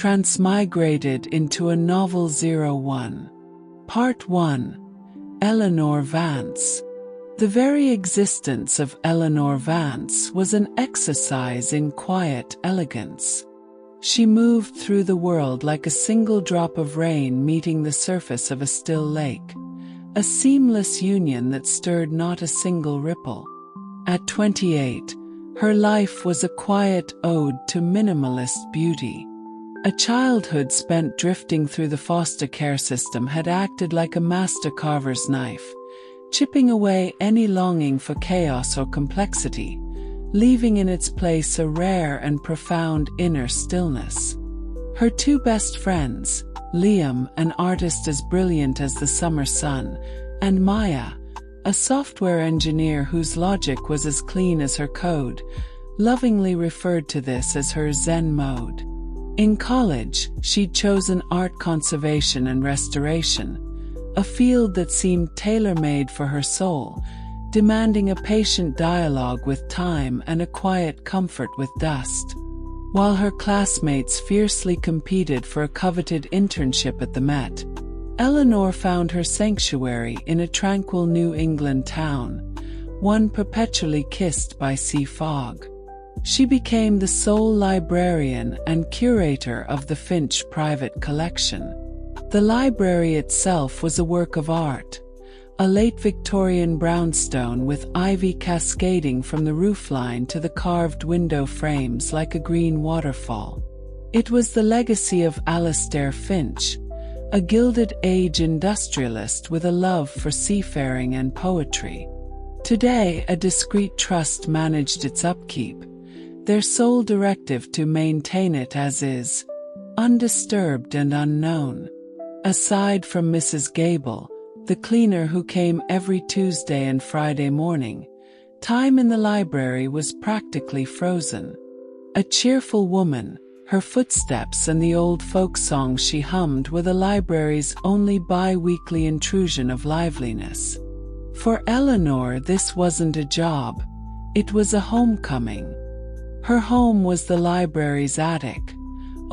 transmigrated into a novel 01. Part 1. Eleanor Vance. The very existence of Eleanor Vance was an exercise in quiet elegance. She moved through the world like a single drop of rain meeting the surface of a still lake, a seamless union that stirred not a single ripple. At 28, her life was a quiet ode to minimalist beauty. A childhood spent drifting through the foster care system had acted like a master carver's knife, chipping away any longing for chaos or complexity, leaving in its place a rare and profound inner stillness. Her two best friends, Liam, an artist as brilliant as the summer sun, and Maya, a software engineer whose logic was as clean as her code, lovingly referred to this as her Zen mode. In college, she'd chosen art conservation and restoration, a field that seemed tailor-made for her soul, demanding a patient dialogue with time and a quiet comfort with dust. While her classmates fiercely competed for a coveted internship at the Met, Eleanor found her sanctuary in a tranquil New England town, one perpetually kissed by sea fog. She became the sole librarian and curator of the Finch Private Collection. The library itself was a work of art, a late Victorian brownstone with ivy cascading from the roofline to the carved window frames like a green waterfall. It was the legacy of Alastair Finch, a Gilded Age industrialist with a love for seafaring and poetry. Today, a discreet trust managed its upkeep, their sole directive to maintain it as is, undisturbed and unknown. Aside from Mrs. Gable, the cleaner who came every Tuesday and Friday morning, time in the library was practically frozen. A cheerful woman, her footsteps and the old folk songs she hummed were the library's only bi-weekly intrusion of liveliness. For Eleanor, this wasn't a job, it was a homecoming. Her home was the library's attic,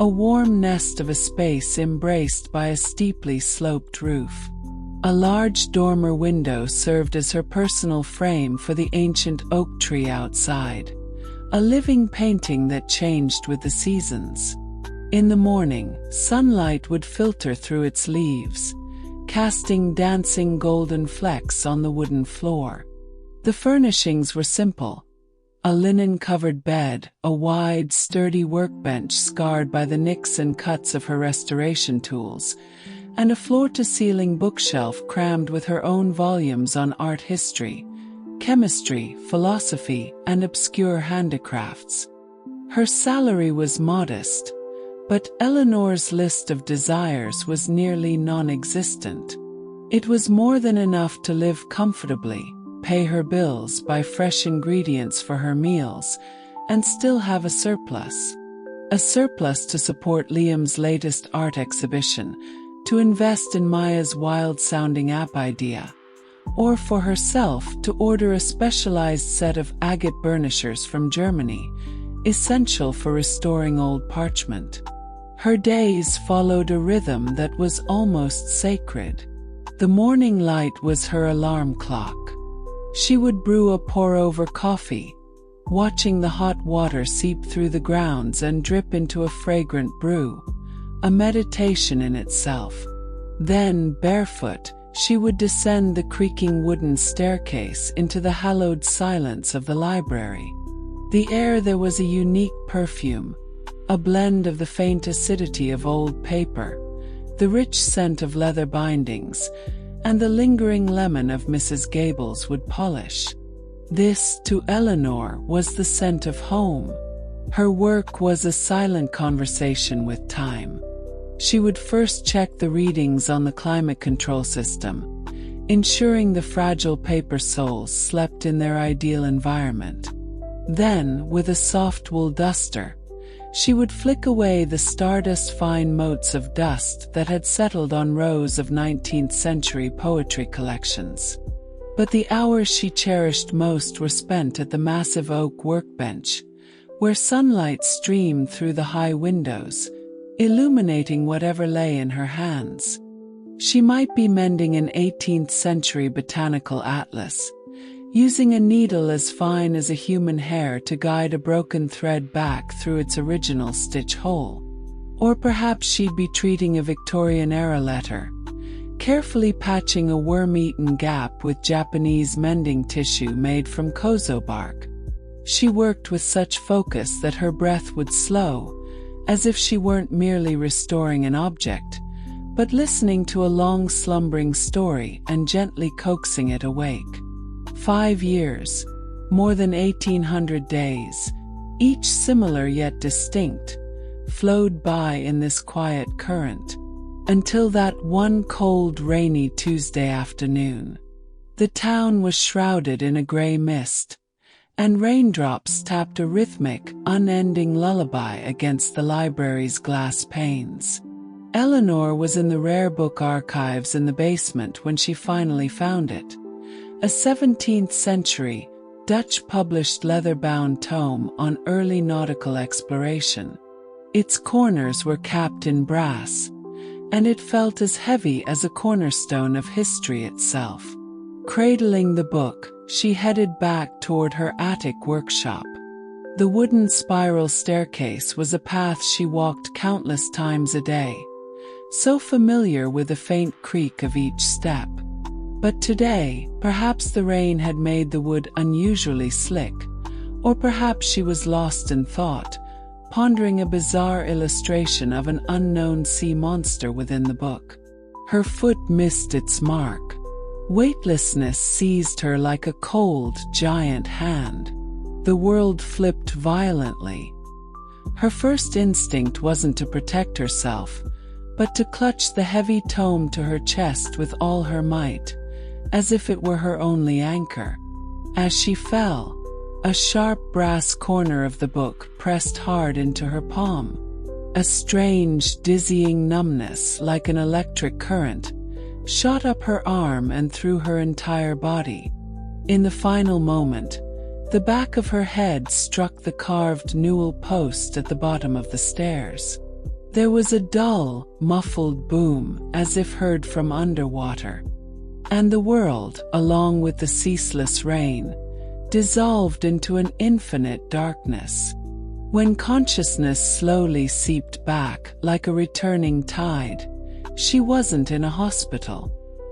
a warm nest of a space embraced by a steeply sloped roof. A large dormer window served as her personal frame for the ancient oak tree outside, a living painting that changed with the seasons. In the morning, sunlight would filter through its leaves, casting dancing golden flecks on the wooden floor. The furnishings were simple. A linen-covered bed, a wide, sturdy workbench scarred by the nicks and cuts of her restoration tools, and a floor-to-ceiling bookshelf crammed with her own volumes on art history, chemistry, philosophy, and obscure handicrafts. Her salary was modest, but Eleanor's list of desires was nearly non-existent. It was more than enough to live comfortably, pay her bills, buy fresh ingredients for her meals, and still have a surplus. A surplus to support Liam's latest art exhibition, to invest in Maya's wild-sounding app idea, or for herself to order a specialized set of agate burnishers from Germany, essential for restoring old parchment. Her days followed a rhythm that was almost sacred. The morning light was her alarm clock. She would brew a pour-over coffee, watching the hot water seep through the grounds and drip into a fragrant brew, a meditation in itself. Then, barefoot, she would descend the creaking wooden staircase into the hallowed silence of the library. The air there was a unique perfume, a blend of the faint acidity of old paper, the rich scent of leather bindings, and the lingering lemon of Mrs. Gable's wood polish. This, to Eleanor, was the scent of home. Her work was a silent conversation with time. She would first check the readings on the climate control system, ensuring the fragile paper soles slept in their ideal environment. Then, with a soft wool duster, she would flick away the stardust-fine motes of dust that had settled on rows of 19th-century poetry collections. But the hours she cherished most were spent at the massive oak workbench, where sunlight streamed through the high windows, illuminating whatever lay in her hands. She might be mending an 18th-century botanical atlas, using a needle as fine as a human hair to guide a broken thread back through its original stitch hole. Or perhaps she'd be treating a Victorian-era letter, carefully patching a worm-eaten gap with Japanese mending tissue made from kozo bark. She worked with such focus that her breath would slow, as if she weren't merely restoring an object, but listening to a long slumbering story and gently coaxing it awake. 5 years, more than 1800 days, each similar yet distinct, flowed by in this quiet current, until that one cold, rainy Tuesday afternoon. The town was shrouded in a gray mist, and raindrops tapped a rhythmic, unending lullaby against the library's glass panes. Eleanor was in the rare book archives in the basement when she finally found it. A 17th-century, Dutch-published leather-bound tome on early nautical exploration. Its corners were capped in brass, and it felt as heavy as a cornerstone of history itself. Cradling the book, she headed back toward her attic workshop. The wooden spiral staircase was a path she walked countless times a day, so familiar with the faint creak of each step. But today, perhaps the rain had made the wood unusually slick, or perhaps she was lost in thought, pondering a bizarre illustration of an unknown sea monster within the book. Her foot missed its mark. Weightlessness seized her like a cold, giant hand. The world flipped violently. Her first instinct wasn't to protect herself, but to clutch the heavy tome to her chest with all her might, as if it were her only anchor. As she fell, a sharp brass corner of the book pressed hard into her palm. A strange, dizzying numbness, like an electric current, shot up her arm and through her entire body. In the final moment, the back of her head struck the carved newel post at the bottom of the stairs. There was a dull, muffled boom, as if heard from underwater. And the world, along with the ceaseless rain, dissolved into an infinite darkness. When consciousness slowly seeped back, like a returning tide, she wasn't in a hospital.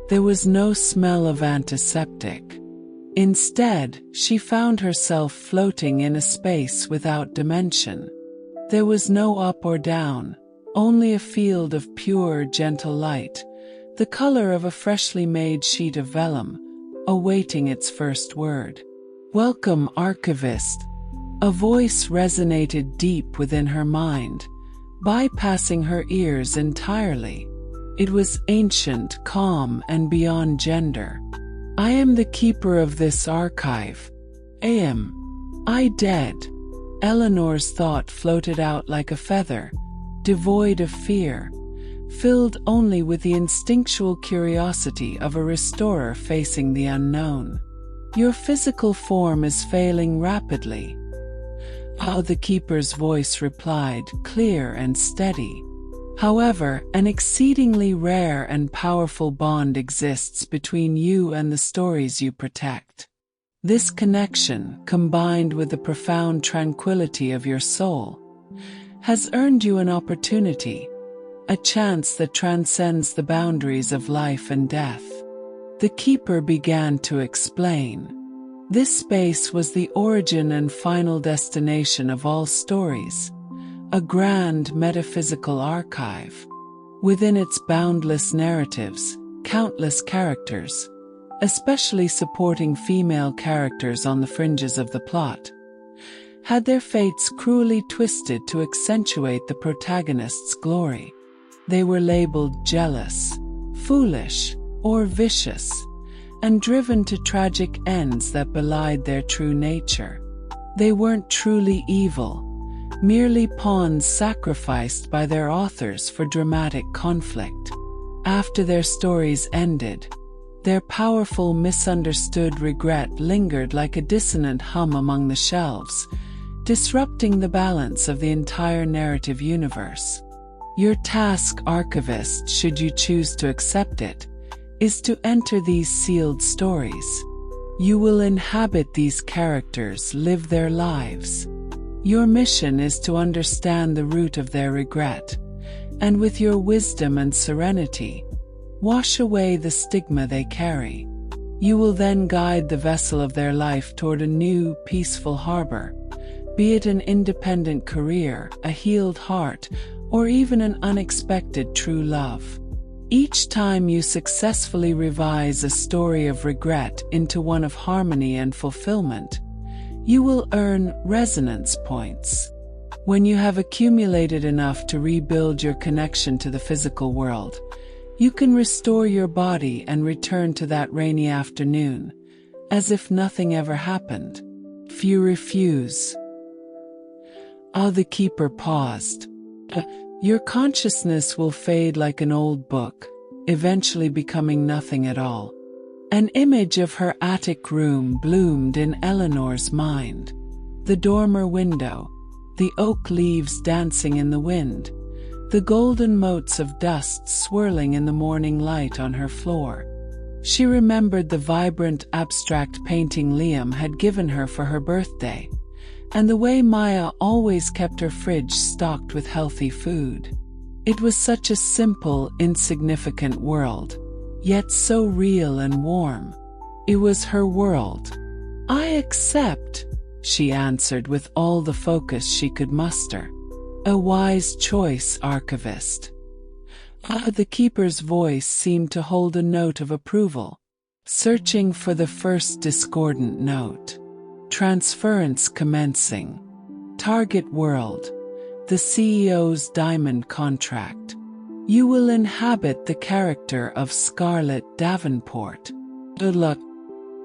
There was no smell of antiseptic. Instead, she found herself floating in a space without dimension. There was no up or down, only a field of pure, gentle light, the color of a freshly made sheet of vellum, awaiting its first word. "Welcome, archivist." A voice resonated deep within her mind, bypassing her ears entirely. It was ancient, calm, and beyond gender. "I am the keeper of this archive. Am I dead?" Eleanor's thought floated out like a feather, devoid of fear, filled only with the instinctual curiosity of a restorer facing the unknown. "Your physical form is failing rapidly." The keeper's voice replied, clear and steady. "However, an exceedingly rare and powerful bond exists between you and the stories you protect. This connection, combined with the profound tranquility of your soul, has earned you an opportunity, a chance that transcends the boundaries of life and death." The keeper began to explain. This space was the origin and final destination of all stories, a grand metaphysical archive. Within its boundless narratives, countless characters, especially supporting female characters on the fringes of the plot, had their fates cruelly twisted to accentuate the protagonist's glory. They were labeled jealous, foolish, or vicious, and driven to tragic ends that belied their true nature. They weren't truly evil, merely pawns sacrificed by their authors for dramatic conflict. After their stories ended, their powerful misunderstood regret lingered like a dissonant hum among the shelves, disrupting the balance of the entire narrative universe. Your task, archivist, should you choose to accept it, is to enter these sealed stories. You will inhabit these characters, live their lives. Your mission is to understand the root of their regret, and with your wisdom and serenity, wash away the stigma they carry. You will then guide the vessel of their life toward a new, peaceful harbor, be it an independent career, a healed heart, or even an unexpected true love. Each time you successfully revise a story of regret into one of harmony and fulfillment, you will earn resonance points. When you have accumulated enough to rebuild your connection to the physical world, you can restore your body and return to that rainy afternoon, as if nothing ever happened. Few refuse. The keeper paused. Your consciousness will fade like an old book, eventually becoming nothing at all. An image of her attic room bloomed in Eleanor's mind. The dormer window, the oak leaves dancing in the wind, the golden motes of dust swirling in the morning light on her floor. She remembered the vibrant abstract painting Liam had given her for her birthday, and the way Maya always kept her fridge stocked with healthy food. It was such a simple, insignificant world, yet so real and warm. It was her world. "I accept," she answered with all the focus she could muster. "A wise choice, archivist." The keeper's voice seemed to hold a note of approval, searching for the first discordant note. Transference commencing. Target world. The CEO's diamond contract. You will inhabit the character of Scarlett Davenport. Good luck.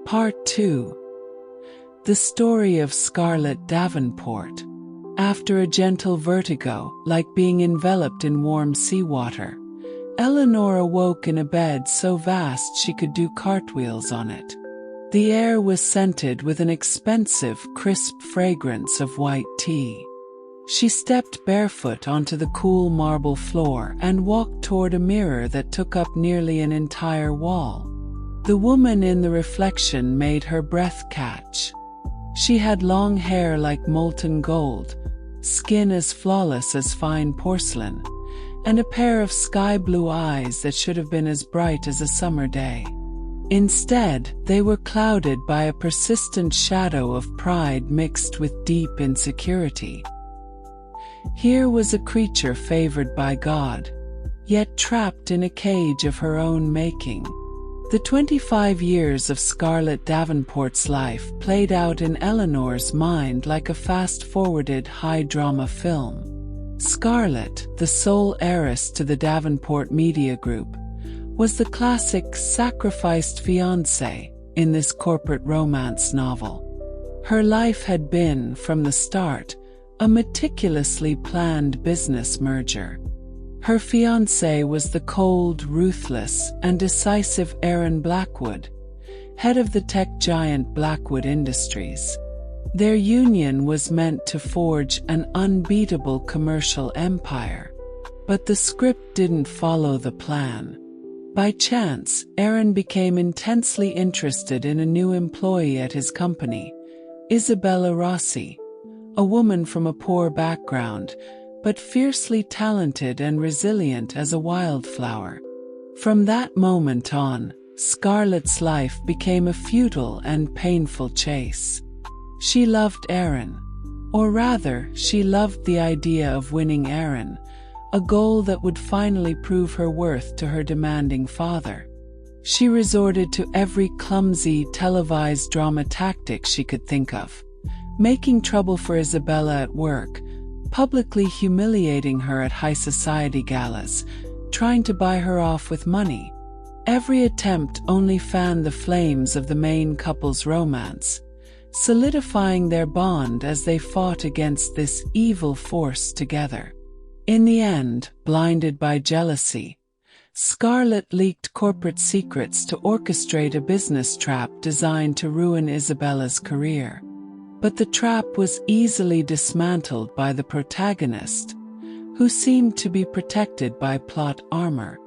Part 2. The story of Scarlett Davenport. After a gentle vertigo, like being enveloped in warm seawater, Eleanor awoke in a bed so vast she could do cartwheels on it. The air was scented with an expensive, crisp fragrance of white tea. She stepped barefoot onto the cool marble floor and walked toward a mirror that took up nearly an entire wall. The woman in the reflection made her breath catch. She had long hair like molten gold, skin as flawless as fine porcelain, and a pair of sky-blue eyes that should have been as bright as a summer day. Instead, they were clouded by a persistent shadow of pride mixed with deep insecurity. Here was a creature favored by God, yet trapped in a cage of her own making. The 25 years of Scarlett Davenport's life played out in Eleanor's mind like a fast-forwarded high-drama film. Scarlett, the sole heiress to the Davenport Media Group, was the classic sacrificed fiancé in this corporate romance novel. Her life had been, from the start, a meticulously planned business merger. Her fiancé was the cold, ruthless, and decisive Aaron Blackwood, head of the tech giant Blackwood Industries. Their union was meant to forge an unbeatable commercial empire. But the script didn't follow the plan. By chance, Aaron became intensely interested in a new employee at his company, Isabella Rossi, a woman from a poor background, but fiercely talented and resilient as a wildflower. From that moment on, Scarlett's life became a futile and painful chase. She loved Aaron, or rather, she loved the idea of winning Aaron, a goal that would finally prove her worth to her demanding father. She resorted to every clumsy, televised drama tactic she could think of, making trouble for Isabella at work, publicly humiliating her at high society galas, trying to buy her off with money. Every attempt only fanned the flames of the main couple's romance, solidifying their bond as they fought against this evil force together. In the end, blinded by jealousy, Scarlett leaked corporate secrets to orchestrate a business trap designed to ruin Isabella's career. But the trap was easily dismantled by the protagonist, who seemed to be protected by plot armor.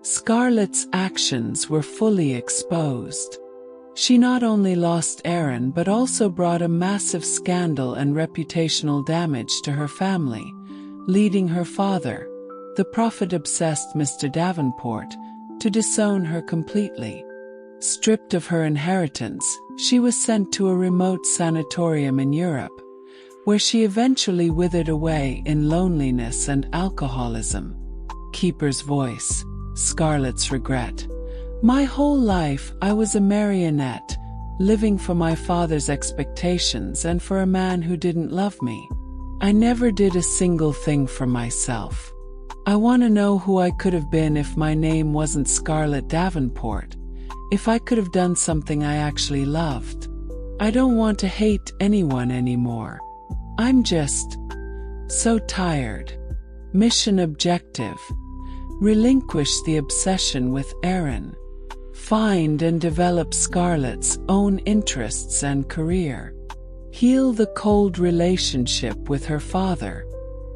Scarlett's actions were fully exposed. She not only lost Aaron but also brought a massive scandal and reputational damage to her family, leading her father, the profit-obsessed Mr. Davenport, to disown her completely. Stripped of her inheritance, she was sent to a remote sanatorium in Europe, where she eventually withered away in loneliness and alcoholism. Keeper's voice. Scarlett's regret. My whole life I was a marionette, living for my father's expectations and for a man who didn't love me. I never did a single thing for myself. I want to know who I could have been if my name wasn't Scarlett Davenport, if I could have done something I actually loved. I don't want to hate anyone anymore. I'm just so tired. Mission objective. Relinquish the obsession with Aaron. Find and develop Scarlett's own interests and career. Heal the cold relationship with her father.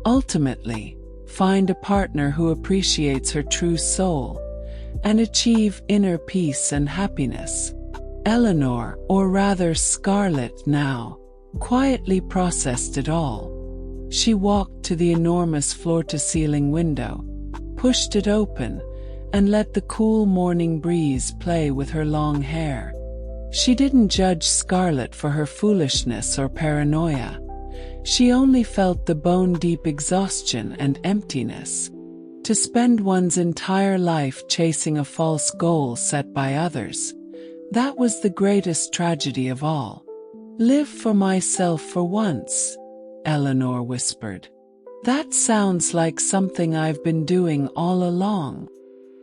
Ultimately, find a partner who appreciates her true soul, and achieve inner peace and happiness. Eleanor, or rather Scarlett now, quietly processed it all. She walked to the enormous floor-to-ceiling window, pushed it open, and let the cool morning breeze play with her long hair. She didn't judge Scarlett for her foolishness or paranoia. She only felt the bone-deep exhaustion and emptiness. To spend one's entire life chasing a false goal set by others, that was the greatest tragedy of all. Live for myself for once, Eleanor whispered. That sounds like something I've been doing all along.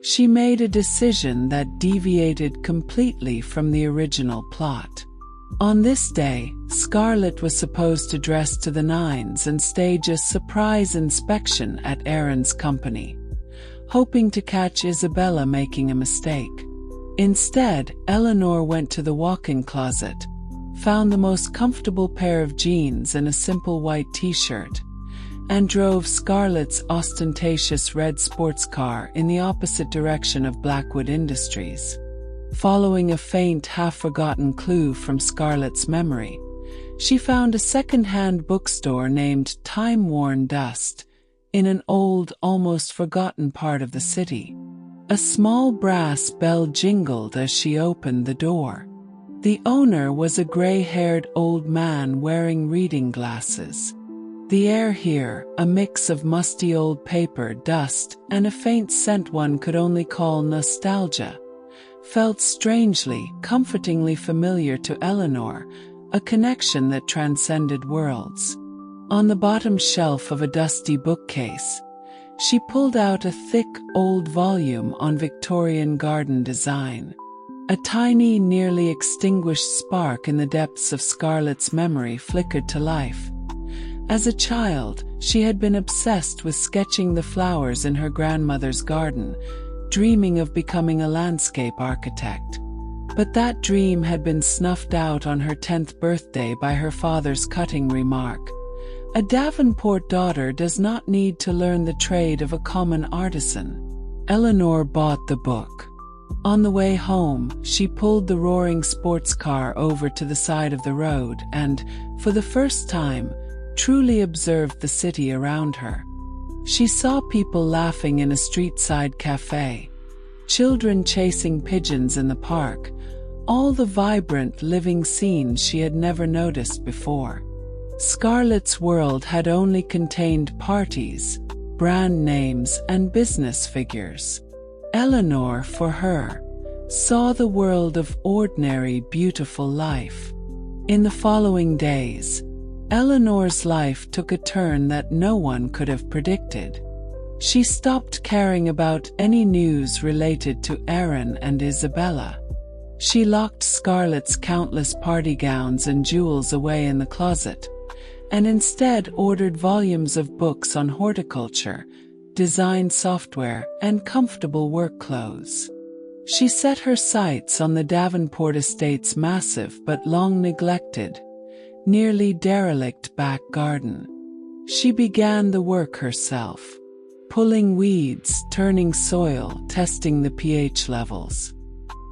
She made a decision that deviated completely from the original plot. On this day, Scarlett was supposed to dress to the nines and stage a surprise inspection at Aaron's company, hoping to catch Isabella making a mistake. Instead, Eleanor went to the walk-in closet, found the most comfortable pair of jeans and a simple white t-shirt, and drove Scarlett's ostentatious red sports car in the opposite direction of Blackwood Industries. Following a faint, half-forgotten clue from Scarlett's memory, she found a second-hand bookstore named Time-Worn Dust in an old, almost forgotten part of the city. A small brass bell jingled as she opened the door. The owner was a gray-haired old man wearing reading glasses. The air here, a mix of musty old paper, dust, and a faint scent one could only call nostalgia, felt strangely, comfortingly familiar to Eleanor, a connection that transcended worlds. On the bottom shelf of a dusty bookcase, she pulled out a thick, old volume on Victorian garden design. A tiny, nearly extinguished spark in the depths of Scarlett's memory flickered to life. As a child, she had been obsessed with sketching the flowers in her grandmother's garden, dreaming of becoming a landscape architect. But that dream had been snuffed out on her 10th birthday by her father's cutting remark. A Davenport daughter does not need to learn the trade of a common artisan. Eleanor bought the book. On the way home, she pulled the roaring sports car over to the side of the road and, for the first time, truly observed the city around her. She saw people laughing in a street-side cafe, children chasing pigeons in the park, all the vibrant, living scenes she had never noticed before. Scarlett's world had only contained parties, brand names, and business figures. Eleanor, for her, saw the world of ordinary, beautiful life. In the following days, Eleanor's life took a turn that no one could have predicted. She stopped caring about any news related to Aaron and Isabella. She locked Scarlett's countless party gowns and jewels away in the closet, and instead ordered volumes of books on horticulture, design software, and comfortable work clothes. She set her sights on the Davenport estate's massive but long neglected, nearly derelict back garden. She began the work herself, pulling weeds, turning soil, testing the pH levels.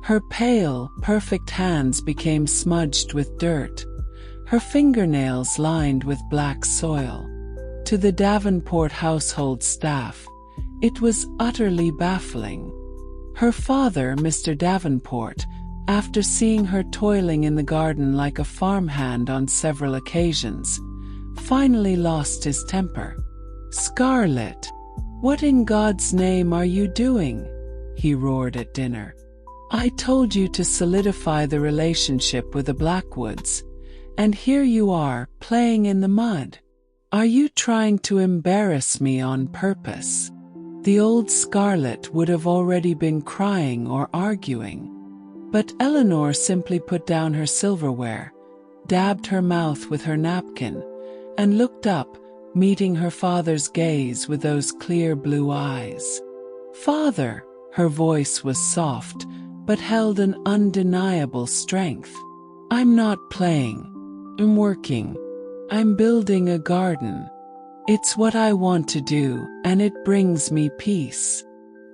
Her pale, perfect hands became smudged with dirt, her fingernails lined with black soil. To the Davenport household staff, it was utterly baffling. Her father, Mr. Davenport, after seeing her toiling in the garden like a farmhand on several occasions, finally lost his temper. "Scarlett, what in God's name are you doing?" he roared at dinner. "I told you to solidify the relationship with the Blackwoods, and here you are, playing in the mud. Are you trying to embarrass me on purpose?" The old Scarlett would have already been crying or arguing. But Eleanor simply put down her silverware, dabbed her mouth with her napkin, and looked up, meeting her father's gaze with those clear blue eyes. "Father," her voice was soft, but held an undeniable strength. "I'm not playing. I'm working. I'm building a garden. It's what I want to do, and it brings me peace.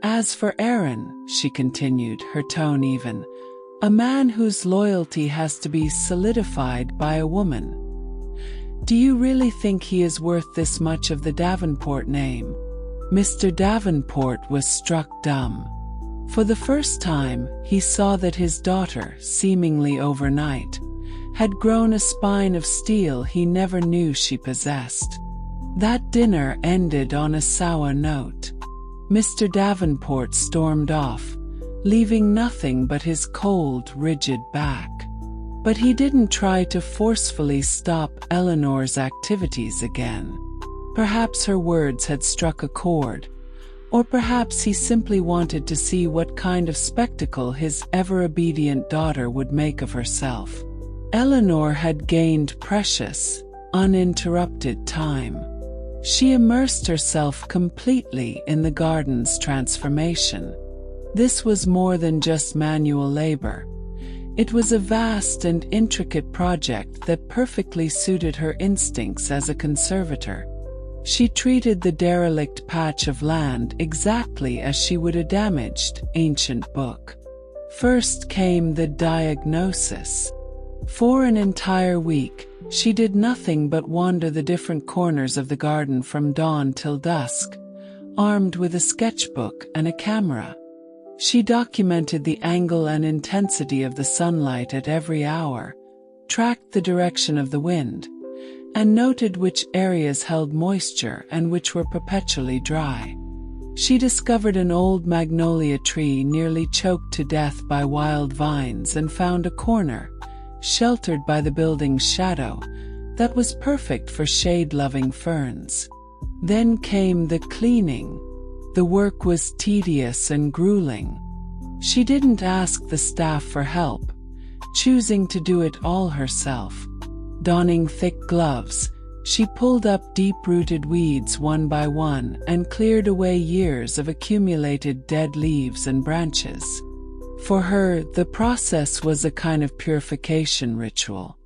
As for Aaron," she continued, her tone even, "a man whose loyalty has to be solidified by a woman. Do you really think he is worth this much of the Davenport name?" Mr. Davenport was struck dumb. For the first time, he saw that his daughter, seemingly overnight, had grown a spine of steel he never knew she possessed. That dinner ended on a sour note. Mr. Davenport stormed off, leaving nothing but his cold, rigid back. But he didn't try to forcefully stop Eleanor's activities again. Perhaps her words had struck a chord, or perhaps he simply wanted to see what kind of spectacle his ever-obedient daughter would make of herself. Eleanor had gained precious, uninterrupted time. She immersed herself completely in the garden's transformation. This was more than just manual labor. It was a vast and intricate project that perfectly suited her instincts as a conservator. She treated the derelict patch of land exactly as she would a damaged, ancient book. First came the diagnosis. For an entire week, she did nothing but wander the different corners of the garden from dawn till dusk, armed with a sketchbook and a camera. She documented the angle and intensity of the sunlight at every hour, tracked the direction of the wind, and noted which areas held moisture and which were perpetually dry. She discovered an old magnolia tree nearly choked to death by wild vines and found a corner, sheltered by the building's shadow, that was perfect for shade-loving ferns. Then came the cleaning. The work was tedious and grueling. She didn't ask the staff for help, choosing to do it all herself. Donning thick gloves, she pulled up deep-rooted weeds one by one and cleared away years of accumulated dead leaves and branches. For her, the process was a kind of purification ritual.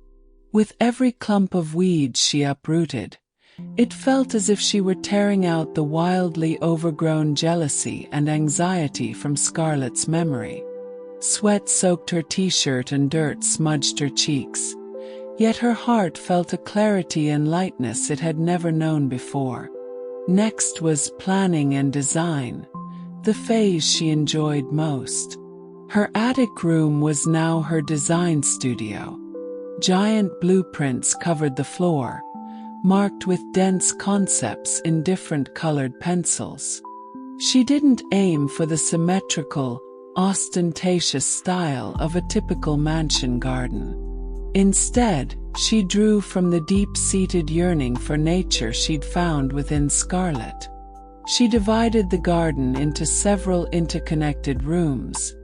With every clump of weeds she uprooted, it felt as if she were tearing out the wildly overgrown jealousy and anxiety from Scarlett's memory. Sweat soaked her t-shirt and dirt smudged her cheeks, yet her heart felt a clarity and lightness it had never known before. Next was planning and design, the phase she enjoyed most. Her attic room was now her design studio. Giant blueprints covered the floor, marked with dense concepts in different colored pencils. She didn't aim for the symmetrical, ostentatious style of a typical mansion garden. Instead, she drew from the deep-seated yearning for nature she'd found within Scarlett. She divided the garden into several interconnected rooms,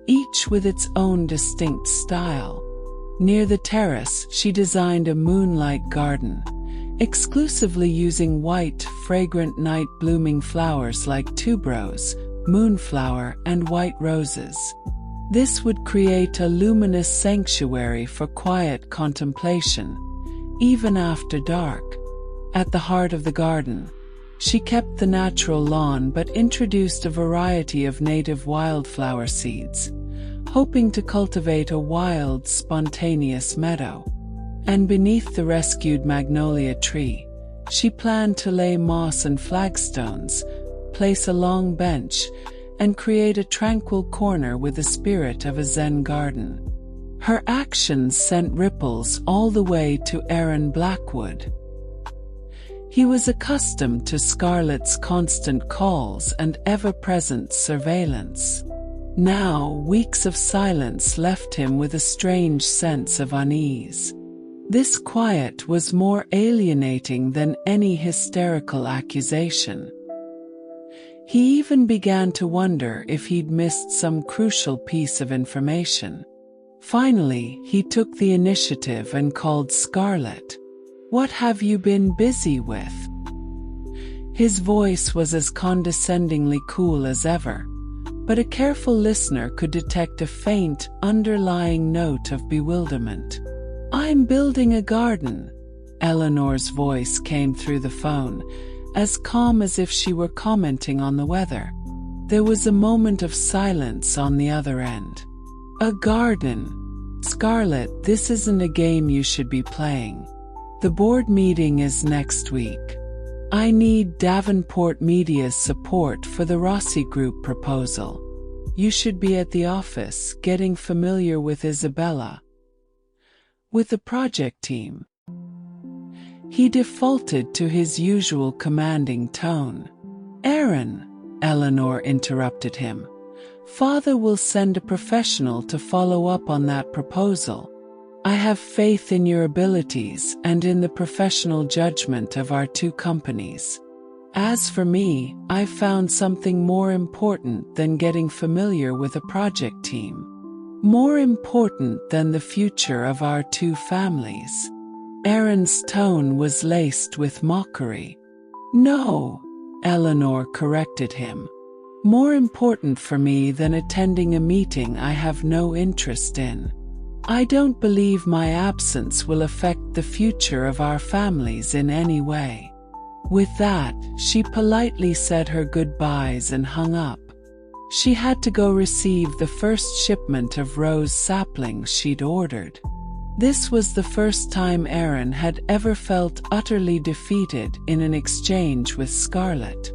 each with its own distinct style. Near the terrace, she designed a moonlight garden, exclusively using white, fragrant night-blooming flowers like tuberose, moonflower, and white roses. This would create a luminous sanctuary for quiet contemplation, even after dark. At the heart of the garden, she kept the natural lawn but introduced a variety of native wildflower seeds, hoping to cultivate a wild, spontaneous meadow. And beneath the rescued magnolia tree, she planned to lay moss and flagstones, place a long bench, and create a tranquil corner with the spirit of a Zen garden. Her actions sent ripples all the way to Aaron Blackwood. He was accustomed to Scarlett's constant calls and ever-present surveillance. Now, weeks of silence left him with a strange sense of unease. This quiet was more alienating than any hysterical accusation. He even began to wonder if he'd missed some crucial piece of information. Finally, he took the initiative and called Scarlett. "What have you been busy with?" His voice was as condescendingly cool as ever, but a careful listener could detect a faint, underlying note of bewilderment. "I'm building a garden." Eleanor's voice came through the phone, as calm as if she were commenting on the weather. There was a moment of silence on the other end. "A garden? Scarlett, this isn't a game you should be playing. The board meeting is next week. I need Davenport Media's support for the Rossi Group proposal. You should be at the office, getting familiar with Isabella, with the project team." He defaulted to his usual commanding tone. "Aaron," Eleanor interrupted him, "Father will send a professional to follow up on that proposal. I have faith in your abilities and in the professional judgment of our two companies. As for me, I've found something more important than getting familiar with a project team. More important than the future of our two families." Aaron's tone was laced with mockery. "No," Eleanor corrected him. "More important for me than attending a meeting I have no interest in. I don't believe my absence will affect the future of our families in any way." With that, she politely said her goodbyes and hung up. She had to go receive the first shipment of rose saplings she'd ordered. This was the first time Aaron had ever felt utterly defeated in an exchange with Scarlett.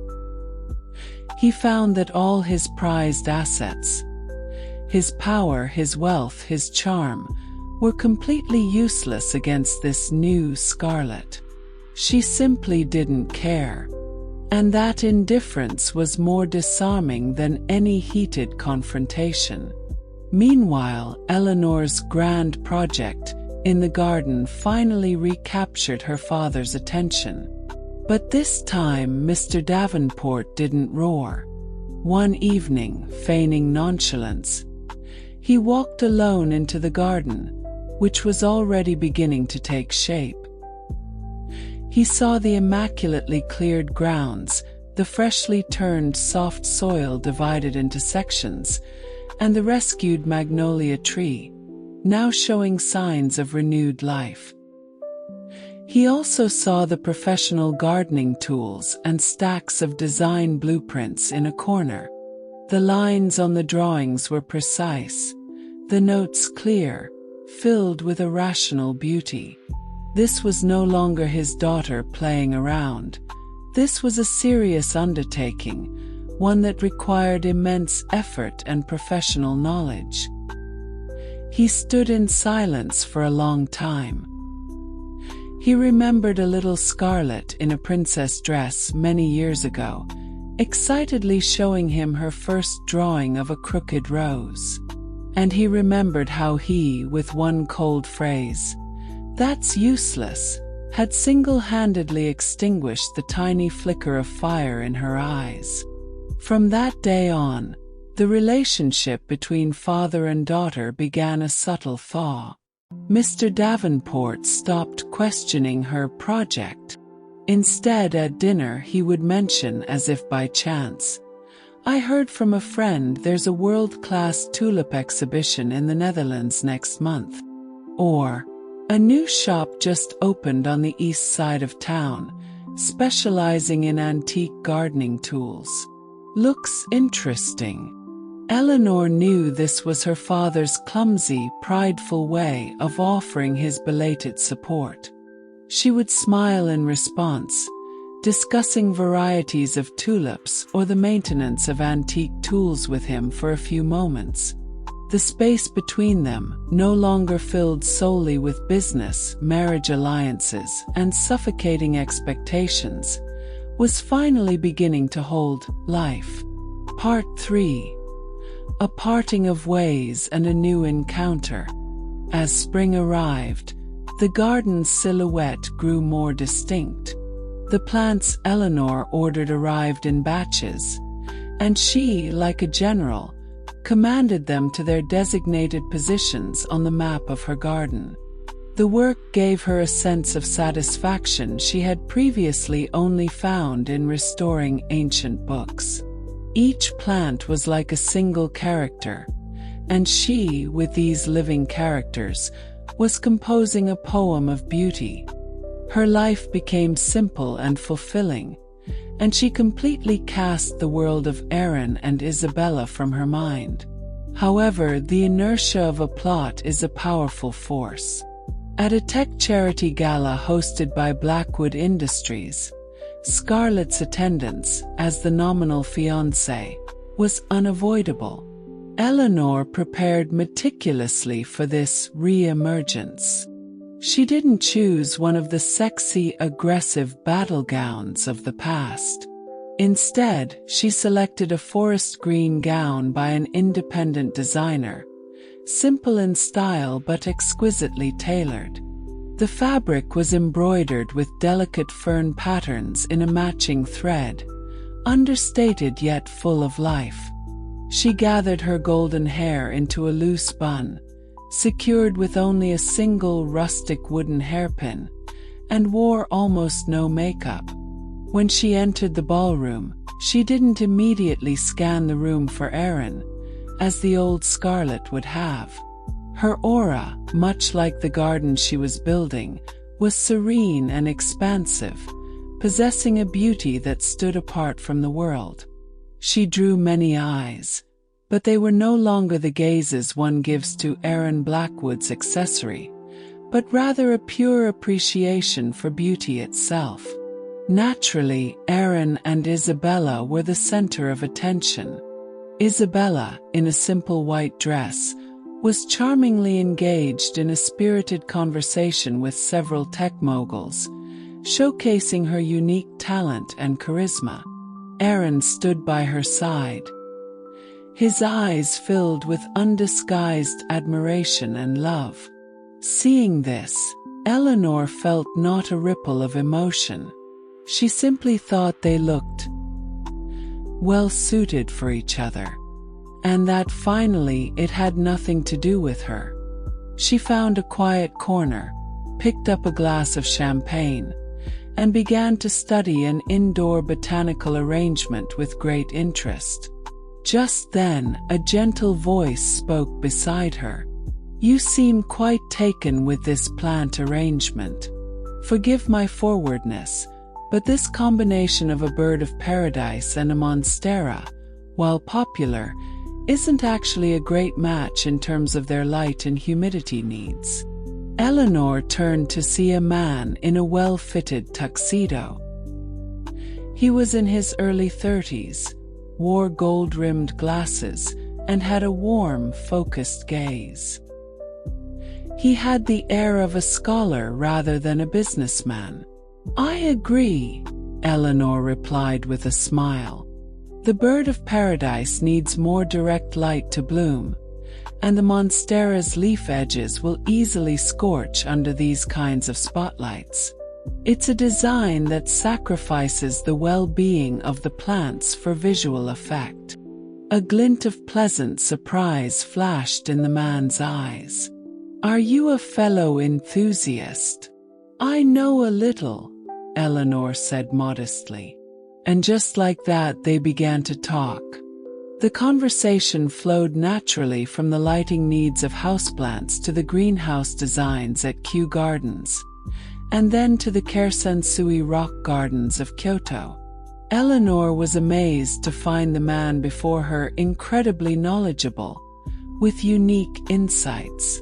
He found that all his prized assets, his power, his wealth, his charm, were completely useless against this new Scarlett. She simply didn't care. And that indifference was more disarming than any heated confrontation. Meanwhile, Eleanor's grand project in the garden finally recaptured her father's attention. But this time Mr. Davenport didn't roar. One evening, feigning nonchalance, he walked alone into the garden, which was already beginning to take shape. He saw the immaculately cleared grounds, the freshly turned soft soil divided into sections, and the rescued magnolia tree, now showing signs of renewed life. He also saw the professional gardening tools and stacks of design blueprints in a corner. The lines on the drawings were precise, the notes clear, filled with a rational beauty. This was no longer his daughter playing around. This was a serious undertaking, one that required immense effort and professional knowledge. He stood in silence for a long time. He remembered a little Scarlett in a princess dress many years ago, excitedly showing him her first drawing of a crooked rose. And he remembered how he, with one cold phrase, "That's useless," had single-handedly extinguished the tiny flicker of fire in her eyes. From that day on, the relationship between father and daughter began a subtle thaw. Mr. Davenport stopped questioning her project. Instead, at dinner he would mention, as if by chance, "I heard from a friend there's a world-class tulip exhibition in the Netherlands next month." Or, "A new shop just opened on the east side of town, specializing in antique gardening tools. "Looks interesting." Eleanor knew this was her father's clumsy, prideful way of offering his belated support. She would smile in response, discussing varieties of tulips or the maintenance of antique tools with him for a few moments. The space between them, no longer filled solely with business, marriage alliances, and suffocating expectations, was finally beginning to hold life. Part 3. A parting of ways and a new encounter. As spring arrived, the garden's silhouette grew more distinct. The plants Eleanor ordered arrived in batches, and she, like a general, commanded them to their designated positions on the map of her garden. The work gave her a sense of satisfaction she had previously only found in restoring ancient books. Each plant was like a single character, and she, with these living characters, was composing a poem of beauty. Her life became simple and fulfilling, and she completely cast the world of Aaron and Isabella from her mind. However, the inertia of a plot is a powerful force. At a tech charity gala hosted by Blackwood Industries, Scarlett's attendance, as the nominal fiancée, was unavoidable. Eleanor prepared meticulously for this re-emergence. She didn't choose one of the sexy, aggressive battle gowns of the past. Instead, she selected a forest green gown by an independent designer, simple in style but exquisitely tailored. The fabric was embroidered with delicate fern patterns in a matching thread, understated yet full of life. She gathered her golden hair into a loose bun, secured with only a single rustic wooden hairpin, and wore almost no makeup. When she entered the ballroom, she didn't immediately scan the room for Aaron, as the old Scarlett would have. Her aura, much like the garden she was building, was serene and expansive, possessing a beauty that stood apart from the world. She drew many eyes, but they were no longer the gazes one gives to Aaron Blackwood's accessory, but rather a pure appreciation for beauty itself. Naturally, Aaron and Isabella were the center of attention. Isabella, in a simple white dress, was charmingly engaged in a spirited conversation with several tech moguls, showcasing her unique talent and charisma. Aaron stood by her side, his eyes filled with undisguised admiration and love. Seeing this, Eleanor felt not a ripple of emotion. She simply thought they looked well suited for each other, and that finally it had nothing to do with her. She found a quiet corner, picked up a glass of champagne, and began to study an indoor botanical arrangement with great interest. Just then, a gentle voice spoke beside her. "You seem quite taken with this plant arrangement. Forgive my forwardness, but this combination of a bird of paradise and a monstera, while popular, isn't actually a great match in terms of their light and humidity needs." Eleanor turned to see a man in a well-fitted tuxedo. He was in his early 30s, wore gold-rimmed glasses, and had a warm, focused gaze. He had the air of a scholar rather than a businessman. "I agree," Eleanor replied with a smile. "The bird of paradise needs more direct light to bloom, and the monstera's leaf edges will easily scorch under these kinds of spotlights. It's a design that sacrifices the well-being of the plants for visual effect." A glint of pleasant surprise flashed in the man's eyes. "Are you a fellow enthusiast?" "I know a little," Eleanor said modestly. And just like that they began to talk. The conversation flowed naturally from the lighting needs of houseplants to the greenhouse designs at Kew Gardens, and then to the Kersansui rock gardens of Kyoto. Eleanor was amazed to find the man before her incredibly knowledgeable, with unique insights.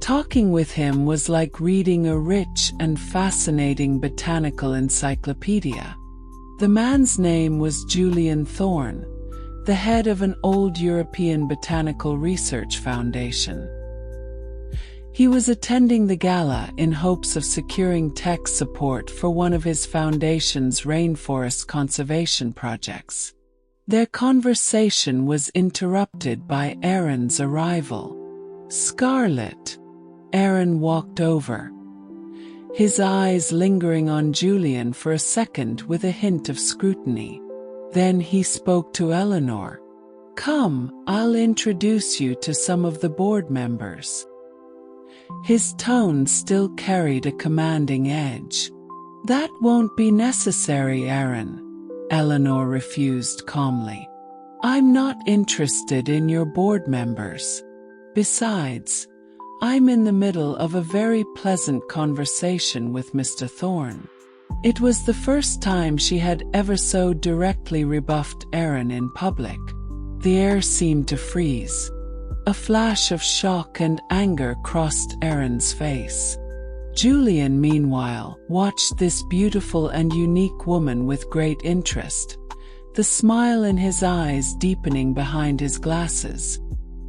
Talking with him was like reading a rich and fascinating botanical encyclopedia. The man's name was Julian Thorne, the head of an old European botanical research foundation. He was attending the gala in hopes of securing tech support for one of his foundation's rainforest conservation projects. Their conversation was interrupted by Aaron's arrival. "Scarlett." Aaron walked over, his eyes lingering on Julian for a second with a hint of scrutiny. Then he spoke to Eleanor. "Come, I'll introduce you to some of the board members." His tone still carried a commanding edge. "That won't be necessary, Aaron," Eleanor refused calmly. "I'm not interested in your board members. Besides, I'm in the middle of a very pleasant conversation with Mr. Thorne." It was the first time she had ever so directly rebuffed Aaron in public. The air seemed to freeze. A flash of shock and anger crossed Aaron's face. Julian, meanwhile, watched this beautiful and unique woman with great interest, the smile in his eyes deepening behind his glasses.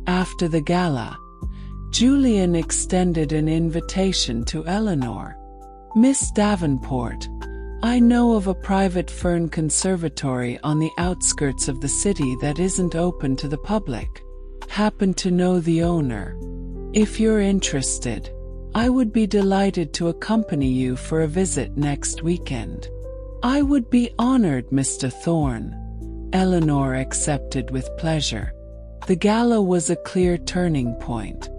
After the gala, Julian extended an invitation to Eleanor. "Miss Davenport, I know of a private fern conservatory on the outskirts of the city that isn't open to the public. Happen to know the owner. If you're interested, I would be delighted to accompany you for a visit next weekend." "I would be honored, Mr. Thorne," Eleanor accepted with pleasure. The gala was a clear turning point.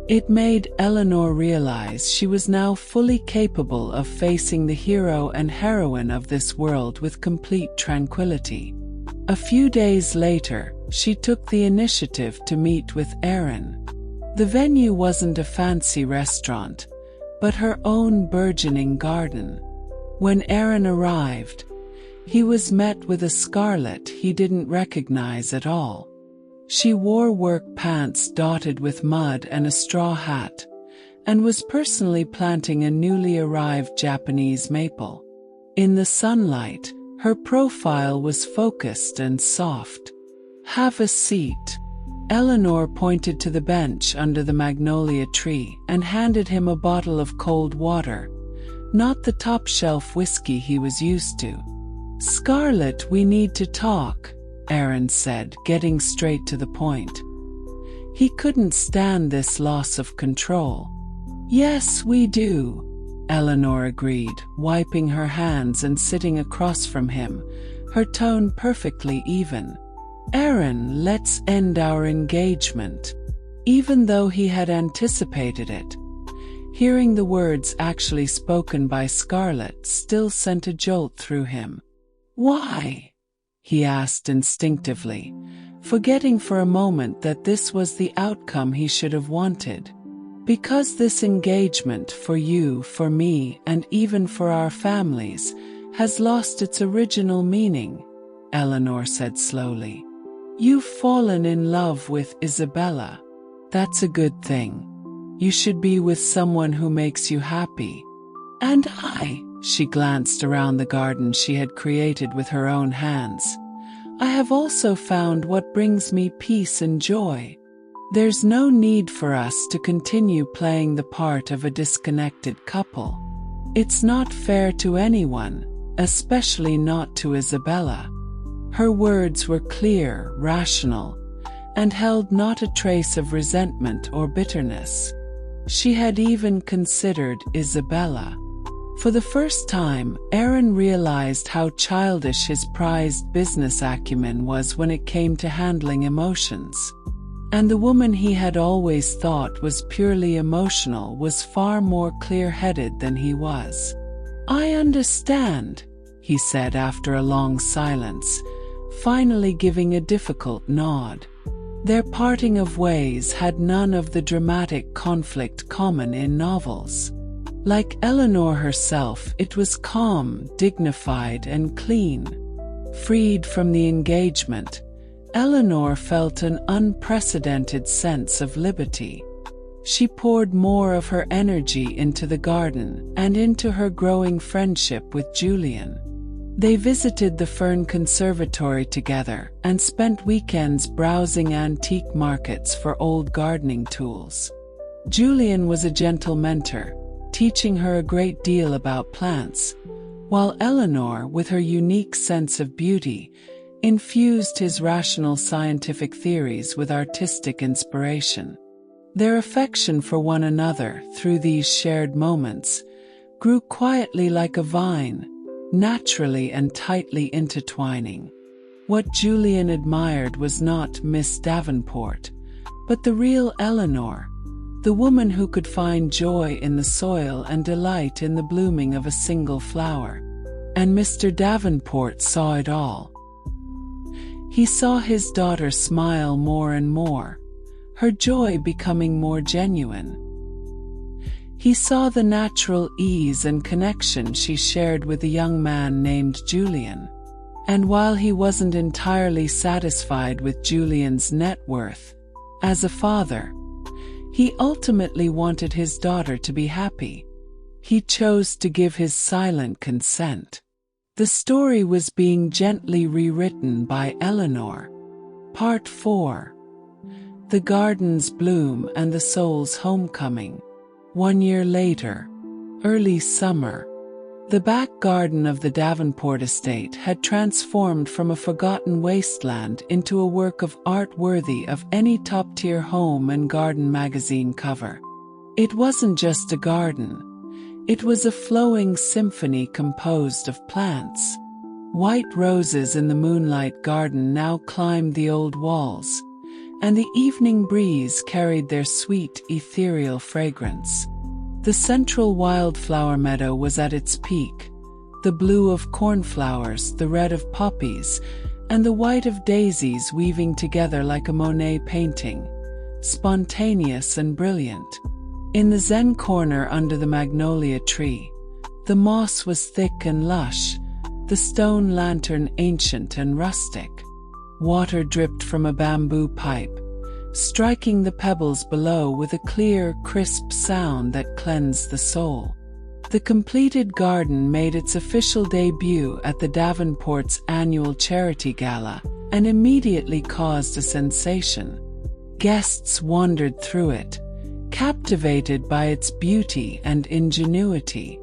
It made Eleanor realize she was now fully capable of facing the hero and heroine of this world with complete tranquility. A few days later, she took the initiative to meet with Aaron. The venue wasn't a fancy restaurant, but her own burgeoning garden. When Aaron arrived, he was met with a Scarlett he didn't recognize at all. She wore work pants dotted with mud and a straw hat, and was personally planting a newly arrived Japanese maple. In the sunlight, her profile was focused and soft. "Have a seat." Eleanor pointed to the bench under the magnolia tree and handed him a bottle of cold water, not the top-shelf whiskey he was used to. "Scarlett, we need to talk," Aaron said, getting straight to the point. He couldn't stand this loss of control. "Yes, we do," Eleanor agreed, wiping her hands and sitting across from him, her tone perfectly even. "Aaron, let's end our engagement." Even though he had anticipated it, hearing the words actually spoken by Scarlett still sent a jolt through him. "Why?" he asked instinctively, forgetting for a moment that this was the outcome he should have wanted. "Because this engagement, for you, for me, and even for our families, has lost its original meaning," Eleanor said slowly. "You've fallen in love with Isabella. That's a good thing. You should be with someone who makes you happy. And she glanced around the garden she had created with her own hands. "I have also found what brings me peace and joy. There's no need for us to continue playing the part of a disconnected couple. It's not fair to anyone, especially not to Isabella." Her words were clear, rational, and held not a trace of resentment or bitterness. She had even considered Isabella. For the first time, Aaron realized how childish his prized business acumen was when it came to handling emotions. And the woman he had always thought was purely emotional was far more clear-headed than he was. "I understand," he said after a long silence, finally giving a difficult nod. Their parting of ways had none of the dramatic conflict common in novels. Like Eleanor herself, it was calm, dignified, and clean. Freed from the engagement, Eleanor felt an unprecedented sense of liberty. She poured more of her energy into the garden and into her growing friendship with Julian. They visited the Fern Conservatory together and spent weekends browsing antique markets for old gardening tools. Julian was a gentle mentor, teaching her a great deal about plants, while Eleanor, with her unique sense of beauty, infused his rational scientific theories with artistic inspiration. Their affection for one another through these shared moments grew quietly like a vine, naturally and tightly intertwining. What Julian admired was not Miss Davenport, but the real Eleanor, the woman who could find joy in the soil and delight in the blooming of a single flower. And Mr. Davenport saw it all. He saw his daughter smile more and more, her joy becoming more genuine. He saw the natural ease and connection she shared with a young man named Julian. And while he wasn't entirely satisfied with Julian's net worth, as a father, he ultimately wanted his daughter to be happy. He chose to give his silent consent. The story was being gently rewritten by Eleanor. Part 4. The Garden's Bloom and the Soul's Homecoming. 1 year later, early summer, the back garden of the Davenport estate had transformed from a forgotten wasteland into a work of art worthy of any top-tier home and garden magazine cover. It wasn't just a garden. It was a flowing symphony composed of plants. White roses in the moonlight garden now climbed the old walls, and the evening breeze carried their sweet, ethereal fragrance. The central wildflower meadow was at its peak, the blue of cornflowers, the red of poppies, and the white of daisies weaving together like a Monet painting, spontaneous and brilliant. In the zen corner under the magnolia tree, the moss was thick and lush, the stone lantern ancient and rustic. Water dripped from a bamboo pipe, striking the pebbles below with a clear, crisp sound that cleansed the soul. The completed garden made its official debut at the Davenports' annual charity gala and immediately caused a sensation. Guests wandered through it, captivated by its beauty and ingenuity.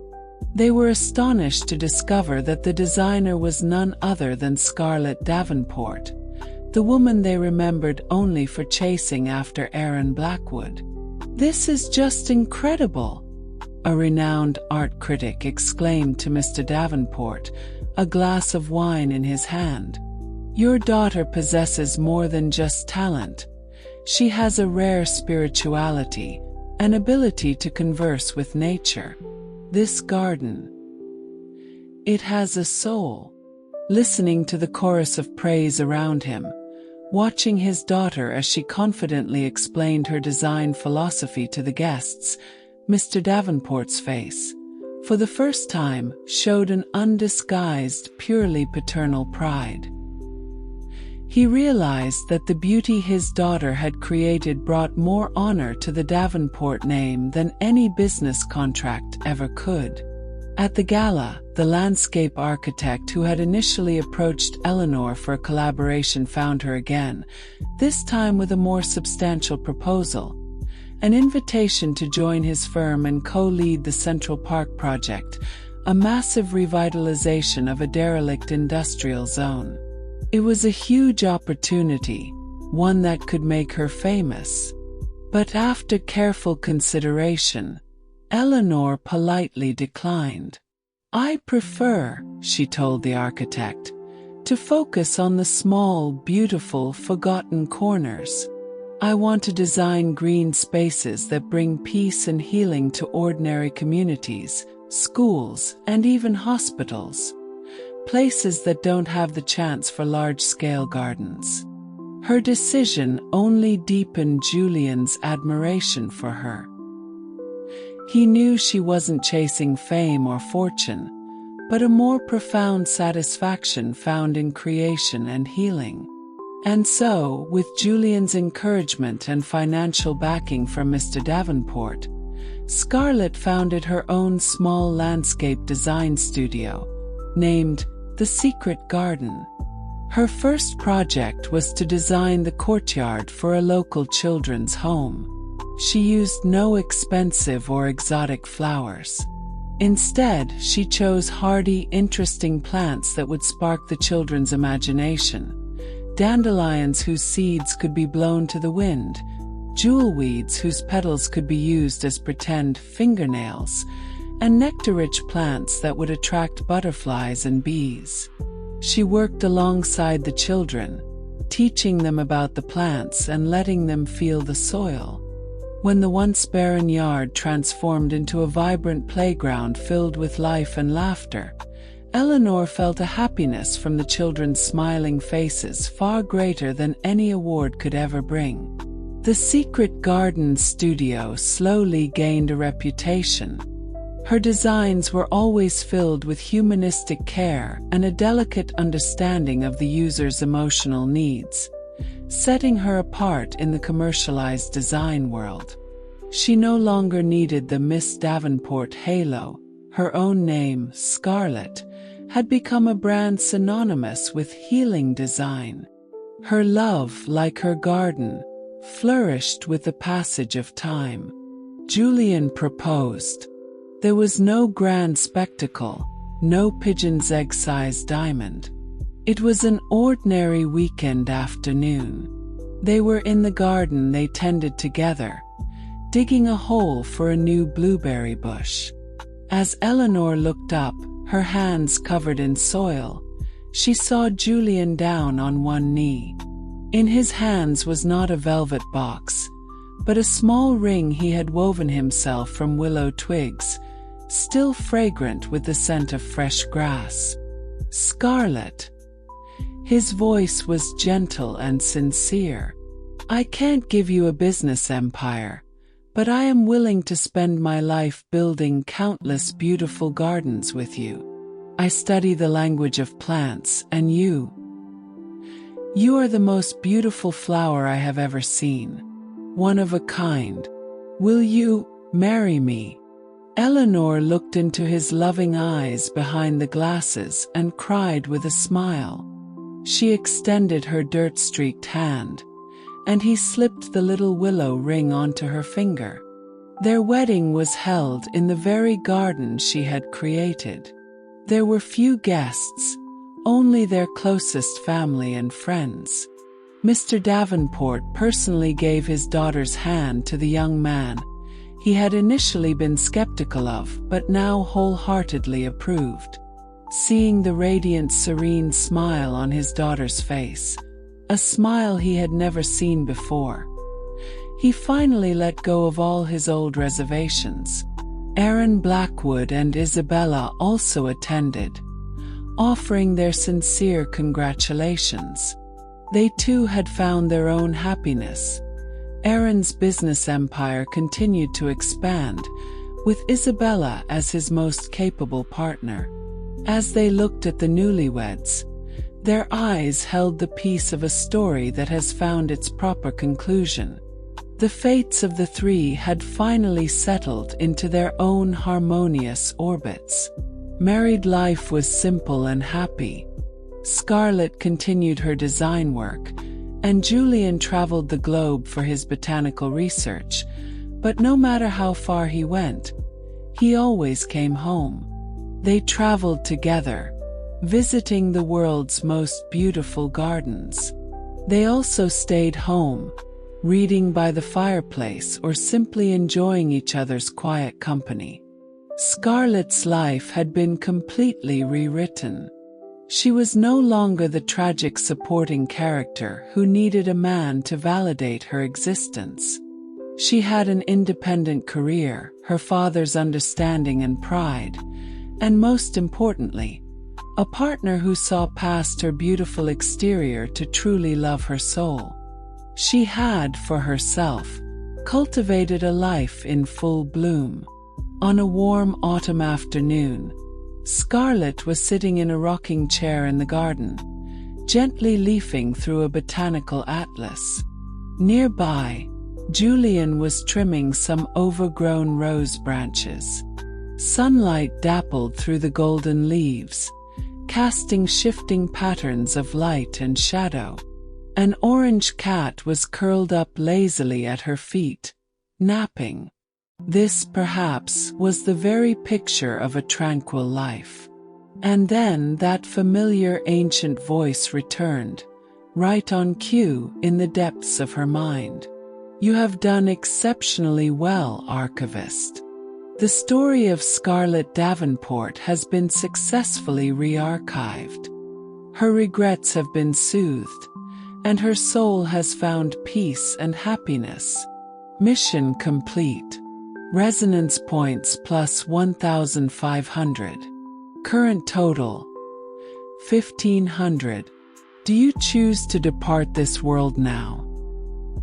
They were astonished to discover that the designer was none other than Scarlett Davenport, the woman they remembered only for chasing after Aaron Blackwood. "This is just incredible," a renowned art critic exclaimed to Mr. Davenport, a glass of wine in his hand. "Your daughter possesses more than just talent. She has a rare spirituality, an ability to converse with nature. This garden, it has a soul." Listening to the chorus of praise around him, watching his daughter as she confidently explained her design philosophy to the guests, Mr. Davenport's face, for the first time, showed an undisguised, purely paternal pride. He realized that the beauty his daughter had created brought more honor to the Davenport name than any business contract ever could. At the gala, the landscape architect who had initially approached Eleanor for a collaboration found her again, this time with a more substantial proposal, an invitation to join his firm and co-lead the Central Park project, a massive revitalization of a derelict industrial zone. It was a huge opportunity, one that could make her famous. But after careful consideration, Eleanor politely declined. "I prefer," she told the architect, "to focus on the small, beautiful, forgotten corners. I want to design green spaces that bring peace and healing to ordinary communities, schools, and even hospitals. Places that don't have the chance for large-scale gardens." Her decision only deepened Julian's admiration for her. He knew she wasn't chasing fame or fortune, but a more profound satisfaction found in creation and healing. And so, with Julian's encouragement and financial backing from Mr. Davenport, Scarlett founded her own small landscape design studio, named The Secret Garden. Her first project was to design the courtyard for a local children's home. She used no expensive or exotic flowers. Instead, she chose hardy, interesting plants that would spark the children's imagination. Dandelions whose seeds could be blown to the wind, jewelweeds whose petals could be used as pretend fingernails, and nectar-rich plants that would attract butterflies and bees. She worked alongside the children, teaching them about the plants and letting them feel the soil. When the once barren yard transformed into a vibrant playground filled with life and laughter, Eleanor felt a happiness from the children's smiling faces far greater than any award could ever bring. The Secret Garden studio slowly gained a reputation. Her designs were always filled with humanistic care and a delicate understanding of the user's emotional needs, setting her apart in the commercialized design world. She no longer needed the Miss Davenport halo. Her own name, Scarlett, had become a brand synonymous with healing design. Her love, like her garden, flourished with the passage of time. Julian proposed. There was no grand spectacle, no pigeon's egg-sized diamond. It was an ordinary weekend afternoon. They were in the garden they tended together, digging a hole for a new blueberry bush. As Eleanor looked up, her hands covered in soil, she saw Julian down on one knee. In his hands was not a velvet box, but a small ring he had woven himself from willow twigs, still fragrant with the scent of fresh grass. Scarlett. His voice was gentle and sincere. I can't give you a business empire, but I am willing to spend my life building countless beautiful gardens with you. I study the language of plants, and you are the most beautiful flower I have ever seen. One of a kind. Will you marry me? Eleanor looked into his loving eyes behind the glasses and cried with a smile. She extended her dirt-streaked hand, and he slipped the little willow ring onto her finger. Their wedding was held in the very garden she had created. There were few guests, only their closest family and friends. Mr. Davenport personally gave his daughter's hand to the young man he had initially been skeptical of, but now wholeheartedly approved. Seeing the radiant, serene smile on his daughter's face, a smile he had never seen before, he finally let go of all his old reservations. Aaron Blackwood and Isabella also attended, offering their sincere congratulations. They too had found their own happiness. Aaron's business empire continued to expand, with Isabella as his most capable partner. As they looked at the newlyweds, their eyes held the piece of a story that has found its proper conclusion. The fates of the three had finally settled into their own harmonious orbits. Married life was simple and happy. Scarlett continued her design work, and Julian traveled the globe for his botanical research, but no matter how far he went, he always came home. They traveled together, visiting the world's most beautiful gardens. They also stayed home, reading by the fireplace or simply enjoying each other's quiet company. Scarlett's life had been completely rewritten. She was no longer the tragic supporting character who needed a man to validate her existence. She had an independent career, her father's understanding and pride, and most importantly, a partner who saw past her beautiful exterior to truly love her soul. She had, for herself, cultivated a life in full bloom. On a warm autumn afternoon, Scarlett was sitting in a rocking chair in the garden, gently leafing through a botanical atlas. Nearby, Julian was trimming some overgrown rose branches. Sunlight dappled through the golden leaves, casting shifting patterns of light and shadow. An orange cat was curled up lazily at her feet, napping. This, perhaps, was the very picture of a tranquil life. And then that familiar ancient voice returned, right on cue in the depths of her mind. "You have done exceptionally well, Archivist. The story of Scarlett Davenport has been successfully re-archived. Her regrets have been soothed, and her soul has found peace and happiness. Mission complete. Resonance points plus 1,500. Current total 1,500. Do you choose to depart this world now?"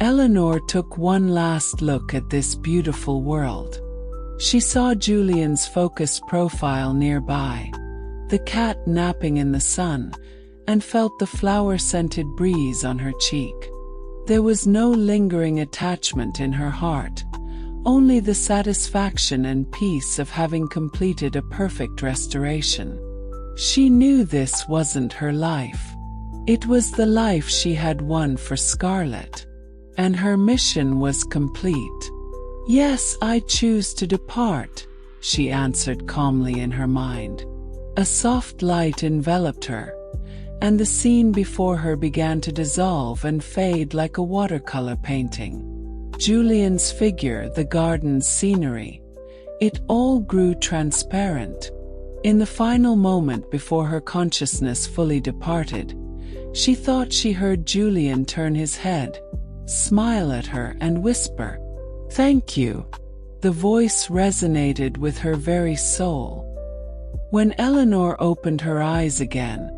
Eleanor took one last look at this beautiful world. She saw Julian's focused profile nearby, the cat napping in the sun, and felt the flower-scented breeze on her cheek. There was no lingering attachment in her heart, only the satisfaction and peace of having completed a perfect restoration. She knew this wasn't her life. It was the life she had won for Scarlett, and her mission was complete. "Yes, I choose to depart," she answered calmly in her mind. A soft light enveloped her, and the scene before her began to dissolve and fade like a watercolor painting. Julian's figure, the garden's scenery, it all grew transparent. In the final moment before her consciousness fully departed, she thought she heard Julian turn his head, smile at her, and whisper, "Thank you." The voice resonated with her very soul. When Eleanor opened her eyes again,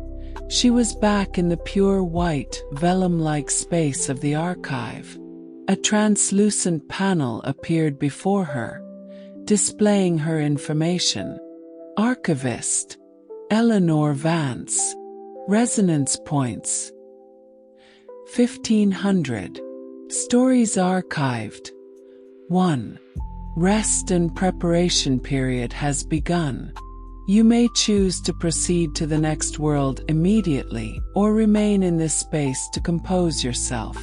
she was back in the pure white, vellum-like space of the archive. A translucent panel appeared before her, displaying her information. Archivist Eleanor Vance. Resonance points 1,500. Stories archived. 1. Rest and preparation period has begun. You may choose to proceed to the next world immediately or remain in this space to compose yourself.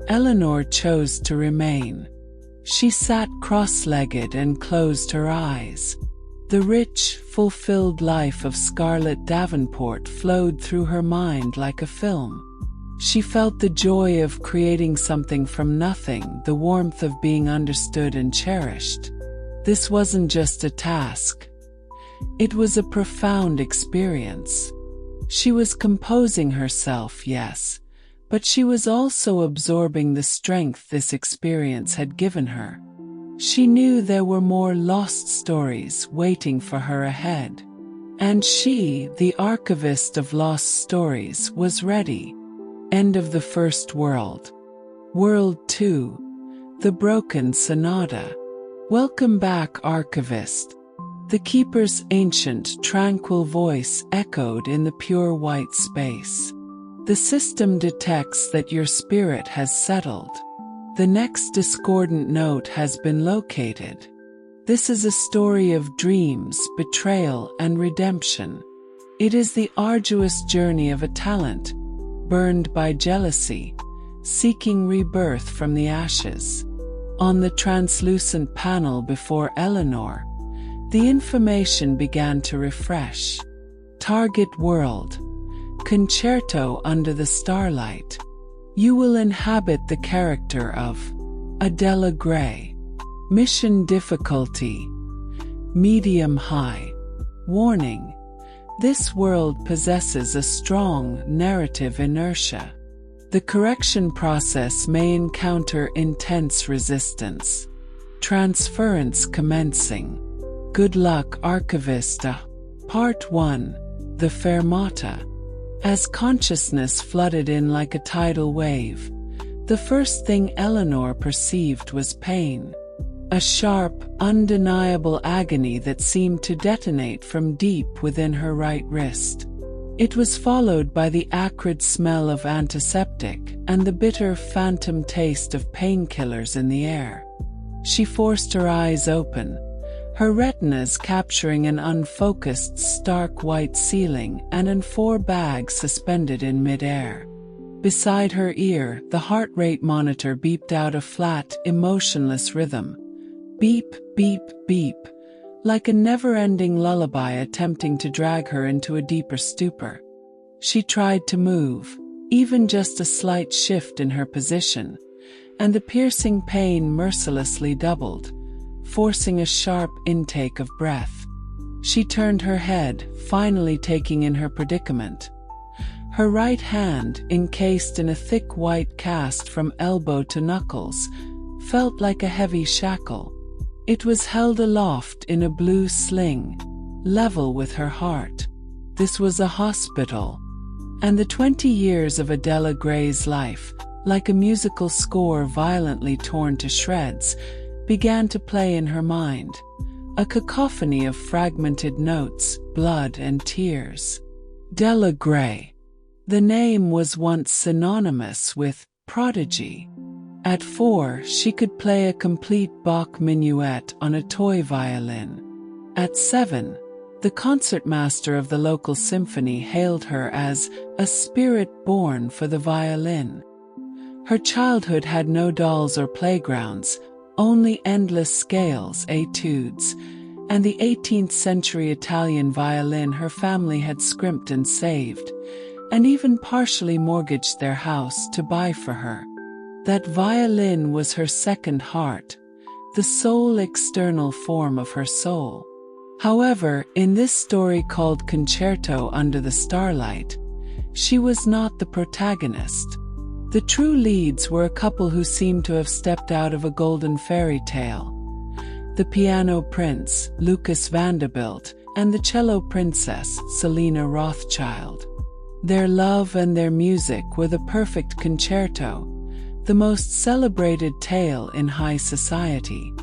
Eleanor chose to remain. She sat cross-legged and closed her eyes. The rich, fulfilled life of Scarlett Davenport flowed through her mind like a film. She felt the joy of creating something from nothing, the warmth of being understood and cherished. This wasn't just a task. It was a profound experience. She was composing herself, yes, but she was also absorbing the strength this experience had given her. She knew there were more lost stories waiting for her ahead. And she, the archivist of lost stories, was ready. End of the first world. World 2. The Broken Sonata. Welcome back, Archivist. The Keeper's ancient, tranquil voice echoed in the pure white space. The system detects that your spirit has settled. The next discordant note has been located. This is a story of dreams, betrayal, and redemption. It is the arduous journey of a talent, burned by jealousy, seeking rebirth from the ashes. On the translucent panel before Eleanor, the information began to refresh. Target world. Concerto under the starlight. You will inhabit the character of Adela Gray. Mission difficulty. Medium high. Warning. This world possesses a strong narrative inertia. The correction process may encounter intense resistance. Transference commencing. Good luck, Archivista. Part 1. The Fermata. As consciousness flooded in like a tidal wave, the first thing Eleanor perceived was pain. a sharp, undeniable agony that seemed to detonate from deep within her right wrist. It was followed by the acrid smell of antiseptic and the bitter phantom taste of painkillers in the air. She forced her eyes open, her retinas capturing an unfocused, stark white ceiling and an four bag suspended in midair. Beside her ear, the heart rate monitor beeped out a flat, emotionless rhythm. Beep, beep, beep, like a never-ending lullaby attempting to drag her into a deeper stupor. She tried to move, even just a slight shift in her position, and the piercing pain mercilessly doubled, forcing a sharp intake of breath. She turned her head, finally taking in her predicament. Her right hand, encased in a thick white cast from elbow to knuckles, felt like a heavy shackle. It was held aloft in a blue sling, level with her heart. This was a hospital, and the 20 years of Adela Gray's life, like a musical score violently torn to shreds, began to play in her mind, a cacophony of fragmented notes, blood and tears. Della Gray. The name was once synonymous with prodigy. At 4, she could play a complete Bach minuet on a toy violin. At 7, the concertmaster of the local symphony hailed her as a spirit born for the violin. Her childhood had no dolls or playgrounds, only endless scales, etudes, and the 18th century Italian violin her family had scrimped and saved, and even partially mortgaged their house to buy for her. That violin was her second heart, the sole external form of her soul. However, in this story called Concerto Under the Starlight, she was not the protagonist. The true leads were a couple who seemed to have stepped out of a golden fairy tale. The piano prince, Lucas Vanderbilt, and the cello princess, Selina Rothschild. Their love and their music were the perfect concerto, the most celebrated tale in high society.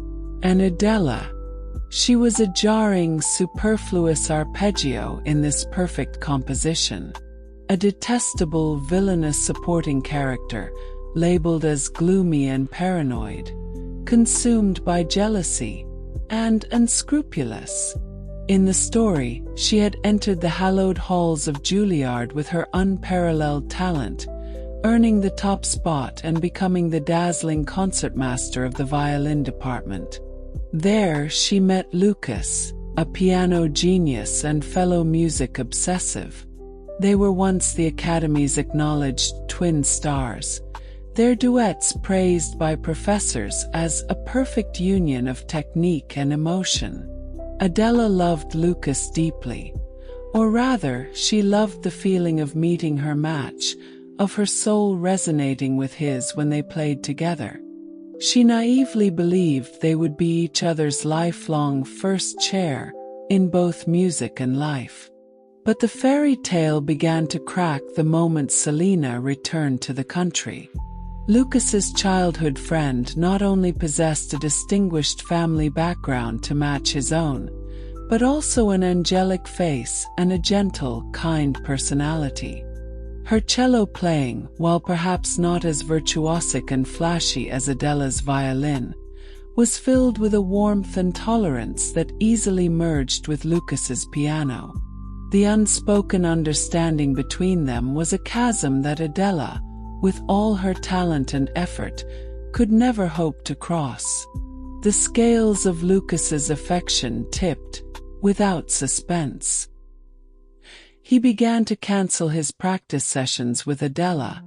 And Adela, she was a jarring, superfluous arpeggio in this perfect composition. A detestable, villainous supporting character, labeled as gloomy and paranoid, consumed by jealousy, and unscrupulous. In the story, she had entered the hallowed halls of Juilliard with her unparalleled talent, earning the top spot and becoming the dazzling concertmaster of the violin department. There she met Lucas, a piano genius and fellow music obsessive. They were once the Academy's acknowledged twin stars, their duets praised by professors as a perfect union of technique and emotion. Adela loved Lucas deeply, or rather, she loved the feeling of meeting her match, of her soul resonating with his when they played together. She naively believed they would be each other's lifelong first chair in both music and life. But the fairy tale began to crack the moment Selina returned to the country. Lucas's childhood friend not only possessed a distinguished family background to match his own, but also an angelic face and a gentle, kind personality. Her cello playing, while perhaps not as virtuosic and flashy as Adela's violin, was filled with a warmth and tolerance that easily merged with Lucas's piano. The unspoken understanding between them was a chasm that Adela, with all her talent and effort, could never hope to cross. The scales of Lucas's affection tipped, without suspense. He began to cancel his practice sessions with Adela,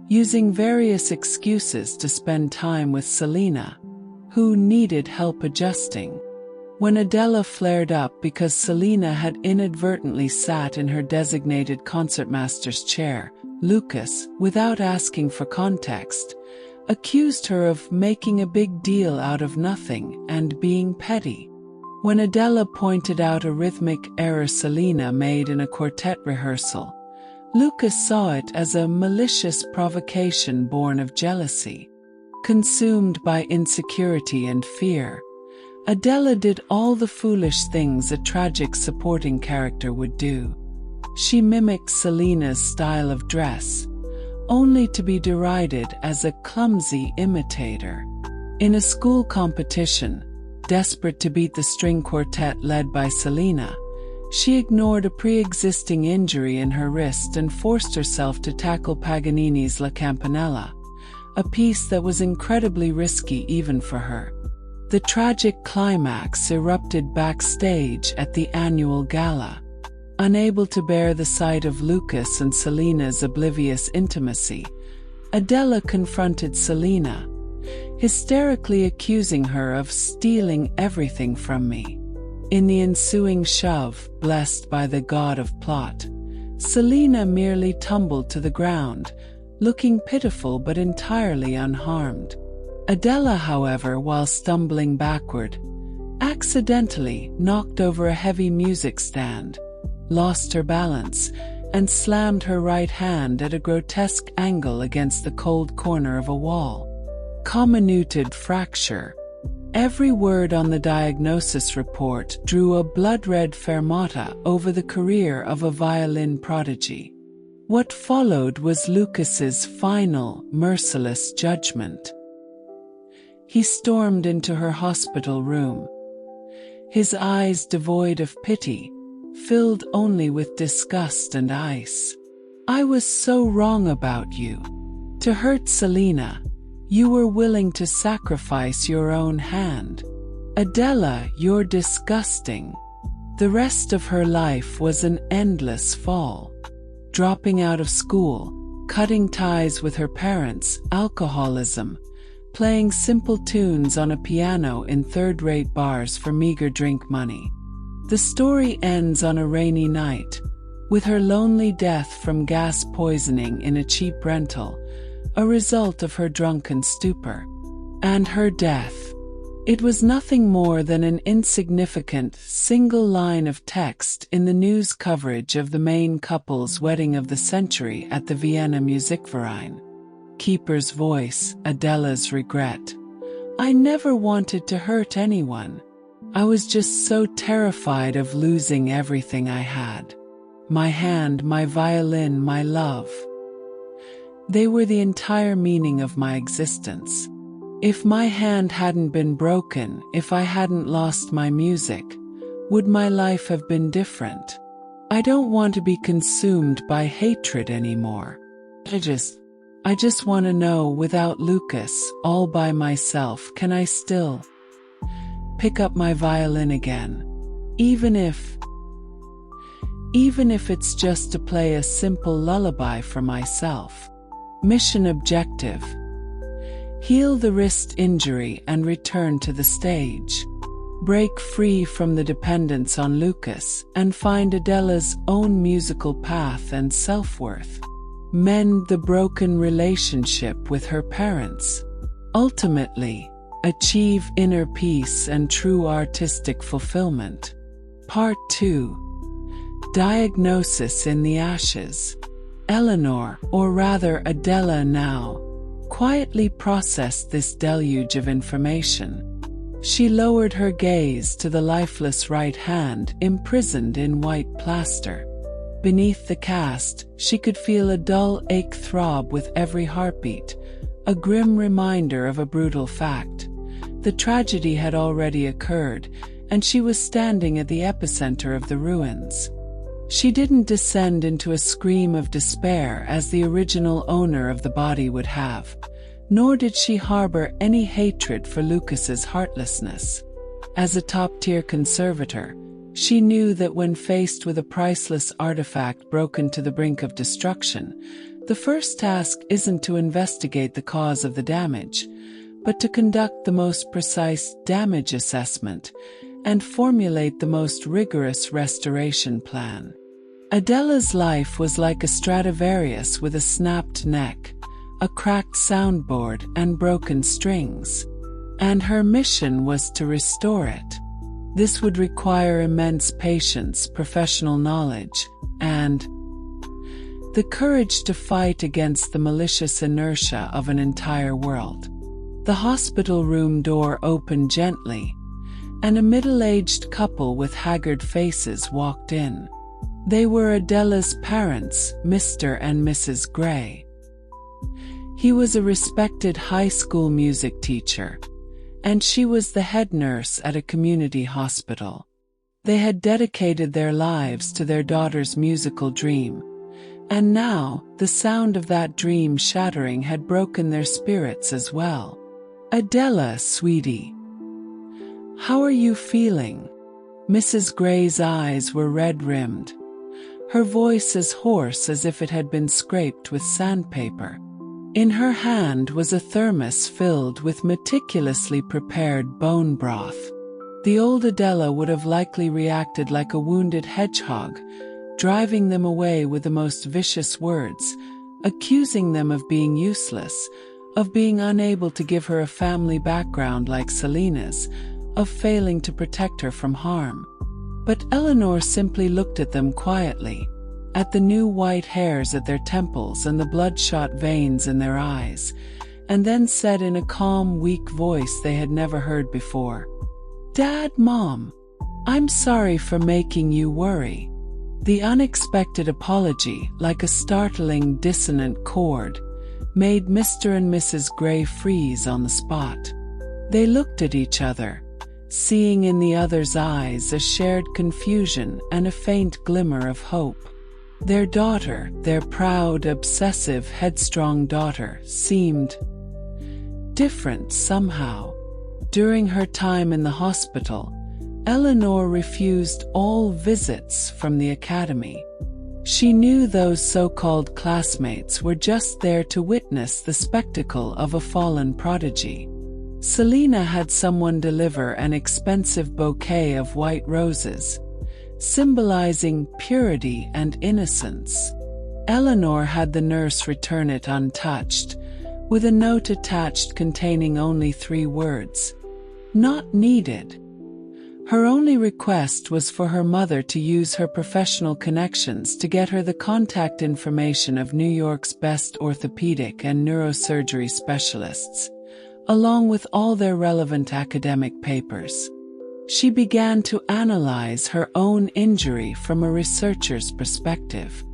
using various excuses to spend time with Selina, who needed help adjusting. When Adela flared up because Selina had inadvertently sat in her designated concertmaster's chair, Lucas, without asking for context, accused her of making a big deal out of nothing and being petty. When Adela pointed out a rhythmic error Selina made in a quartet rehearsal, Lucas saw it as a malicious provocation born of jealousy. Consumed by insecurity and fear, Adela did all the foolish things a tragic supporting character would do. She mimicked Selena's style of dress, only to be derided as a clumsy imitator. In a school competition, desperate to beat the string quartet led by Selena, she ignored a pre-existing injury in her wrist and forced herself to tackle Paganini's La Campanella, a piece that was incredibly risky even for her. The tragic climax erupted backstage at the annual gala. Unable to bear the sight of Lucas and Selena's oblivious intimacy, Adela confronted Selena, hysterically accusing her of stealing everything from me. In the ensuing shove, blessed by the god of plot, Selena merely tumbled to the ground, looking pitiful but entirely unharmed. Adela, however, while stumbling backward, accidentally knocked over a heavy music stand, lost her balance, and slammed her right hand at a grotesque angle against the cold corner of a wall. Comminuted fracture. Every word on the diagnosis report drew a blood-red fermata over the career of a violin prodigy. What followed was Lucas's final, merciless judgment. He stormed into her hospital room, his eyes devoid of pity, filled only with disgust and ice. "I was so wrong about you. To hurt Selena, you were willing to sacrifice your own hand. Adela, you're disgusting." The rest of her life was an endless fall. Dropping out of school, cutting ties with her parents, alcoholism, playing simple tunes on a piano in third-rate bars for meager drink money. The story ends on a rainy night, with her lonely death from gas poisoning in a cheap rental, a result of her drunken stupor. And her death. It was nothing more than an insignificant single line of text in the news coverage of the main couple's wedding of the century at the Vienna Musikverein. Keeper's voice, Adela's regret. "I never wanted to hurt anyone. I was just so terrified of losing everything I had. My hand, my violin, my love. They were the entire meaning of my existence. If my hand hadn't been broken, if I hadn't lost my music, would my life have been different? I don't want to be consumed by hatred anymore. I just want to know, without Lucas, all by myself, can I still pick up my violin again? Even if it's just to play a simple lullaby for myself." Mission objective: heal the wrist injury and return to the stage. Break free from the dependence on Lucas and find Adela's own musical path and self-worth. Mend the broken relationship with her parents. Ultimately, achieve inner peace and true artistic fulfillment. Part 2. Diagnosis in the Ashes. Eleanor, or rather Adela now, quietly processed this deluge of information. She lowered her gaze to the lifeless right hand imprisoned in white plaster. Beneath the cast, she could feel a dull ache throb with every heartbeat, a grim reminder of a brutal fact. The tragedy had already occurred, and she was standing at the epicenter of the ruins. She didn't descend into a scream of despair as the original owner of the body would have, nor did she harbor any hatred for Lucas's heartlessness. As a top-tier conservator, she knew that when faced with a priceless artifact broken to the brink of destruction, the first task isn't to investigate the cause of the damage, but to conduct the most precise damage assessment and formulate the most rigorous restoration plan. Adela's life was like a Stradivarius with a snapped neck, a cracked soundboard, and broken strings. And her mission was to restore it. This would require immense patience, professional knowledge, and the courage to fight against the malicious inertia of an entire world. The hospital room door opened gently, and a middle-aged couple with haggard faces walked in. They were Adela's parents, Mr. and Mrs. Gray. He was a respected high school music teacher, and she was the head nurse at a community hospital. They had dedicated their lives to their daughter's musical dream, and now the sound of that dream shattering had broken their spirits as well. "Adela, sweetie. How are you feeling?" Mrs. Gray's eyes were red-rimmed, her voice as hoarse as if it had been scraped with sandpaper. In her hand was a thermos filled with meticulously prepared bone broth. The old Adela would have likely reacted like a wounded hedgehog, driving them away with the most vicious words, accusing them of being useless, of being unable to give her a family background like Selena's, of failing to protect her from harm. But Eleanor simply looked at them quietly, at the new white hairs at their temples and the bloodshot veins in their eyes, and then said in a calm, weak voice they had never heard before, "Dad, Mom, I'm sorry for making you worry." The unexpected apology, like a startling, dissonant chord, made Mr. and Mrs. Gray freeze on the spot. They looked at each other, seeing in the other's eyes a shared confusion and a faint glimmer of hope. Their daughter, their proud, obsessive, headstrong daughter, seemed different somehow. During her time in the hospital, Eleanor refused all visits from the academy. She knew those so-called classmates were just there to witness the spectacle of a fallen prodigy. Selena had someone deliver an expensive bouquet of white roses, symbolizing purity and innocence. Eleanor had the nurse return it untouched, with a note attached containing only 3 words, "Not needed." Her only request was for her mother to use her professional connections to get her the contact information of New York's best orthopedic and neurosurgery specialists, along with all their relevant academic papers. She began to analyze her own injury from a researcher's perspective.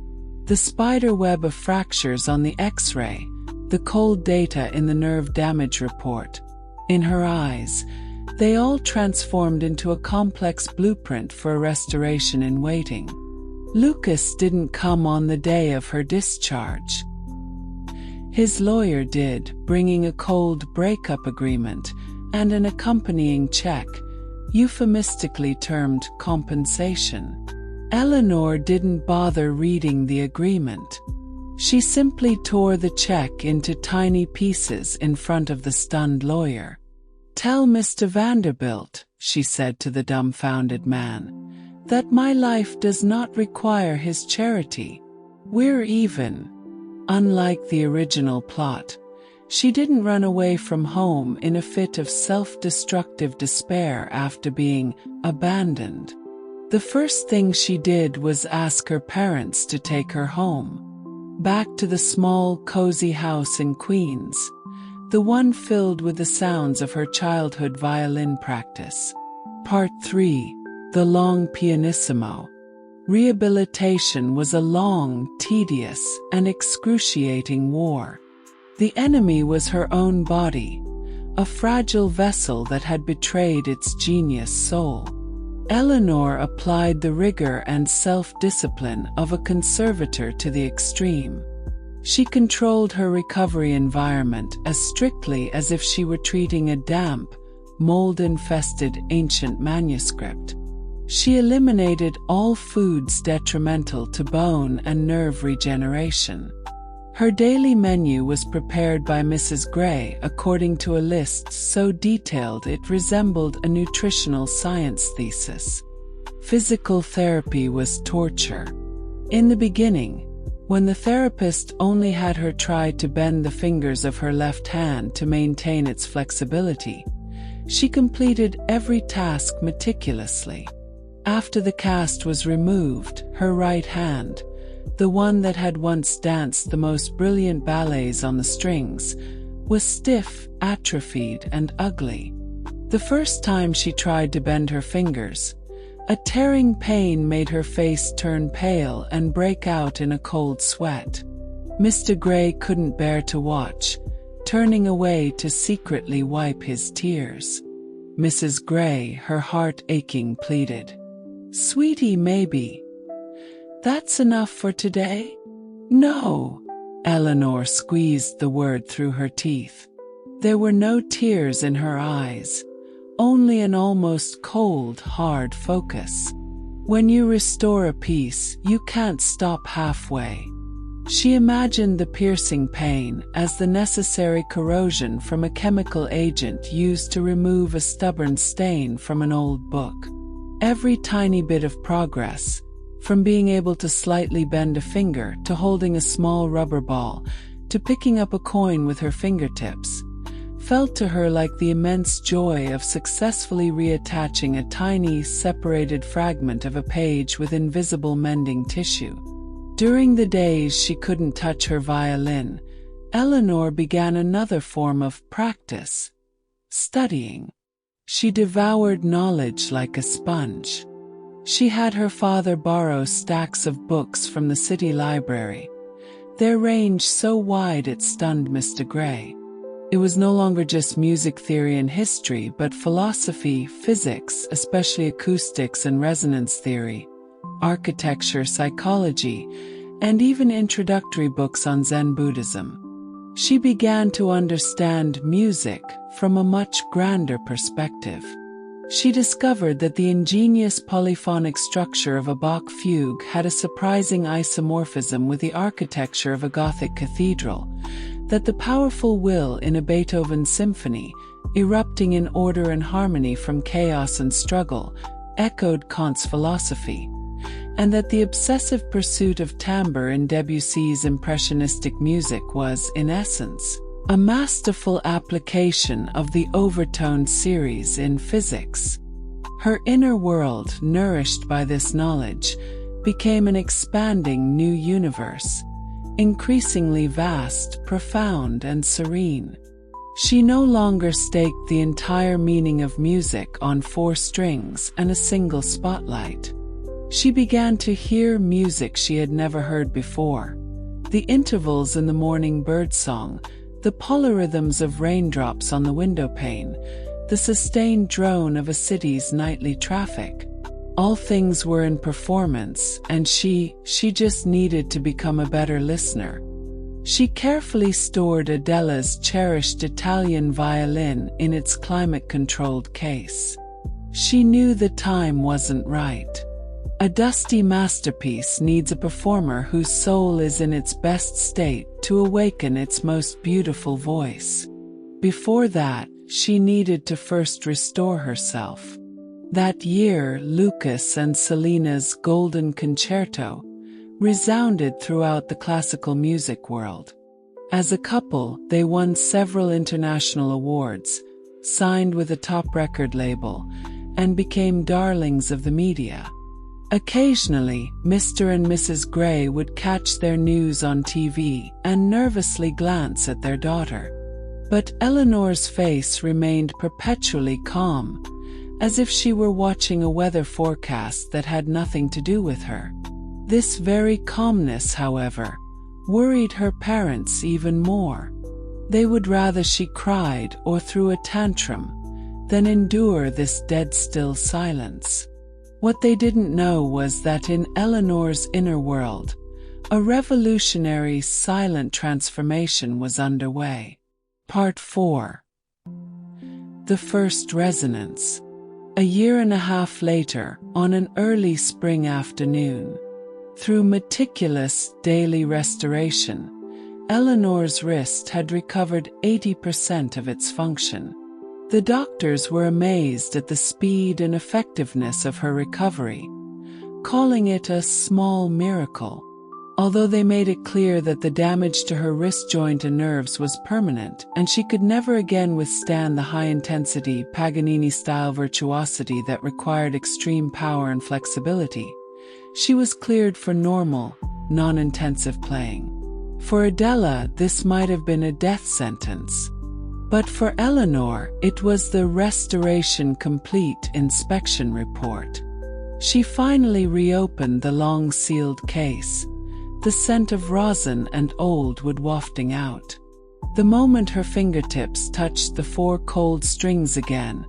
The spider web of fractures on the X-ray, the cold data in the nerve damage report. In her eyes, they all transformed into a complex blueprint for a restoration in waiting. Lucas didn't come on the day of her discharge. His lawyer did, bringing a cold breakup agreement and an accompanying check, euphemistically termed compensation. Eleanor didn't bother reading the agreement. She simply tore the check into tiny pieces in front of the stunned lawyer. "Tell Mr. Vanderbilt," she said to the dumbfounded man, "that my life does not require his charity. We're even." Unlike the original plot, she didn't run away from home in a fit of self-destructive despair after being abandoned. The first thing she did was ask her parents to take her home, back to the small, cozy house in Queens, the one filled with the sounds of her childhood violin practice. Part 3. The Long Pianissimo. Rehabilitation was a long, tedious, and excruciating war. The enemy was her own body, a fragile vessel that had betrayed its genius soul. Eleanor applied the rigor and self-discipline of a conservator to the extreme. She controlled her recovery environment as strictly as if she were treating a damp, mold-infested ancient manuscript. She eliminated all foods detrimental to bone and nerve regeneration. Her daily menu was prepared by Mrs. Gray according to a list so detailed it resembled a nutritional science thesis. Physical therapy was torture. In the beginning, when the therapist only had her try to bend the fingers of her left hand to maintain its flexibility, she completed every task meticulously. After the cast was removed, her right hand, the one that had once danced the most brilliant ballets on the strings, was stiff, atrophied, and ugly. The first time she tried to bend her fingers, a tearing pain made her face turn pale and break out in a cold sweat. Mr. Gray couldn't bear to watch, turning away to secretly wipe his tears. Mrs. Gray, her heart aching, pleaded, "Sweetie, maybe that's enough for today?" "No." Eleanor squeezed the word through her teeth. There were no tears in her eyes, only an almost cold, hard focus. When you restore a piece, you can't stop halfway. She imagined the piercing pain as the necessary corrosion from a chemical agent used to remove a stubborn stain from an old book. Every tiny bit of progress, from being able to slightly bend a finger to holding a small rubber ball to picking up a coin with her fingertips, felt to her like the immense joy of successfully reattaching a tiny, separated fragment of a page with invisible mending tissue. During the days she couldn't touch her violin, Eleanor began another form of practice: studying. She devoured knowledge like a sponge. She had her father borrow stacks of books from the city library, their range so wide it stunned Mr. Gray. It was no longer just music theory and history, but philosophy, physics, especially acoustics and resonance theory, architecture, psychology, and even introductory books on Zen Buddhism. She began to understand music from a much grander perspective. She discovered that the ingenious polyphonic structure of a Bach fugue had a surprising isomorphism with the architecture of a Gothic cathedral, that the powerful will in a Beethoven symphony, erupting in order and harmony from chaos and struggle, echoed Kant's philosophy, and that the obsessive pursuit of timbre in Debussy's impressionistic music was, in essence, a masterful application of the overtone series in physics. Her inner world, nourished by this knowledge, became an expanding new universe, increasingly vast, profound, and serene. She no longer staked the entire meaning of music on 4 strings and a single spotlight. She began to hear music she had never heard before: the intervals in the morning birdsong, the polyrhythms of raindrops on the windowpane, the sustained drone of a city's nightly traffic. All things were in performance, and she just needed to become a better listener. She carefully stored Adela's cherished Italian violin in its climate-controlled case. She knew the time wasn't right. A dusty masterpiece needs a performer whose soul is in its best state to awaken its most beautiful voice. Before that, she needed to first restore herself. That year, Lucas and Selina's Golden Concerto resounded throughout the classical music world. As a couple, they won several international awards, signed with a top record label, and became darlings of the media. Occasionally, Mr. and Mrs. Gray would catch their news on TV and nervously glance at their daughter. But Eleanor's face remained perpetually calm, as if she were watching a weather forecast that had nothing to do with her. This very calmness, however, worried her parents even more. They would rather she cried or threw a tantrum than endure this dead-still silence. What they didn't know was that in Eleanor's inner world, a revolutionary silent transformation was underway. Part 4. The First Resonance. A year and a half later, on an early spring afternoon, through meticulous daily restoration, Eleanor's wrist had recovered 80% of its function. The doctors were amazed at the speed and effectiveness of her recovery, calling it a small miracle. Although they made it clear that the damage to her wrist joint and nerves was permanent, and she could never again withstand the high-intensity, Paganini-style virtuosity that required extreme power and flexibility, she was cleared for normal, non-intensive playing. For Adela, this might have been a death sentence, But for Eleanor, it was the Restoration Complete inspection report. She finally reopened the long-sealed case, the scent of rosin and old wood wafting out. The moment her fingertips touched the 4 cold strings again,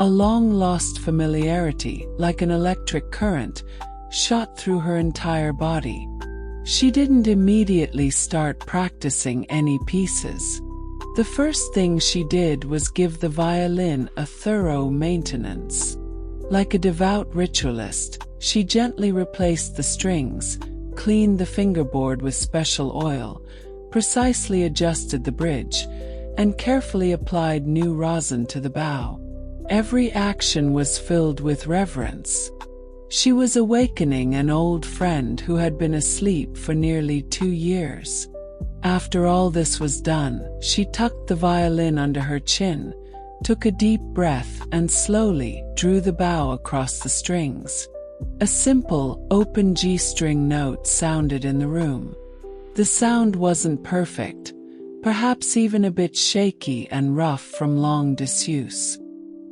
a long-lost familiarity, like an electric current, shot through her entire body. She didn't immediately start practicing any pieces. The first thing she did was give the violin a thorough maintenance. Like a devout ritualist, she gently replaced the strings, cleaned the fingerboard with special oil, precisely adjusted the bridge, and carefully applied new rosin to the bow. Every action was filled with reverence. She was awakening an old friend who had been asleep for nearly 2 years. After all this was done, she tucked the violin under her chin, took a deep breath, and slowly drew the bow across the strings. A simple, open G-string note sounded in the room. The sound wasn't perfect, perhaps even a bit shaky and rough from long disuse.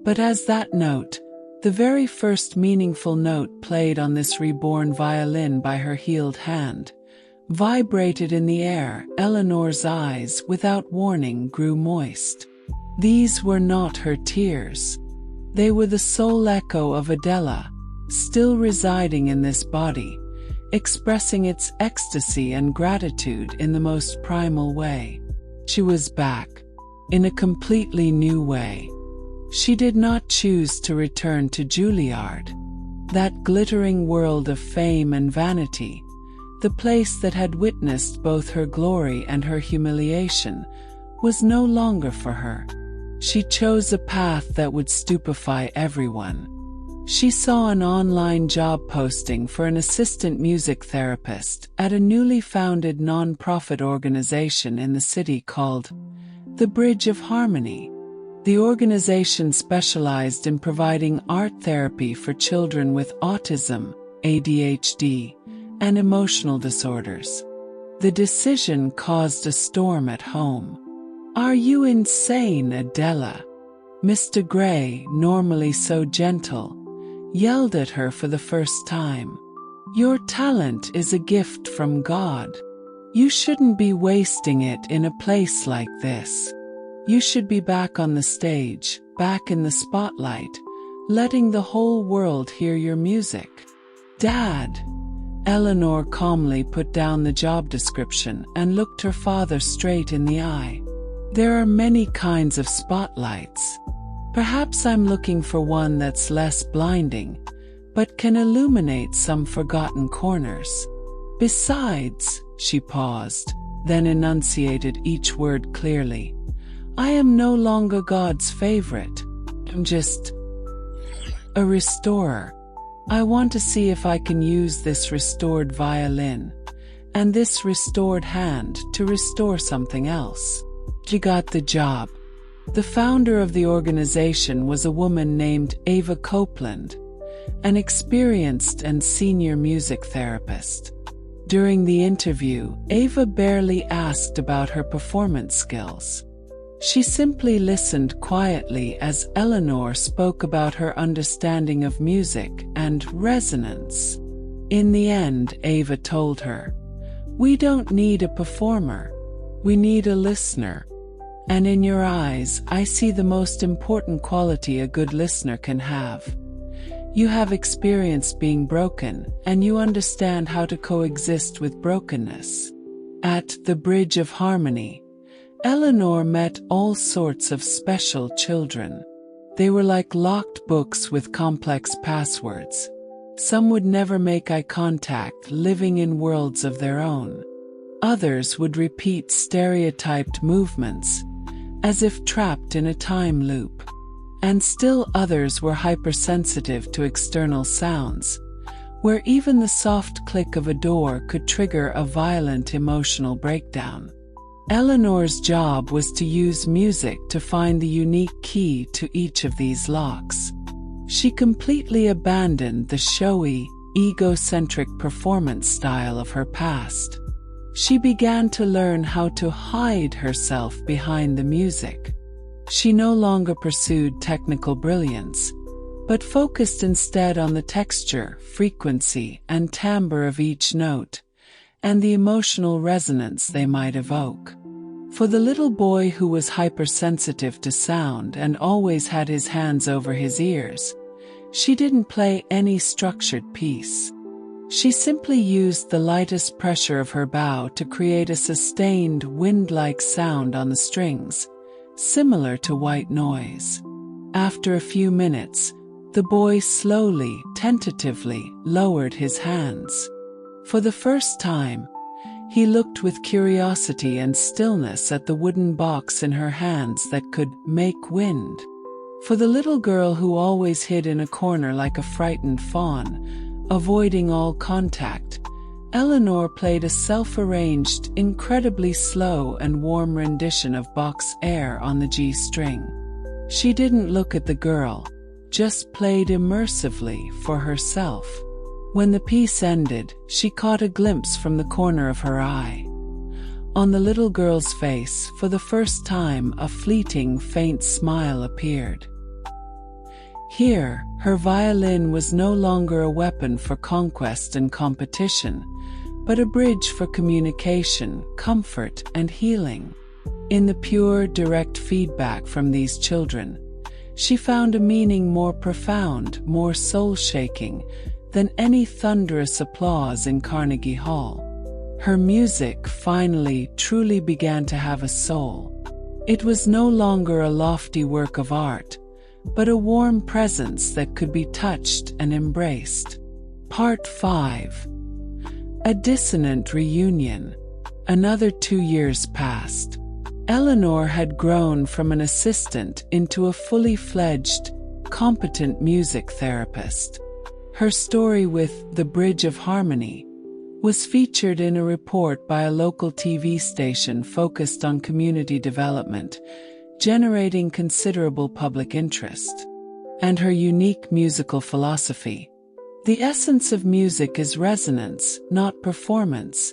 But as that note, the very first meaningful note played on this reborn violin by her healed hand, vibrated in the air, Eleanor's eyes, without warning, grew moist. These were not her tears. They were the soul echo of Adela, still residing in this body, expressing its ecstasy and gratitude in the most primal way. She was back, in a completely new way. She did not choose to return to Juilliard, that glittering world of fame and vanity, the place that had witnessed both her glory and her humiliation, was no longer for her. She chose a path that would stupefy everyone. She saw an online job posting for an assistant music therapist at a newly founded non-profit organization in the city called The Bridge of Harmony. The organization specialized in providing art therapy for children with autism, ADHD, and emotional disorders. The decision caused a storm at home. "Are you insane, Adela?" Mr. Gray, normally so gentle, yelled at her for the first time. "Your talent is a gift from God. You shouldn't be wasting it in a place like this. You should be back on the stage, back in the spotlight, letting the whole world hear your music." "Dad!" Eleanor calmly put down the job description and looked her father straight in the eye. "There are many kinds of spotlights. Perhaps I'm looking for one that's less blinding, but can illuminate some forgotten corners. Besides," she paused, then enunciated each word clearly, "I am no longer God's favorite. I'm just a restorer. I want to see if I can use this restored violin and this restored hand to restore something else." She got the job. The founder of the organization was a woman named Ava Copeland, an experienced and senior music therapist. During the interview, Ava barely asked about her performance skills. She simply listened quietly as Eleanor spoke about her understanding of music and resonance. In the end, Ava told her, "We don't need a performer. We need a listener. And in your eyes, I see the most important quality a good listener can have. You have experienced being broken, and you understand how to coexist with brokenness." At the Bridge of Harmony, Eleanor met all sorts of special children. They were like locked books with complex passwords. Some would never make eye contact, living in worlds of their own. Others would repeat stereotyped movements, as if trapped in a time loop. And still others were hypersensitive to external sounds, where even the soft click of a door could trigger a violent emotional breakdown. Eleanor's job was to use music to find the unique key to each of these locks. She completely abandoned the showy, egocentric performance style of her past. She began to learn how to hide herself behind the music. She no longer pursued technical brilliance, but focused instead on the texture, frequency, and timbre of each note, and the emotional resonance they might evoke. For the little boy who was hypersensitive to sound and always had his hands over his ears, she didn't play any structured piece. She simply used the lightest pressure of her bow to create a sustained, wind-like sound on the strings, similar to white noise. After a few minutes, the boy slowly, tentatively, lowered his hands. For the first time, he looked with curiosity and stillness at the wooden box in her hands that could make wind. For the little girl who always hid in a corner like a frightened fawn, avoiding all contact, Eleanor played a self-arranged, incredibly slow and warm rendition of Bach's air on the G string. She didn't look at the girl, just played immersively for herself. When the piece ended, she caught a glimpse from the corner of her eye. On the little girl's face, for the first time, a fleeting, faint smile appeared. Here, her violin was no longer a weapon for conquest and competition, but a bridge for communication, comfort, and healing. In the pure, direct feedback from these children, she found a meaning more profound, more soul-shaking, than any thunderous applause in Carnegie Hall. Her music finally truly began to have a soul. It was no longer a lofty work of art, but a warm presence that could be touched and embraced. Part 5. A dissonant reunion. Another 2 years passed. Eleanor had grown from an assistant into a fully fledged, competent music therapist. Her story with The Bridge of Harmony was featured in a report by a local TV station focused on community development, generating considerable public interest. And her unique musical philosophy. The essence of music is resonance, not performance.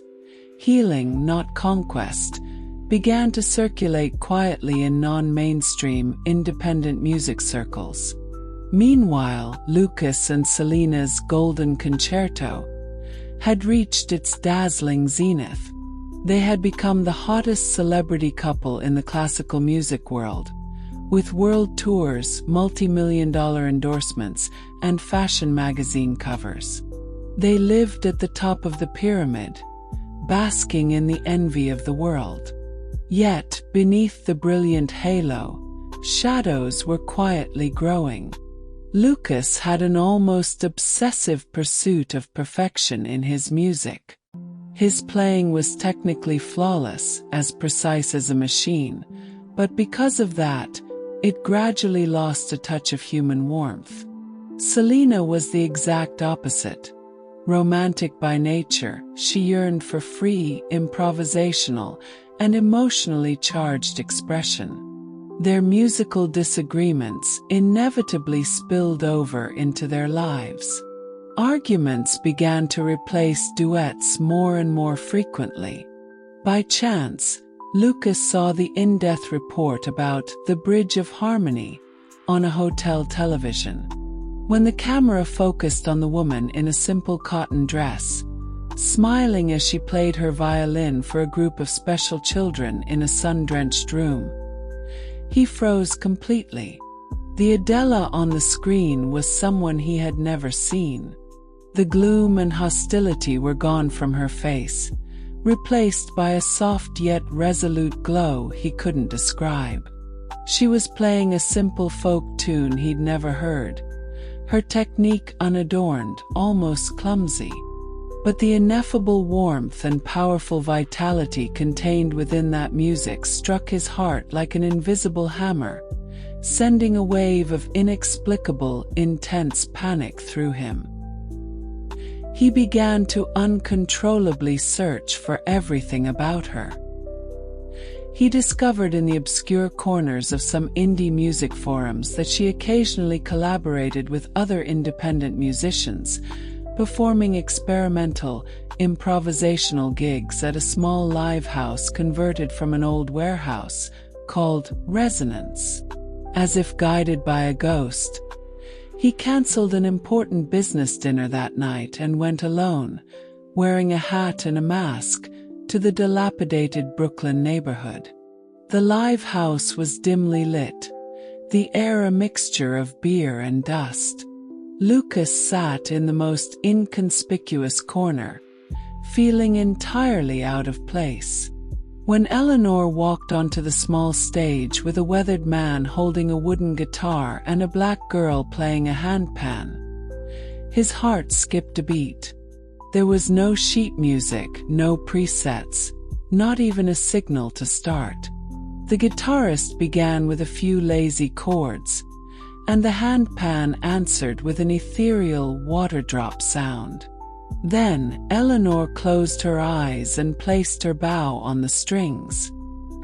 Healing, not conquest, began to circulate quietly in non-mainstream, independent music circles. Meanwhile, Lucas and Selena's Golden Concerto had reached its dazzling zenith. They had become the hottest celebrity couple in the classical music world, with world tours, multi-million-dollar endorsements, and fashion magazine covers. They lived at the top of the pyramid, basking in the envy of the world. Yet, beneath the brilliant halo, shadows were quietly growing. Lucas had an almost obsessive pursuit of perfection in his music. His playing was technically flawless, as precise as a machine, but because of that, it gradually lost a touch of human warmth. Selena was the exact opposite. Romantic by nature, she yearned for free, improvisational, and emotionally charged expression. Their musical disagreements inevitably spilled over into their lives. Arguments began to replace duets more and more frequently. By chance, Lucas saw the in-depth report about The Bridge of Harmony on a hotel television. When the camera focused on the woman in a simple cotton dress, smiling as she played her violin for a group of special children in a sun-drenched room, he froze completely. The Adela on the screen was someone he had never seen. The gloom and hostility were gone from her face, replaced by a soft yet resolute glow he couldn't describe. She was playing a simple folk tune he'd never heard, her technique unadorned, almost clumsy. But the ineffable warmth and powerful vitality contained within that music struck his heart like an invisible hammer, sending a wave of inexplicable, intense panic through him. He began to uncontrollably search for everything about her. He discovered in the obscure corners of some indie music forums that she occasionally collaborated with other independent musicians, performing experimental, improvisational gigs at a small live house converted from an old warehouse, called Resonance. As if guided by a ghost, he cancelled an important business dinner that night and went alone, wearing a hat and a mask, to the dilapidated Brooklyn neighborhood. The live house was dimly lit, the air a mixture of beer and dust. Lucas sat in the most inconspicuous corner, feeling entirely out of place. When Eleanor walked onto the small stage with a weathered man holding a wooden guitar and a black girl playing a handpan, his heart skipped a beat. There was no sheet music, no presets, not even a signal to start. The guitarist began with a few lazy chords, and the handpan answered with an ethereal water drop sound. Then, Eleanor closed her eyes and placed her bow on the strings.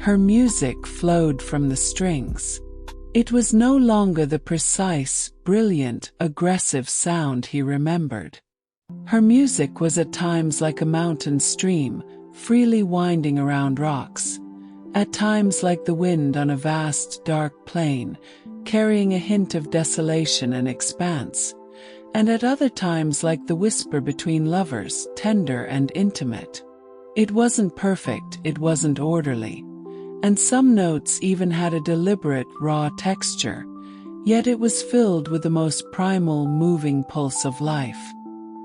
Her music flowed from the strings. It was no longer the precise, brilliant, aggressive sound he remembered. Her music was at times like a mountain stream, freely winding around rocks, at times like the wind on a vast, dark plain, carrying a hint of desolation and expanse, and at other times like the whisper between lovers, tender and intimate. It wasn't perfect, it wasn't orderly, and some notes even had a deliberate, raw texture, yet it was filled with the most primal, moving pulse of life.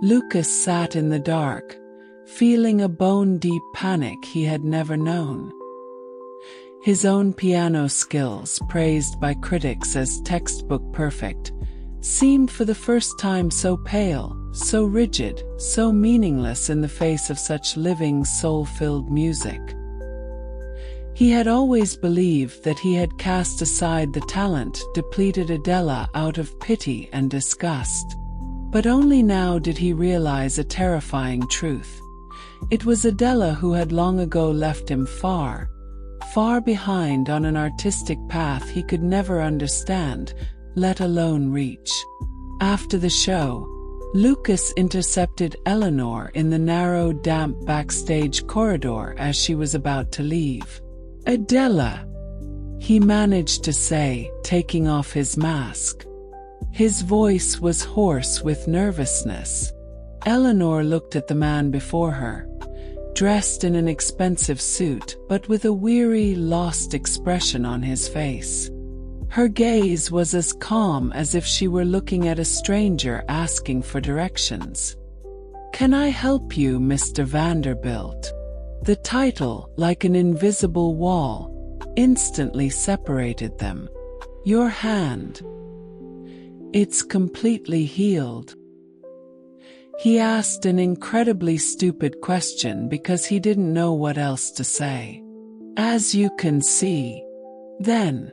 Lucas sat in the dark, feeling a bone-deep panic he had never known. His own piano skills, praised by critics as textbook perfect, seemed for the first time so pale, so rigid, so meaningless in the face of such living, soul-filled music. He had always believed that he had cast aside the talent, depleted Adela out of pity and disgust. But only now did he realize a terrifying truth. It was Adela who had long ago left him far, far behind on an artistic path he could never understand, let alone reach. After the show, Lucas intercepted Eleanor in the narrow, damp backstage corridor as she was about to leave. "Adela," he managed to say, taking off his mask. His voice was hoarse with nervousness. Eleanor looked at the man before her, dressed in an expensive suit but with a weary, lost expression on his face. Her gaze was as calm as if she were looking at a stranger asking for directions. "Can I help you, Mr. Vanderbilt?" The title, like an invisible wall, instantly separated them. "Your hand. It's completely healed." He asked an incredibly stupid question because he didn't know what else to say. "As you can see." Then,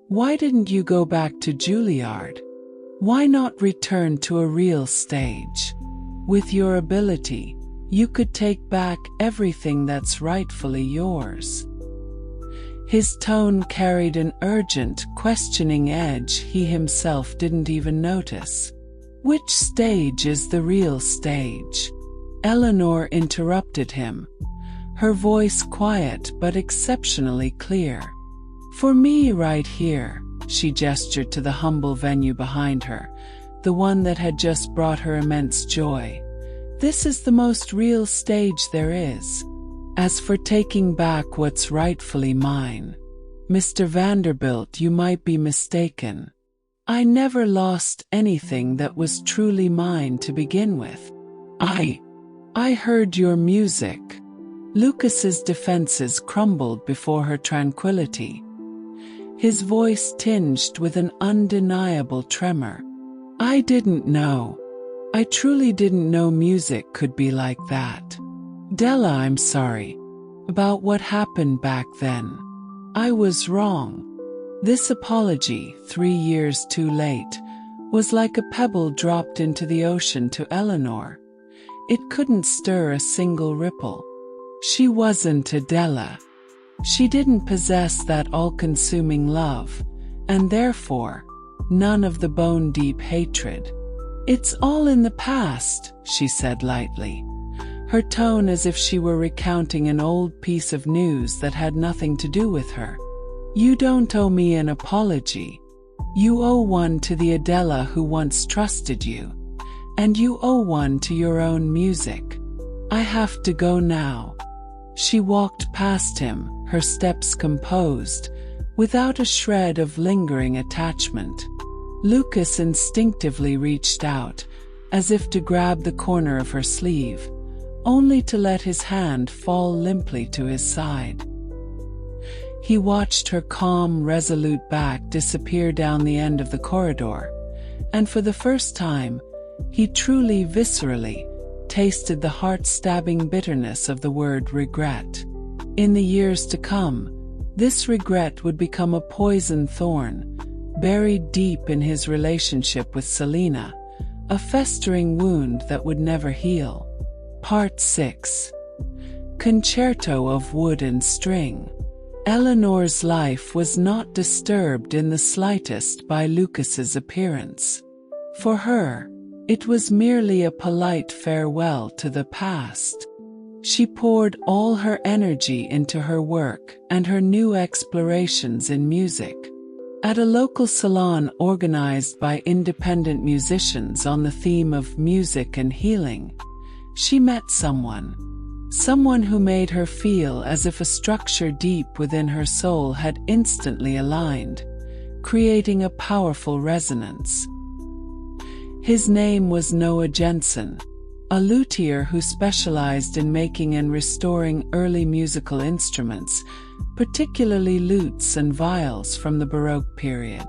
"Why didn't you go back to Juilliard? Why not return to a real stage? With your ability, you could take back everything that's rightfully yours." His tone carried an urgent, questioning edge he himself didn't even notice. "Which stage is the real stage?" Eleanor interrupted him, her voice quiet but exceptionally clear. "For me right here," she gestured to the humble venue behind her, the one that had just brought her immense joy. "This is the most real stage there is. As for taking back what's rightfully mine, Mr. Vanderbilt, you might be mistaken. I never lost anything that was truly mine to begin with. I heard your music." Lucas's defenses crumbled before her tranquility, his voice tinged with an undeniable tremor. "I didn't know. I truly didn't know music could be like that. Della, I'm sorry about what happened back then. I was wrong." This apology, 3 years too late, was like a pebble dropped into the ocean to Eleanor. It couldn't stir a single ripple. She wasn't Adela. She didn't possess that all-consuming love, and therefore, none of the bone-deep hatred. "It's all in the past," she said lightly, her tone as if she were recounting an old piece of news that had nothing to do with her. You don't owe me an apology. You owe one to the Adela who once trusted you. And you owe one to your own music. I have to go now. She walked past him, her steps composed, without a shred of lingering attachment. Lucas instinctively reached out, as if to grab the corner of her sleeve, only to let his hand fall limply to his side. He watched her calm, resolute back disappear down the end of the corridor, and for the first time, he truly, viscerally, tasted the heart-stabbing bitterness of the word regret. In the years to come, this regret would become a poison thorn, buried deep in his relationship with Selena, a festering wound that would never heal. Part 6. Concerto of Wood and String. Eleanor's life was not disturbed in the slightest by Lucas's appearance. For her, it was merely a polite farewell to the past. She poured all her energy into her work and her new explorations in music. At a local salon organized by independent musicians on the theme of music and healing, she met someone who made her feel as if a structure deep within her soul had instantly aligned, creating a powerful resonance. His name was Noah Jensen, a luthier who specialized in making and restoring early musical instruments, particularly lutes and viols from the Baroque period.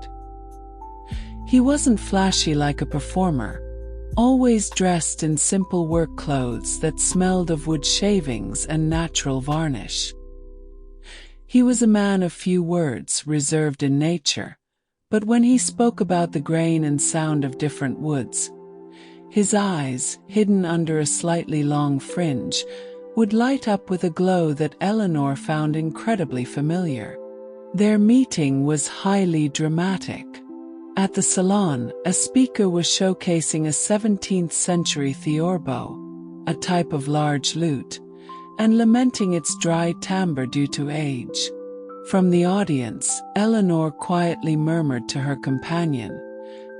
He wasn't flashy like a performer, always dressed in simple work clothes that smelled of wood shavings and natural varnish. He was a man of few words, reserved in nature, but when he spoke about the grain and sound of different woods, his eyes, hidden under a slightly long fringe, would light up with a glow that Eleanor found incredibly familiar. Their meeting was highly dramatic. At the salon, a speaker was showcasing a 17th-century theorbo, a type of large lute, and lamenting its dry timbre due to age. From the audience, Eleanor quietly murmured to her companion,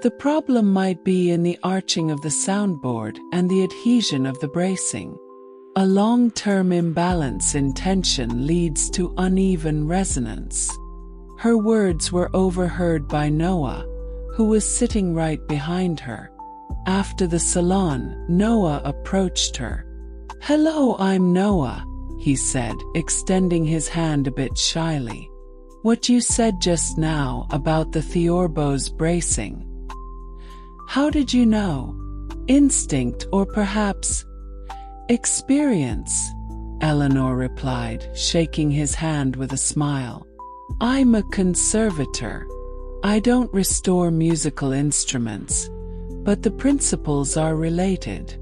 "The problem might be in the arching of the soundboard and the adhesion of the bracing. A long-term imbalance in tension leads to uneven resonance." Her words were overheard by Noah, who was sitting right behind her. After the salon, Noah approached her. "Hello, I'm Noah," he said, extending his hand a bit shyly. "What you said just now about the theorbo's bracing. How did you know? Instinct or perhaps experience?" Eleanor replied, shaking his hand with a smile. "I'm a conservator. I don't restore musical instruments, but the principles are related.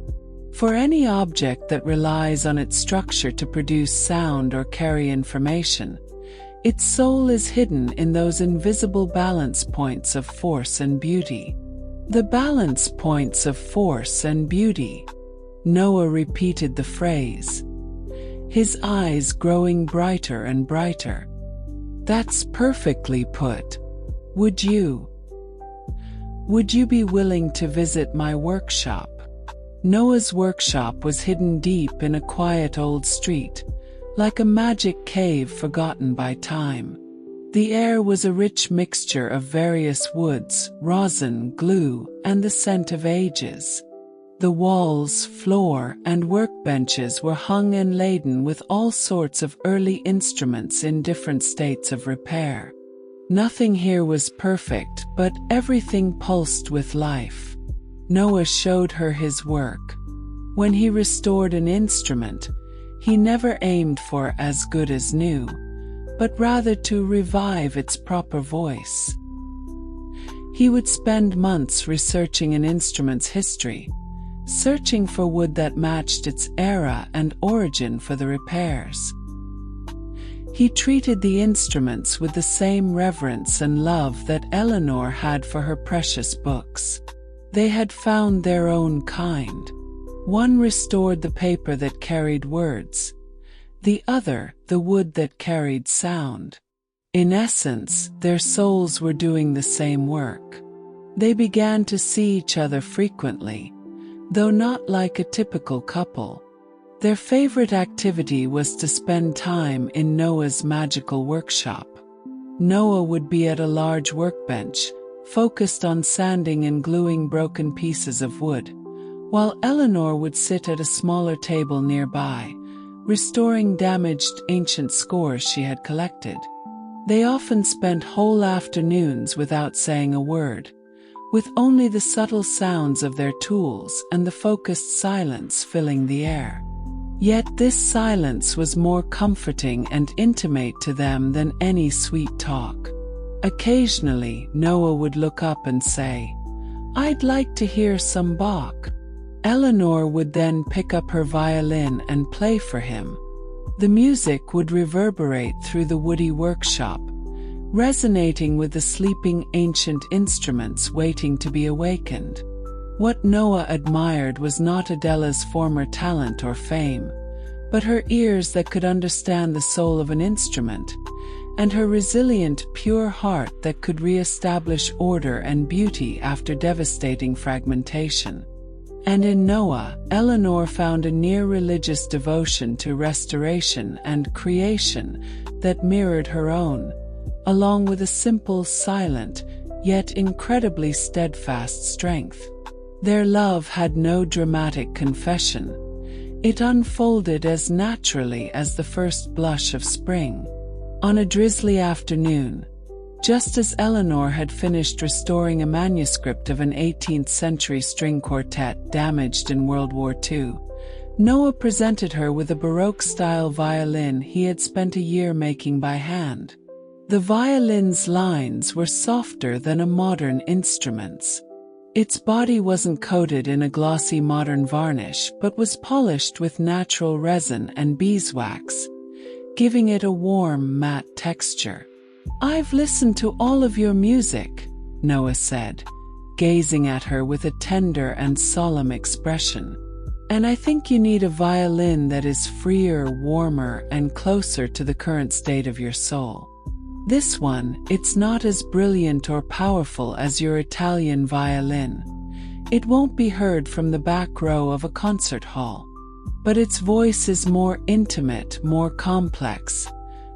For any object that relies on its structure to produce sound or carry information, its soul is hidden in those invisible balance points of force and beauty." "The balance points of force and beauty." Noah repeated the phrase, his eyes growing brighter and brighter. "That's perfectly put. Would you be willing to visit my workshop?" Noah's workshop was hidden deep in a quiet old street, like a magic cave forgotten by time. The air was a rich mixture of various woods, rosin, glue, and the scent of ages. The walls, floor, and workbenches were hung and laden with all sorts of early instruments in different states of repair. Nothing here was perfect, but everything pulsed with life. Noah showed her his work. When he restored an instrument, he never aimed for as good as new, but rather to revive its proper voice. He would spend months researching an instrument's history, searching for wood that matched its era and origin for the repairs. He treated the instruments with the same reverence and love that Eleanor had for her precious books. They had found their own kind. One restored the paper that carried words, the other the wood that carried sound. In essence, their souls were doing the same work. They began to see each other frequently, though not like a typical couple. Their favorite activity was to spend time in Noah's magical workshop. Noah would be at a large workbench, focused on sanding and gluing broken pieces of wood, while Eleanor would sit at a smaller table nearby, restoring damaged ancient scores she had collected. They often spent whole afternoons without saying a word, with only the subtle sounds of their tools and the focused silence filling the air. Yet this silence was more comforting and intimate to them than any sweet talk. Occasionally, Noah would look up and say, "I'd like to hear some Bach." Eleanor would then pick up her violin and play for him. The music would reverberate through the woody workshop, resonating with the sleeping ancient instruments waiting to be awakened. What Noah admired was not Adela's former talent or fame, but her ears that could understand the soul of an instrument, and her resilient, pure heart that could re-establish order and beauty after devastating fragmentation. And in Noah, Eleanor found a near-religious devotion to restoration and creation that mirrored her own, along with a simple, silent, yet incredibly steadfast strength. Their love had no dramatic confession. It unfolded as naturally as the first blush of spring. On a drizzly afternoon, just as Eleanor had finished restoring a manuscript of an 18th-century string quartet damaged in World War II, Noah presented her with a Baroque-style violin he had spent a year making by hand. The violin's lines were softer than a modern instrument's. Its body wasn't coated in a glossy modern varnish but was polished with natural resin and beeswax, giving it a warm, matte texture. "I've listened to all of your music," Noah said, gazing at her with a tender and solemn expression. "And I think you need a violin that is freer, warmer, and closer to the current state of your soul. This one, it's not as brilliant or powerful as your Italian violin. It won't be heard from the back row of a concert hall. But its voice is more intimate, more complex,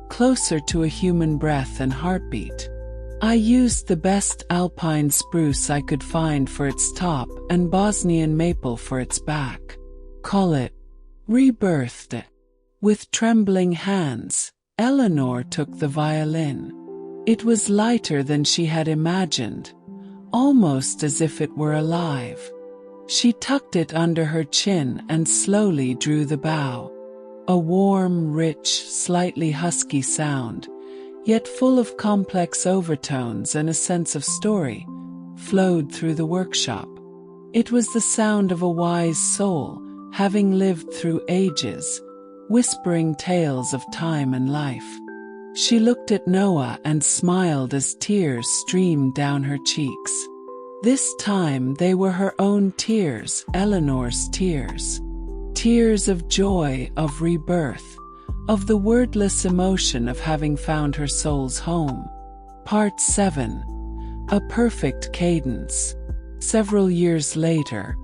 closer to a human breath and heartbeat. I used the best alpine spruce I could find for its top and Bosnian maple for its back. Call it rebirthed." With trembling hands, Eleanor took the violin. It was lighter than she had imagined, almost as if it were alive. She tucked it under her chin and slowly drew the bow. A warm, rich, slightly husky sound, yet full of complex overtones and a sense of story, flowed through the workshop. It was the sound of a wise soul, having lived through ages, whispering tales of time and life. She looked at Noah and smiled as tears streamed down her cheeks. This time they were her own tears, Eleanor's tears. Tears of joy, of rebirth, of the wordless emotion of having found her soul's home. Part 7. A perfect cadence. Several years later,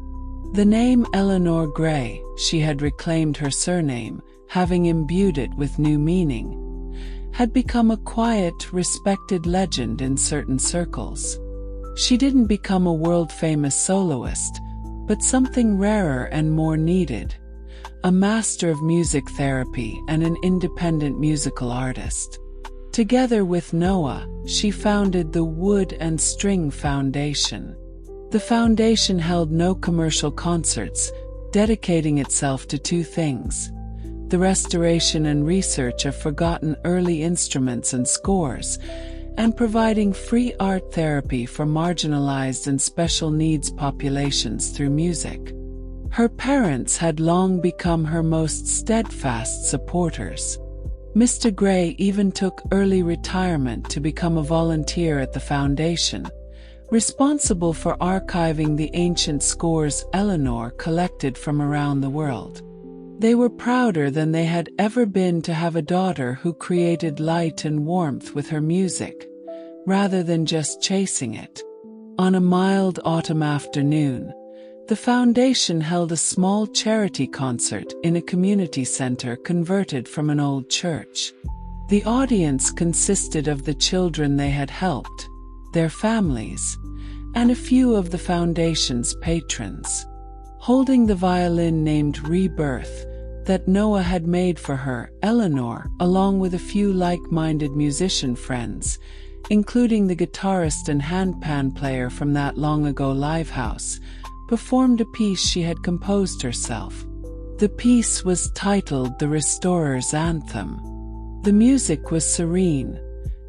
the name Eleanor Gray, she had reclaimed her surname, having imbued it with new meaning, had become a quiet, respected legend in certain circles. She didn't become a world-famous soloist, but something rarer and more needed, a master of music therapy and an independent musical artist. Together with Noah, she founded the Wood and String Foundation. The foundation held no commercial concerts, dedicating itself to two things: the restoration and research of forgotten early instruments and scores, and providing free art therapy for marginalized and special needs populations through music. Her parents had long become her most steadfast supporters. Mr. Gray even took early retirement to become a volunteer at the foundation, responsible for archiving the ancient scores Eleanor collected from around the world. They were prouder than they had ever been to have a daughter who created light and warmth with her music, rather than just chasing it. On a mild autumn afternoon, the foundation held a small charity concert in a community center converted from an old church. The audience consisted of the children they had helped, their families, and a few of the foundation's patrons. Holding the violin named Rebirth that Noah had made for her, Eleanor, along with a few like-minded musician friends, including the guitarist and handpan player from that long-ago livehouse, performed a piece she had composed herself. The piece was titled The Restorer's Anthem. The music was serene,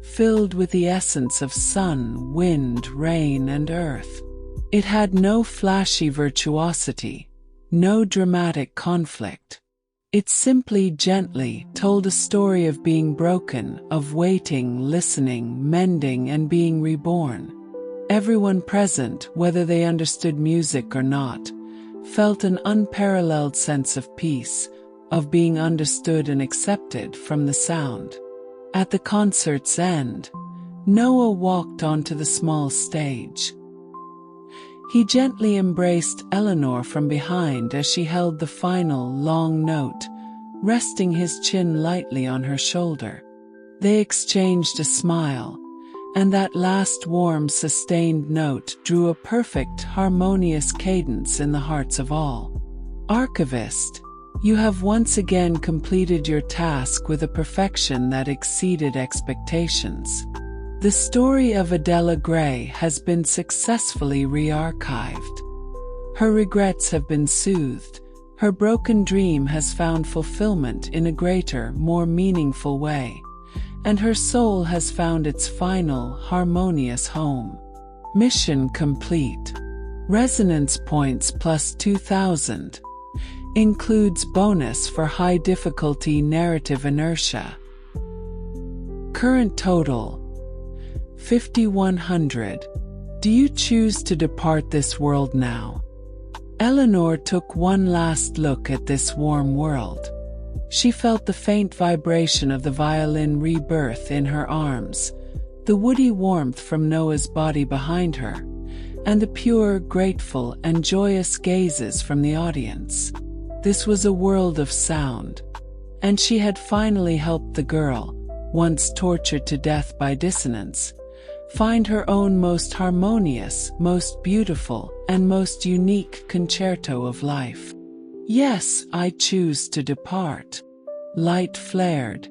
filled with the essence of sun, wind, rain, and earth. It had no flashy virtuosity, no dramatic conflict. It simply gently told a story of being broken, of waiting, listening, mending, and being reborn. Everyone present, whether they understood music or not, felt an unparalleled sense of peace, of being understood and accepted from the sound. At the concert's end, Noah walked onto the small stage. He gently embraced Eleanor from behind as she held the final, long note, resting his chin lightly on her shoulder. They exchanged a smile, and that last warm, sustained note drew a perfect, harmonious cadence in the hearts of all. Archivist, you have once again completed your task with a perfection that exceeded expectations. The story of Adela Gray has been successfully re-archived. Her regrets have been soothed, her broken dream has found fulfillment in a greater, more meaningful way, and her soul has found its final, harmonious home. Mission complete. Resonance points plus 2,000. Includes bonus for high difficulty narrative inertia. Current total 5,100. Do you choose to depart this world now? Eleanor took one last look at this warm world. She felt the faint vibration of the violin Rebirth in her arms, the woody warmth from Noah's body behind her, and the pure, grateful, and joyous gazes from the audience. This was a world of sound, and she had finally helped the girl, once tortured to death by dissonance, find her own most harmonious, most beautiful, and most unique concerto of life. Yes, I choose to depart. Light flared,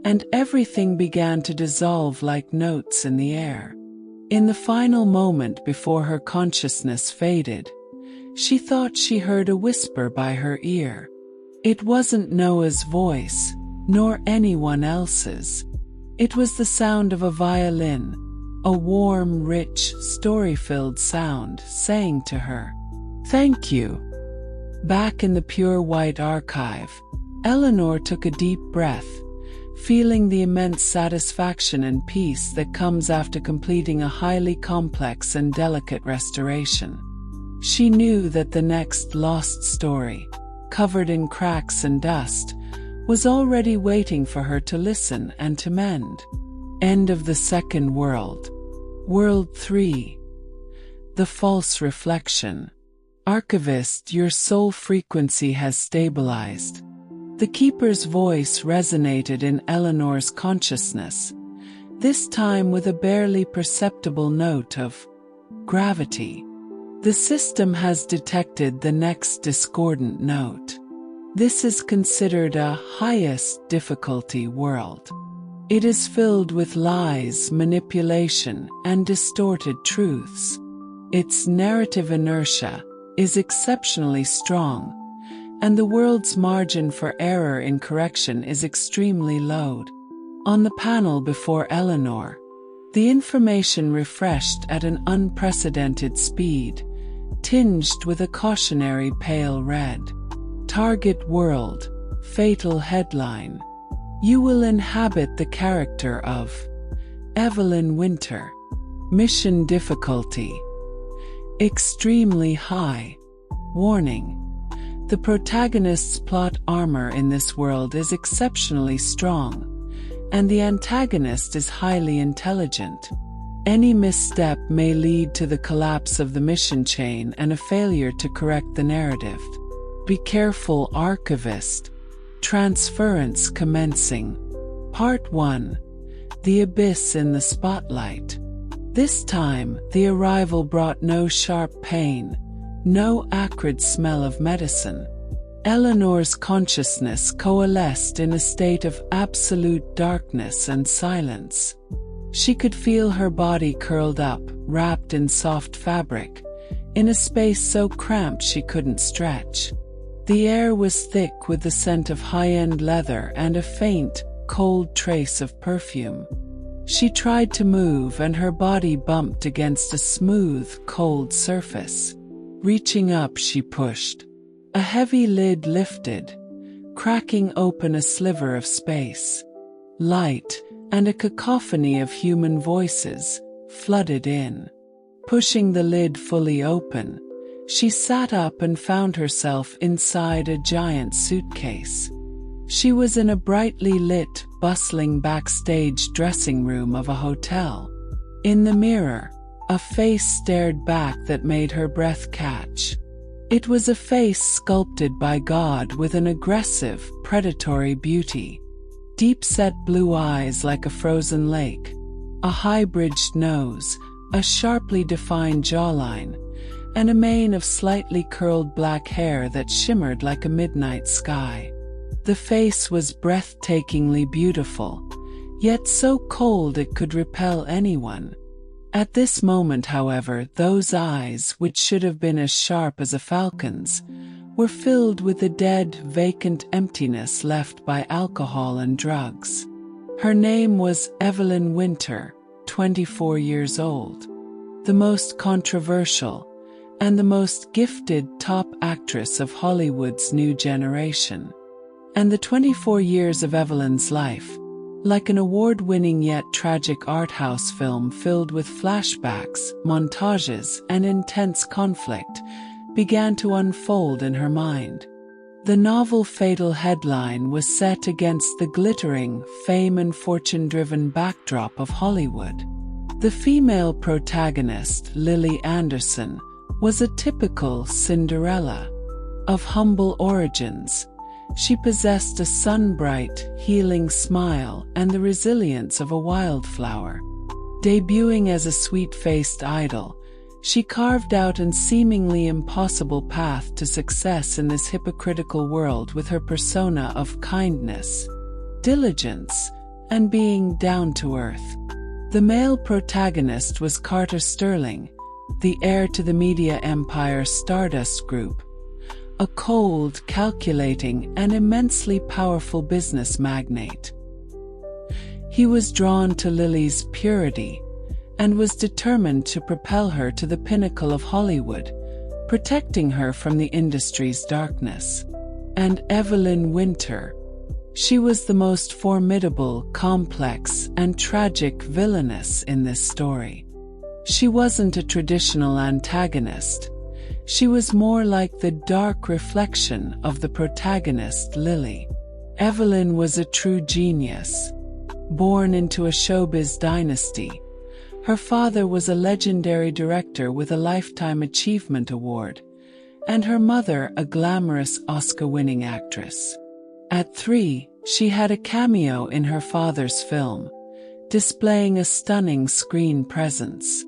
and everything began to dissolve like notes in the air. In the final moment before her consciousness faded, she thought she heard a whisper by her ear. It wasn't Noah's voice, nor anyone else's. It was the sound of a violin, a warm, rich, story-filled sound saying to her, "Thank you." Back in the pure white archive, Eleanor took a deep breath, feeling the immense satisfaction and peace that comes after completing a highly complex and delicate restoration. She knew that the next lost story, covered in cracks and dust, was already waiting for her to listen and to mend. End of the second world. World 3. The false reflection. Archivist, your soul frequency has stabilized. The keeper's voice resonated in Eleanor's consciousness, this time with a barely perceptible note of gravity. The system has detected the next discordant note. This is considered a highest difficulty world. It is filled with lies, manipulation, and distorted truths. Its narrative inertia is exceptionally strong, and the world's margin for error in correction is extremely low. On the panel before Eleanor, the information refreshed at an unprecedented speed, tinged with a cautionary pale red. Target world, fatal headline. You will inhabit the character of Evelyn Winter. Mission difficulty extremely high. Warning: The protagonist's plot armor in this world is exceptionally strong, and the antagonist is highly intelligent. Any misstep may lead to the collapse of the mission chain and a failure to correct the narrative. Be careful, archivist. Transference commencing. Part 1. The Abyss in the Spotlight. This time, the arrival brought no sharp pain, no acrid smell of medicine. Eleanor's consciousness coalesced in a state of absolute darkness and silence. She could feel her body curled up, wrapped in soft fabric, in a space so cramped she couldn't stretch. The air was thick with the scent of high-end leather and a faint, cold trace of perfume. She tried to move and her body bumped against a smooth, cold surface. Reaching up, she pushed. A heavy lid lifted, cracking open a sliver of space. Light, and a cacophony of human voices, flooded in. Pushing the lid fully open, she sat up and found herself inside a giant suitcase. She was in a brightly lit, bustling backstage dressing room of a hotel. In the mirror, a face stared back that made her breath catch. It was a face sculpted by God with an aggressive, predatory beauty. Deep-set blue eyes like a frozen lake, a high-bridged nose, a sharply defined jawline, and a mane of slightly curled black hair that shimmered like a midnight sky. The face was breathtakingly beautiful, yet so cold it could repel anyone. At this moment, however, those eyes, which should have been as sharp as a falcon's, were filled with the dead, vacant emptiness left by alcohol and drugs. Her name was Evelyn Winter, 24 years old, the most controversial and the most gifted top actress of Hollywood's new generation. And the 24 years of Evelyn's life, like an award-winning yet tragic art house film filled with flashbacks, montages, and intense conflict, began to unfold in her mind. The novel fatal headline was set against the glittering, fame and fortune-driven backdrop of Hollywood. The female protagonist, Lily Anderson, was a typical Cinderella. Of humble origins, she possessed a sun-bright, healing smile and the resilience of a wildflower. Debuting as a sweet-faced idol, she carved out an seemingly impossible path to success in this hypocritical world with her persona of kindness, diligence, and being down to earth. The male protagonist was Carter Sterling, the heir to the media empire Stardust Group, a cold, calculating, and immensely powerful business magnate. He was drawn to Lily's purity and was determined to propel her to the pinnacle of Hollywood, protecting her from the industry's darkness. And Evelyn Winter. She was the most formidable, complex, and tragic villainess in this story. She wasn't a traditional antagonist. She was more like the dark reflection of the protagonist, Lily. Evelyn was a true genius. Born into a showbiz dynasty, her father was a legendary director with a Lifetime Achievement Award, and her mother a glamorous Oscar-winning actress. At 3, she had a cameo in her father's film, displaying a stunning screen presence.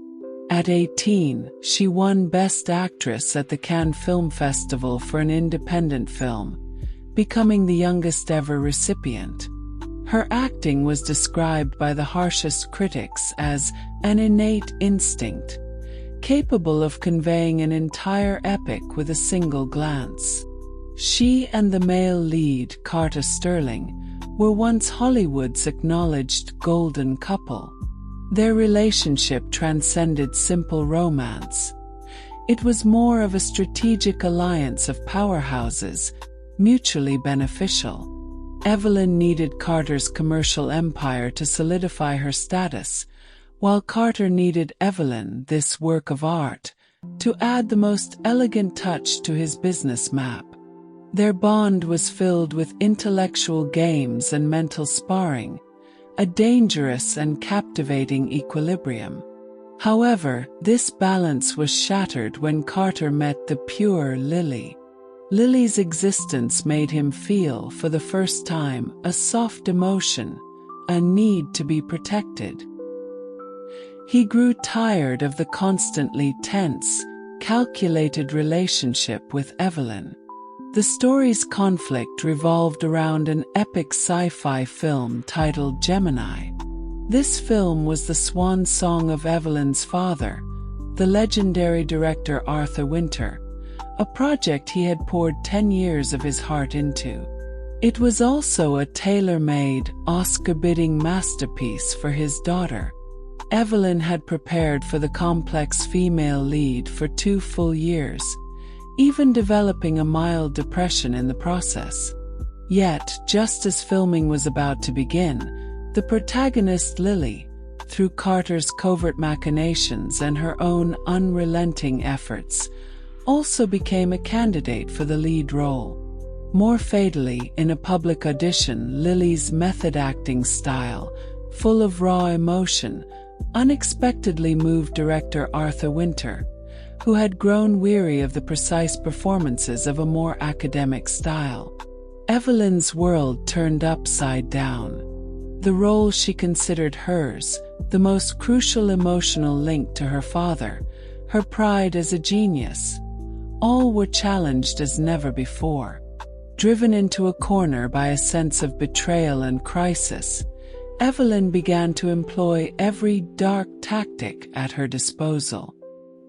At 18, she won Best Actress at the Cannes Film Festival for an independent film, becoming the youngest ever recipient. Her acting was described by the harshest critics as an innate instinct, capable of conveying an entire epic with a single glance. She and the male lead, Carter Sterling, were once Hollywood's acknowledged golden couple. Their relationship transcended simple romance. It was more of a strategic alliance of powerhouses, mutually beneficial. Evelyn needed Carter's commercial empire to solidify her status, while Carter needed Evelyn, this work of art, to add the most elegant touch to his business map. Their bond was filled with intellectual games and mental sparring, a dangerous and captivating equilibrium. However, this balance was shattered when Carter met the pure Lily. Lily's existence made him feel, for the first time, a soft emotion, a need to be protected. He grew tired of the constantly tense, calculated relationship with Evelyn. The story's conflict revolved around an epic sci-fi film titled Gemini. This film was the swan song of Evelyn's father, the legendary director Arthur Winter, a project he had poured 10 years of his heart into. It was also a tailor-made, Oscar-bidding masterpiece for his daughter. Evelyn had prepared for the complex female lead for 2 full years, even developing a mild depression in the process. Yet, just as filming was about to begin, the protagonist Lily, through Carter's covert machinations and her own unrelenting efforts, also became a candidate for the lead role. More fatally, in a public audition, Lily's method-acting style, full of raw emotion, unexpectedly moved director Arthur Winter, who had grown weary of the precise performances of a more academic style. Evelyn's world turned upside down. The role she considered hers, the most crucial emotional link to her father, her pride as a genius, all were challenged as never before. Driven into a corner by a sense of betrayal and crisis, Evelyn began to employ every dark tactic at her disposal.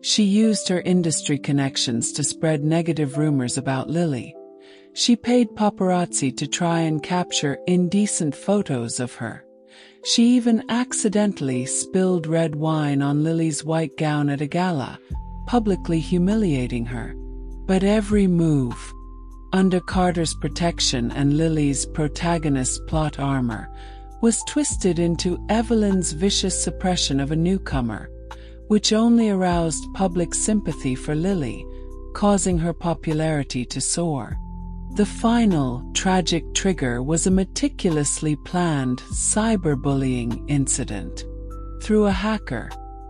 She used her industry connections to spread negative rumors about Lily. She paid paparazzi to try and capture indecent photos of her. She even accidentally spilled red wine on Lily's white gown at a gala, publicly humiliating her. But every move, under Carter's protection and Lily's protagonist's plot armor, was twisted into Evelyn's vicious suppression of a newcomer, which only aroused public sympathy for Lily, causing her popularity to soar. The final, tragic trigger was a meticulously planned cyberbullying incident. Through a hacker,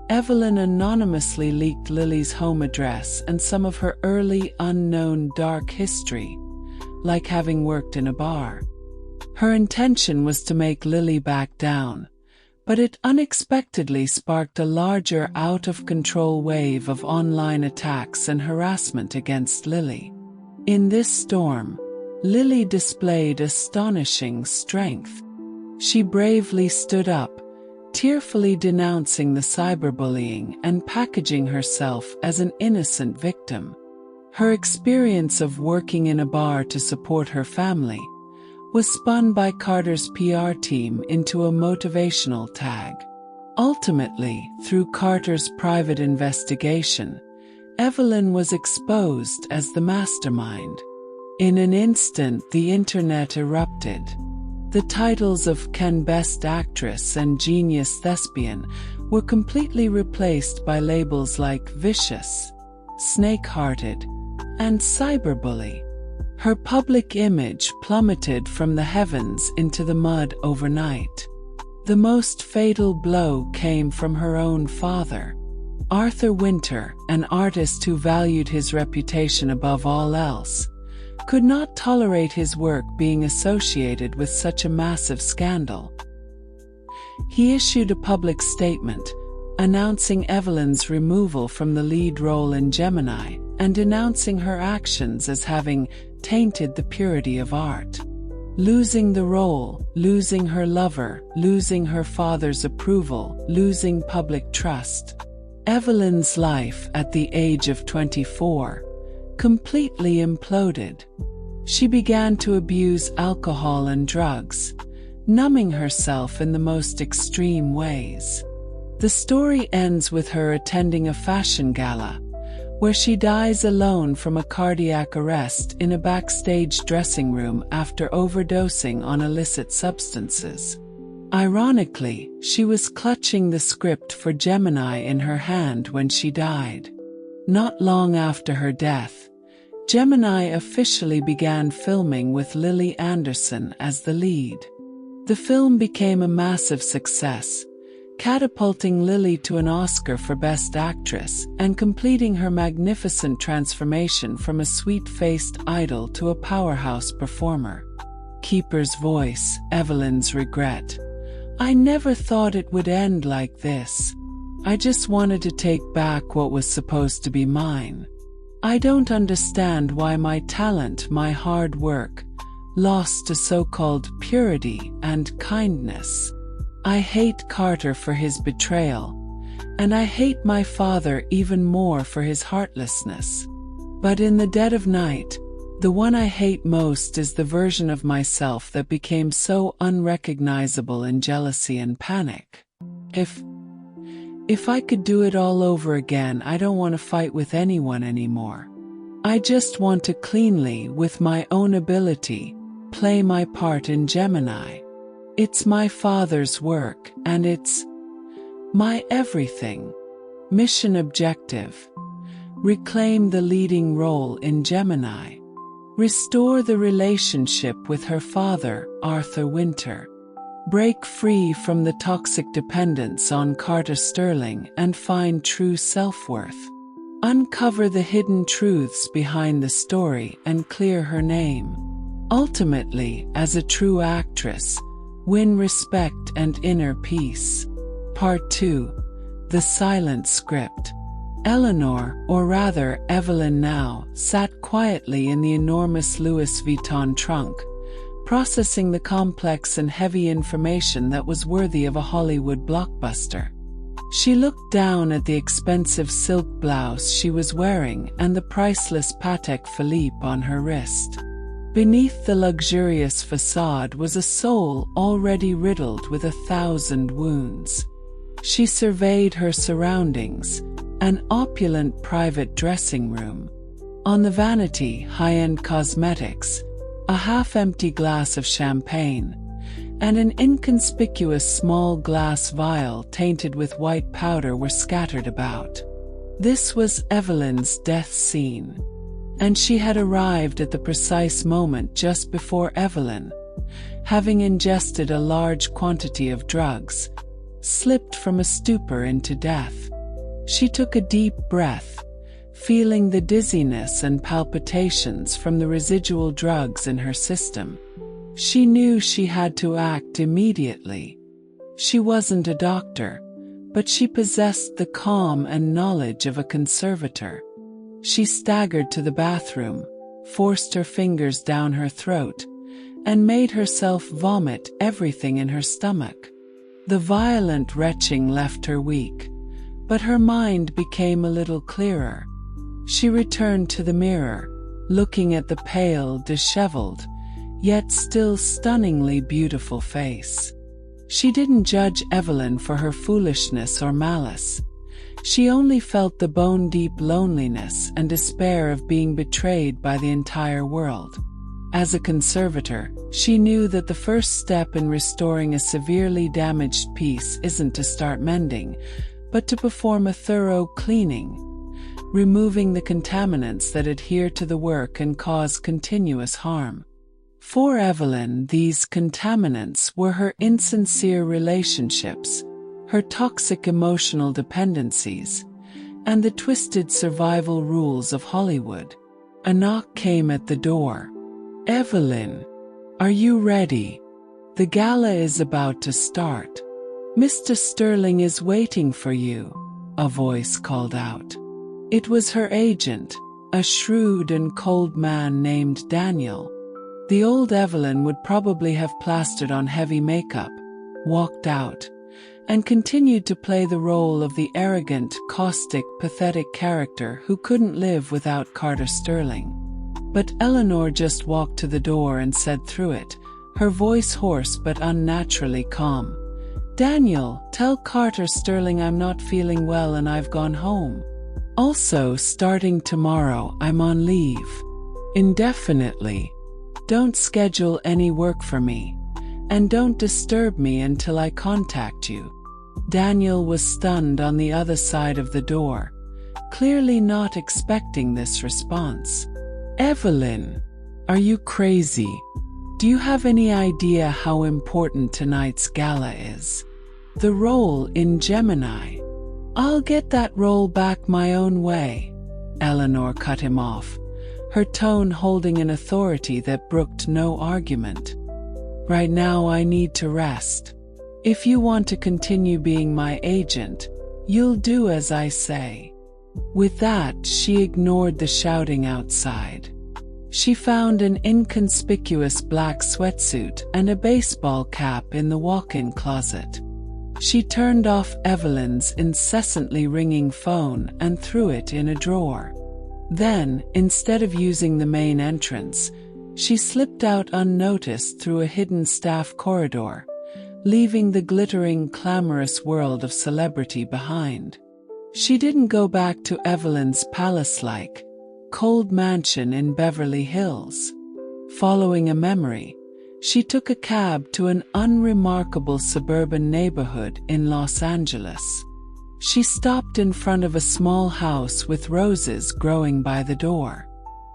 Evelyn anonymously leaked Lily's home address and some of her early unknown dark history, like having worked in a bar. Her intention was to make Lily back down, but it unexpectedly sparked a larger out-of-control wave of online attacks and harassment against Lily. In this storm, Lily displayed astonishing strength. She bravely stood up, tearfully denouncing the cyberbullying and packaging herself as an innocent victim. Her experience of working in a bar to support her family was spun by Carter's PR team into a motivational tag. Ultimately, through Carter's private investigation, Evelyn was exposed as the mastermind. In an instant, the internet erupted. The titles of Can Best Actress and Genius Thespian were completely replaced by labels like vicious, snake-hearted, and cyberbully. Her public image plummeted from the heavens into the mud overnight. The most fatal blow came from her own father. Arthur Winter, an artist who valued his reputation above all else, could not tolerate his work being associated with such a massive scandal. He issued a public statement, announcing Evelyn's removal from the lead role in Gemini and denouncing her actions as having tainted the purity of art. Losing the role, losing her lover, losing her father's approval, losing public trust. Evelyn's life at the age of 24 completely imploded. She began to abuse alcohol and drugs, numbing herself in the most extreme ways. The story ends with her attending a fashion gala, where she dies alone from a cardiac arrest in a backstage dressing room after overdosing on illicit substances. Ironically, she was clutching the script for Gemini in her hand when she died. Not long after her death, Gemini officially began filming with Lily Anderson as the lead. The film became a massive success, catapulting Lily to an Oscar for Best Actress and completing her magnificent transformation from a sweet-faced idol to a powerhouse performer. Keeper's voice, Evelyn's regret. I never thought it would end like this. I just wanted to take back what was supposed to be mine. I don't understand why my talent, my hard work, lost to so-called purity and kindness. I hate Carter for his betrayal, and I hate my father even more for his heartlessness. But in the dead of night, the one I hate most is the version of myself that became so unrecognizable in jealousy and panic. If I could do it all over again, I don't want to fight with anyone anymore. I just want to cleanly, with my own ability, play my part in Gemini. It's my father's work, and it's my everything. Mission objective: reclaim the leading role in Gemini. Restore the relationship with her father, Arthur Winter. Break free from the toxic dependence on Carter Sterling and find true self-worth. Uncover the hidden truths behind the story and clear her name. Ultimately, as a true actress, win respect and inner peace. Part 2. The Silent Script. Eleanor, or rather Evelyn now, sat quietly in the enormous Louis Vuitton trunk, processing the complex and heavy information that was worthy of a Hollywood blockbuster. She looked down at the expensive silk blouse she was wearing and the priceless Patek Philippe on her wrist. Beneath the luxurious facade was a soul already riddled with 1,000 wounds. She surveyed her surroundings, an opulent private dressing room. On the vanity, high-end cosmetics, a half-empty glass of champagne, and an inconspicuous small glass vial tainted with white powder were scattered about. This was Evelyn's death scene, and she had arrived at the precise moment just before Evelyn, having ingested a large quantity of drugs, slipped from a stupor into death. She took a deep breath, feeling the dizziness and palpitations from the residual drugs in her system. She knew she had to act immediately. She wasn't a doctor, but she possessed the calm and knowledge of a conservator. She staggered to the bathroom, forced her fingers down her throat, and made herself vomit everything in her stomach. The violent retching left her weak, but her mind became a little clearer. She returned to the mirror, looking at the pale, disheveled, yet still stunningly beautiful face. She didn't judge Evelyn for her foolishness or malice. She only felt the bone-deep loneliness and despair of being betrayed by the entire world. As a conservator, she knew that the first step in restoring a severely damaged piece isn't to start mending, but to perform a thorough cleaning, removing the contaminants that adhere to the work and cause continuous harm. For Evelyn, these contaminants were her insincere relationships, her toxic emotional dependencies, and the twisted survival rules of Hollywood. A knock came at the door. "Evelyn, are you ready? The gala is about to start. Mr. Sterling is waiting for you," a voice called out. It was her agent, a shrewd and cold man named Daniel. The old Evelyn would probably have plastered on heavy makeup, walked out, and continued to play the role of the arrogant, caustic, pathetic character who couldn't live without Carter Sterling. But Eleanor just walked to the door and said through it, her voice hoarse but unnaturally calm, "Daniel, tell Carter Sterling I'm not feeling well and I've gone home. Also, starting tomorrow, I'm on leave. Indefinitely. Don't schedule any work for me, and don't disturb me until I contact you." Daniel was stunned on the other side of the door, clearly not expecting this response. Evelyn, are you crazy? Do you have any idea how important tonight's gala is? The role in Gemini. I'll get that role back my own way. Eleanor cut him off, her tone holding an authority that brooked no argument. Right now I need to rest. If you want to continue being my agent, you'll do as I say. With that, she ignored the shouting outside. She found an inconspicuous black sweatsuit and a baseball cap in the walk-in closet. She turned off Evelyn's incessantly ringing phone and threw it in a drawer. Then, instead of using the main entrance, she slipped out unnoticed through a hidden staff corridor, leaving the glittering, clamorous world of celebrity behind. She didn't go back to Evelyn's palace-like, cold mansion in Beverly Hills. Following a memory, she took a cab to an unremarkable suburban neighborhood in Los Angeles. She stopped in front of a small house with roses growing by the door.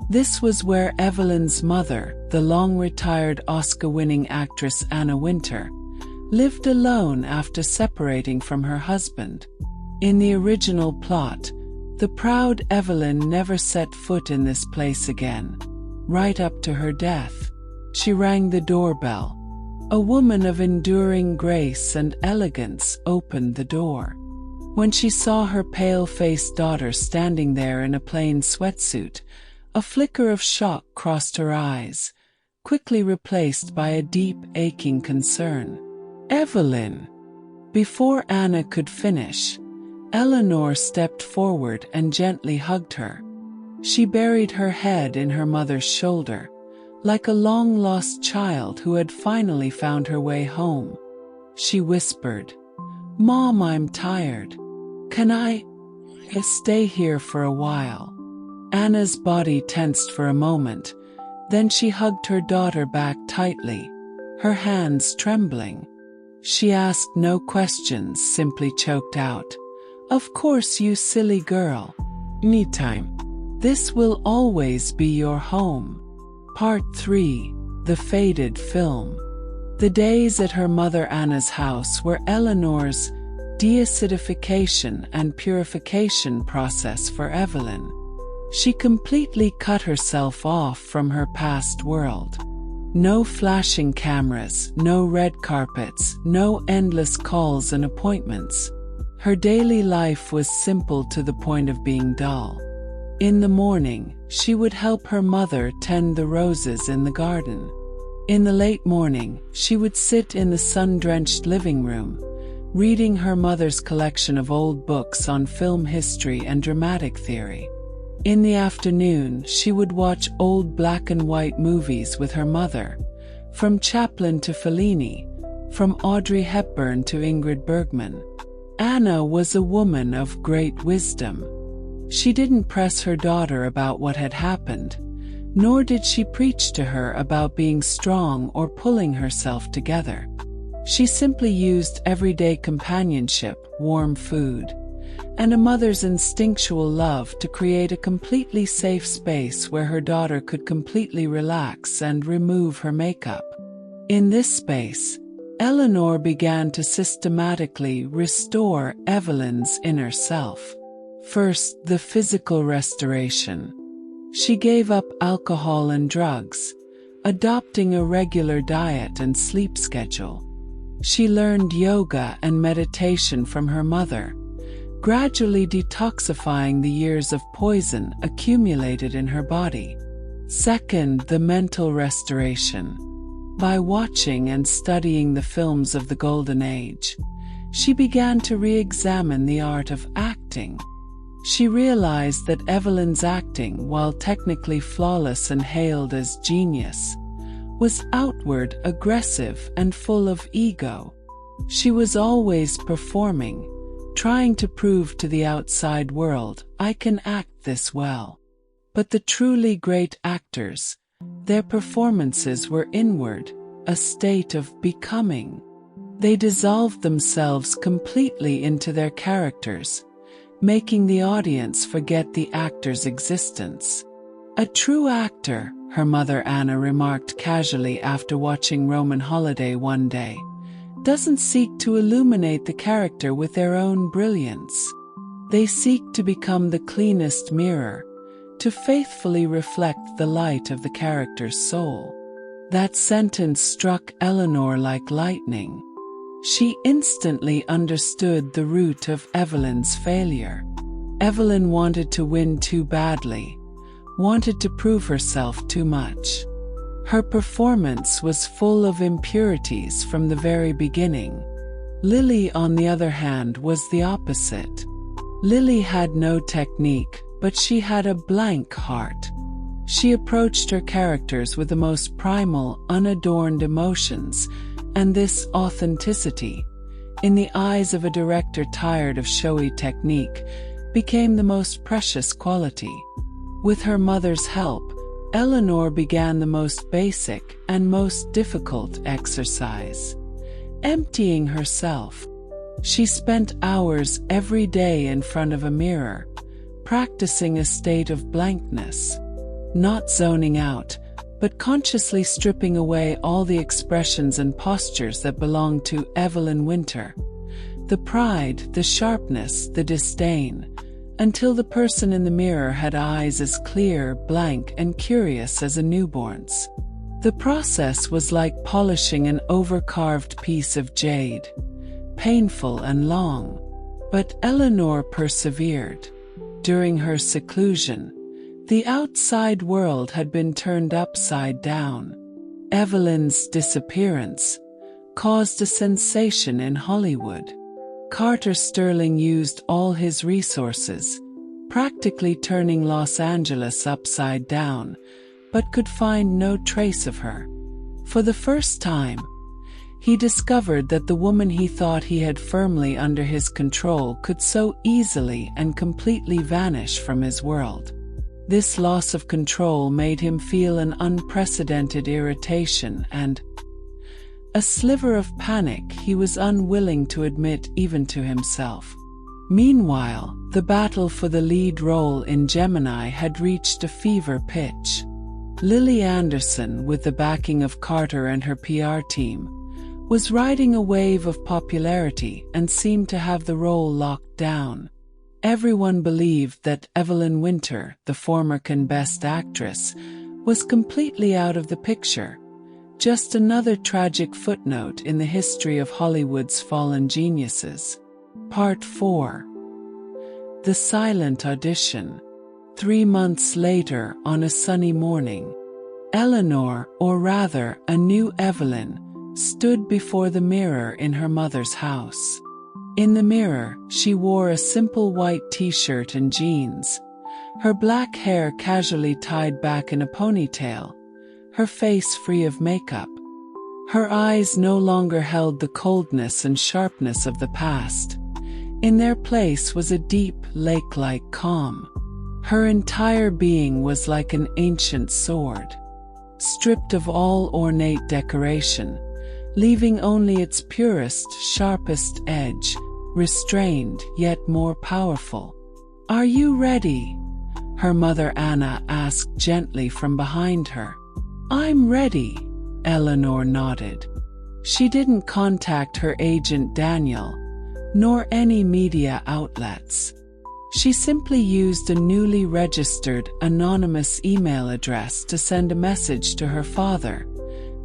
This was where Evelyn's mother, the long-retired Oscar-winning actress Anna Wintour, lived alone after separating from her husband. In the original plot, the proud Evelyn never set foot in this place again, right up to her death. She rang the doorbell. A woman of enduring grace and elegance opened the door. When she saw her pale-faced daughter standing there in a plain sweatsuit, a flicker of shock crossed her eyes, quickly replaced by a deep, aching concern. Evelyn! Before Anna could finish, Eleanor stepped forward and gently hugged her. She buried her head in her mother's shoulder, like a long-lost child who had finally found her way home. She whispered, "Mom, I'm tired. Can I stay here for a while?" Anna's body tensed for a moment, then she hugged her daughter back tightly, her hands trembling. She asked no questions, simply choked out, "Of course, you silly girl. Anytime. This will always be your home." Part 3. The Faded Film. The days at her mother Anna's house were Eleanor's deacidification and purification process for Evelyn. She completely cut herself off from her past world. No flashing cameras, no red carpets, no endless calls and appointments. Her daily life was simple to the point of being dull. In the morning, she would help her mother tend the roses in the garden. In the late morning, she would sit in the sun-drenched living room, reading her mother's collection of old books on film history and dramatic theory. In the afternoon, she would watch old black and white movies with her mother, from Chaplin to Fellini, from Audrey Hepburn to Ingrid Bergman. Anna was a woman of great wisdom. She didn't press her daughter about what had happened, nor did she preach to her about being strong or pulling herself together. She simply used everyday companionship, warm food, and a mother's instinctual love to create a completely safe space where her daughter could completely relax and remove her makeup. In this space, Eleanor began to systematically restore Evelyn's inner self. First, the physical restoration. She gave up alcohol and drugs, adopting a regular diet and sleep schedule. She learned yoga and meditation from her mother, gradually detoxifying the years of poison accumulated in her body. Second, the mental restoration. By watching and studying the films of the Golden Age, she began to re-examine the art of acting. She realized that Evelyn's acting, while technically flawless and hailed as genius, was outward, aggressive, and full of ego. She was always performing, trying to prove to the outside world, "I can act this well." But the truly great actors, their performances were inward, a state of becoming. They dissolved themselves completely into their characters, making the audience forget the actor's existence. A true actor, her mother Anna remarked casually after watching Roman Holiday one day, doesn't seek to illuminate the character with their own brilliance. They seek to become the cleanest mirror, to faithfully reflect the light of the character's soul. That sentence struck Eleanor like lightning. She instantly understood the root of Evelyn's failure. Evelyn wanted to win too badly, wanted to prove herself too much. Her performance was full of impurities from the very beginning. Lily, on the other hand, was the opposite. Lily had no technique, but she had a blank heart. She approached her characters with the most primal, unadorned emotions, and this authenticity, in the eyes of a director tired of showy technique, became the most precious quality. With her mother's help, Eleanor began the most basic and most difficult exercise: emptying herself. She spent hours every day in front of a mirror, practicing a state of blankness. Not zoning out, but consciously stripping away all the expressions and postures that belonged to Evelyn Winter. The pride, the sharpness, the disdain, until the person in the mirror had eyes as clear, blank, and curious as a newborn's. The process was like polishing an overcarved piece of jade, painful and long, but Eleanor persevered. During her seclusion, the outside world had been turned upside down. Evelyn's disappearance caused a sensation in Hollywood. Carter Sterling used all his resources, practically turning Los Angeles upside down, but could find no trace of her. For the first time, he discovered that the woman he thought he had firmly under his control could so easily and completely vanish from his world. This loss of control made him feel an unprecedented irritation and a sliver of panic he was unwilling to admit even to himself. Meanwhile, the battle for the lead role in Gemini had reached a fever pitch. Lily Anderson, with the backing of Carter and her PR team, was riding a wave of popularity and seemed to have the role locked down. Everyone believed that Evelyn Winter, the former Cannes Best Actress, was completely out of the picture. Just another tragic footnote in the history of Hollywood's fallen geniuses. Part 4. The Silent Audition. 3 months later, on a sunny morning, Eleanor, or rather, a new Evelyn, stood before the mirror in her mother's house. In the mirror, she wore a simple white t-shirt and jeans, her black hair casually tied back in a ponytail, her face free of makeup. Her eyes no longer held the coldness and sharpness of the past. In their place was a deep, lake-like calm. Her entire being was like an ancient sword, stripped of all ornate decoration, leaving only its purest, sharpest edge, restrained yet more powerful. "Are you ready?" her mother Anna asked gently from behind her. "I'm ready," Eleanor nodded. She didn't contact her agent Daniel, nor any media outlets. She simply used a newly registered, anonymous email address to send a message to her father,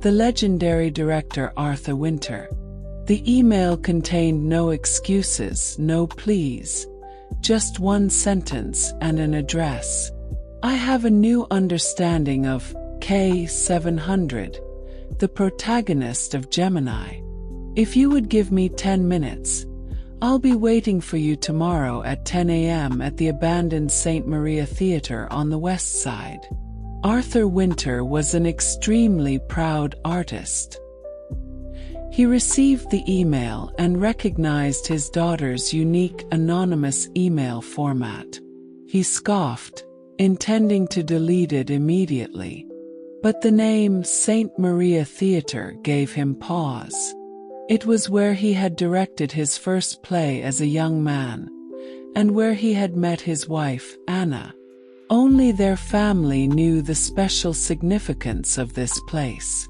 the legendary director Arthur Winter. The email contained no excuses, no pleas, just one sentence and an address. "I have a new understanding of K700, the protagonist of Gemini. If you would give me 10 minutes, I'll be waiting for you tomorrow at 10 a.m. at the abandoned St. Maria Theatre on the West Side." Arthur Winter was an extremely proud artist. He received the email and recognized his daughter's unique anonymous email format. He scoffed, intending to delete it immediately. But the name St. Maria Theatre gave him pause. It was where he had directed his first play as a young man, and where he had met his wife, Anna. Only their family knew the special significance of this place.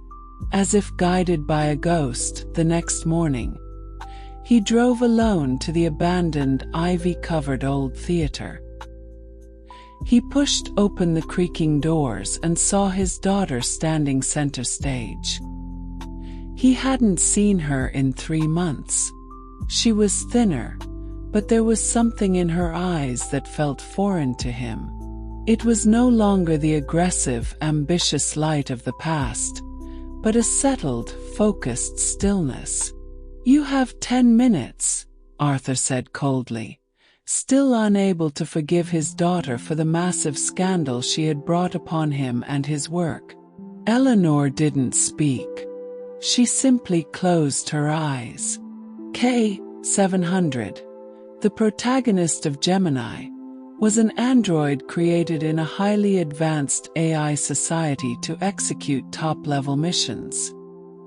As if guided by a ghost, the next morning, he drove alone to the abandoned ivy-covered old theater. He pushed open the creaking doors and saw his daughter standing center stage. He hadn't seen her in 3 months. She was thinner, but there was something in her eyes that felt foreign to him. It was no longer the aggressive, ambitious light of the past, but a settled, focused stillness. "You have 10 minutes, Arthur said coldly, still unable to forgive his daughter for the massive scandal she had brought upon him and his work. Eleanor didn't speak. She simply closed her eyes. K-700, the protagonist of Gemini, was an android created in a highly advanced AI society to execute top-level missions.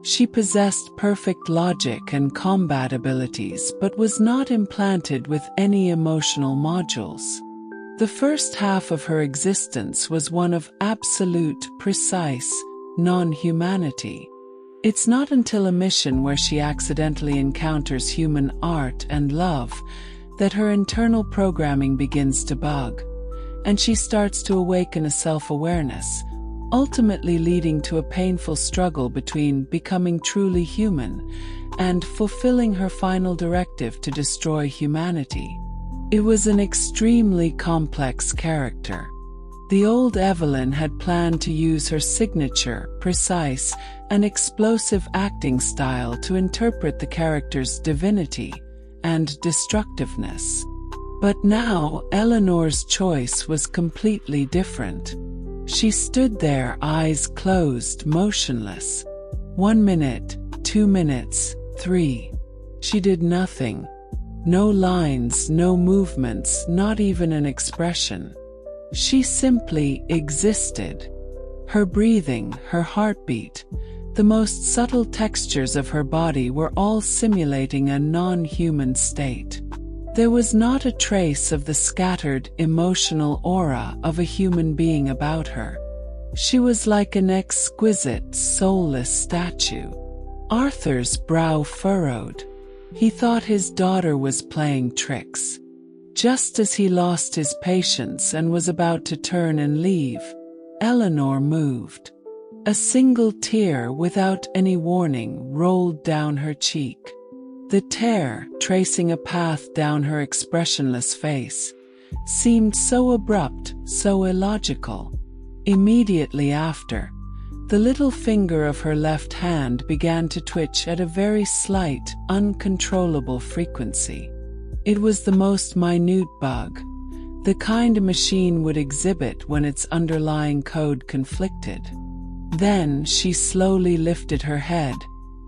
She possessed perfect logic and combat abilities but was not implanted with any emotional modules. The first half of her existence was one of absolute, precise, non-humanity. It's not until a mission where she accidentally encounters human art and love that her internal programming begins to bug, and she starts to awaken a self-awareness, ultimately leading to a painful struggle between becoming truly human and fulfilling her final directive to destroy humanity. It was an extremely complex character. The old Evelyn had planned to use her signature, precise, and explosive acting style to interpret the character's divinity and destructiveness. But now, Eleanor's choice was completely different. She stood there, eyes closed, motionless. 1 minute, 2 minutes, 3. She did nothing. No lines, no movements, not even an expression. She simply existed. Her breathing, her heartbeat, the most subtle textures of her body were all simulating a non-human state. There was not a trace of the scattered, emotional aura of a human being about her. She was like an exquisite, soulless statue. Arthur's brow furrowed. He thought his daughter was playing tricks. Just as he lost his patience and was about to turn and leave, Eleanor moved. A single tear, without any warning, rolled down her cheek. The tear, tracing a path down her expressionless face, seemed so abrupt, so illogical. Immediately after, the little finger of her left hand began to twitch at a very slight, uncontrollable frequency. It was the most minute bug, the kind a machine would exhibit when its underlying code conflicted. Then she slowly lifted her head,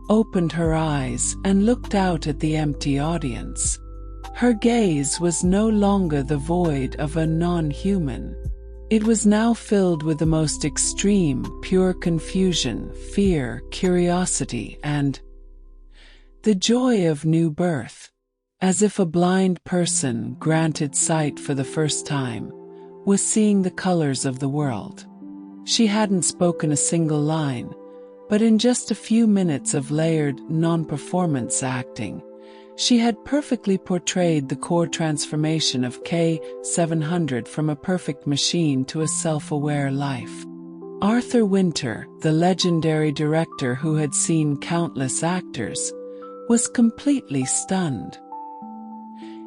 opened her eyes, and looked out at the empty audience. Her gaze was no longer the void of a non-human. It was now filled with the most extreme, pure confusion, fear, curiosity, and the joy of new birth. As if a blind person, granted sight for the first time, was seeing the colors of the world. She hadn't spoken a single line, but in just a few minutes of layered, non-performance acting, she had perfectly portrayed the core transformation of K-700 from a perfect machine to a self-aware life. Arthur Winter, the legendary director who had seen countless actors, was completely stunned.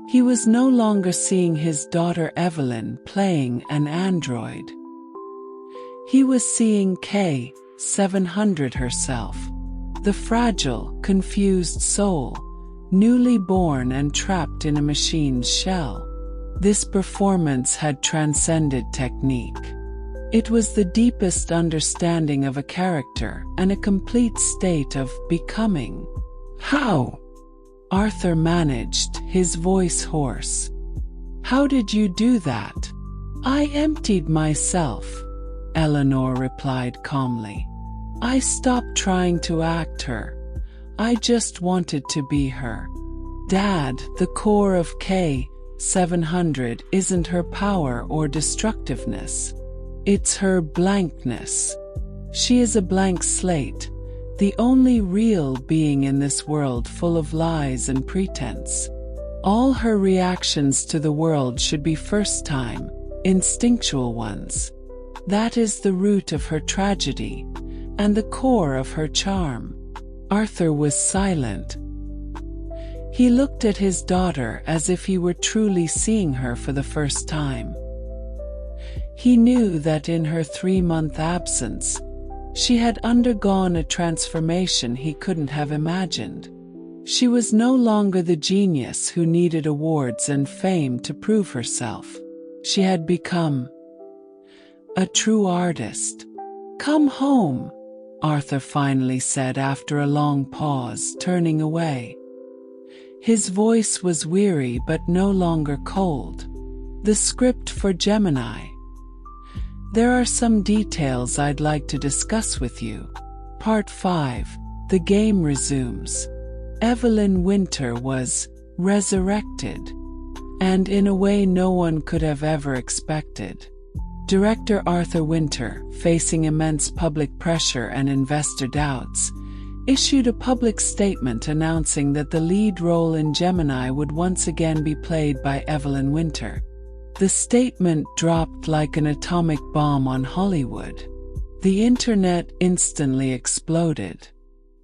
He was no longer seeing his daughter Evelyn playing an android. He was seeing K-700 herself, the fragile, confused soul, newly born and trapped in a machine's shell. This performance had transcended technique. It was the deepest understanding of a character and a complete state of becoming. "How?" Arthur managed, his voice hoarse. "How did you do that?" "I emptied myself," Eleanor replied calmly. "I stopped trying to act her. I just wanted to be her." Dad, the core of K K700 isn't her power or destructiveness. It's her blankness. She is a blank slate, the only real being in this world full of lies and pretense. All her reactions to the world should be first-time, instinctual ones. That is the root of her tragedy, and the core of her charm. Arthur was silent. He looked at his daughter as if he were truly seeing her for the first time. He knew that in her 3-month absence, she had undergone a transformation he couldn't have imagined. She was no longer the genius who needed awards and fame to prove herself. She had become a true artist. "Come home," Arthur finally said after a long pause, turning away. His voice was weary but no longer cold. The script for Gemini. "There are some details I'd like to discuss with you." Part 5. The game resumes. Evelyn Winter was resurrected, and in a way no one could have ever expected. Director Arthur Winter, facing immense public pressure and investor doubts, issued a public statement announcing that the lead role in Gemini would once again be played by Evelyn Winter. The statement dropped like an atomic bomb on Hollywood. The internet instantly exploded.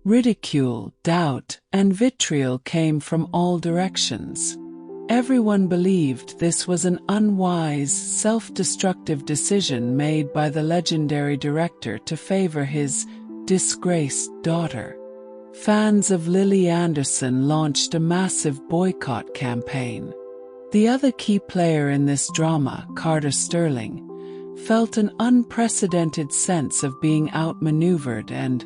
Ridicule, doubt, and vitriol came from all directions. Everyone believed this was an unwise, self-destructive decision made by the legendary director to favor his disgraced daughter. Fans of Lily Anderson launched a massive boycott campaign. The other key player in this drama, Carter Sterling, felt an unprecedented sense of being outmaneuvered and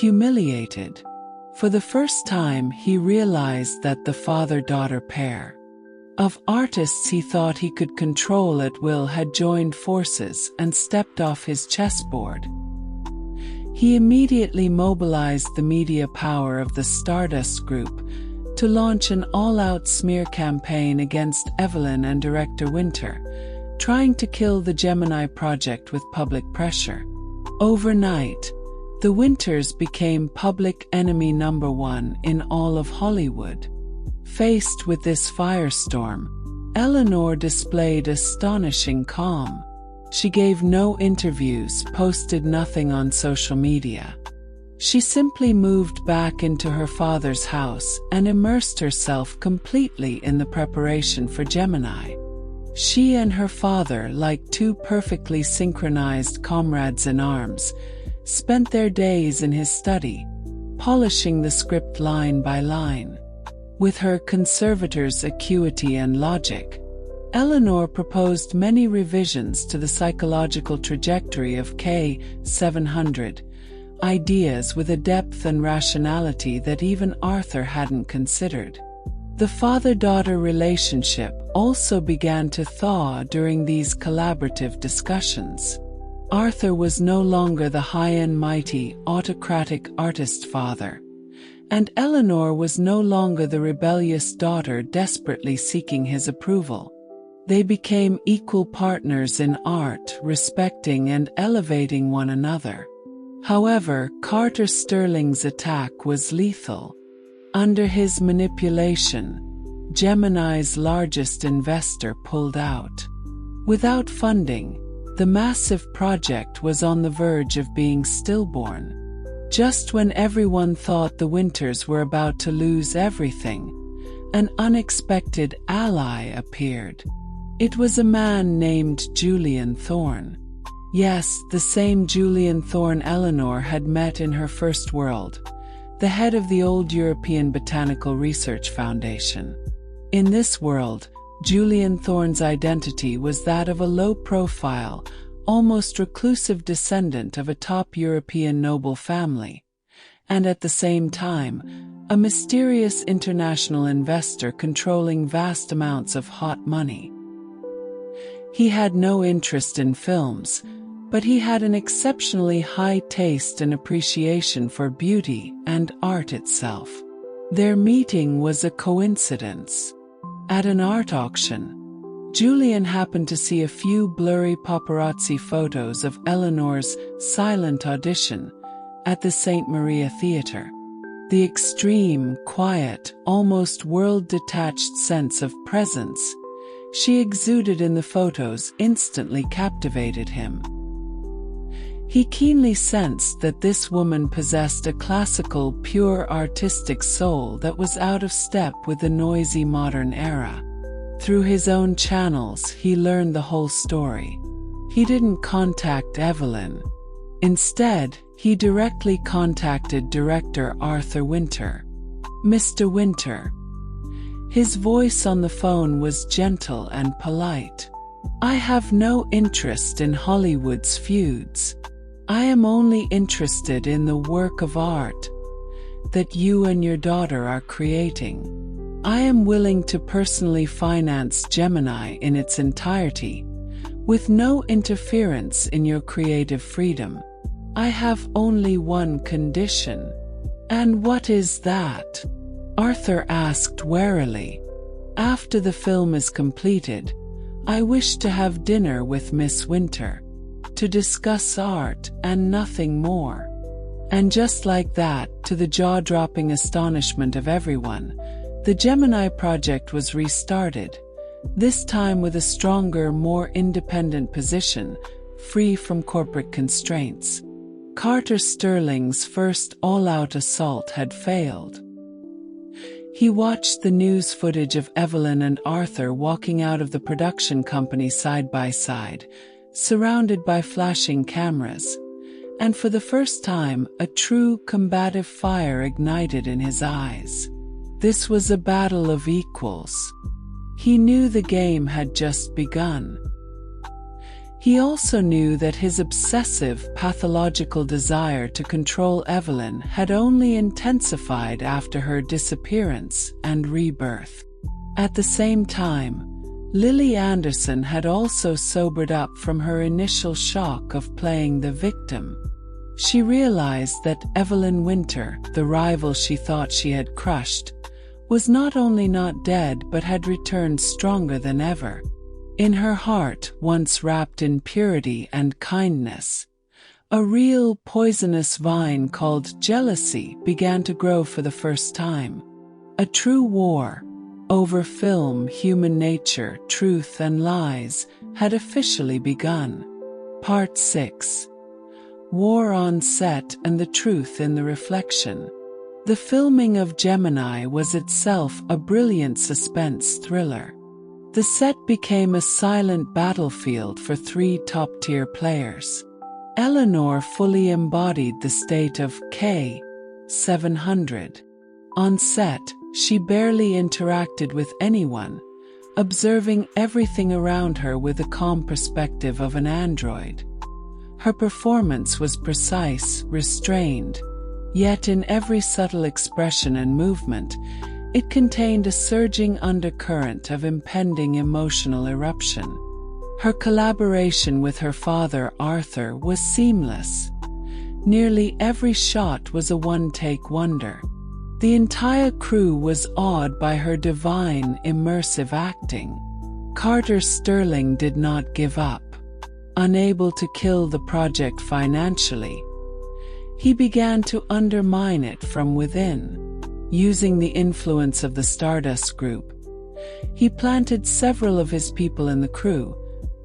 humiliated. For the first time, he realized that the father-daughter pair of artists he thought he could control at will had joined forces and stepped off his chessboard. He immediately mobilized the media power of the Stardust Group to launch an all-out smear campaign against Evelyn and director Winter, trying to kill the Gemini project with public pressure. Overnight, the Winters became public enemy number 1 in all of Hollywood. Faced with this firestorm, Eleanor displayed astonishing calm. She gave no interviews, posted nothing on social media. She simply moved back into her father's house and immersed herself completely in the preparation for Gemini. She and her father, like two perfectly synchronized comrades in arms, spent their days in his study, polishing the script line by line. With her conservator's acuity and logic, Eleanor proposed many revisions to the psychological trajectory of K700, ideas with a depth and rationality that even Arthur hadn't considered. The father-daughter relationship also began to thaw during these collaborative discussions. Arthur was no longer the high and mighty, autocratic artist father, and Eleanor was no longer the rebellious daughter desperately seeking his approval. They became equal partners in art, respecting and elevating one another. However, Carter Sterling's attack was lethal. Under his manipulation, Gemini's largest investor pulled out. Without funding, the massive project was on the verge of being stillborn. Just when everyone thought the Winters were about to lose everything, an unexpected ally appeared. It was a man named Julian Thorne. Yes, the same Julian Thorne Eleanor had met in her first world, the head of the Old European Botanical Research Foundation. In this world, Julian Thorne's identity was that of a low-profile, almost reclusive descendant of a top European noble family, and at the same time, a mysterious international investor controlling vast amounts of hot money. He had no interest in films, but he had an exceptionally high taste and appreciation for beauty and art itself. Their meeting was a coincidence. At an art auction, Julian happened to see a few blurry paparazzi photos of Eleanor's silent audition at the St. Maria Theatre. The extreme, quiet, almost world-detached sense of presence she exuded in the photos instantly captivated him. He keenly sensed that this woman possessed a classical, pure artistic soul that was out of step with the noisy modern era. Through his own channels, he learned the whole story. He didn't contact Evelyn. Instead, he directly contacted director Arthur Winter. Mr. Winter. His voice on the phone was gentle and polite. "I have no interest in Hollywood's feuds. I am only interested in the work of art that you and your daughter are creating. I am willing to personally finance Gemini in its entirety, with no interference in your creative freedom. I have only one condition." "And what is that?" Arthur asked warily. "After the film is completed, I wish to have dinner with Miss Winter, to discuss art and nothing more." And just like that, to the jaw-dropping astonishment of everyone, the Gemini project was restarted, this time with a stronger, more independent position, free from corporate constraints. Carter Sterling's first all-out assault had failed. He watched the news footage of Evelyn and Arthur walking out of the production company side by side, surrounded by flashing cameras, and for the first time, a true combative fire ignited in his eyes. This was a battle of equals. He knew the game had just begun. He also knew that his obsessive, pathological desire to control Evelyn had only intensified after her disappearance and rebirth. At the same time, Lily Anderson had also sobered up from her initial shock of playing the victim. She realized that Evelyn Winter, the rival she thought she had crushed, was not only not dead but had returned stronger than ever. In her heart, once wrapped in purity and kindness, a real poisonous vine called jealousy began to grow for the first time. A true war over film, human nature, truth and lies had officially begun. Part 6. War on Set and the Truth in the Reflection. The filming of Gemini was itself a brilliant suspense thriller. The set became a silent battlefield for three top-tier players. Eleanor fully embodied the state of K-700. On set, she barely interacted with anyone, observing everything around her with the calm perspective of an android. Her performance was precise, restrained, yet in every subtle expression and movement, it contained a surging undercurrent of impending emotional eruption. Her collaboration with her father, Arthur, was seamless. Nearly every shot was a one-take wonder. The entire crew was awed by her divine, immersive acting. Carter Sterling did not give up. Unable to kill the project financially, he began to undermine it from within. Using the influence of the Stardust Group, he planted several of his people in the crew,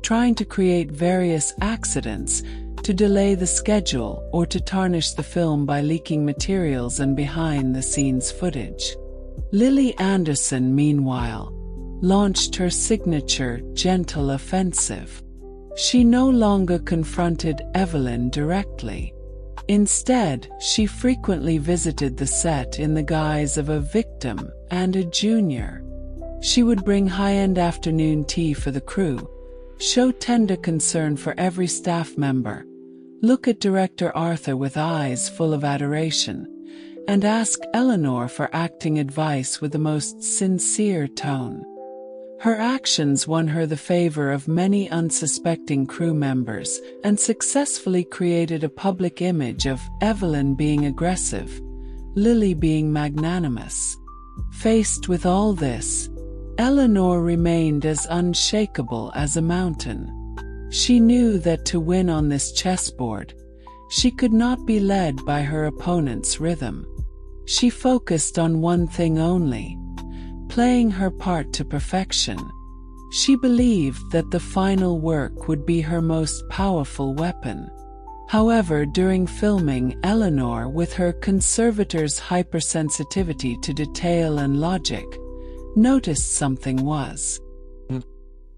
trying to create various accidents to delay the schedule or to tarnish the film by leaking materials and behind-the-scenes footage. Lily Anderson, meanwhile, launched her signature gentle offensive. She no longer confronted Evelyn directly. Instead, she frequently visited the set in the guise of a victim and a junior. She would bring high-end afternoon tea for the crew, show tender concern for every staff member, look at director Arthur with eyes full of adoration, and ask Eleanor for acting advice with the most sincere tone. Her actions won her the favor of many unsuspecting crew members and successfully created a public image of Evelyn being aggressive, Lily being magnanimous. Faced with all this, Eleanor remained as unshakable as a mountain. She knew that to win on this chessboard, she could not be led by her opponent's rhythm. She focused on one thing only: playing her part to perfection. She believed that the final work would be her most powerful weapon. However, during filming, Eleanor, with her conservator's hypersensitivity to detail and logic, noticed something was.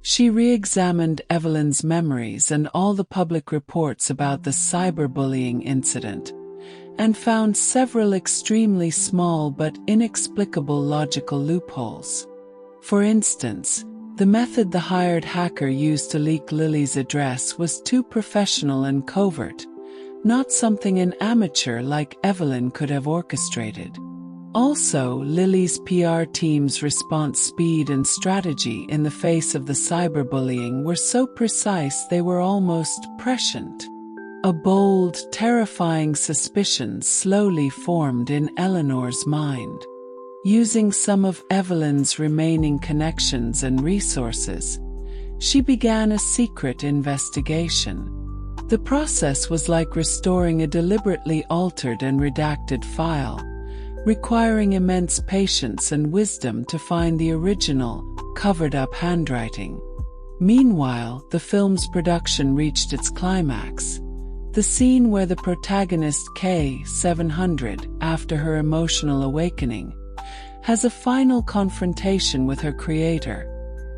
She re-examined Evelyn's memories and all the public reports about the cyberbullying incident, and found several extremely small but inexplicable logical loopholes. For instance, the method the hired hacker used to leak Lily's address was too professional and covert, not something an amateur like Evelyn could have orchestrated. Also, Lily's PR team's response speed and strategy in the face of the cyberbullying were so precise they were almost prescient. A bold, terrifying suspicion slowly formed in Eleanor's mind. Using some of Evelyn's remaining connections and resources, she began a secret investigation. The process was like restoring a deliberately altered and redacted file, requiring immense patience and wisdom to find the original, covered-up handwriting. Meanwhile, the film's production reached its climax. The scene where the protagonist K-700, after her emotional awakening, has a final confrontation with her creator,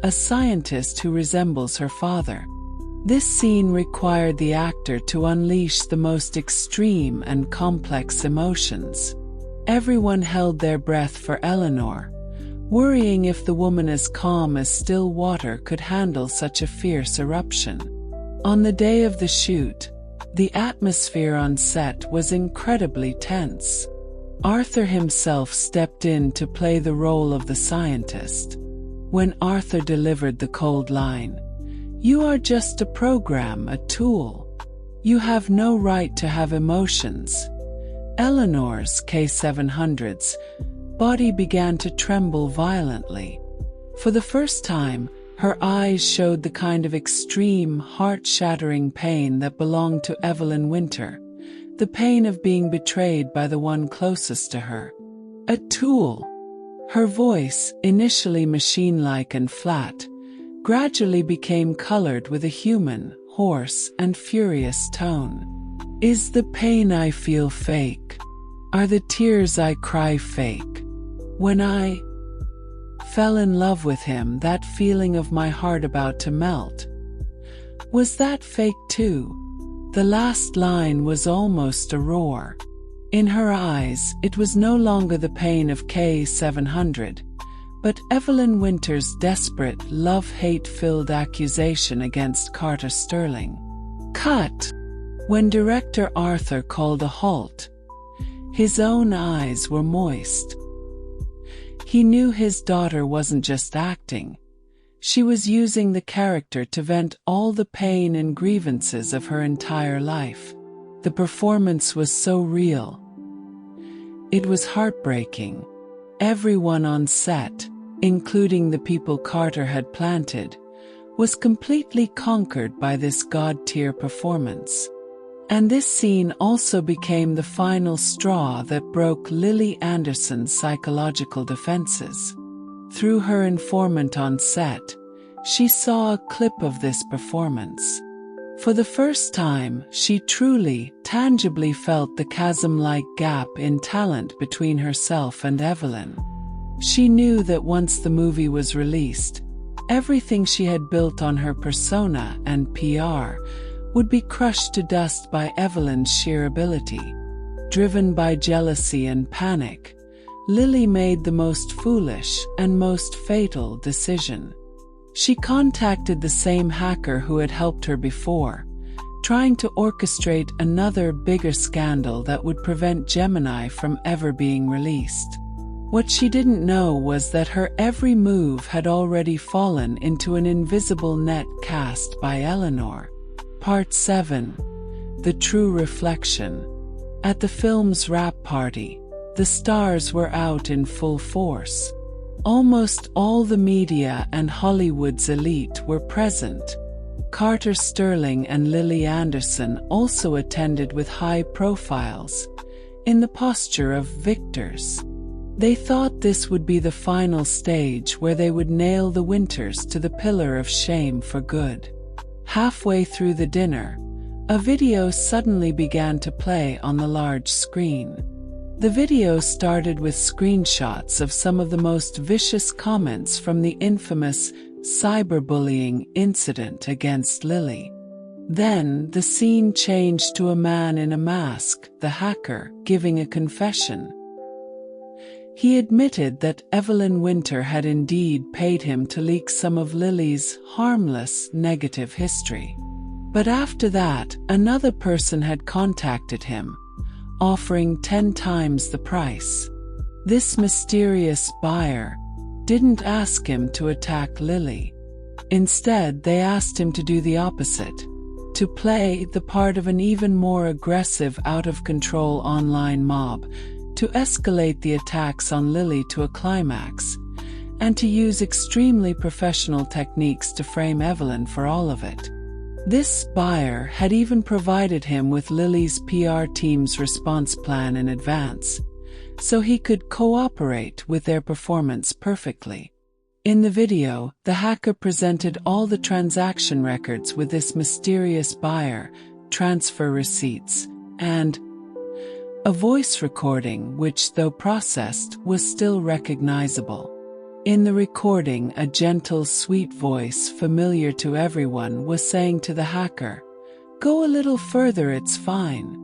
a scientist who resembles her father. This scene required the actor to unleash the most extreme and complex emotions. Everyone held their breath for Eleanor, worrying if the woman as calm as still water could handle such a fierce eruption. On the day of the shoot, the atmosphere on set was incredibly tense. Arthur himself stepped in to play the role of the scientist. When Arthur delivered the cold line, "You are just a program, a tool. You have no right to have emotions," Eleanor's K-700's body began to tremble violently. For the first time, her eyes showed the kind of extreme, heart-shattering pain that belonged to Evelyn Winter, the pain of being betrayed by the one closest to her. A tool. Her voice, initially machine-like and flat, gradually became colored with a human, hoarse, and furious tone. "Is the pain I feel fake? Are the tears I cry fake? When I fell in love with him, that feeling of my heart about to melt, was that fake too?" The last line was almost a roar. In her eyes, it was no longer the pain of K-700, but Evelyn Winter's desperate, love-hate-filled accusation against Carter Sterling. Cut! When director Arthur called a halt, his own eyes were moist. He knew his daughter wasn't just acting. She was using the character to vent all the pain and grievances of her entire life. The performance was so real. It was heartbreaking. Everyone on set, including the people Carter had planted, was completely conquered by this god-tier performance. And this scene also became the final straw that broke Lily Anderson's psychological defenses. Through her informant on set, she saw a clip of this performance. For the first time, she truly, tangibly felt the chasm-like gap in talent between herself and Evelyn. She knew that once the movie was released, everything she had built on her persona and PR would be crushed to dust by Evelyn's sheer ability. Driven by jealousy and panic, Lily made the most foolish and most fatal decision. She contacted the same hacker who had helped her before, trying to orchestrate another bigger scandal that would prevent Gemini from ever being released. What she didn't know was that her every move had already fallen into an invisible net cast by Eleanor. Part 7. The True Reflection. At the film's wrap party, the stars were out in full force. Almost all the media and Hollywood's elite were present. Carter Sterling and Lily Anderson also attended with high profiles, in the posture of victors. They thought this would be the final stage where they would nail the Winters to the pillar of shame for good. Halfway through the dinner, a video suddenly began to play on the large screen. The video started with screenshots of some of the most vicious comments from the infamous cyberbullying incident against Lily. Then the scene changed to a man in a mask, the hacker, giving a confession. He admitted that Evelyn Winter had indeed paid him to leak some of Lily's harmless, negative history. But after that, another person had contacted him, offering 10 times the price. This mysterious buyer didn't ask him to attack Lily. Instead, they asked him to do the opposite, to play the part of an even more aggressive, out-of-control online mob, to escalate the attacks on Lily to a climax, and to use extremely professional techniques to frame Evelyn for all of it. This buyer had even provided him with Lily's PR team's response plan in advance, so he could cooperate with their performance perfectly. In the video, the hacker presented all the transaction records with this mysterious buyer, transfer receipts, and a voice recording which, though processed, was still recognizable. In the recording, a gentle, sweet voice, familiar to everyone, was saying to the hacker, "Go a little further, it's fine.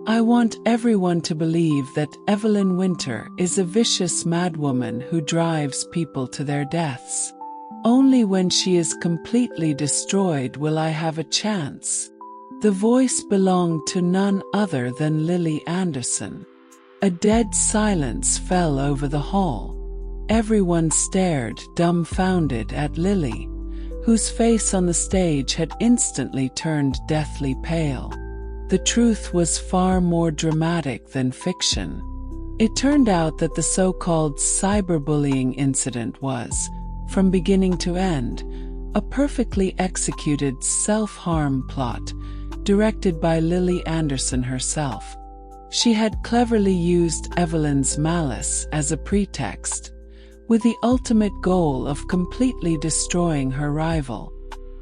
I want everyone to believe that Evelyn Winter is a vicious madwoman who drives people to their deaths. Only when she is completely destroyed will I have a chance." The voice belonged to none other than Lily Anderson. A dead silence fell over the hall. Everyone stared, dumbfounded, at Lily, whose face on the stage had instantly turned deathly pale. The truth was far more dramatic than fiction. It turned out that the so-called cyberbullying incident was, from beginning to end, a perfectly executed self-harm plot, directed by Lily Anderson herself. She had cleverly used Evelyn's malice as a pretext, with the ultimate goal of completely destroying her rival.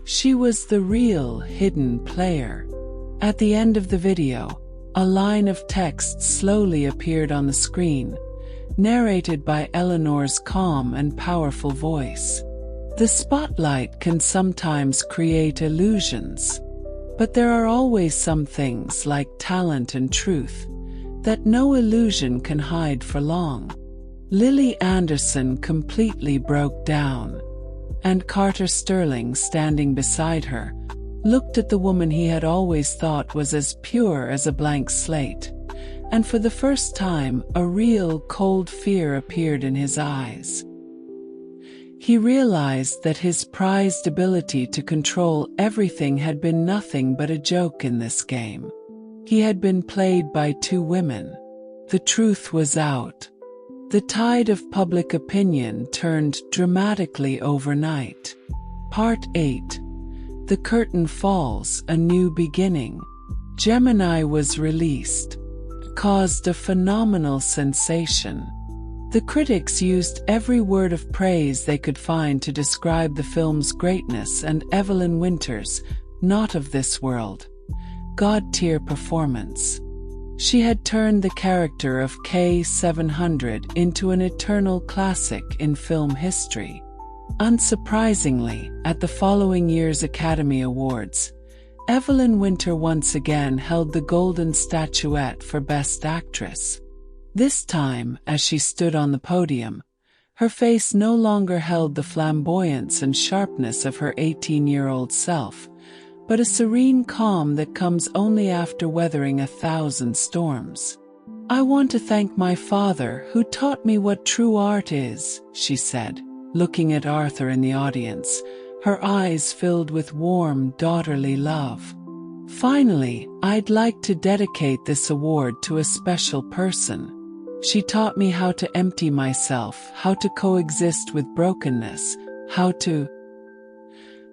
She was the real hidden player. At the end of the video, a line of text slowly appeared on the screen, narrated by Eleanor's calm and powerful voice. The spotlight can sometimes create illusions, but there are always some things, like talent and truth, that no illusion can hide for long. Lily Anderson completely broke down, and Carter Sterling, standing beside her, looked at the woman he had always thought was as pure as a blank slate, and for the first time a real cold fear appeared in his eyes. He realized that his prized ability to control everything had been nothing but a joke in this game. He had been played by two women. The truth was out. The tide of public opinion turned dramatically overnight. Part 8. The Curtain Falls, A New Beginning. Gemini was released. Caused a phenomenal sensation. The critics used every word of praise they could find to describe the film's greatness and Evelyn Winter's, not of this world, god-tier performance. She had turned the character of K-700 into an eternal classic in film history. Unsurprisingly, at the following year's Academy Awards, Evelyn Winter once again held the Golden Statuette for Best Actress. This time, as she stood on the podium, her face no longer held the flamboyance and sharpness of her 18-year-old self, but a serene calm that comes only after weathering 1,000 storms. "I want to thank my father, who taught me what true art is," she said, looking at Arthur in the audience, her eyes filled with warm, daughterly love. "Finally, I'd like to dedicate this award to a special person. She taught me how to empty myself, how to coexist with brokenness, how to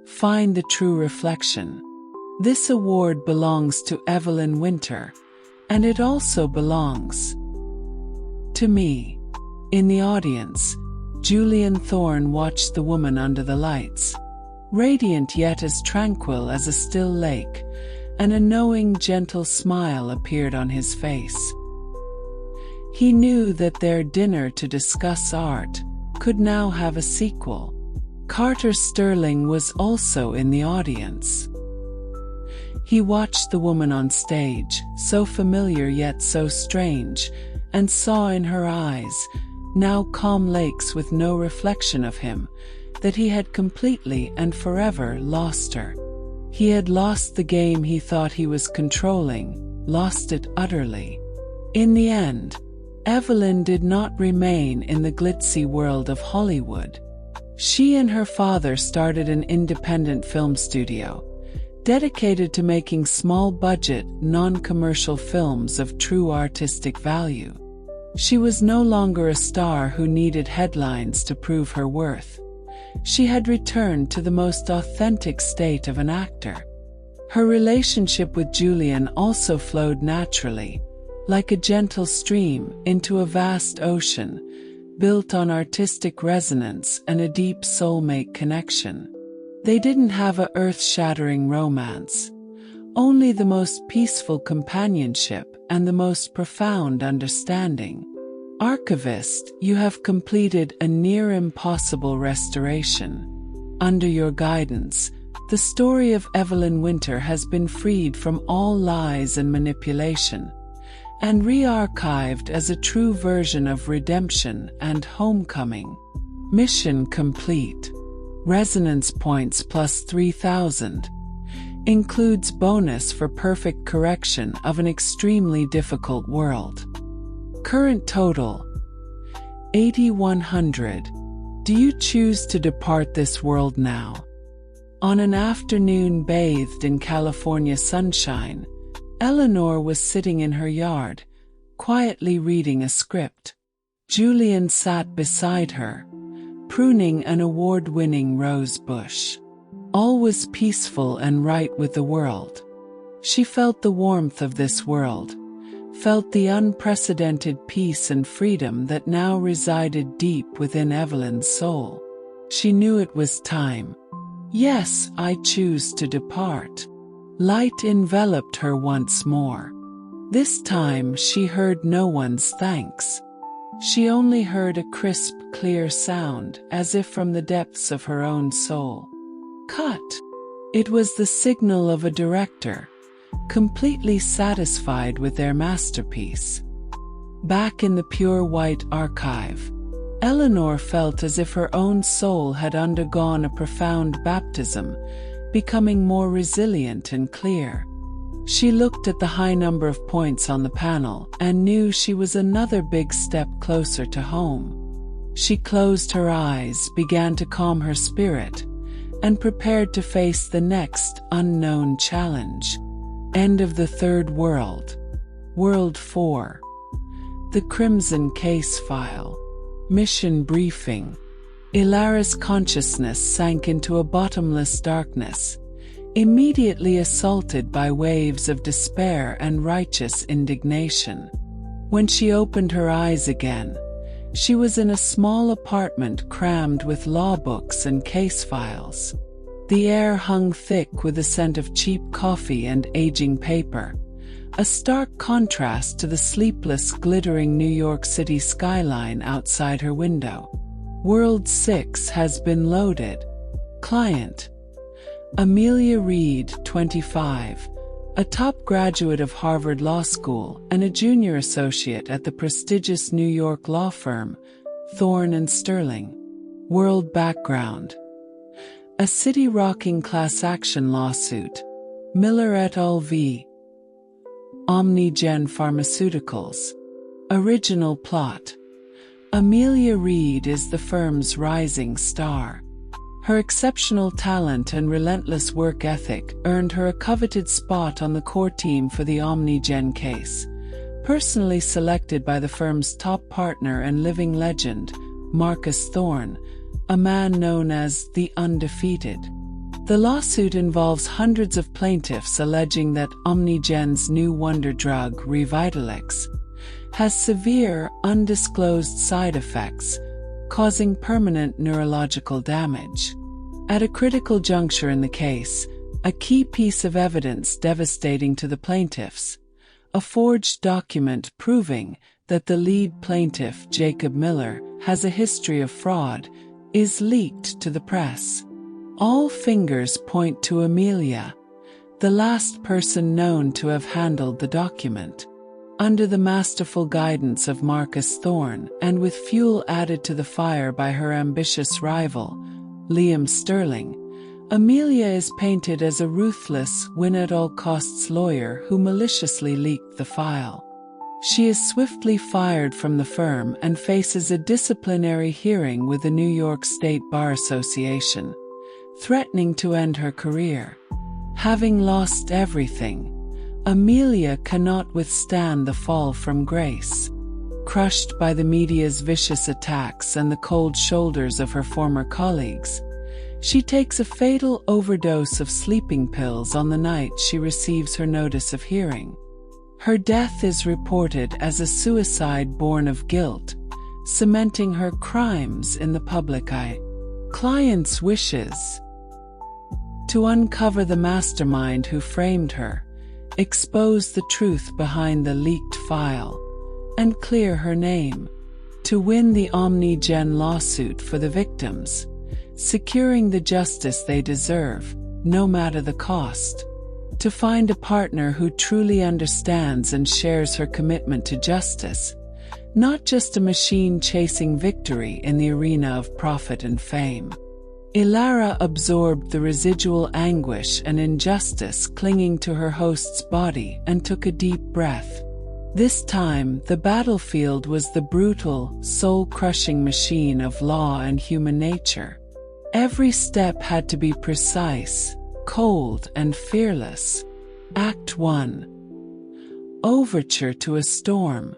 find the true reflection. This award belongs to Evelyn Winter, and it also belongs to me. In the audience, Julian Thorne watched the woman under the lights, radiant yet as tranquil as a still lake, and a knowing, gentle smile appeared on his face. He knew that their dinner to discuss art could now have a sequel. Carter Sterling was also in the audience. He watched the woman on stage, so familiar yet so strange, and saw in her eyes, now calm lakes with no reflection of him, that he had completely and forever lost her. He had lost the game he thought he was controlling, lost it utterly. In the end, Evelyn did not remain in the glitzy world of Hollywood. She and her father started an independent film studio, dedicated to making small-budget, non-commercial films of true artistic value. She was no longer a star who needed headlines to prove her worth. She had returned to the most authentic state of an actor. Her relationship with Julian also flowed naturally, like a gentle stream, into a vast ocean, built on artistic resonance and a deep soulmate connection. They didn't have a earth-shattering romance, only the most peaceful companionship and the most profound understanding. Archivist, you have completed a near-impossible restoration. Under your guidance, the story of Evelyn Winter has been freed from all lies and manipulation, and re-archived as a true version of redemption and homecoming. Mission complete. Resonance points plus 3,000. Includes bonus for perfect correction of an extremely difficult world. Current total 8,100. Do you choose to depart this world now? On an afternoon bathed in California sunshine, Eleanor was sitting in her yard, quietly reading a script. Julian sat beside her, pruning an award-winning rose bush. All was peaceful and right with the world. She felt the warmth of this world, felt the unprecedented peace and freedom that now resided deep within Evelyn's soul. She knew it was time. Yes, I choose to depart. Light enveloped her once more. This time she heard no one's thanks. She only heard a crisp, clear sound, as if from the depths of her own soul. Cut. It was the signal of a director, completely satisfied with their masterpiece. Back in the pure white archive, Eleanor felt as if her own soul had undergone a profound baptism, becoming more resilient and clear. She looked at the high number of points on the panel and knew she was another big step closer to home. She closed her eyes, began to calm her spirit, and prepared to face the next unknown challenge. End of the Third World. World 4. The Crimson Case File. Mission briefing. Ilara's consciousness sank into a bottomless darkness, immediately assaulted by waves of despair and righteous indignation. When she opened her eyes again, she was in a small apartment crammed with law books and case files. The air hung thick with the scent of cheap coffee and aging paper, a stark contrast to the sleepless, glittering New York City skyline outside her window. World 6 has been loaded. Client: Amelia Reed, 25, a top graduate of Harvard Law School and a junior associate at the prestigious New York law firm, Thorne & Sterling. World background: a city-rocking class action lawsuit, Miller et al. v. Omnigen Pharmaceuticals. Original plot: Amelia Reed is the firm's rising star. Her exceptional talent and relentless work ethic earned her a coveted spot on the core team for the Omnigen case, personally selected by the firm's top partner and living legend, Marcus Thorne, a man known as the Undefeated. The lawsuit involves hundreds of plaintiffs alleging that OmniGen's new wonder drug, Revitalex, has severe, undisclosed side effects, causing permanent neurological damage. At a critical juncture in the case, a key piece of evidence devastating to the plaintiffs, a forged document proving that the lead plaintiff, Jacob Miller, has a history of fraud, is leaked to the press. All fingers point to Amelia, the last person known to have handled the document. Under the masterful guidance of Marcus Thorne, and with fuel added to the fire by her ambitious rival, Liam Sterling, Amelia is painted as a ruthless, win-at-all-costs lawyer who maliciously leaked the file. She is swiftly fired from the firm and faces a disciplinary hearing with the New York State Bar Association, threatening to end her career. Having lost everything, Amelia cannot withstand the fall from grace. Crushed by the media's vicious attacks and the cold shoulders of her former colleagues, she takes a fatal overdose of sleeping pills on the night she receives her notice of hearing. Her death is reported as a suicide born of guilt, cementing her crimes in the public eye. Clients' wishes to uncover the mastermind who framed her, expose the truth behind the leaked file, and clear her name. To win the OmniGen lawsuit for the victims, securing the justice they deserve, no matter the cost. To find a partner who truly understands and shares her commitment to justice, not just a machine chasing victory in the arena of profit and fame. Ilara absorbed the residual anguish and injustice clinging to her host's body and took a deep breath. This time, the battlefield was the brutal, soul-crushing machine of law and human nature. Every step had to be precise, cold, and fearless. Act 1. Overture to a Storm.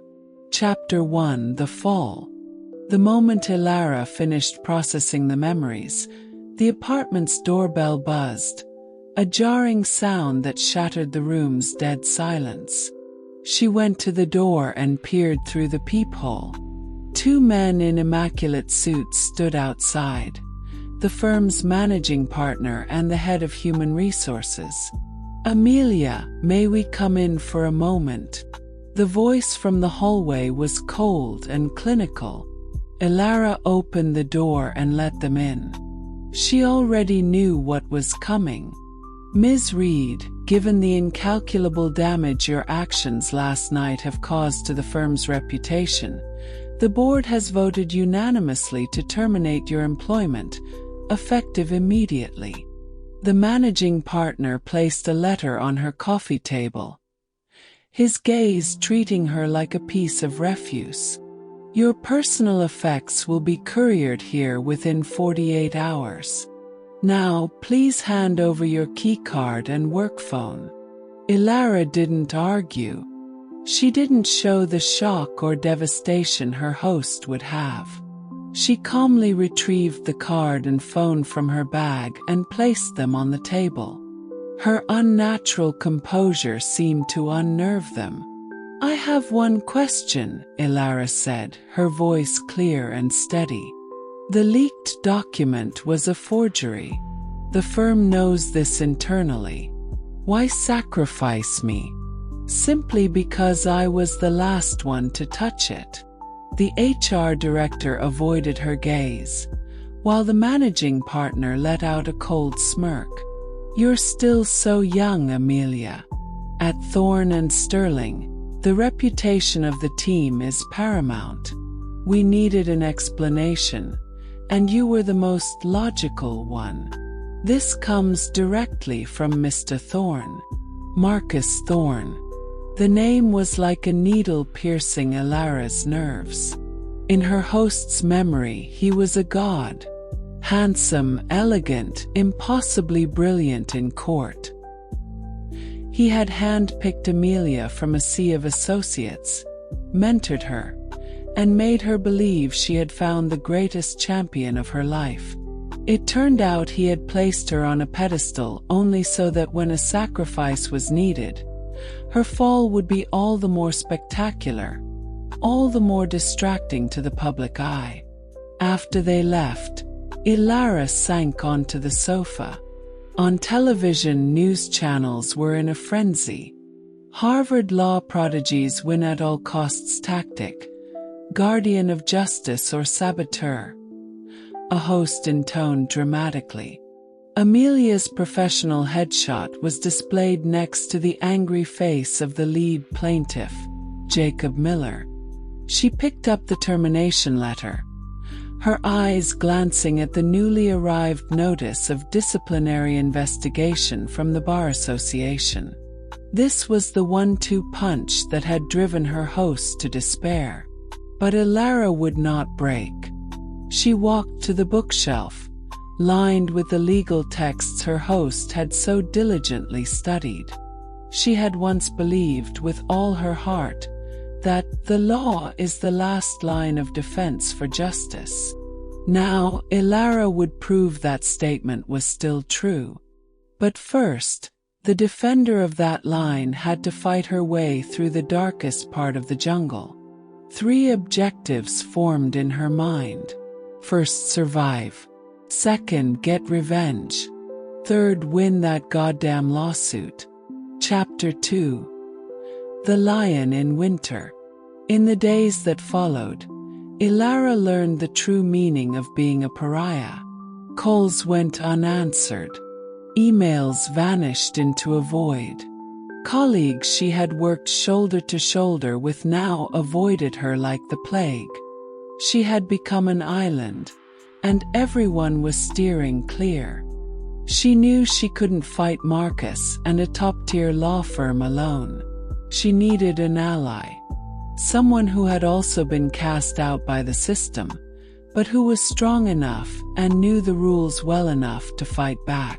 Chapter 1. The Fall. The moment Ilara finished processing the memories, the apartment's doorbell buzzed, a jarring sound that shattered the room's dead silence. She went to the door and peered through the peephole. Two men in immaculate suits stood outside, the firm's managing partner and the head of human resources. "Amelia, may we come in for a moment?" The voice from the hallway was cold and clinical. Ilara opened the door and let them in. She already knew what was coming. "Ms. Reed, given the incalculable damage your actions last night have caused to the firm's reputation, the board has voted unanimously to terminate your employment, effective immediately." The managing partner placed a letter on her coffee table, his gaze treating her like a piece of refuse. "Your personal effects will be couriered here within 48 hours. Now, please hand over your keycard and work phone." Ilara didn't argue. She didn't show the shock or devastation her host would have. She calmly retrieved the card and phone from her bag and placed them on the table. Her unnatural composure seemed to unnerve them. "I have one question," Ilara said, her voice clear and steady. "The leaked document was a forgery. The firm knows this internally. Why sacrifice me? Simply because I was the last one to touch it." The HR director avoided her gaze, while the managing partner let out a cold smirk. "You're still so young, Amelia. At Thorne and Sterling, the reputation of the team is paramount. We needed an explanation, and you were the most logical one. This comes directly from Mr. Thorne. Marcus Thorne." The name was like a needle piercing Ilara's nerves. In her host's memory, he was a god. Handsome, elegant, impossibly brilliant in court. He had hand-picked Amelia from a sea of associates, mentored her, and made her believe she had found the greatest champion of her life. It turned out he had placed her on a pedestal only so that when a sacrifice was needed, her fall would be all the more spectacular, all the more distracting to the public eye. After they left, Ilara sank onto the sofa. On television, news channels were in a frenzy. Harvard law prodigies win at all costs tactic, guardian of justice or saboteur. A host intoned dramatically. Amelia's professional headshot was displayed next to the angry face of the lead plaintiff, Jacob Miller. She picked up the termination letter, her eyes glancing at the newly arrived notice of disciplinary investigation from the Bar Association. This was the 1-2 punch that had driven her host to despair. But Ilara would not break. She walked to the bookshelf, lined with the legal texts her host had so diligently studied. She had once believed with all her heart that the law is the last line of defense for justice. Now, Ilara would prove that statement was still true. But first, the defender of that line had to fight her way through the darkest part of the jungle. 3 objectives formed in her mind. First, survive. Second, get revenge. Third, win that goddamn lawsuit. Chapter 2. The Lion in Winter. In the days that followed, Ilara learned the true meaning of being a pariah. Calls went unanswered. Emails vanished into a void. Colleagues she had worked shoulder to shoulder with now avoided her like the plague. She had become an island, and everyone was steering clear. She knew she couldn't fight Marcus and a top-tier law firm alone. She needed an ally. Someone who had also been cast out by the system, but who was strong enough and knew the rules well enough to fight back.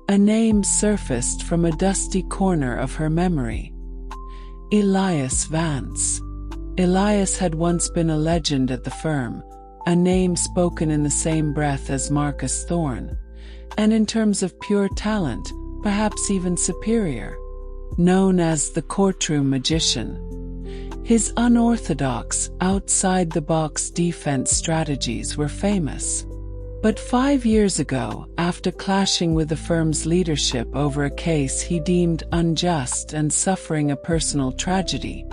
A name surfaced from a dusty corner of her memory. Elias Vance. Elias had once been a legend at the firm, a name spoken in the same breath as Marcus Thorne, and in terms of pure talent, perhaps even superior. Known as the courtroom magician. His unorthodox, outside-the-box defense strategies were famous. But 5 years ago, after clashing with the firm's leadership over a case he deemed unjust and suffering a personal tragedy,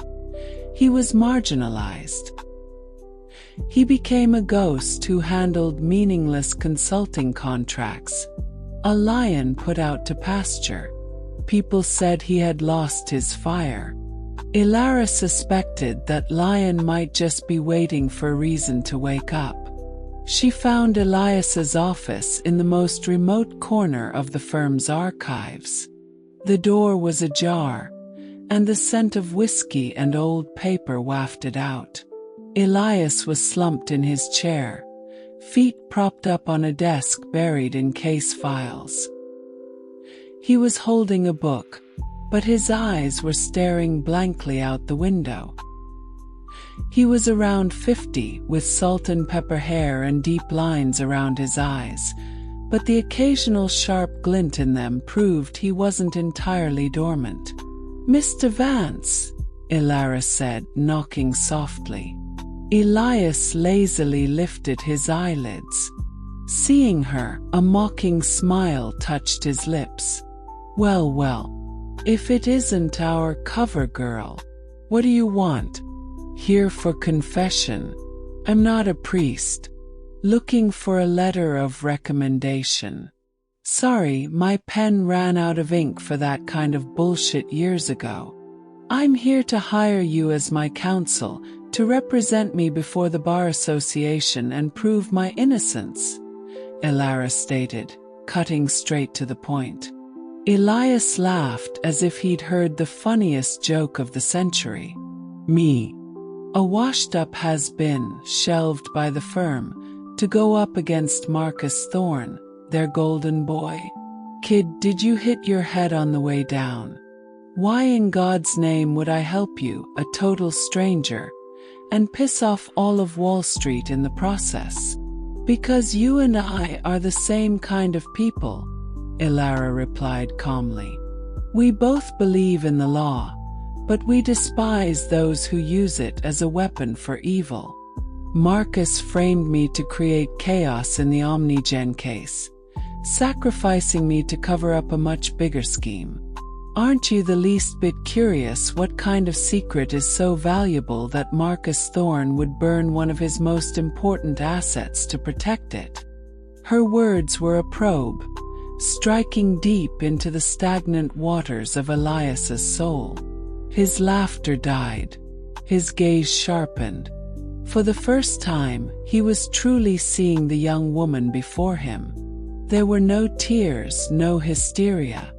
he was marginalized. He became a ghost who handled meaningless consulting contracts, a lion put out to pasture. People said he had lost his fire. Ilara suspected that lion might just be waiting for a reason to wake up. She found Elias's office in the most remote corner of the firm's archives. The door was ajar, and the scent of whiskey and old paper wafted out. Elias was slumped in his chair, feet propped up on a desk buried in case files. He was holding a book, but his eyes were staring blankly out the window. He was around 50, with salt and pepper hair and deep lines around his eyes, but the occasional sharp glint in them proved he wasn't entirely dormant. "Mr. Vance," Ilara said, knocking softly. Elias lazily lifted his eyelids. Seeing her, a mocking smile touched his lips. "Well, well, if it isn't our cover girl. What do you want?" "Here for confession. I'm not a priest. Looking for a letter of recommendation. Sorry, my pen ran out of ink for that kind of bullshit years ago. I'm here to hire you as my counsel, to represent me before the Bar Association and prove my innocence," Ilara stated, cutting straight to the point. Elias laughed as if he'd heard the funniest joke of the century. "Me. A washed-up has-been, shelved by the firm, to go up against Marcus Thorne, their golden boy. Kid, did you hit your head on the way down?" Why in God's name would I help you, a total stranger, and piss off all of Wall Street in the process? Because you and I are the same kind of people, Ilara replied calmly. We both believe in the law, but we despise those who use it as a weapon for evil. Marcus framed me to create chaos in the Omnigen case, sacrificing me to cover up a much bigger scheme. Aren't you the least bit curious what kind of secret is so valuable that Marcus Thorne would burn one of his most important assets to protect it? Her words were a probe, striking deep into the stagnant waters of Elias's soul. His laughter died. His gaze sharpened. For the first time, he was truly seeing the young woman before him. There were no tears, no hysteria.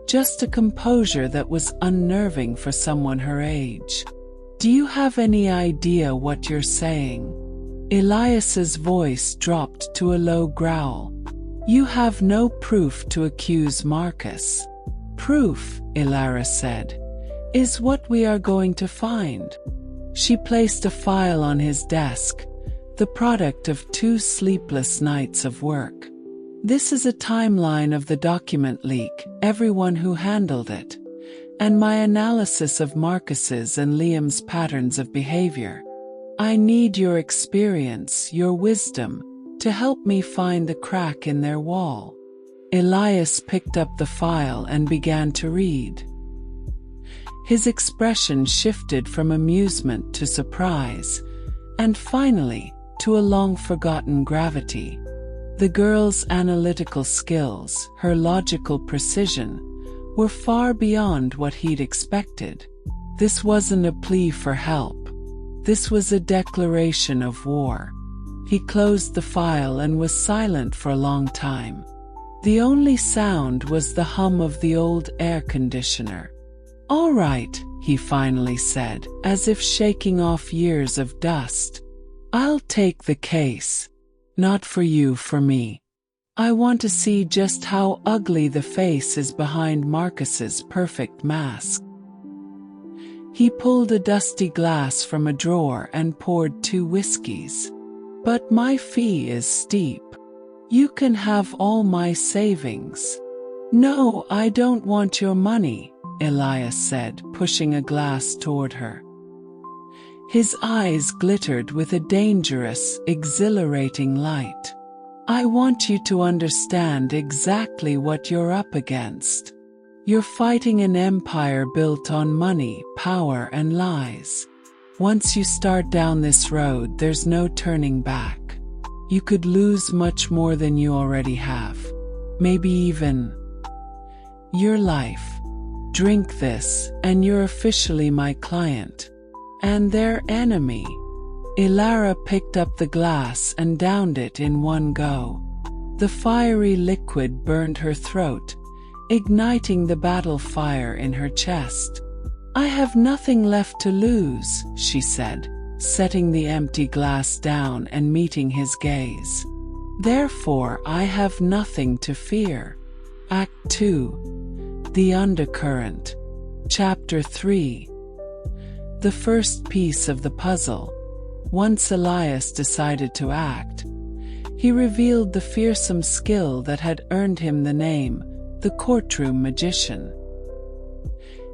Just a composure that was unnerving for someone her age. Do you have any idea what you're saying? Elias's voice dropped to a low growl. You have no proof to accuse Marcus. Proof, Ilara said, is what we are going to find. She placed a file on his desk, the product of 2 sleepless nights of work. This is a timeline of the document leak, everyone who handled it, and my analysis of Marcus's and Liam's patterns of behavior. I need your experience, your wisdom, to help me find the crack in their wall. Elias picked up the file and began to read. His expression shifted from amusement to surprise, and finally, to a long-forgotten gravity. The girl's analytical skills, her logical precision, were far beyond what he'd expected. This wasn't a plea for help. This was a declaration of war. He closed the file and was silent for a long time. The only sound was the hum of the old air conditioner. All right, he finally said, as if shaking off years of dust. I'll take the case. Not for you, for me. I want to see just how ugly the face is behind Marcus's perfect mask. He pulled a dusty glass from a drawer and poured 2 whiskeys. But my fee is steep. You can have all my savings. No, I don't want your money, Elias said, pushing a glass toward her. His eyes glittered with a dangerous, exhilarating light. I want you to understand exactly what you're up against. You're fighting an empire built on money, power, and lies. Once you start down this road, there's no turning back. You could lose much more than you already have. Maybe even your life. Drink this, and you're officially my client. And their enemy. Ilara picked up the glass and downed it in one go. The fiery liquid burned her throat, igniting the battle fire in her chest. I have nothing left to lose, she said, setting the empty glass down and meeting his gaze. Therefore, I have nothing to fear. Act 2. The Undercurrent. Chapter 3. The first piece of the puzzle. Once Elias decided to act, he revealed the fearsome skill that had earned him the name, the courtroom magician.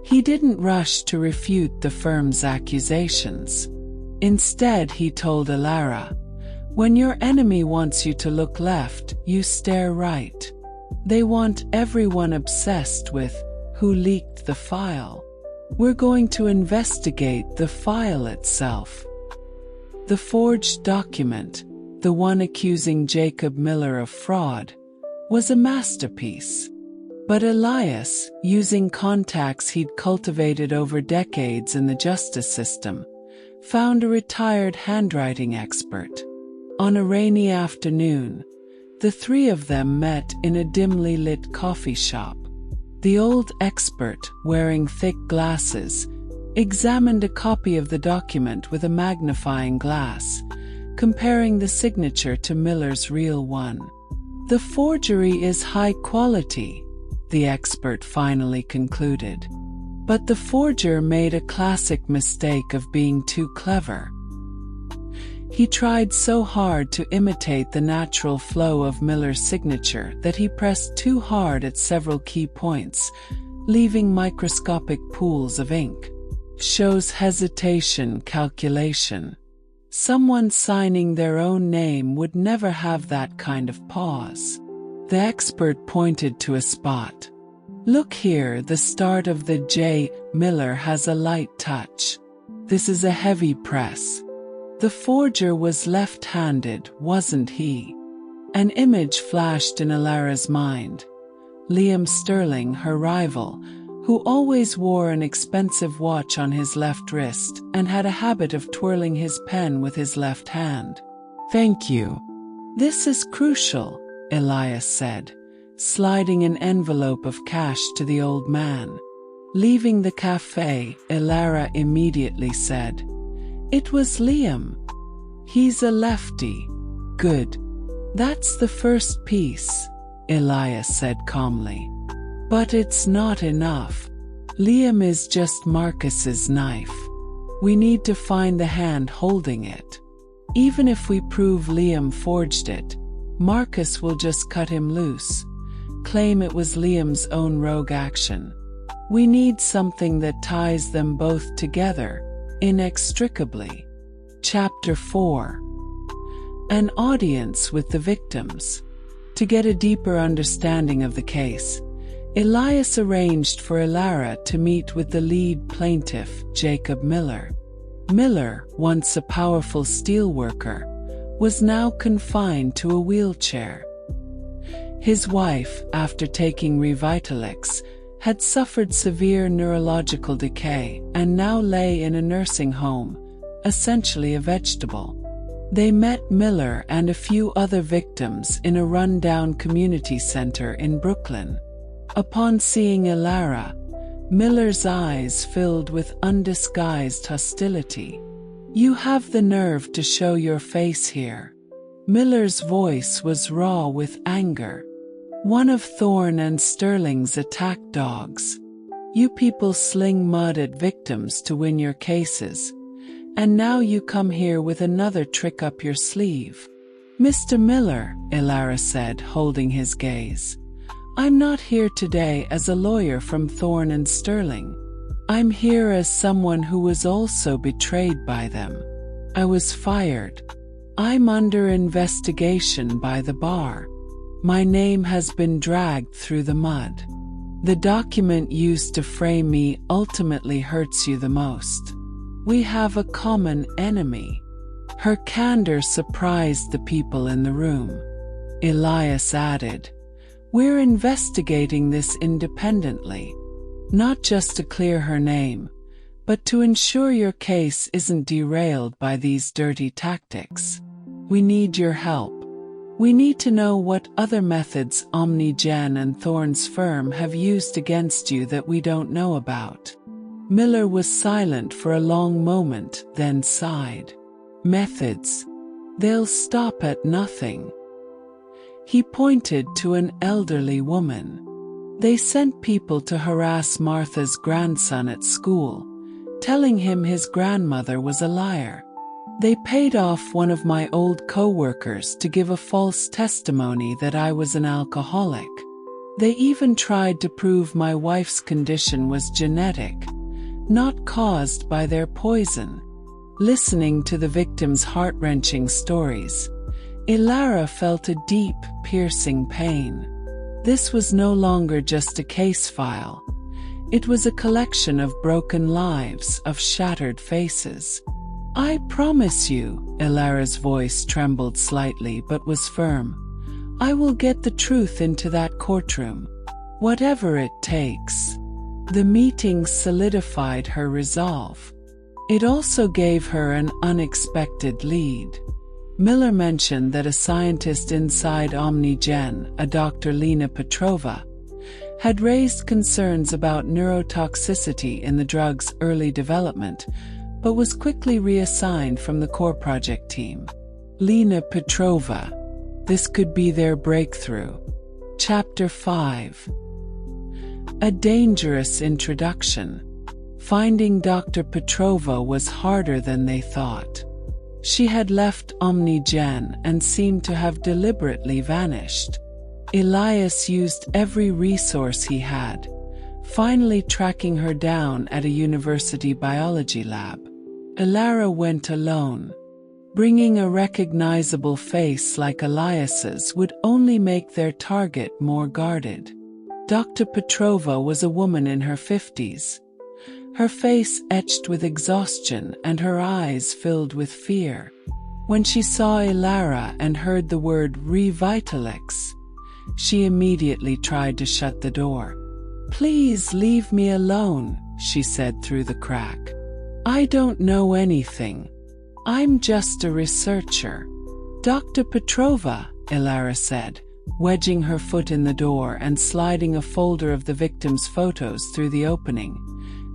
He didn't rush to refute the firm's accusations. Instead, he told Ilara, when your enemy wants you to look left, you stare right. They want everyone obsessed with who leaked the file. We're going to investigate the file itself. The forged document, the one accusing Jacob Miller of fraud, was a masterpiece. But Elias, using contacts he'd cultivated over decades in the justice system, found a retired handwriting expert. On a rainy afternoon, the 3 of them met in a dimly lit coffee shop. The old expert, wearing thick glasses, examined a copy of the document with a magnifying glass, comparing the signature to Miller's real one. The forgery is high quality, the expert finally concluded. But the forger made a classic mistake of being too clever. He tried so hard to imitate the natural flow of Miller's signature that he pressed too hard at several key points, leaving microscopic pools of ink. Shows hesitation, calculation. Someone signing their own name would never have that kind of pause. The expert pointed to a spot. Look here, the start of the J. Miller has a light touch. This is a heavy press. The forger was left-handed, wasn't he? An image flashed in Alara's mind. Liam Sterling, her rival, who always wore an expensive watch on his left wrist and had a habit of twirling his pen with his left hand. Thank you. This is crucial, Elias said, sliding an envelope of cash to the old man. Leaving the cafe, Alara immediately said, "It was Liam. He's a lefty." "Good. That's the first piece," Elias said calmly. "But it's not enough. Liam is just Marcus's knife. We need to find the hand holding it. Even if we prove Liam forged it, Marcus will just cut him loose, claim it was Liam's own rogue action. We need something that ties them both together, inextricably." Chapter 4. An audience with the victims. To get a deeper understanding of the case, Elias arranged for Alara to meet with the lead plaintiff, Jacob Miller. Miller, once a powerful steelworker, was now confined to a wheelchair. His wife, after taking Revitalex, had suffered severe neurological decay and now lay in a nursing home, essentially a vegetable. They met Miller and a few other victims in a run-down community center in Brooklyn. Upon seeing Alara, Miller's eyes filled with undisguised hostility. "You have the nerve to show your face here." Miller's voice was raw with anger. "One of Thorne and Sterling's attack dogs. You people sling mud at victims to win your cases, and now you come here with another trick up your sleeve." "Mr. Miller," Alara said, holding his gaze, "I'm not here today as a lawyer from Thorne and Sterling. I'm here as someone who was also betrayed by them. I was fired. I'm under investigation by the bar. My name has been dragged through the mud. The document used to frame me ultimately hurts you the most. We have a common enemy." Her candor surprised the people in the room. Elias added, "We're investigating this independently, not just to clear her name, but to ensure your case isn't derailed by these dirty tactics. We need your help. We need to know what other methods OmniGen and Thorne's firm have used against you that we don't know about." Miller was silent for a long moment, then sighed. "Methods? They'll stop at nothing." He pointed to an elderly woman. "They sent people to harass Martha's grandson at school, telling him his grandmother was a liar. They paid off one of my old co-workers to give a false testimony that I was an alcoholic. They even tried to prove my wife's condition was genetic, not caused by their poison." Listening to the victims' heart-wrenching stories, Alara felt a deep, piercing pain. This was no longer just a case file. It was a collection of broken lives, of shattered faces. "I promise you," Alara's voice trembled slightly but was firm, "I will get the truth into that courtroom, whatever it takes." The meeting solidified her resolve. It also gave her an unexpected lead. Miller mentioned that a scientist inside OmniGen, a Dr. Lena Petrova, had raised concerns about neurotoxicity in the drug's early development, but was quickly reassigned from the core project team. Lena Petrova. This could be their breakthrough. Chapter 5. A dangerous introduction. Finding Dr. Petrova was harder than they thought. She had left Omnigen and seemed to have deliberately vanished. Elias used every resource he had, finally tracking her down at a university biology lab. Ilara went alone. Bringing a recognizable face like Elias's would only make their target more guarded. Dr. Petrova was a woman in her 50s, her face etched with exhaustion and her eyes filled with fear. When she saw Ilara and heard the word Revitalix, she immediately tried to shut the door. "Please leave me alone," she said through the crack. "I don't know anything. I'm just a researcher." "Dr. Petrova," Ilara said, wedging her foot in the door and sliding a folder of the victims' photos through the opening.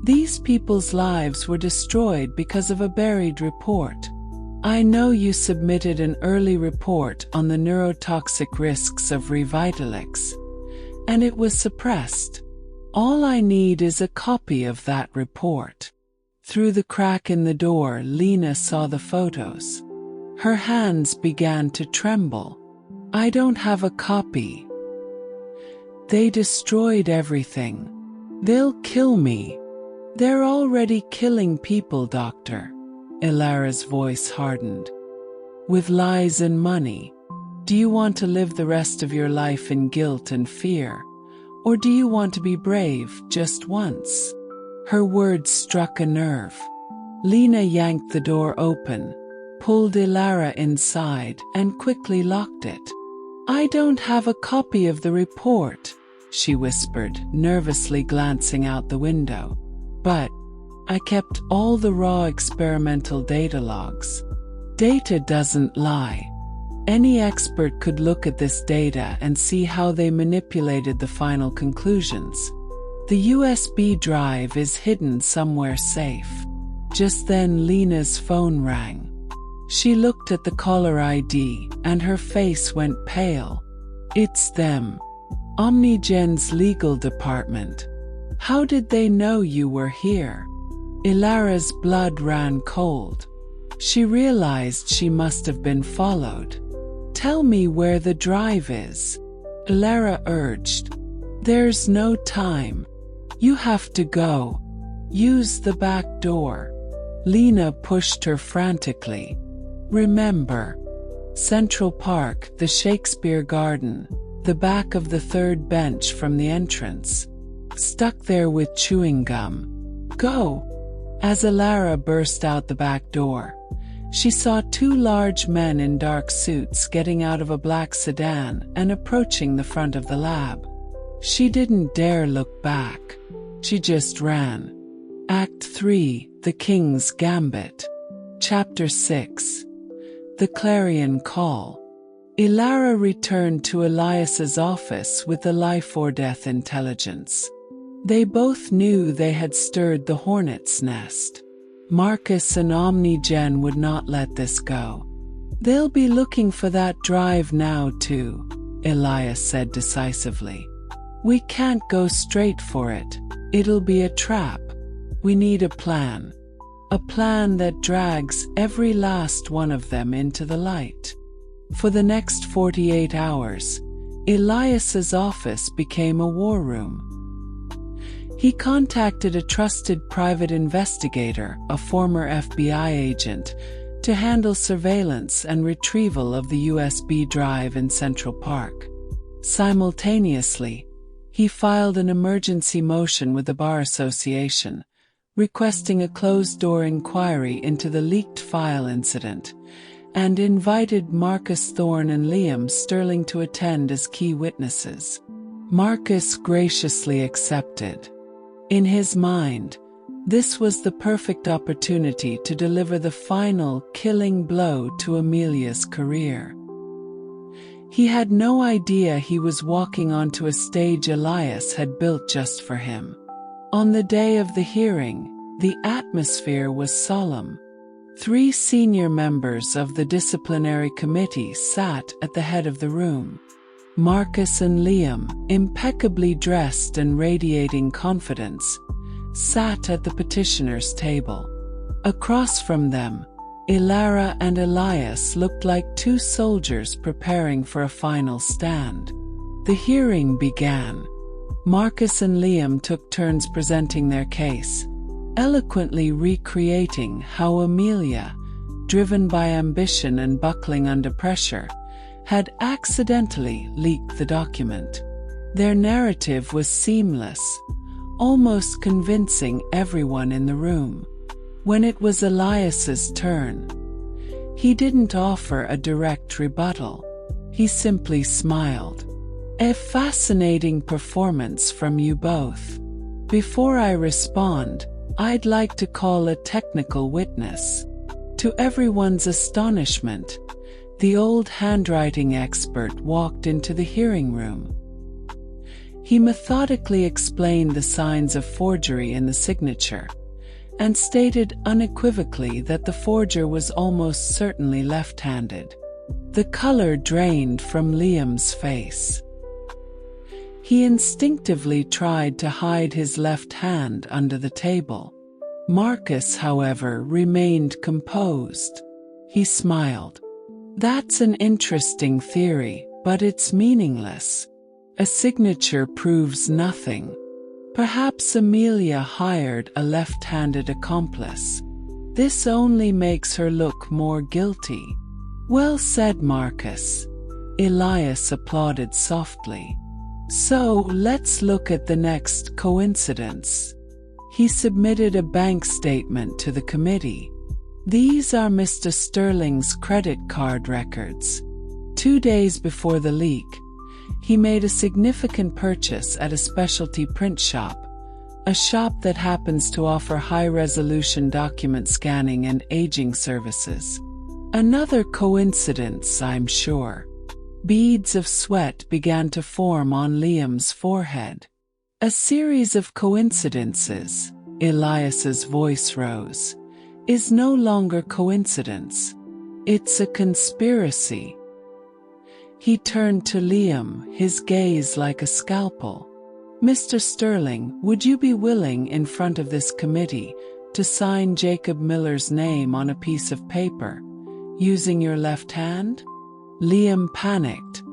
"These people's lives were destroyed because of a buried report. I know you submitted an early report on the neurotoxic risks of Revitalix, and it was suppressed. All I need is a copy of that report." Through the crack in the door, Lena saw the photos. Her hands began to tremble. "I don't have a copy. They destroyed everything. They'll kill me." "They're already killing people, Doctor." Ilara's voice hardened. "With lies and money. Do you want to live the rest of your life in guilt and fear? Or do you want to be brave just once?" Her words struck a nerve. Lena yanked the door open, pulled Ilara inside, and quickly locked it. "I don't have a copy of the report," she whispered, nervously glancing out the window. "But I kept all the raw experimental data logs. Data doesn't lie. Any expert could look at this data and see how they manipulated the final conclusions. The USB drive is hidden somewhere safe." Just then Lena's phone rang. She looked at the caller ID, and her face went pale. "It's them. Omnigen's legal department. How did they know you were here?" Ilara's blood ran cold. She realized she must have been followed. "Tell me where the drive is," Ilara urged. "There's no time. You have to go. Use the back door." Lena pushed her frantically. "Remember, Central Park, the Shakespeare Garden, the back of the third bench from the entrance. Stuck there with chewing gum. Go." As Ilara burst out the back door, she saw two large men in dark suits getting out of a black sedan and approaching the front of the lab. She didn't dare look back. She just ran. Act 3, The King's Gambit. Chapter 6. The Clarion Call. Ilara returned to Elias's office with the life or death intelligence. They both knew they had stirred the hornet's nest. Marcus and Omnigen would not let this go. "They'll be looking for that drive now too," Elias said decisively. "We can't go straight for it. It'll be a trap. We need a plan. A plan that drags every last one of them into the light." For the next 48 hours, Elias's office became a war room. He contacted a trusted private investigator, a former FBI agent, to handle surveillance and retrieval of the USB drive in Central Park. Simultaneously, he filed an emergency motion with the Bar Association, requesting a closed-door inquiry into the leaked file incident, and invited Marcus Thorne and Liam Sterling to attend as key witnesses. Marcus graciously accepted. In his mind, this was the perfect opportunity to deliver the final killing blow to Amelia's career. He had no idea he was walking onto a stage Elias had built just for him. On the day of the hearing, the atmosphere was solemn. 3 senior members of the disciplinary committee sat at the head of the room. Marcus and Liam, impeccably dressed and radiating confidence, sat at the petitioner's table. Across from them, Ilara and Elias looked like two soldiers preparing for a final stand. The hearing began. Marcus and Liam took turns presenting their case, eloquently recreating how Amelia, driven by ambition and buckling under pressure, had accidentally leaked the document. Their narrative was seamless, almost convincing everyone in the room. When it was Elias's turn, he didn't offer a direct rebuttal. He simply smiled. "A fascinating performance from you both. Before I respond, I'd like to call a technical witness." To everyone's astonishment, the old handwriting expert walked into the hearing room. He methodically explained the signs of forgery in the signature, and stated unequivocally that the forger was almost certainly left-handed. The color drained from Liam's face. He instinctively tried to hide his left hand under the table. Marcus, however, remained composed. He smiled. "That's an interesting theory, but it's meaningless. A signature proves nothing. Perhaps Amelia hired a left-handed accomplice. This only makes her look more guilty." "Well said, Marcus." Elias applauded softly. "So let's look at the next coincidence." He submitted a bank statement to the committee. "These are Mr. Sterling's credit card records. 2 days before the leak, he made a significant purchase at a specialty print shop, a shop that happens to offer high-resolution document scanning and aging services. Another coincidence, I'm sure." Beads of sweat began to form on Liam's forehead. "A series of coincidences," Elias's voice rose, "is no longer coincidence. It's a conspiracy." He turned to Liam, his gaze like a scalpel. "Mr. Sterling, would you be willing, in front of this committee, to sign Jacob Miller's name on a piece of paper, using your left hand?" Liam panicked,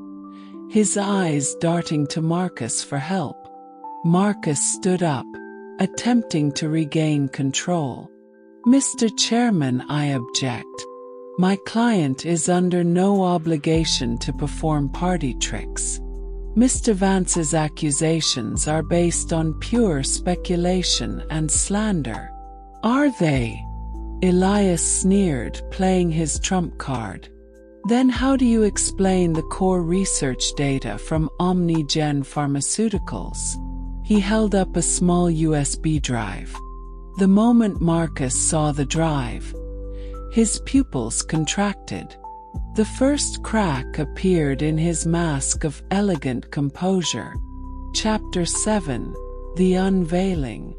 his eyes darting to Marcus for help. Marcus stood up, attempting to regain control. "Mr. Chairman, I object. My client is under no obligation to perform party tricks. Mr. Vance's accusations are based on pure speculation and slander." "Are they?" Elias sneered, playing his trump card. "Then how do you explain the core research data from OmniGen Pharmaceuticals?" He held up a small USB drive. The moment Marcus saw the drive, his pupils contracted. The first crack appeared in his mask of elegant composure. Chapter 7: The Unveiling.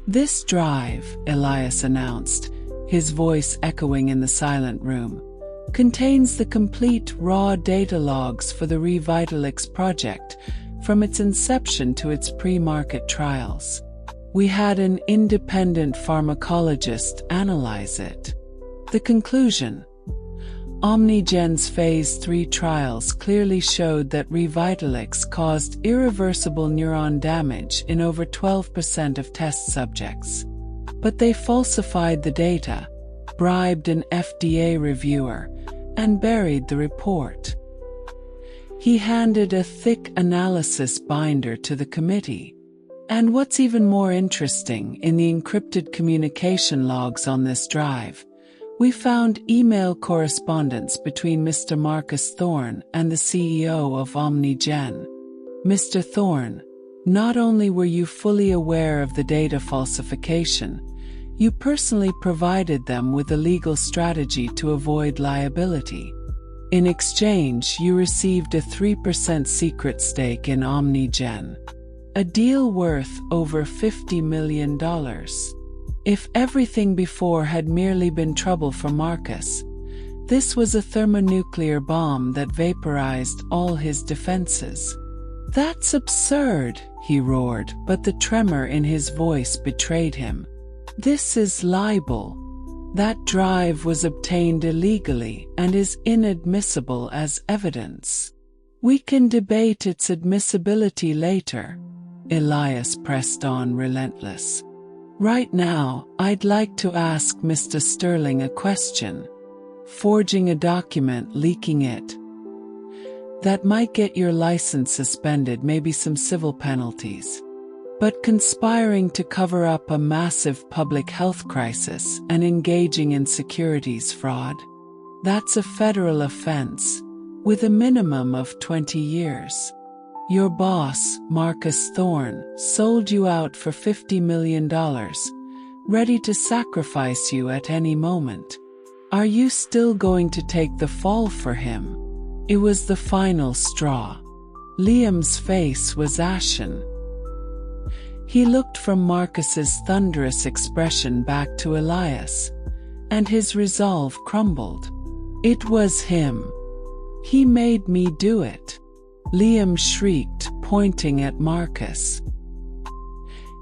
"This drive," Elias announced, his voice echoing in the silent room, "contains the complete raw data logs for the Revitalix project, from its inception to its pre-market trials. We had an independent pharmacologist analyze it. The conclusion: OmniGen's Phase 3 trials clearly showed that Revitalix caused irreversible neuron damage in over 12% of test subjects. But they falsified the data, bribed an FDA reviewer, and buried the report." He handed a thick analysis binder to the committee. "And what's even more interesting, in the encrypted communication logs on this drive, we found email correspondence between Mr. Marcus Thorne and the CEO of OmniGen. Mr. Thorne, not only were you fully aware of the data falsification, you personally provided them with a legal strategy to avoid liability. In exchange, you received a 3% secret stake in OmniGen, a deal worth over $50 million. If everything before had merely been trouble for Marcus, this was a thermonuclear bomb that vaporized all his defenses. "That's absurd," he roared, but the tremor in his voice betrayed him. "This is libel. That drive was obtained illegally and is inadmissible as evidence. We can debate its admissibility later," Elias pressed on, relentless. "Right now, I'd like to ask Mr. Sterling a question. Forging a document, leaking it, that might get your license suspended, maybe some civil penalties. But conspiring to cover up a massive public health crisis and engaging in securities fraud, that's a federal offense, with a minimum of 20 years. Your boss, Marcus Thorne, sold you out for $50 million, ready to sacrifice you at any moment. Are you still going to take the fall for him?" It was the final straw. Liam's face was ashen. He looked from Marcus's thunderous expression back to Elias, and his resolve crumbled. "It was him. He made me do it," Liam shrieked, pointing at Marcus.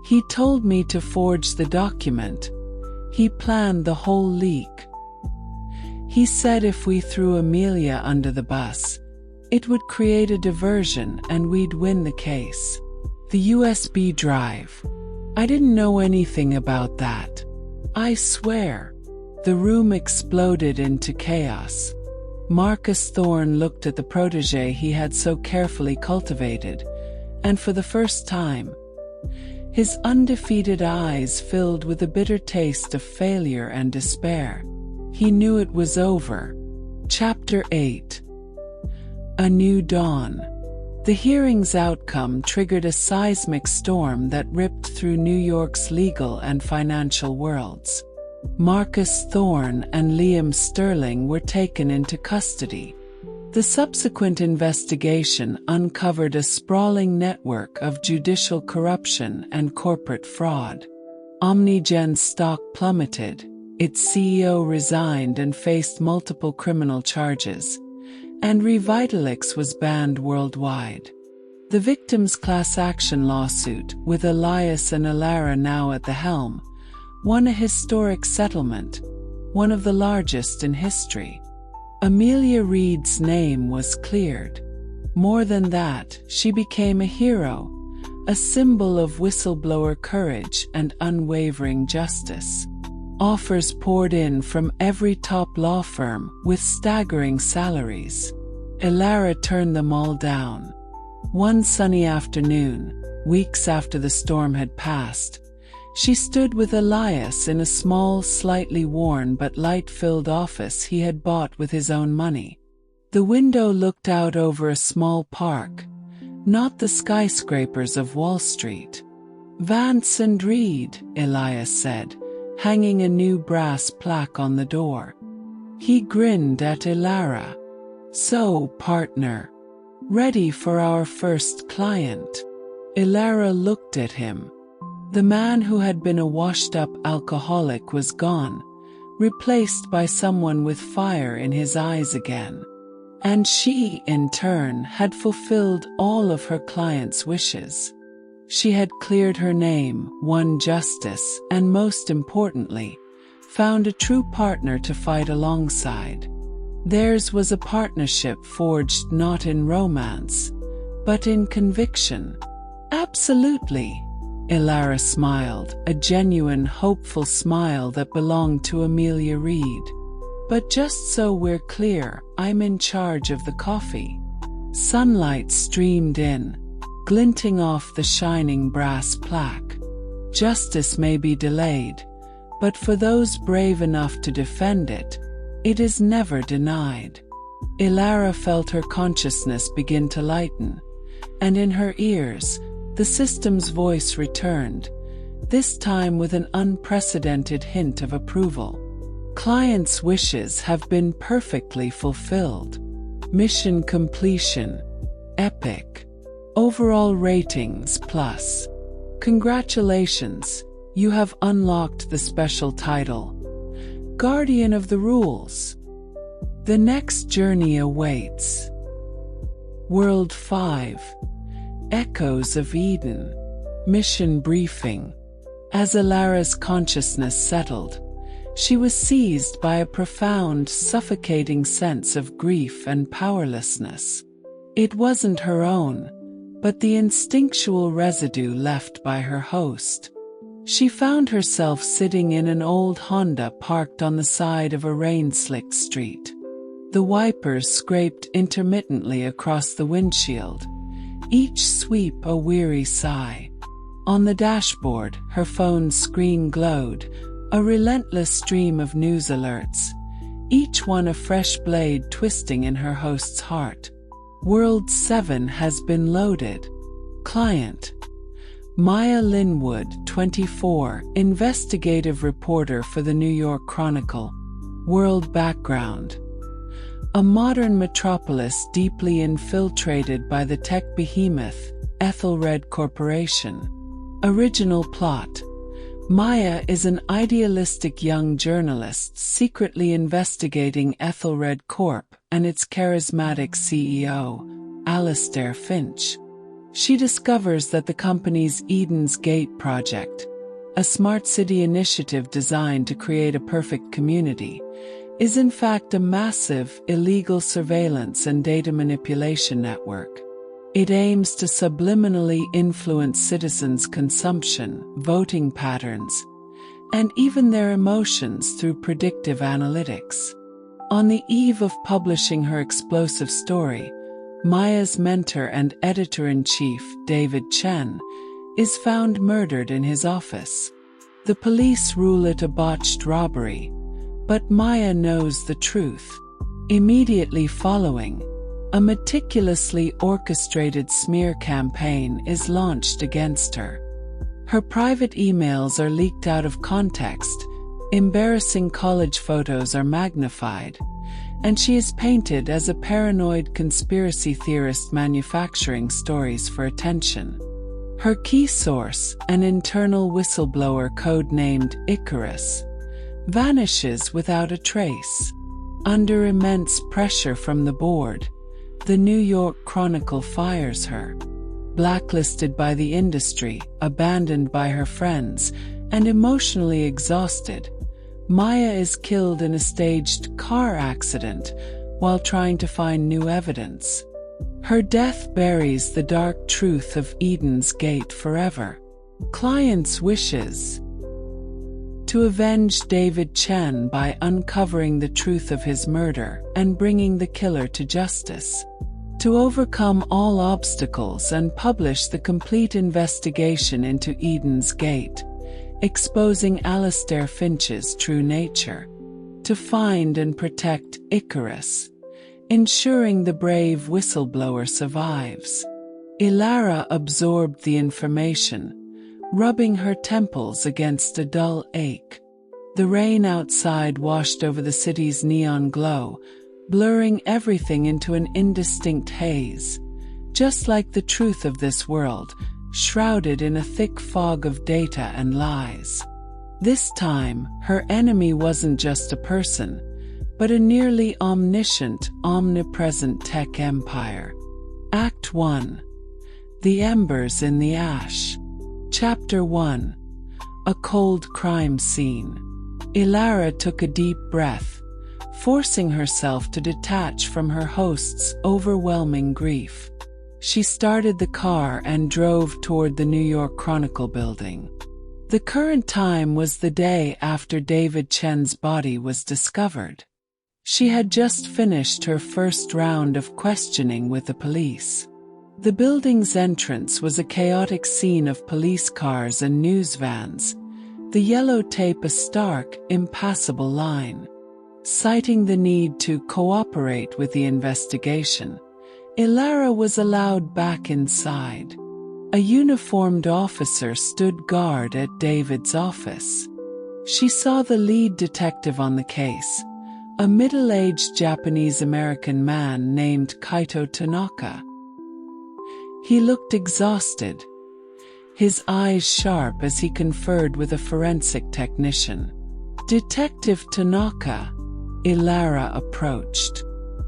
"He told me to forge the document. He planned the whole leak. He said if we threw Amelia under the bus, it would create a diversion and we'd win the case. The USB drive. I didn't know anything about that. I swear." The room exploded into chaos. Marcus Thorne looked at the protégé he had so carefully cultivated, and for the first time, his undefeated eyes filled with a bitter taste of failure and despair. He knew it was over. Chapter 8. A New Dawn. The hearing's outcome triggered a seismic storm that ripped through New York's legal and financial worlds. Marcus Thorne and Liam Sterling were taken into custody. The subsequent investigation uncovered a sprawling network of judicial corruption and corporate fraud. Omnigen's stock plummeted, its CEO resigned and faced multiple criminal charges, and Revitalix was banned worldwide. The victims' class action lawsuit, with Elias and Ilara now at the helm, won a historic settlement, one of the largest in history. Amelia Reed's name was cleared. More than that, she became a hero, a symbol of whistleblower courage and unwavering justice. Offers poured in from every top law firm with staggering salaries. Ilara turned them all down. One sunny afternoon, weeks after the storm had passed, she stood with Elias in a small, slightly worn but light-filled office he had bought with his own money. The window looked out over a small park, not the skyscrapers of Wall Street. "Vance and Reed," Elias said, hanging a new brass plaque on the door. He grinned at Ilara. "So, partner, ready for our first client?" Ilara looked at him. The man who had been a washed-up alcoholic was gone, replaced by someone with fire in his eyes again. And she, in turn, had fulfilled all of her clients' wishes. She had cleared her name, won justice, and most importantly, found a true partner to fight alongside. Theirs was a partnership forged not in romance, but in conviction. "Absolutely," Ilara smiled, a genuine, hopeful smile that belonged to Amelia Reed. "But just so we're clear, I'm in charge of the coffee." Sunlight streamed in, glinting off the shining brass plaque. "Justice may be delayed, but for those brave enough to defend it, it is never denied." Ilara felt her consciousness begin to lighten, and in her ears, the system's voice returned, this time with an unprecedented hint of approval. "Clients' wishes have been perfectly fulfilled. Mission completion. Epic. Overall ratings plus. Congratulations, you have unlocked the special title, Guardian of the Rules. The next journey awaits." World 5. Echoes of Eden. Mission briefing. As Ilara's consciousness settled, she was seized by a profound, suffocating sense of grief and powerlessness. It wasn't her own, but the instinctual residue left by her host. She found herself sitting in an old Honda parked on the side of a rain-slicked street. The wipers scraped intermittently across the windshield, each sweep a weary sigh. On the dashboard, her phone's screen glowed, a relentless stream of news alerts, each one a fresh blade twisting in her host's heart. World 7 has been loaded. Client: Maya Linwood, 24, investigative reporter for the New York Chronicle. World background: a modern metropolis deeply infiltrated by the tech behemoth, Ethelred Corporation. Original plot: Maya is an idealistic young journalist secretly investigating Ethelred Corp and its charismatic CEO, Alastair Finch. She discovers that the company's Eden's Gate project, a smart city initiative designed to create a perfect community, is in fact a massive, illegal surveillance and data manipulation network. It aims to subliminally influence citizens' consumption, voting patterns, and even their emotions through predictive analytics. On the eve of publishing her explosive story, Maya's mentor and editor-in-chief, David Chen, is found murdered in his office. The police rule it a botched robbery, but Maya knows the truth. Immediately following, a meticulously orchestrated smear campaign is launched against her. Her private emails are leaked out of context, embarrassing college photos are magnified, and she is painted as a paranoid conspiracy theorist manufacturing stories for attention. Her key source, an internal whistleblower codenamed Icarus, vanishes without a trace. Under immense pressure from the board, the New York Chronicle fires her. Blacklisted by the industry, abandoned by her friends, and emotionally exhausted, Maya is killed in a staged car accident while trying to find new evidence. Her death buries the dark truth of Eden's Gate forever. Client's wishes: to avenge David Chen by uncovering the truth of his murder and bringing the killer to justice. To overcome all obstacles and publish the complete investigation into Eden's Gate, exposing Alastair Finch's true nature. To find and protect Icarus, ensuring the brave whistleblower survives. Ilara absorbed the information, rubbing her temples against a dull ache. The rain outside washed over the city's neon glow, blurring everything into an indistinct haze, just like the truth of this world, shrouded in a thick fog of data and lies. This time, her enemy wasn't just a person, but a nearly omniscient, omnipresent tech empire. Act 1. The Embers in the Ash. Chapter 1. A cold crime scene. Ilara took a deep breath, forcing herself to detach from her host's overwhelming grief. She started the car and drove toward the New York Chronicle building. The current time was the day after David Chen's body was discovered. She had just finished her first round of questioning with the police. The building's entrance was a chaotic scene of police cars and news vans, the yellow tape a stark, impassable line. Citing the need to cooperate with the investigation, Ilara was allowed back inside. A uniformed officer stood guard at David's office. She saw the lead detective on the case, a middle-aged Japanese-American man named Kaito Tanaka. He looked exhausted, his eyes sharp as he conferred with a forensic technician. "Detective Tanaka," Ilara approached.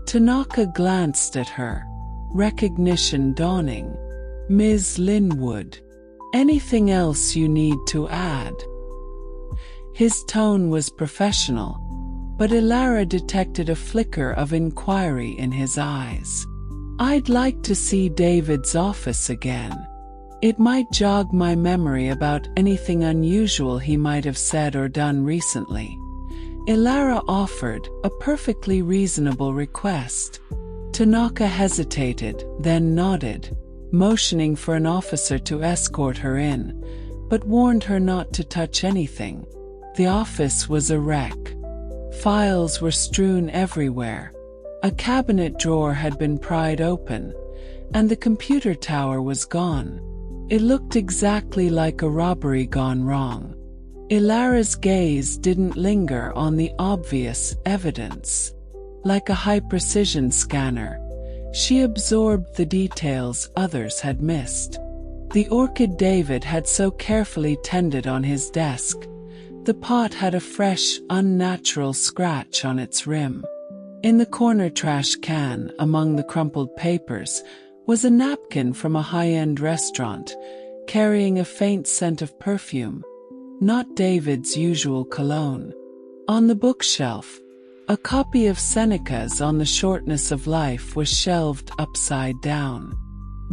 Tanaka glanced at her, recognition dawning. Ms. Linwood. Anything else you need to add? His tone was professional, but Ilara detected a flicker of inquiry in his eyes. I'd like to see David's office again. It might jog my memory about anything unusual he might have said or done recently. Ilara offered, a perfectly reasonable request. Tanaka hesitated, then nodded, motioning for an officer to escort her in, but warned her not to touch anything. The office was a wreck. Files were strewn everywhere. A cabinet drawer had been pried open, and the computer tower was gone. It looked exactly like a robbery gone wrong. Ilara's gaze didn't linger on the obvious evidence. Like a high-precision scanner, she absorbed the details others had missed. The orchid David had so carefully tended on his desk. The pot had a fresh, unnatural scratch on its rim. In the corner trash can, among the crumpled papers, was a napkin from a high-end restaurant, carrying a faint scent of perfume, not David's usual cologne. On the bookshelf, a copy of Seneca's On the Shortness of Life was shelved upside down.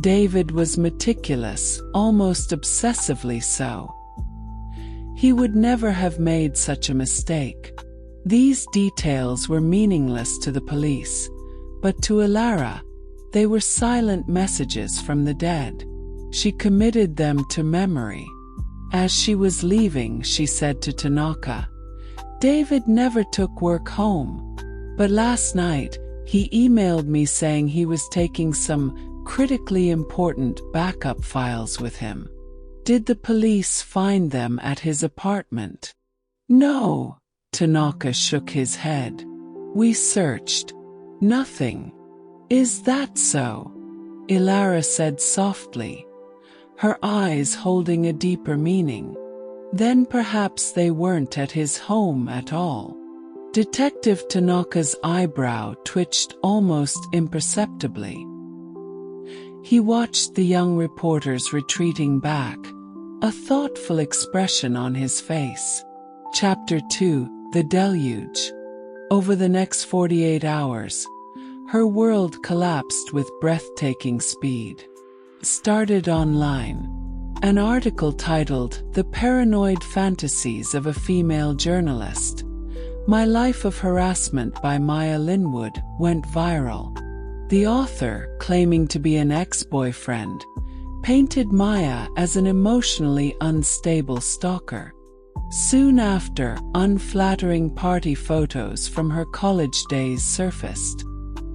David was meticulous, almost obsessively so. He would never have made such a mistake. These details were meaningless to the police, but to Ilara, they were silent messages from the dead. She committed them to memory. As she was leaving, she said to Tanaka, "David never took work home, but last night he emailed me saying he was taking some critically important backup files with him." Did the police find them at his apartment? No, Tanaka shook his head. We searched. Nothing. Is that so? Ilara said softly, her eyes holding a deeper meaning. Then perhaps they weren't at his home at all. Detective Tanaka's eyebrow twitched almost imperceptibly. He watched the young reporters retreating back, a thoughtful expression on his face. Chapter 2, The Deluge. Over the next 48 hours, her world collapsed with breathtaking speed. Started online. An article titled, "The Paranoid Fantasies of a Female Journalist. My Life of Harassment by Maya Linwood," went viral. The author, claiming to be an ex-boyfriend, painted Maya as an emotionally unstable stalker. Soon after, unflattering party photos from her college days surfaced.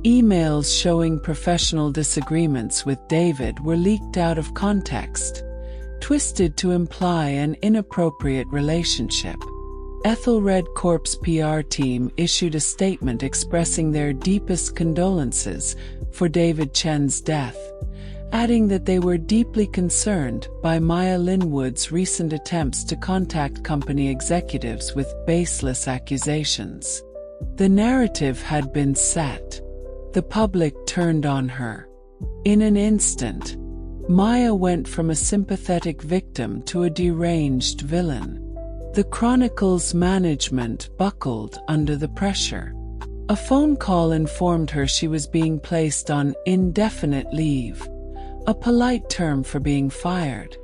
Emails showing professional disagreements with David were leaked out of context, twisted to imply an inappropriate relationship. Ethelred Corp's PR team issued a statement expressing their deepest condolences for David Chen's death, adding that they were deeply concerned by Maya Linwood's recent attempts to contact company executives with baseless accusations. The narrative had been set. The public turned on her. In an instant, Maya went from a sympathetic victim to a deranged villain. The Chronicle's management buckled under the pressure. A phone call informed her she was being placed on indefinite leave, a polite term for being fired.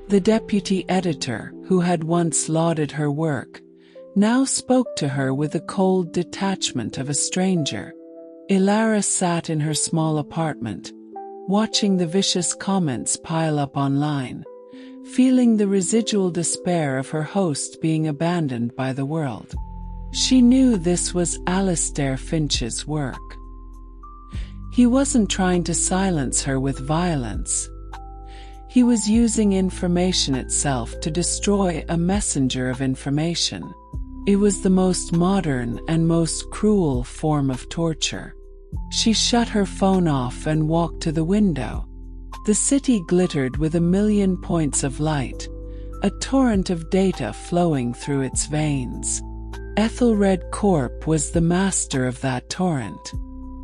The deputy editor, who had once lauded her work, now spoke to her with the cold detachment of a stranger. Ilara sat in her small apartment, watching the vicious comments pile up online, feeling the residual despair of her host being abandoned by the world. She knew this was Alistair Finch's work. He wasn't trying to silence her with violence. He was using information itself to destroy a messenger of information. It was the most modern and most cruel form of torture. She shut her phone off and walked to the window. The city glittered with a million points of light, a torrent of data flowing through its veins. Ethelred Corp was the master of that torrent.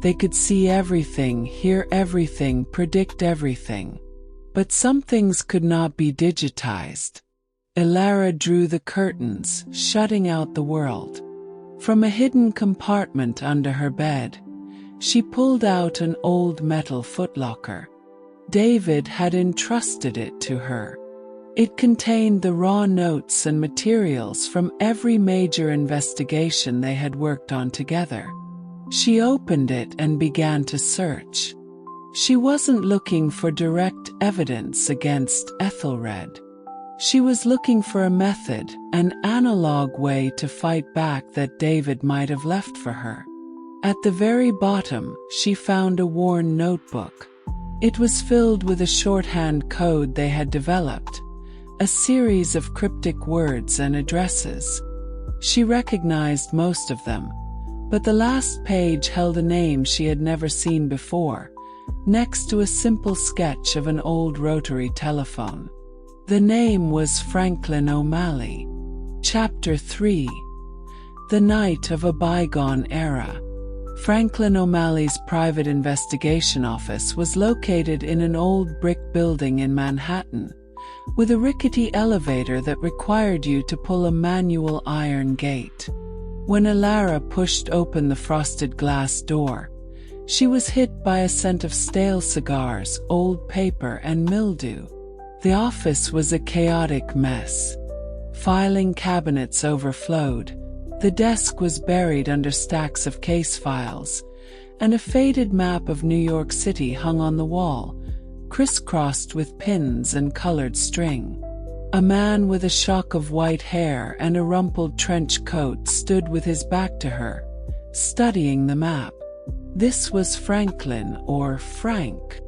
They could see everything, hear everything, predict everything. But some things could not be digitized. Ilara drew the curtains, shutting out the world. From a hidden compartment under her bed, she pulled out an old metal footlocker. David had entrusted it to her. It contained the raw notes and materials from every major investigation they had worked on together. She opened it and began to search. She wasn't looking for direct evidence against Ethelred. She was looking for a method, an analog way to fight back that David might have left for her. At the very bottom, she found a worn notebook. It was filled with a shorthand code they had developed, a series of cryptic words and addresses. She recognized most of them, but the last page held a name she had never seen before, next to a simple sketch of an old rotary telephone. The name was Franklin O'Malley. Chapter 3. The Night of a Bygone Era. Franklin O'Malley's private investigation office was located in an old brick building in Manhattan, with a rickety elevator that required you to pull a manual iron gate. When Ilara pushed open the frosted glass door, she was hit by a scent of stale cigars, old paper, and mildew. The office was a chaotic mess. Filing cabinets overflowed, the desk was buried under stacks of case files, and a faded map of New York City hung on the wall, crisscrossed with pins and colored string. A man with a shock of white hair and a rumpled trench coat stood with his back to her, studying the map. This was Franklin, or Frank.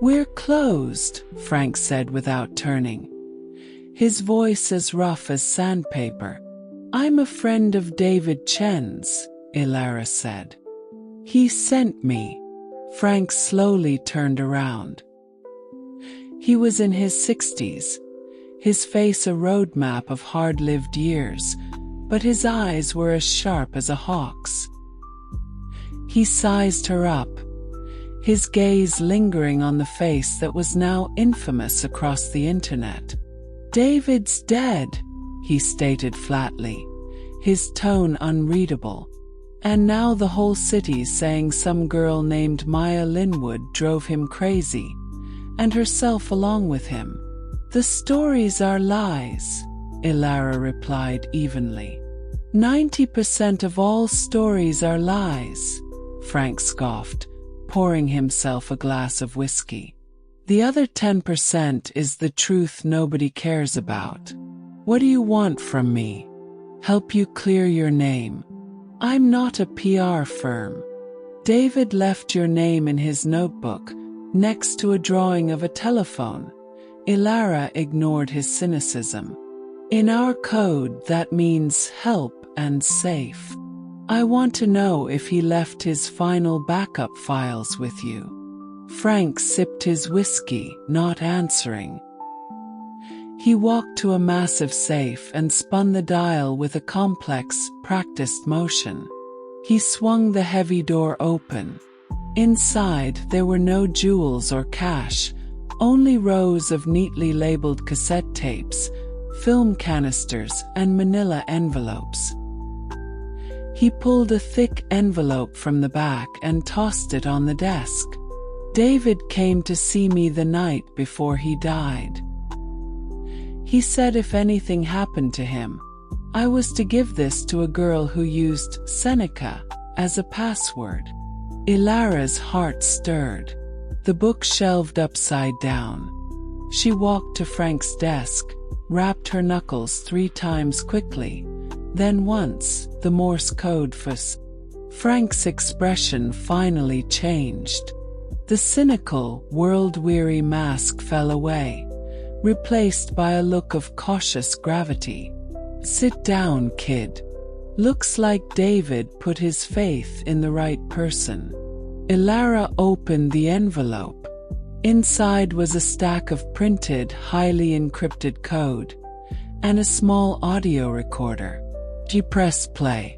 "We're closed," Frank said without turning, his voice as rough as sandpaper. "I'm a friend of David Chen's," Ilara said. "He sent me." Frank slowly turned around. He was in his 60s, his face a roadmap of hard-lived years, but his eyes were as sharp as a hawk's. He sized her up, his gaze lingering on the face that was now infamous across the internet. "David's dead," he stated flatly, his tone unreadable. "And now the whole city's saying some girl named Maya Linwood drove him crazy, and herself along with him. The stories are lies," Ilara replied evenly. 90% of all stories are lies," Frank scoffed, pouring himself a glass of whiskey. "The other 10% is the truth nobody cares about. What do you want from me? Help you clear your name? I'm not a PR firm. David left your name in his notebook, next to a drawing of a telephone." Ilara ignored his cynicism. "In our code, that means help and safe. I want to know if he left his final backup files with you." Frank sipped his whiskey, not answering. He walked to a massive safe and spun the dial with a complex, practiced motion. He swung the heavy door open. Inside, there were no jewels or cash, only rows of neatly labeled cassette tapes, film canisters, and manila envelopes. He pulled a thick envelope from the back and tossed it on the desk. "David came to see me the night before he died. He said if anything happened to him, I was to give this to a girl who used Seneca as a password." Ilara's heart stirred. The book shelved upside down. She walked to Frank's desk, rapped her knuckles 3 times quickly, then once, the Morse code for S. Frank's expression finally changed. The cynical, world-weary mask fell away, replaced by a look of cautious gravity. "Sit down, kid. Looks like David put his faith in the right person." Ilara opened the envelope. Inside was a stack of printed, highly encrypted code, and a small audio recorder. She pressed play.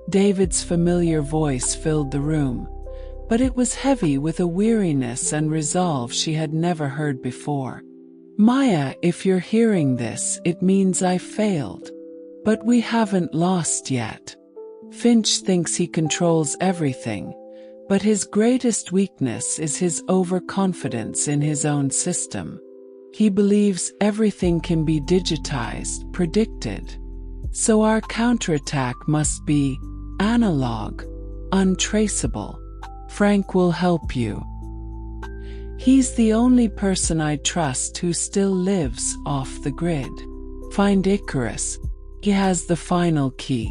David's familiar voice filled the room, but it was heavy with a weariness and resolve she had never heard before. "Maya, if you're hearing this, it means I failed. But we haven't lost yet." Finch thinks he controls everything, but his greatest weakness is his overconfidence in his own system. He believes everything can be digitized, predicted. So our counterattack must be analog, untraceable. Frank will help you. He's the only person I trust who still lives off the grid. Find Icarus. He has the final key.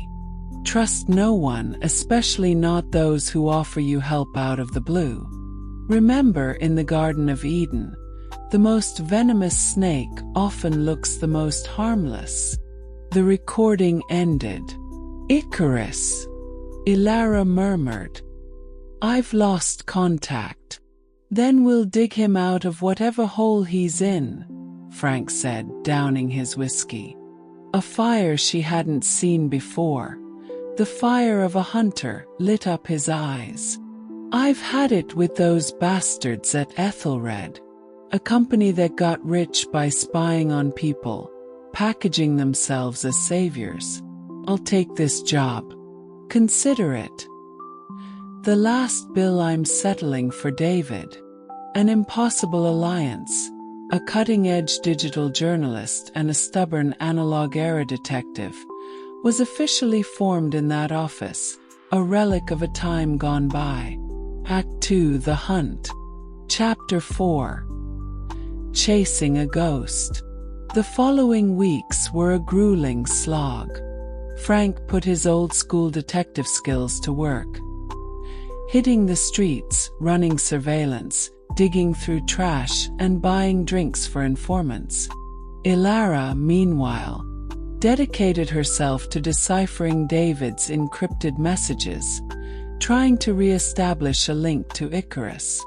Trust no one, especially not those who offer you help out of the blue. Remember, in the Garden of Eden, the most venomous snake often looks the most harmless. The recording ended. "Icarus," Ilara murmured. "I've lost contact." "Then we'll dig him out of whatever hole he's in," Frank said, downing his whiskey. A fire she hadn't seen before, the fire of a hunter, lit up his eyes. "I've had it with those bastards at Ethelred, a company that got rich by spying on people, packaging themselves as saviors. I'll take this job. Consider it the last bill I'm settling for David." An impossible alliance. A cutting-edge digital journalist and a stubborn analog-era detective was officially formed in that office, a relic of a time gone by. Act 2: The Hunt. Chapter 4. Chasing a Ghost. The following weeks were a grueling slog. Frank put his old-school detective skills to work. Hitting the streets, running surveillance, digging through trash, and buying drinks for informants. Ilara, meanwhile, dedicated herself to deciphering David's encrypted messages, trying to re-establish a link to Icarus.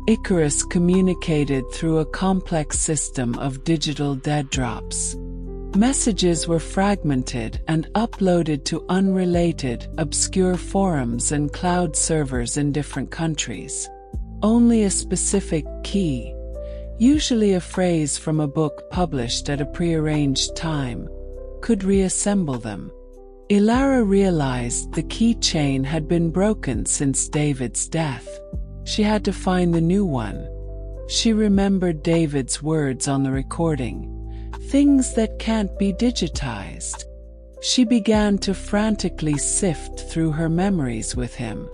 Icarus communicated through a complex system of digital dead drops. Messages were fragmented and uploaded to unrelated, obscure forums and cloud servers in different countries. Only a specific key, usually a phrase from a book published at a prearranged time, could reassemble them. Ilara realized the key chain had been broken since David's death. She had to find the new one. She remembered David's words on the recording, "Things that can't be digitized." She began to frantically sift through her memories with him.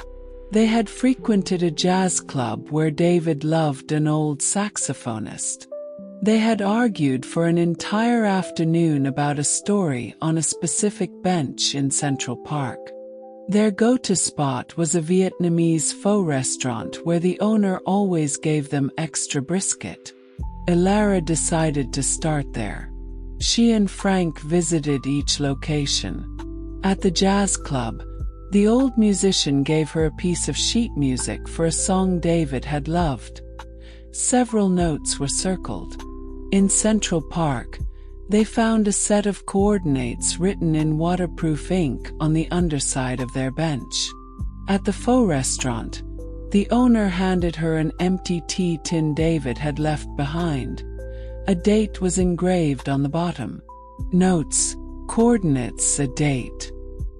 They had frequented a jazz club where David loved an old saxophonist. They had argued for an entire afternoon about a story on a specific bench in Central Park. Their go-to spot was a Vietnamese pho restaurant where the owner always gave them extra brisket. Ilara decided to start there. She and Frank visited each location. At the jazz club, the old musician gave her a piece of sheet music for a song David had loved. Several notes were circled. In Central Park, they found a set of coordinates written in waterproof ink on the underside of their bench. At the pho restaurant, the owner handed her an empty tea tin David had left behind. A date was engraved on the bottom. Notes, coordinates, a date.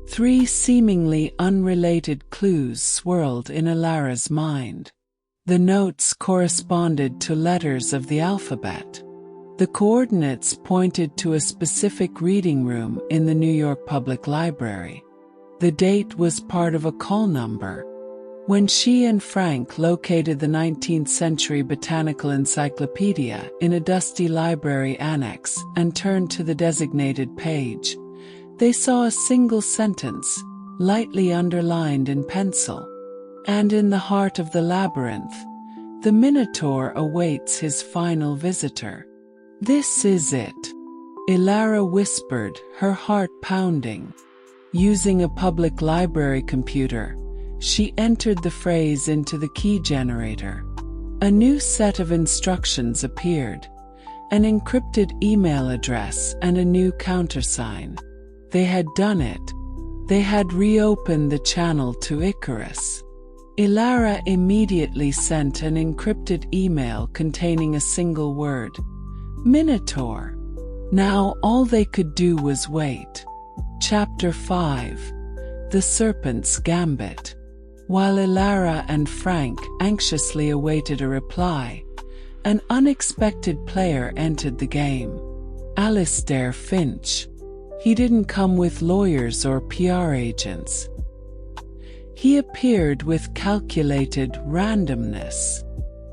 3 seemingly unrelated clues swirled in Ilara's mind. The notes corresponded to letters of the alphabet. The coordinates pointed to a specific reading room in the New York Public Library. The date was part of a call number. When she and Frank located the 19th century botanical encyclopedia in a dusty library annex and turned to the designated page, they saw a single sentence, lightly underlined in pencil. "And in the heart of the labyrinth, the Minotaur awaits his final visitor." "This is it," Ilara whispered, her heart pounding. Using a public library computer, she entered the phrase into the key generator. A new set of instructions appeared, an encrypted email address and a new countersign. They had done it. They had reopened the channel to Icarus. Ilara immediately sent an encrypted email containing a single word: Minotaur. Now all they could do was wait. Chapter 5: The Serpent's Gambit. While Ilara and Frank anxiously awaited a reply, an unexpected player entered the game. Alistair Finch. He didn't come with lawyers or PR agents. He appeared with calculated randomness.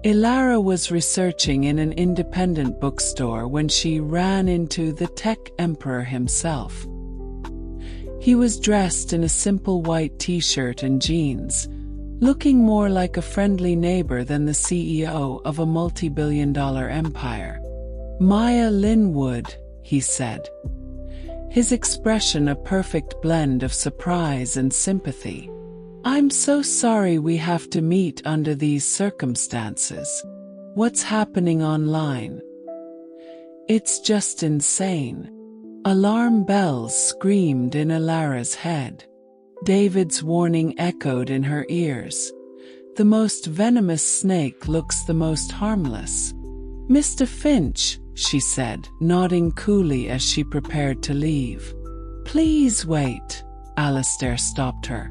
Ilara was researching in an independent bookstore when she ran into the tech emperor himself. He was dressed in a simple white t-shirt and jeans, looking more like a friendly neighbor than the CEO of a multi-billion-dollar empire. "Maya Linwood," he said, his expression a perfect blend of surprise and sympathy. "I'm so sorry we have to meet under these circumstances. What's happening online? It's just insane." Alarm bells screamed in Ilara's head. David's warning echoed in her ears. "The most venomous snake looks the most harmless." "Mr. Finch," she said, nodding coolly as she prepared to leave. "Please wait." Alistair stopped her,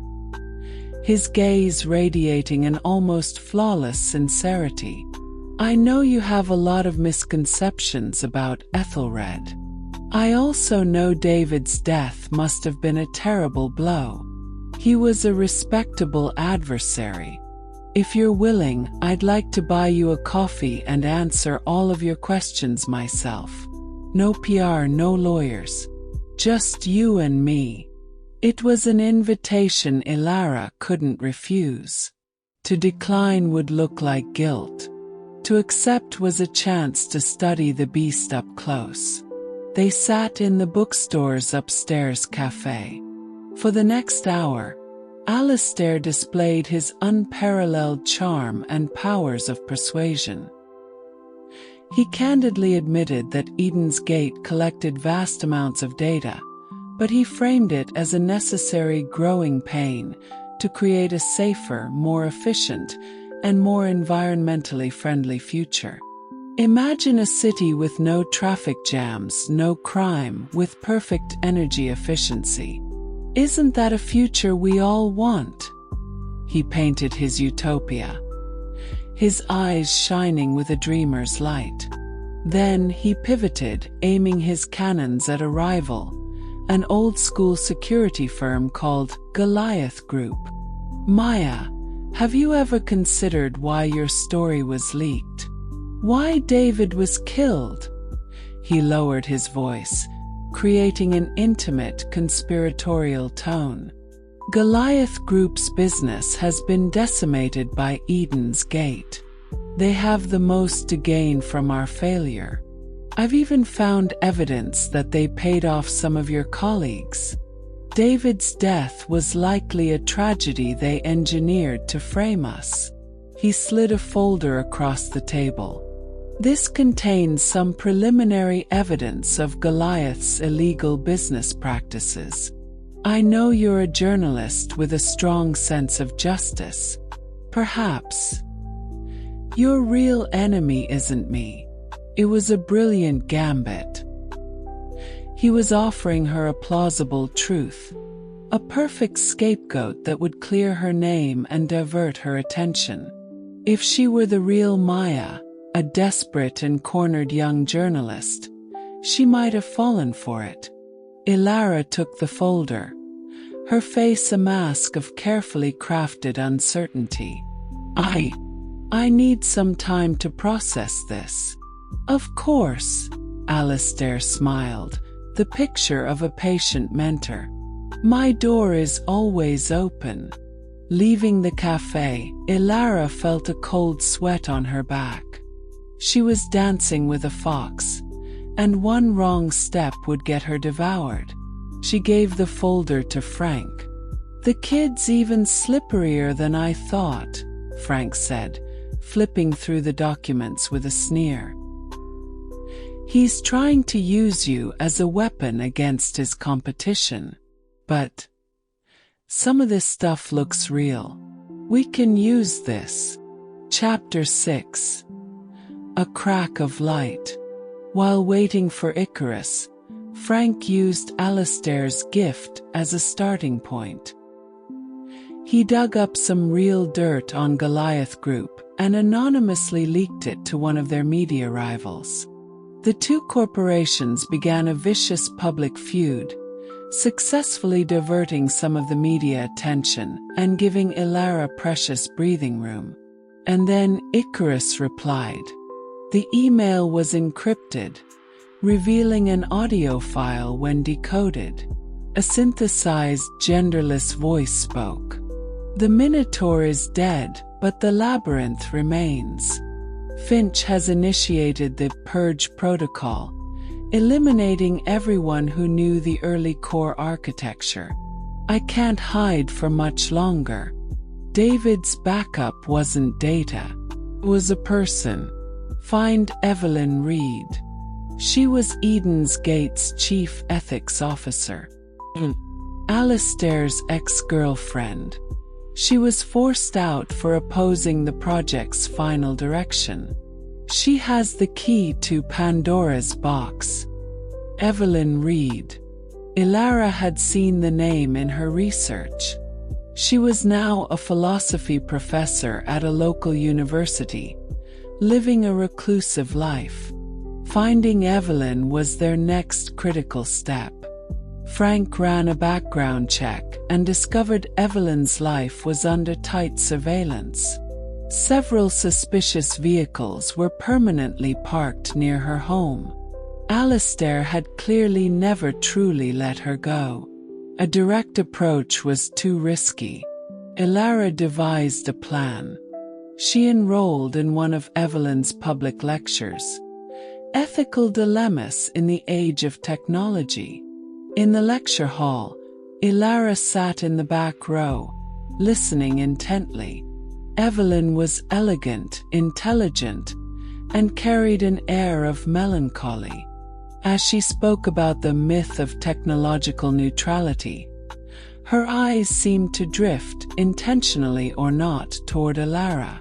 his gaze radiating an almost flawless sincerity. "I know you have a lot of misconceptions about Ethelred. I also know David's death must have been a terrible blow. He was a respectable adversary. If you're willing, I'd like to buy you a coffee and answer all of your questions myself. No PR, no lawyers. Just you and me." It was an invitation Ilara couldn't refuse. To decline would look like guilt. To accept was a chance to study the beast up close. They sat in the bookstore's upstairs cafe. For the next hour, Alistair displayed his unparalleled charm and powers of persuasion. He candidly admitted that Eden's Gate collected vast amounts of data, but he framed it as a necessary growing pain to create a safer, more efficient, and more environmentally friendly future. Imagine a city with no traffic jams, no crime, with perfect energy efficiency. Isn't that a future we all want? He painted his utopia, his eyes shining with a dreamer's light. Then he pivoted, aiming his cannons at a rival, an old-school security firm called Goliath Group. "Maya, have you ever considered why your story was leaked? Why David was killed?" He lowered his voice, creating an intimate, conspiratorial tone. "Goliath Group's business has been decimated by Eden's Gate. They have the most to gain from our failure. I've even found evidence that they paid off some of your colleagues. David's death was likely a tragedy they engineered to frame us." He slid a folder across the table. "This contains some preliminary evidence of Goliath's illegal business practices. I know you're a journalist with a strong sense of justice. Perhaps your real enemy isn't me." It was a brilliant gambit. He was offering her a plausible truth, a perfect scapegoat that would clear her name and divert her attention. If she were the real Maya, a desperate and cornered young journalist, she might have fallen for it. Ilara took the folder, her face a mask of carefully crafted uncertainty. I need some time to process this." "Of course," Alistair smiled, the picture of a patient mentor. "My door is always open." Leaving the cafe, Ilara felt a cold sweat on her back. She was dancing with a fox, and one wrong step would get her devoured. She gave the folder to Frank. "The kid's even slipperier than I thought," Frank said, flipping through the documents with a sneer. "He's trying to use you as a weapon against his competition. But some of this stuff looks real. We can use this. Chapter 6. A Crack of Light. While waiting for Icarus, Frank used Alistair's gift as a starting point. He dug up some real dirt on Goliath Group and anonymously leaked it to one of their media rivals. The two corporations began a vicious public feud, successfully diverting some of the media attention and giving Ilara precious breathing room. And then Icarus replied. The email was encrypted, revealing an audio file when decoded. A synthesized, genderless voice spoke. The Minotaur is dead, but the labyrinth remains. Finch has initiated the Purge Protocol, eliminating everyone who knew the early core architecture. I can't hide for much longer. David's backup wasn't data. It was a person. Find Evelyn Reed. She was Eden's Gate's chief ethics officer. Alistair's ex-girlfriend. She was forced out for opposing the project's final direction. She has the key to Pandora's box. Evelyn Reed. Ilara had seen the name in her research. She was now a philosophy professor at a local university, living a reclusive life. Finding Evelyn was their next critical step. Frank ran a background check and discovered Evelyn's life was under tight surveillance. Several suspicious vehicles were permanently parked near her home. Alistair had clearly never truly let her go. A direct approach was too risky. Ilara devised a plan. She enrolled in one of Evelyn's public lectures, Ethical Dilemmas in the Age of Technology. In the lecture hall, Ilara sat in the back row, listening intently. Evelyn was elegant, intelligent, and carried an air of melancholy. As she spoke about the myth of technological neutrality, her eyes seemed to drift, intentionally or not, toward Ilara.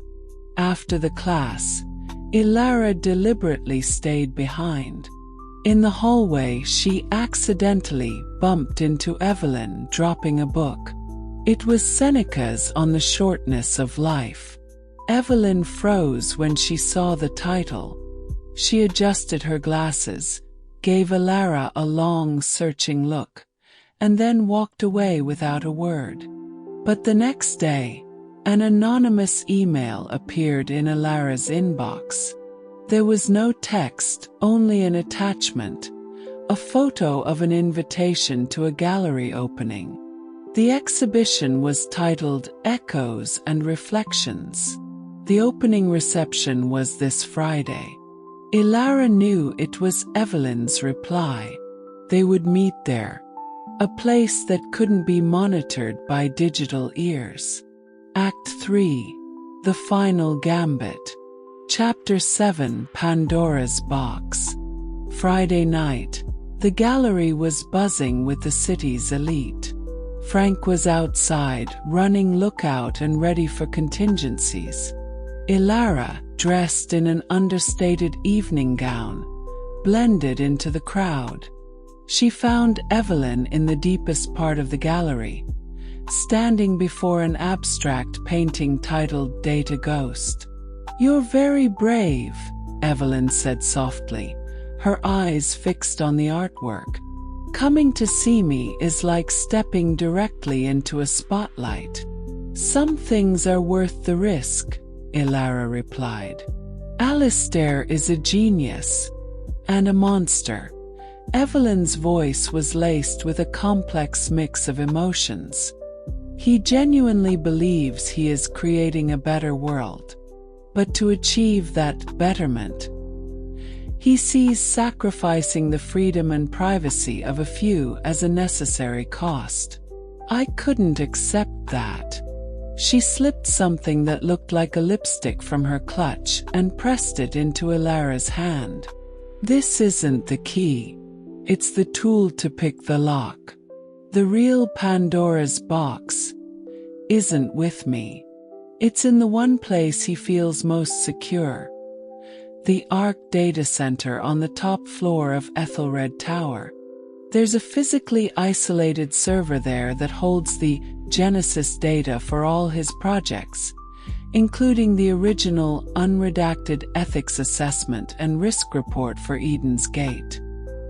After the class, Ilara deliberately stayed behind. In the hallway, she accidentally bumped into Evelyn, dropping a book. It was Seneca's On the Shortness of Life. Evelyn froze when she saw the title. She adjusted her glasses, gave Ilara a long, searching look, and then walked away without a word. But the next day, an anonymous email appeared in Ilara's inbox. There was no text, only an attachment, a photo of an invitation to a gallery opening. The exhibition was titled Echoes and Reflections. The opening reception was this Friday. Ilara knew it was Evelyn's reply. They would meet there, a place that couldn't be monitored by digital ears. Act 3. The Final Gambit. Chapter 7. Pandora's Box. Friday night. The gallery was buzzing with the city's elite. Frank was outside, running lookout and ready for contingencies. Ilara, dressed in an understated evening gown, blended into the crowd. She found Evelyn in the deepest part of the gallery, standing before an abstract painting titled Data Ghost. "You're very brave," Evelyn said softly, her eyes fixed on the artwork. "Coming to see me is like stepping directly into a spotlight." "Some things are worth the risk," Ilara replied. "Alistair is a genius. And a monster." Evelyn's voice was laced with a complex mix of emotions. "He genuinely believes he is creating a better world. But to achieve that betterment, he sees sacrificing the freedom and privacy of a few as a necessary cost. I couldn't accept that." She slipped something that looked like a lipstick from her clutch and pressed it into Ilara's hand. "This isn't the key. It's the tool to pick the lock. The real Pandora's box isn't with me. It's in the one place he feels most secure. The ARC data center on the top floor of Ethelred Tower. There's a physically isolated server there that holds the Genesis data for all his projects, including the original unredacted ethics assessment and risk report for Eden's Gate.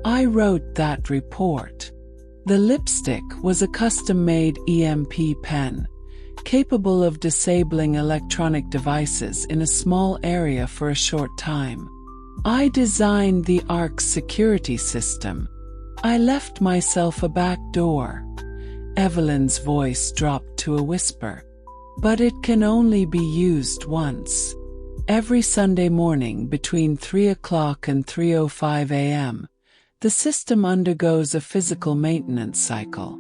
I wrote that report. The lipstick was a custom-made EMP pen, capable of disabling electronic devices in a small area for a short time. I designed the ARC's security system. I left myself a back door. Evelyn's voice dropped to a whisper. But it can only be used once. Every Sunday morning between 3 o'clock and 3:05 a.m., the system undergoes a physical maintenance cycle.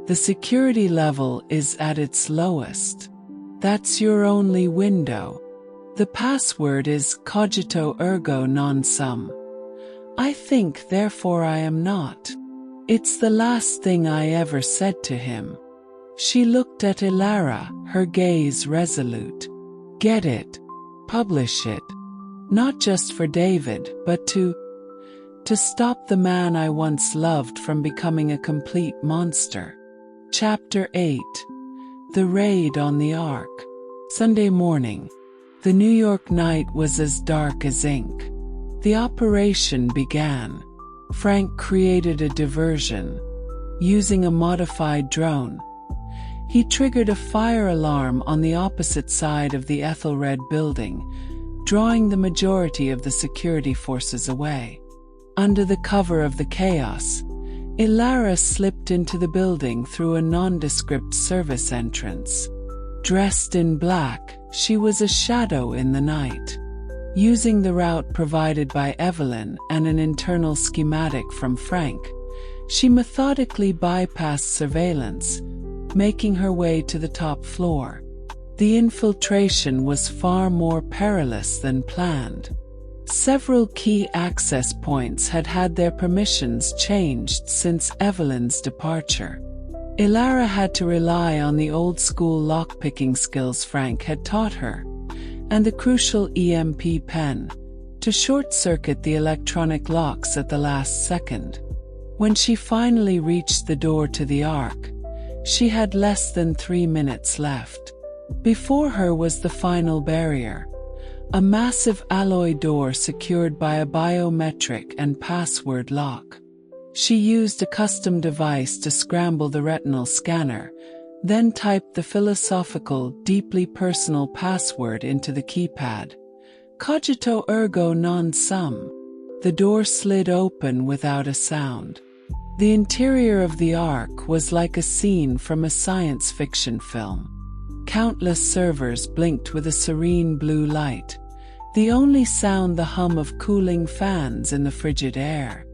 The security level is at its lowest. That's your only window. The password is cogito ergo non sum. I think, therefore I am not. It's the last thing I ever said to him. She looked at Ilara, her gaze resolute. Get it. Publish it. Not just for David, but to stop the man I once loved from becoming a complete monster. Chapter 8. The Raid on the Ark. Sunday morning. The New York night was as dark as ink. The operation began. Frank created a diversion. Using a modified drone, he triggered a fire alarm on the opposite side of the Ethelred building, drawing the majority of the security forces away. Under the cover of the chaos, Ilara slipped into the building through a nondescript service entrance. Dressed in black, she was a shadow in the night. Using the route provided by Evelyn and an internal schematic from Frank, she methodically bypassed surveillance, making her way to the top floor. The infiltration was far more perilous than planned. Several key access points had had their permissions changed since Evelyn's departure. Ilara had to rely on the old-school lockpicking skills Frank had taught her, and the crucial EMP pen, to short-circuit the electronic locks at the last second. When she finally reached the door to the Ark, she had less than 3 minutes left. Before her was the final barrier, a massive alloy door secured by a biometric and password lock. She used a custom device to scramble the retinal scanner, then typed the philosophical, deeply personal password into the keypad. Cogito ergo non sum. The door slid open without a sound. The interior of the Ark was like a scene from a science fiction film. Countless servers blinked with a serene blue light, the only sound the hum of cooling fans in the frigid air.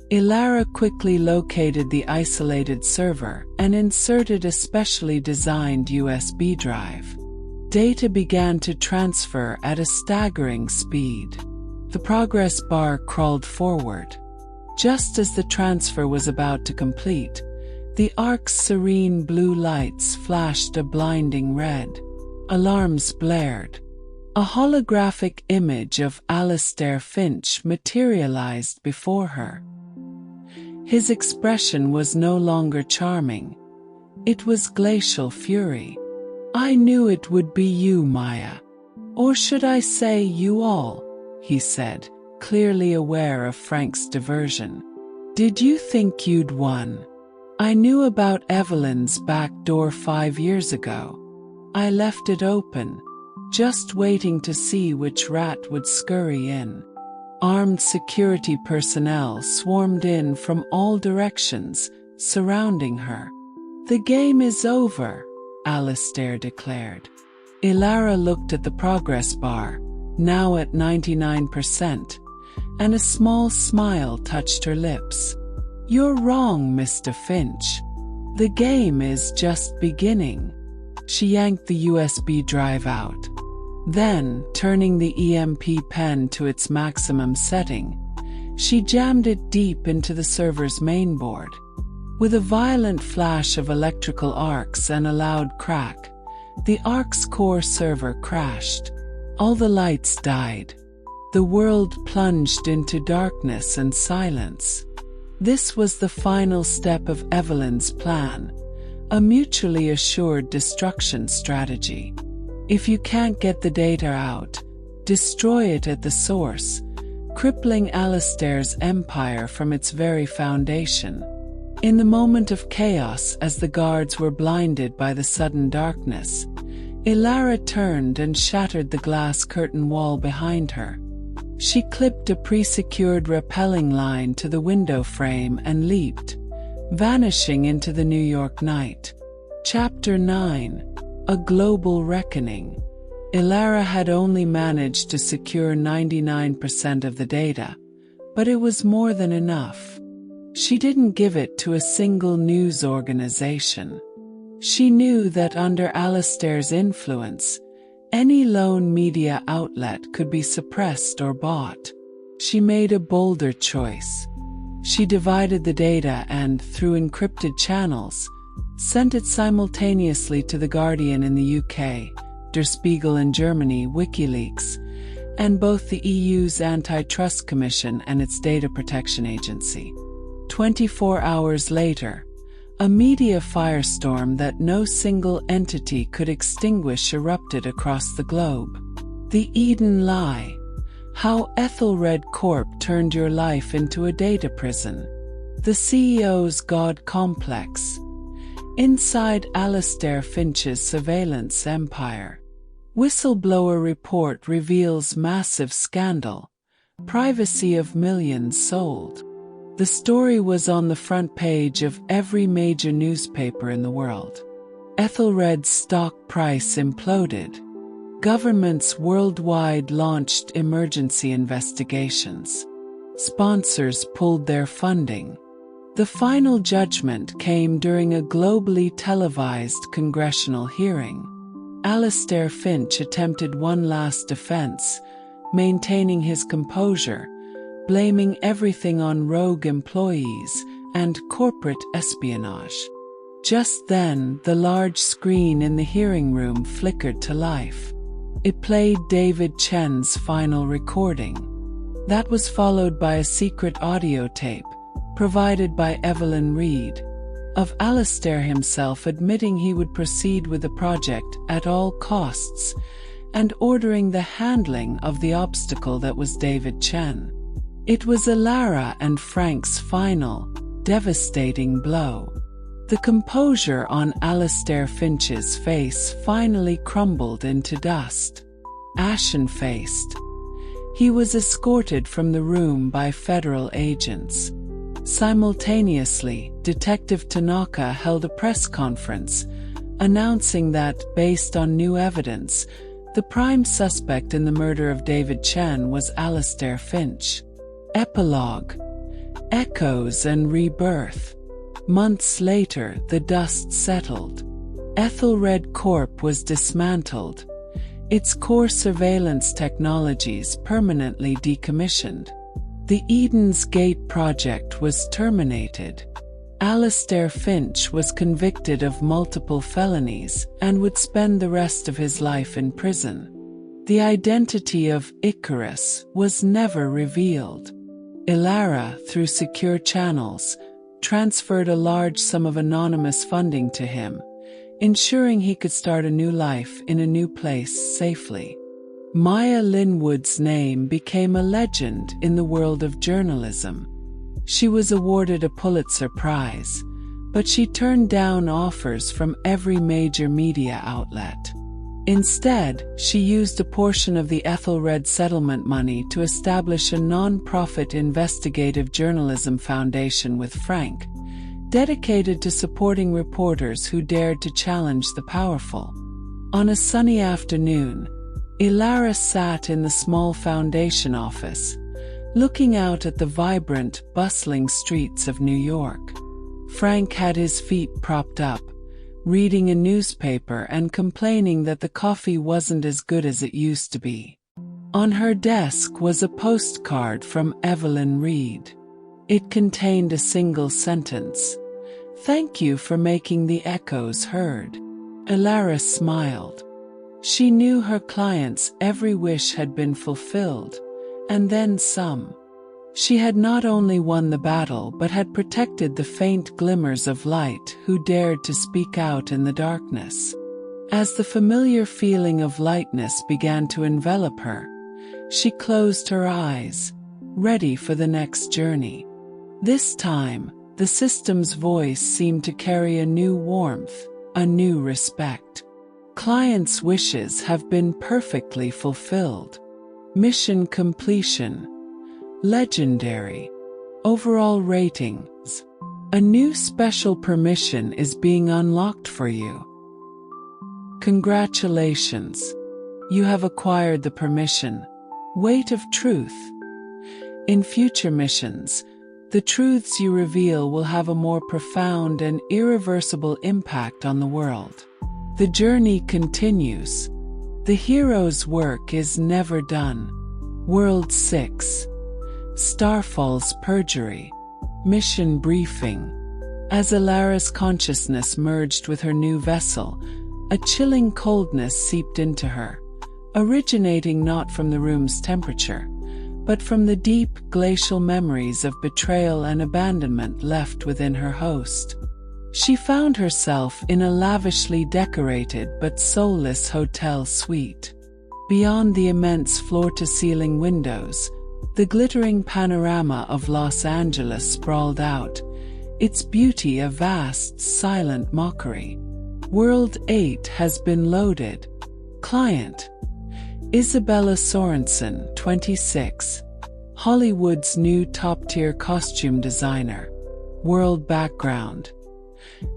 Ilara quickly located the isolated server and inserted a specially designed USB drive. Data began to transfer at a staggering speed. The progress bar crawled forward. Just as the transfer was about to complete, the Ark's serene blue lights flashed a blinding red. Alarms blared. A holographic image of Alistair Finch materialized before her. His expression was no longer charming. It was glacial fury. "I knew it would be you, Maya. Or should I say you all," he said, clearly aware of Frank's diversion. "Did you think you'd won? I knew about Evelyn's back door 5 years ago. I left it open, just waiting to see which rat would scurry in." Armed security personnel swarmed in from all directions, surrounding her. "The game is over," Alistair declared. Ilara looked at the progress bar, now at 99%, and a small smile touched her lips. "You're wrong, Mr. Finch. The game is just beginning." She yanked the USB drive out. Then, turning the EMP pen to its maximum setting, she jammed it deep into the server's mainboard. With a violent flash of electrical arcs and a loud crack, The Ark's core server crashed. All the lights died. The world plunged into darkness and silence. This was the final step of Evelyn's plan, a mutually assured destruction strategy. If you can't get the data out, destroy it at the source, crippling Alistair's empire from its very foundation. In the moment of chaos, as the guards were blinded by the sudden darkness, Ilara turned and shattered the glass curtain wall behind her. She clipped a pre-secured rappelling line to the window frame and leaped, vanishing into the New York night. Chapter 9: A Global Reckoning. Ilara had only managed to secure 99% of the data, but it was more than enough. She didn't give it to a single news organization. She knew that under Alistair's influence, any lone media outlet could be suppressed or bought. She made a bolder choice. She divided the data and, through encrypted channels, sent it simultaneously to The Guardian in the UK, Der Spiegel in Germany, WikiLeaks, and both the EU's Antitrust Commission and its Data Protection Agency. 24 hours later, a media firestorm that no single entity could extinguish erupted across the globe. The Eden Lie: How Ethelred Corp Turned Your Life into a Data Prison. The CEO's God Complex. Inside Alistair Finch's surveillance empire. Whistleblower report reveals massive scandal. Privacy of millions sold. The story was on the front page of every major newspaper in the world. Ethelred's stock price imploded. Governments worldwide launched emergency investigations. Sponsors pulled their funding. The final judgment came during a globally televised congressional hearing. Alistair Finch attempted one last defense, maintaining his composure, blaming everything on rogue employees and corporate espionage. Just then, the large screen in the hearing room flickered to life. It played David Chen's final recording. That was followed by a secret audio tape, provided by Evelyn Reed, of Alistair himself admitting he would proceed with the project at all costs and ordering the handling of the obstacle that was David Chen. It was Ilara and Frank's final, devastating blow. The composure on Alistair Finch's face finally crumbled into dust. Ashen-faced, he was escorted from the room by federal agents. Simultaneously, Detective Tanaka held a press conference, announcing that, based on new evidence, the prime suspect in the murder of David Chen was Alistair Finch. Epilogue: Echoes and Rebirth. Months later, the dust settled. Ethelred Corp was dismantled, its core surveillance technologies permanently decommissioned. The Eden's Gate project was terminated. Alistair Finch was convicted of multiple felonies and would spend the rest of his life in prison. The identity of Icarus was never revealed. Ilara, through secure channels, transferred a large sum of anonymous funding to him, ensuring he could start a new life in a new place safely. Maya Linwood's name became a legend in the world of journalism. She was awarded a Pulitzer Prize, but she turned down offers from every major media outlet. Instead, she used a portion of the Ethelred settlement money to establish a non-profit investigative journalism foundation with Frank, dedicated to supporting reporters who dared to challenge the powerful. On a sunny afternoon, Ilara sat in the small foundation office, looking out at the vibrant, bustling streets of New York. Frank had his feet propped up, reading a newspaper and complaining that the coffee wasn't as good as it used to be. On her desk was a postcard from Evelyn Reed. It contained a single sentence: "Thank you for making the echoes heard." Ilara smiled. She knew her client's every wish had been fulfilled, and then some. She had not only won the battle but had protected the faint glimmers of light who dared to speak out in the darkness. As the familiar feeling of lightness began to envelop her, she closed her eyes, ready for the next journey. This time, the system's voice seemed to carry a new warmth, a new respect. Clients' wishes have been perfectly fulfilled. Mission completion. Legendary. Overall ratings. A new special permission is being unlocked for you. Congratulations. You have acquired the permission. Weight of truth. In future missions, the truths you reveal will have a more profound and irreversible impact on the world. The journey continues. The hero's work is never done. World 6. Starfall's Perjury. Mission briefing. As Ilara's consciousness merged with her new vessel, a chilling coldness seeped into her, originating not from the room's temperature, but from the deep glacial memories of betrayal and abandonment left within her host. She found herself in a lavishly decorated but soulless hotel suite. Beyond the immense floor-to-ceiling windows, the glittering panorama of Los Angeles sprawled out, its beauty a vast, silent mockery. World 8 has been loaded. Client: Isabella Sorensen, 26, Hollywood's new top-tier costume designer. World background: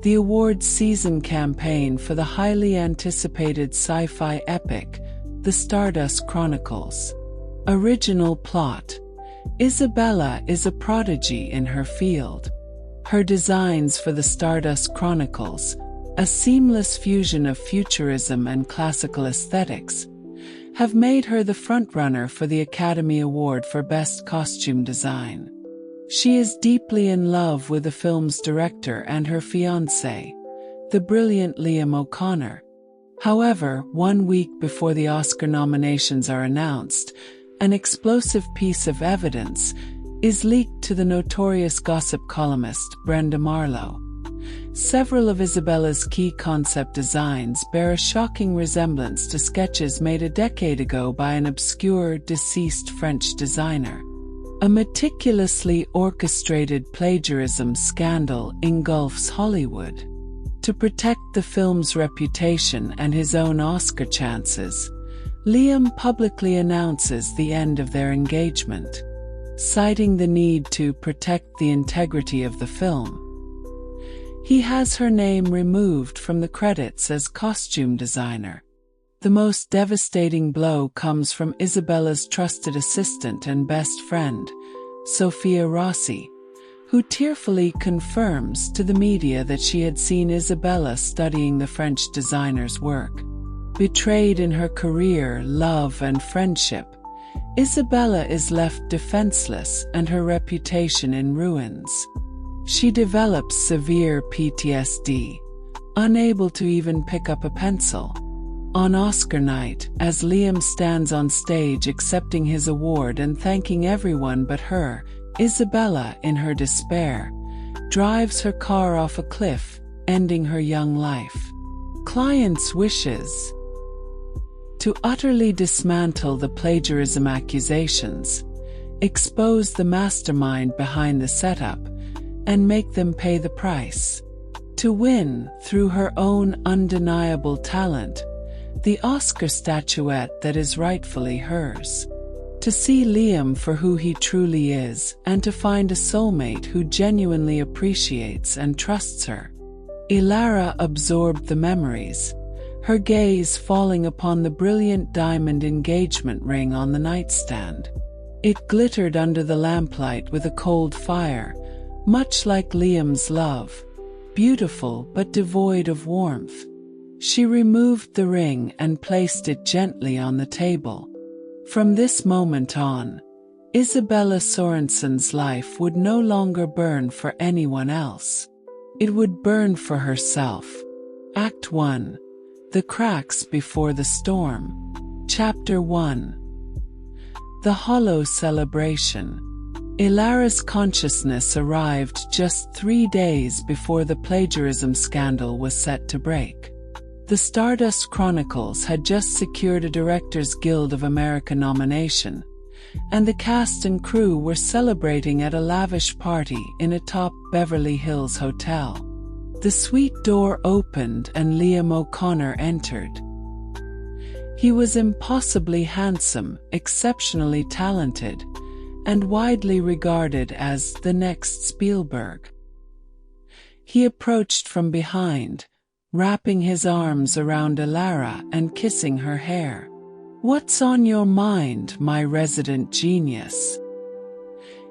the awards season campaign for the highly anticipated sci-fi epic, The Stardust Chronicles. Original plot: Isabella is a prodigy in her field. Her designs for The Stardust Chronicles, a seamless fusion of futurism and classical aesthetics, have made her the frontrunner for the Academy Award for Best Costume Design. She is deeply in love with the film's director and her fiancé, the brilliant Liam O'Connor. However, 1 week before the Oscar nominations are announced, an explosive piece of evidence is leaked to the notorious gossip columnist Brenda Marlowe. Several of Isabella's key concept designs bear a shocking resemblance to sketches made a decade ago by an obscure, deceased French designer. A meticulously orchestrated plagiarism scandal engulfs Hollywood. To protect the film's reputation and his own Oscar chances, Liam publicly announces the end of their engagement, citing the need to protect the integrity of the film. He has her name removed from the credits as costume designer. The most devastating blow comes from Isabella's trusted assistant and best friend, Sophia Rossi, who tearfully confirms to the media that she had seen Isabella studying the French designer's work. Betrayed in her career, love, and friendship, Isabella is left defenseless and her reputation in ruins. She develops severe PTSD, unable to even pick up a pencil. On Oscar night, as Liam stands on stage accepting his award and thanking everyone but her, Isabella, in her despair, drives her car off a cliff, ending her young life. Client's wishes: to utterly dismantle the plagiarism accusations, expose the mastermind behind the setup, and make them pay the price. To win, through her own undeniable talent, the Oscar statuette that is rightfully hers. To see Liam for who he truly is, and to find a soulmate who genuinely appreciates and trusts her. Ilara absorbed the memories, her gaze falling upon the brilliant diamond engagement ring on the nightstand. It glittered under the lamplight with a cold fire, much like Liam's love, beautiful but devoid of warmth. She removed the ring and placed it gently on the table. From this moment on, Isabella Sorensen's life would no longer burn for anyone else. It would burn for herself. Act 1. The Cracks Before the Storm. Chapter 1. The Hollow Celebration. Ilara's consciousness arrived just 3 days before the plagiarism scandal was set to break. The Stardust Chronicles had just secured a Directors Guild of America nomination, and the cast and crew were celebrating at a lavish party in a top Beverly Hills hotel. The suite door opened and Liam O'Connor entered. He was impossibly handsome, exceptionally talented, and widely regarded as the next Spielberg. He approached from behind, wrapping his arms around Ilara and kissing her hair. "What's on your mind, my resident genius?"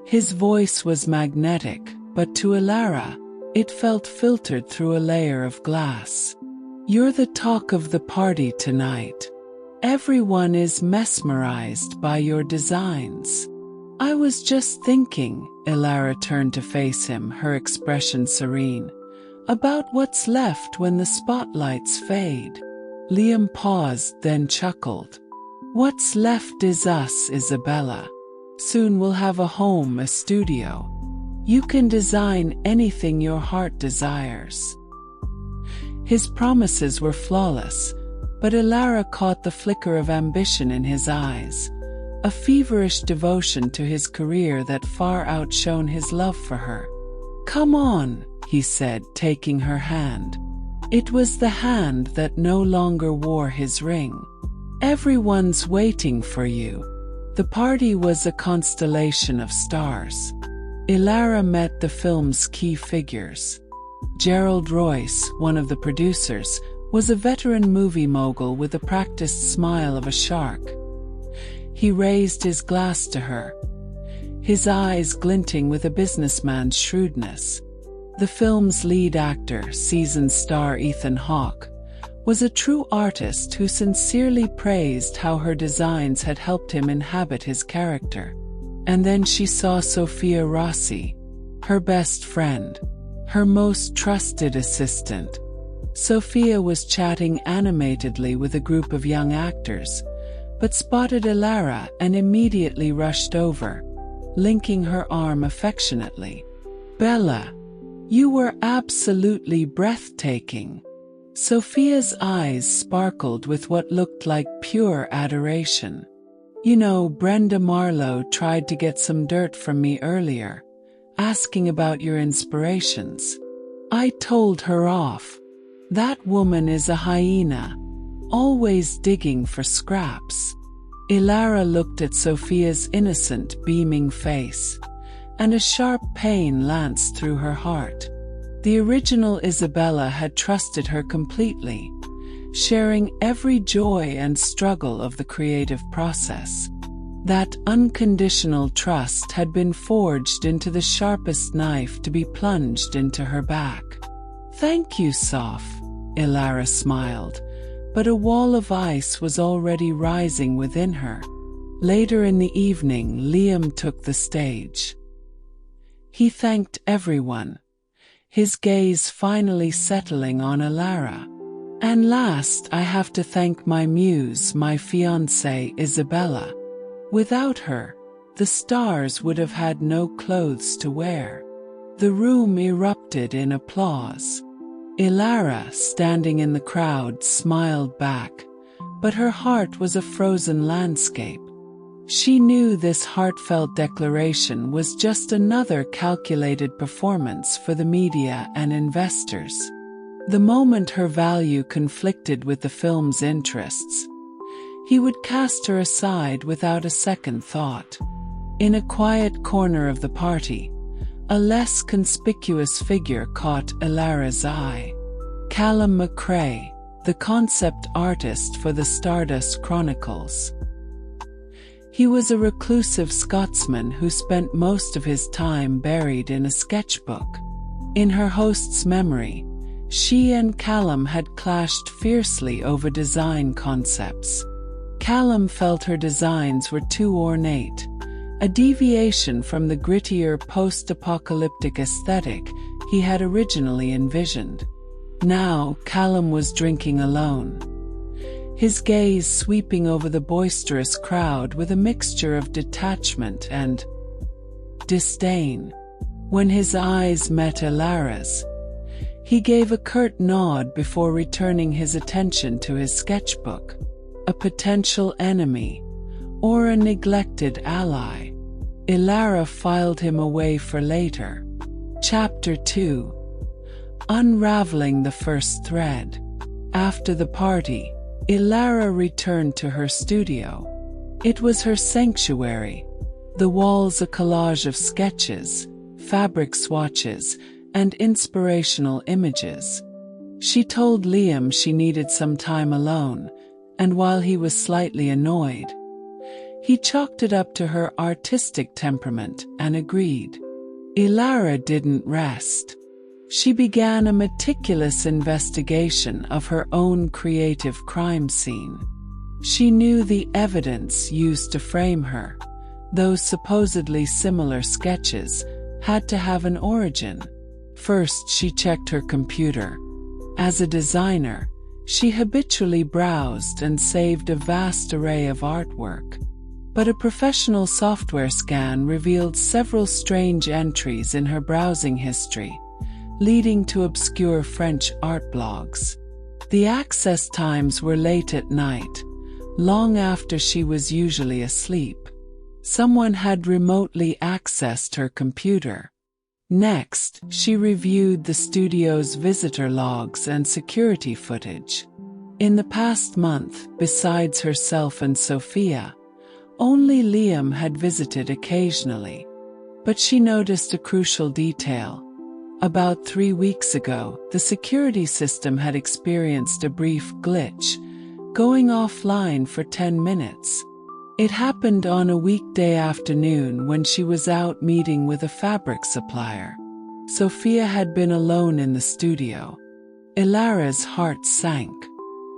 His voice was magnetic, but to Ilara, it felt filtered through a layer of glass. "You're the talk of the party tonight. Everyone is mesmerized by your designs." "I was just thinking," Ilara turned to face him, her expression serene, "about what's left when the spotlights fade." Liam paused, then chuckled. "What's left is us, Isabella. Soon we'll have a home, a studio. You can design anything your heart desires." His promises were flawless, but Ilara caught the flicker of ambition in his eyes, a feverish devotion to his career that far outshone his love for her. "Come on," he said, taking her hand. It was the hand that no longer wore his ring. "Everyone's waiting for you." The party was a constellation of stars. Ilara met the film's key figures. Gerald Royce, one of the producers, was a veteran movie mogul with the practiced smile of a shark. He raised his glass to her, his eyes glinting with a businessman's shrewdness. The film's lead actor, seasoned star Ethan Hawke, was a true artist who sincerely praised how her designs had helped him inhabit his character. And then she saw Sophia Rossi, her best friend, her most trusted assistant. Sophia was chatting animatedly with a group of young actors, but spotted Ilara and immediately rushed over, linking her arm affectionately. "Bella, you were absolutely breathtaking." Sophia's eyes sparkled with what looked like pure adoration. "You know, Brenda Marlowe tried to get some dirt from me earlier, asking about your inspirations. I told her off. That woman is a hyena, always digging for scraps." Ilara looked at Sophia's innocent, beaming face, and a sharp pain lanced through her heart. The original Isabella had trusted her completely, sharing every joy and struggle of the creative process. That unconditional trust had been forged into the sharpest knife to be plunged into her back. "Thank you, Soph," Ilara smiled, but a wall of ice was already rising within her. Later in the evening, Liam took the stage. He thanked everyone, his gaze finally settling on Ilara. "And last, I have to thank my muse, my fiancée, Isabella. Without her, the stars would have had no clothes to wear." The room erupted in applause. Ilara, standing in the crowd, smiled back, but her heart was a frozen landscape. She knew this heartfelt declaration was just another calculated performance for the media and investors. The moment her value conflicted with the film's interests, he would cast her aside without a second thought. In a quiet corner of the party, a less conspicuous figure caught Ilara's eye. Callum McRae, the concept artist for the Stardust Chronicles. He was a reclusive Scotsman who spent most of his time buried in a sketchbook. In her host's memory, she and Callum had clashed fiercely over design concepts. Callum felt her designs were too ornate, a deviation from the grittier post-apocalyptic aesthetic he had originally envisioned. Now, Callum was drinking alone, his gaze sweeping over the boisterous crowd with a mixture of detachment and disdain. When his eyes met Ilara's, he gave a curt nod before returning his attention to his sketchbook. A potential enemy, or a neglected ally? Ilara filed him away for later. Chapter 2. Unraveling the first thread. After the party, Ilara returned to her studio. It was her sanctuary, the walls a collage of sketches, fabric swatches, and inspirational images. She told Liam she needed some time alone, and while he was slightly annoyed, he chalked it up to her artistic temperament and agreed. Ilara didn't rest. She began a meticulous investigation of her own creative crime scene. She knew the evidence used to frame her. Those supposedly similar sketches had to have an origin. First, she checked her computer. As a designer, she habitually browsed and saved a vast array of artwork. But a professional software scan revealed several strange entries in her browsing history, leading to obscure French art blogs. The access times were late at night, long after she was usually asleep. Someone had remotely accessed her computer. Next, she reviewed the studio's visitor logs and security footage. In the past month, besides herself and Sophia, only Liam had visited occasionally. But she noticed a crucial detail. About 3 weeks ago, the security system had experienced a brief glitch, going offline for 10 minutes. It happened on a weekday afternoon when she was out meeting with a fabric supplier. Sophia had been alone in the studio. Ilara's heart sank.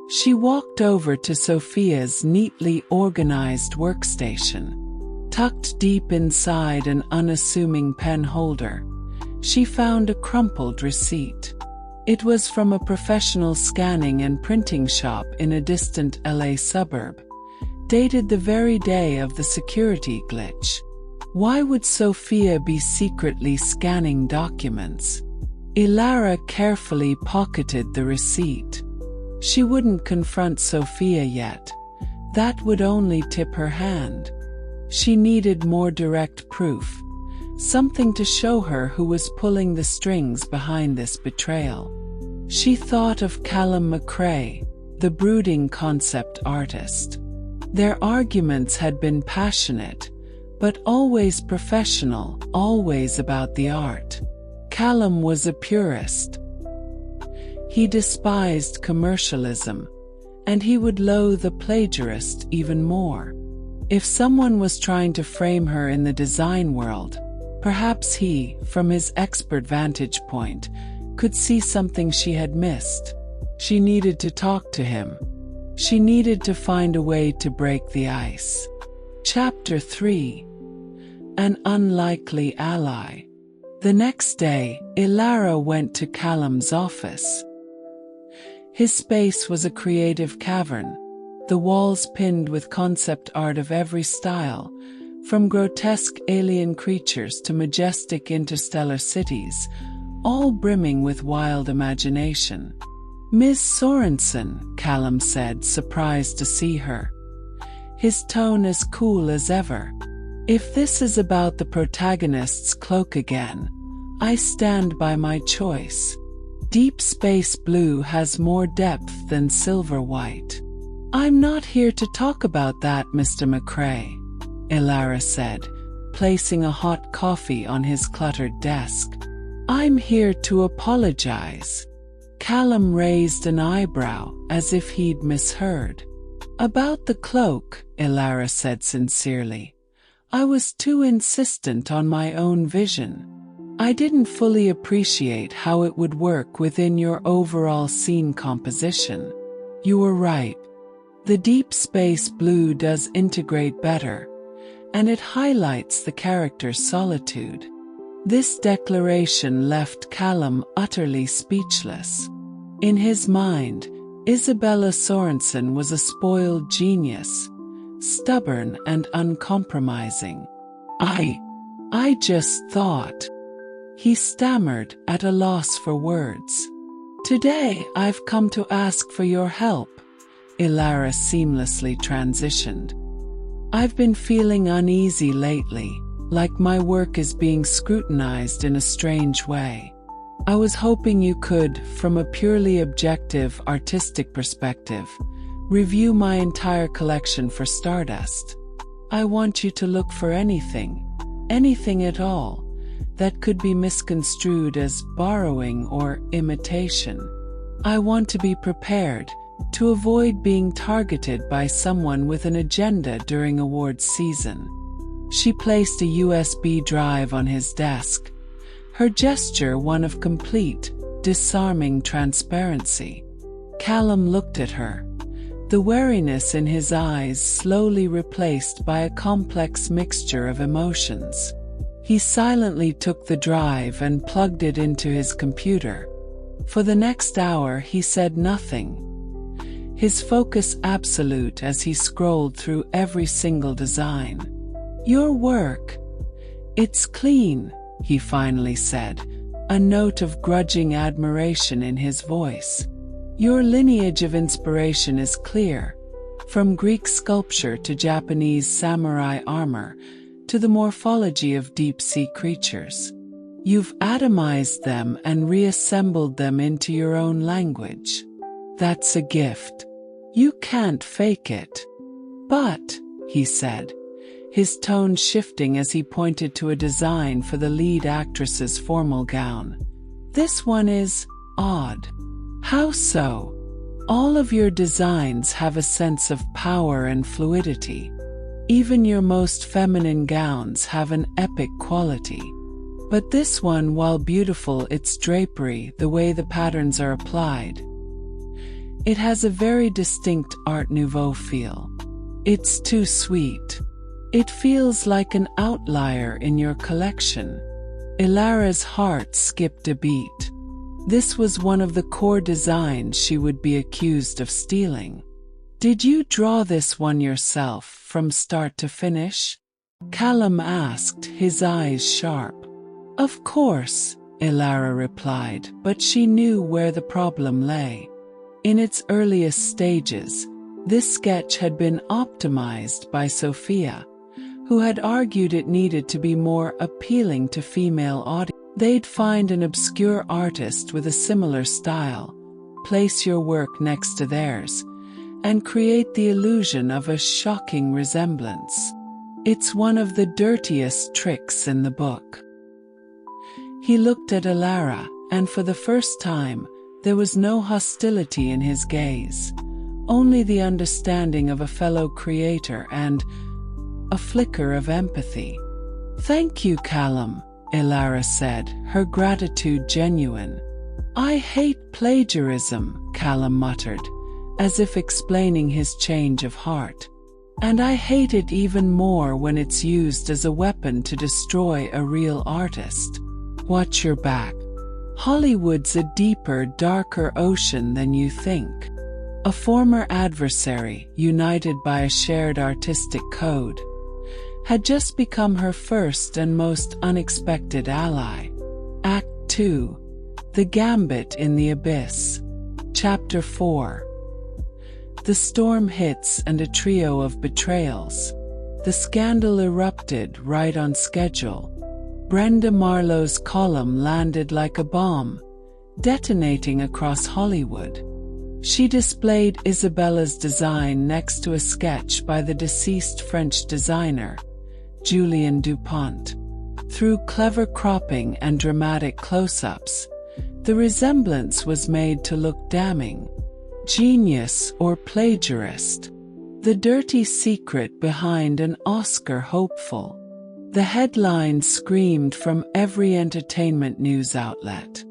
She walked over to Sophia's neatly organized workstation. Tucked deep inside an unassuming pen holder, she found a crumpled receipt. It was from a professional scanning and printing shop in a distant LA suburb, dated the very day of the security glitch. Why would Sophia be secretly scanning documents? Ilara carefully pocketed the receipt. She wouldn't confront Sophia yet. That would only tip her hand. She needed more direct proof, something to show her who was pulling the strings behind this betrayal. She thought of Callum McRae, the brooding concept artist. Their arguments had been passionate, but always professional, always about the art. Callum was a purist. He despised commercialism, and he would loathe a plagiarist even more. If someone was trying to frame her in the design world, perhaps he, from his expert vantage point, could see something she had missed. She needed to talk to him. She needed to find a way to break the ice. Chapter 3. An Unlikely Ally. The next day, Ilara went to Callum's office. His space was a creative cavern, the walls pinned with concept art of every style, from grotesque alien creatures to majestic interstellar cities, all brimming with wild imagination. "Ms. Sorensen," Callum said, surprised to see her. His tone as cool as ever. "If this is about the protagonist's cloak again, I stand by my choice. Deep space blue has more depth than silver white." "I'm not here to talk about that, Mr. McRae," Ilara said, placing a hot coffee on his cluttered desk. "I'm here to apologize." Callum raised an eyebrow, as if he'd misheard. "About the cloak," Ilara said sincerely. "I was too insistent on my own vision. I didn't fully appreciate how it would work within your overall scene composition. You were right. The deep space blue does integrate better, and it highlights the character's solitude." This declaration left Callum utterly speechless. In his mind, Isabella Sorensen was a spoiled genius, stubborn and uncompromising. I just thought. He stammered, at a loss for words. Today I've come to ask for your help, Ilara seamlessly transitioned. I've been feeling uneasy lately, like my work is being scrutinized in a strange way. I was hoping you could, from a purely objective artistic perspective, review my entire collection for Stardust. I want you to look for anything at all, that could be misconstrued as borrowing or imitation. I want to be prepared to avoid being targeted by someone with an agenda during awards season. She placed a USB drive on his desk, her gesture one of complete, disarming transparency. Callum looked at her, the wariness in his eyes slowly replaced by a complex mixture of emotions. He silently took the drive and plugged it into his computer. For the next hour he said nothing, his focus absolute as he scrolled through every single design. Your work. It's clean, he finally said, a note of grudging admiration in his voice. Your lineage of inspiration is clear, from Greek sculpture to Japanese samurai armor, to the morphology of deep-sea creatures. You've atomized them and reassembled them into your own language. That's a gift. You can't fake it. But, he said, his tone shifting as he pointed to a design for the lead actress's formal gown. This one is odd. How so? All of your designs have a sense of power and fluidity. Even your most feminine gowns have an epic quality. But this one, while beautiful its drapery, the way the patterns are applied, it has a very distinct Art Nouveau feel. It's too sweet. It feels like an outlier in your collection. Ilara's heart skipped a beat. This was one of the core designs she would be accused of stealing. Did you draw this one yourself from start to finish? Callum asked, his eyes sharp. Of course, Ilara replied, but she knew where the problem lay. In its earliest stages, this sketch had been optimized by Sophia, who had argued it needed to be more appealing to female audiences. They'd find an obscure artist with a similar style, place your work next to theirs, and create the illusion of a shocking resemblance. It's one of the dirtiest tricks in the book. He looked at Ilara, and for the first time, there was no hostility in his gaze, only the understanding of a fellow creator and a flicker of empathy. Thank you, Callum, Ilara said, her gratitude genuine. I hate plagiarism, Callum muttered, as if explaining his change of heart. And I hate it even more when it's used as a weapon to destroy a real artist. Watch your back. Hollywood's a deeper, darker ocean than you think. A former adversary, united by a shared artistic code, had just become her first and most unexpected ally. Act 2. The Gambit in the Abyss. Chapter 4. The storm hits and a trio of betrayals. The scandal erupted right on schedule. Brenda Marlowe's column landed like a bomb, detonating across Hollywood. She displayed Isabella's design next to a sketch by the deceased French designer, Julien Dupont. Through clever cropping and dramatic close-ups, the resemblance was made to look damning. Genius or plagiarist? The dirty secret behind an Oscar hopeful. The headline screamed from every entertainment news outlet.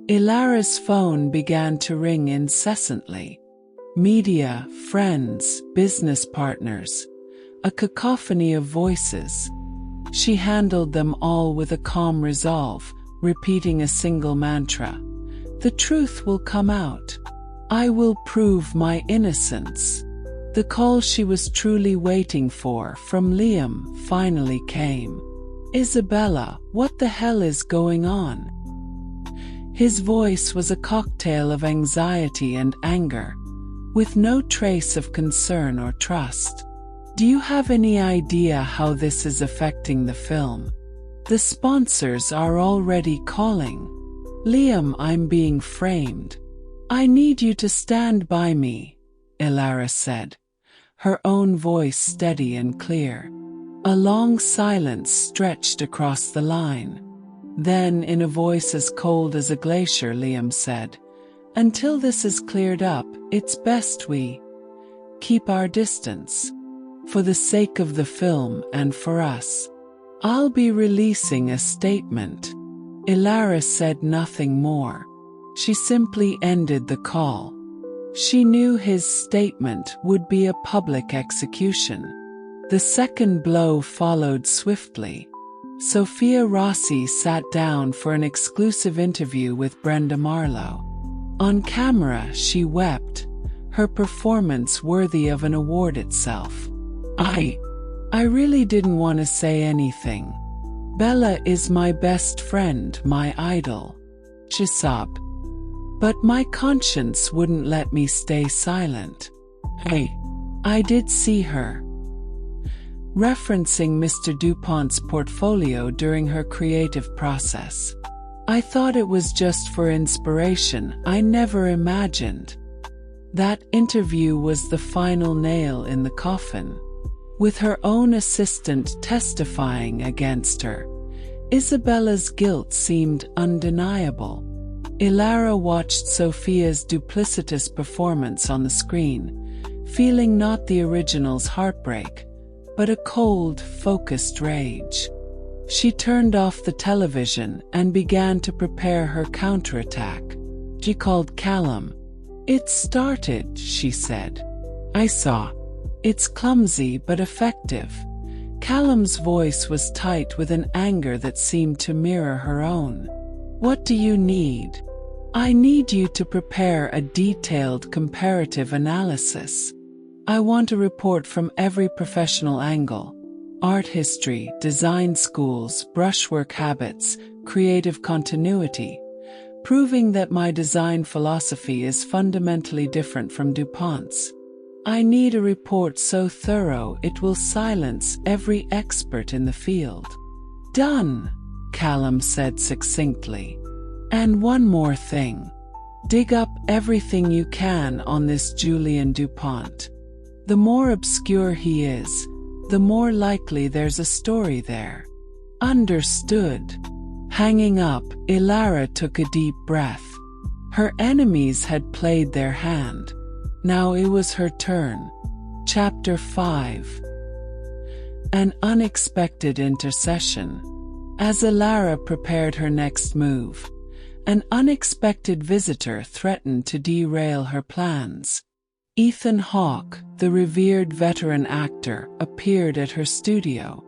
Ilara's phone began to ring incessantly. Media, friends, business partners, a cacophony of voices. She handled them all with a calm resolve, repeating a single mantra. The truth will come out. I will prove my innocence." The call she was truly waiting for from Liam finally came. "Isabella, what the hell is going on?" His voice was a cocktail of anxiety and anger, with no trace of concern or trust. "Do you have any idea how this is affecting the film? The sponsors are already calling." "Liam, I'm being framed. I need you to stand by me," Ilara said, her own voice steady and clear. A long silence stretched across the line. Then, in a voice as cold as a glacier, Liam said, "Until this is cleared up, it's best we keep our distance. For the sake of the film and for us. I'll be releasing a statement." Ilara said nothing more. She simply ended the call. She knew his statement would be a public execution. The second blow followed swiftly. Sophia Rossi sat down for an exclusive interview with Brenda Marlowe. On camera, she wept, her performance worthy of an award itself. I really didn't want to say anything. Bella is my best friend, my idol," she sobbed. "But my conscience wouldn't let me stay silent. I did see her." Referencing Mr. DuPont's portfolio during her creative process. "I thought it was just for inspiration. I never imagined." That interview was the final nail in the coffin. With her own assistant testifying against her, Isabella's guilt seemed undeniable. Ilara watched Sophia's duplicitous performance on the screen, feeling not the original's heartbreak, but a cold, focused rage. She turned off the television and began to prepare her counterattack. She called Callum. "It started," she said. "I saw. It's clumsy but effective." Callum's voice was tight with an anger that seemed to mirror her own. "What do you need?" "I need you to prepare a detailed comparative analysis. I want a report from every professional angle. Art history, design schools, brushwork habits, creative continuity, proving that my design philosophy is fundamentally different from DuPont's. I need a report so thorough it will silence every expert in the field." "Done," Callum said succinctly. "And one more thing. Dig up everything you can on this Julian DuPont. The more obscure he is, the more likely there's a story there." "Understood." Hanging up, Ilara took a deep breath. Her enemies had played their hand. Now it was her turn. Chapter 5. An unexpected intercession. As Ilara prepared her next move, an unexpected visitor threatened to derail her plans. Ethan Hawke, the revered veteran actor, appeared at her studio.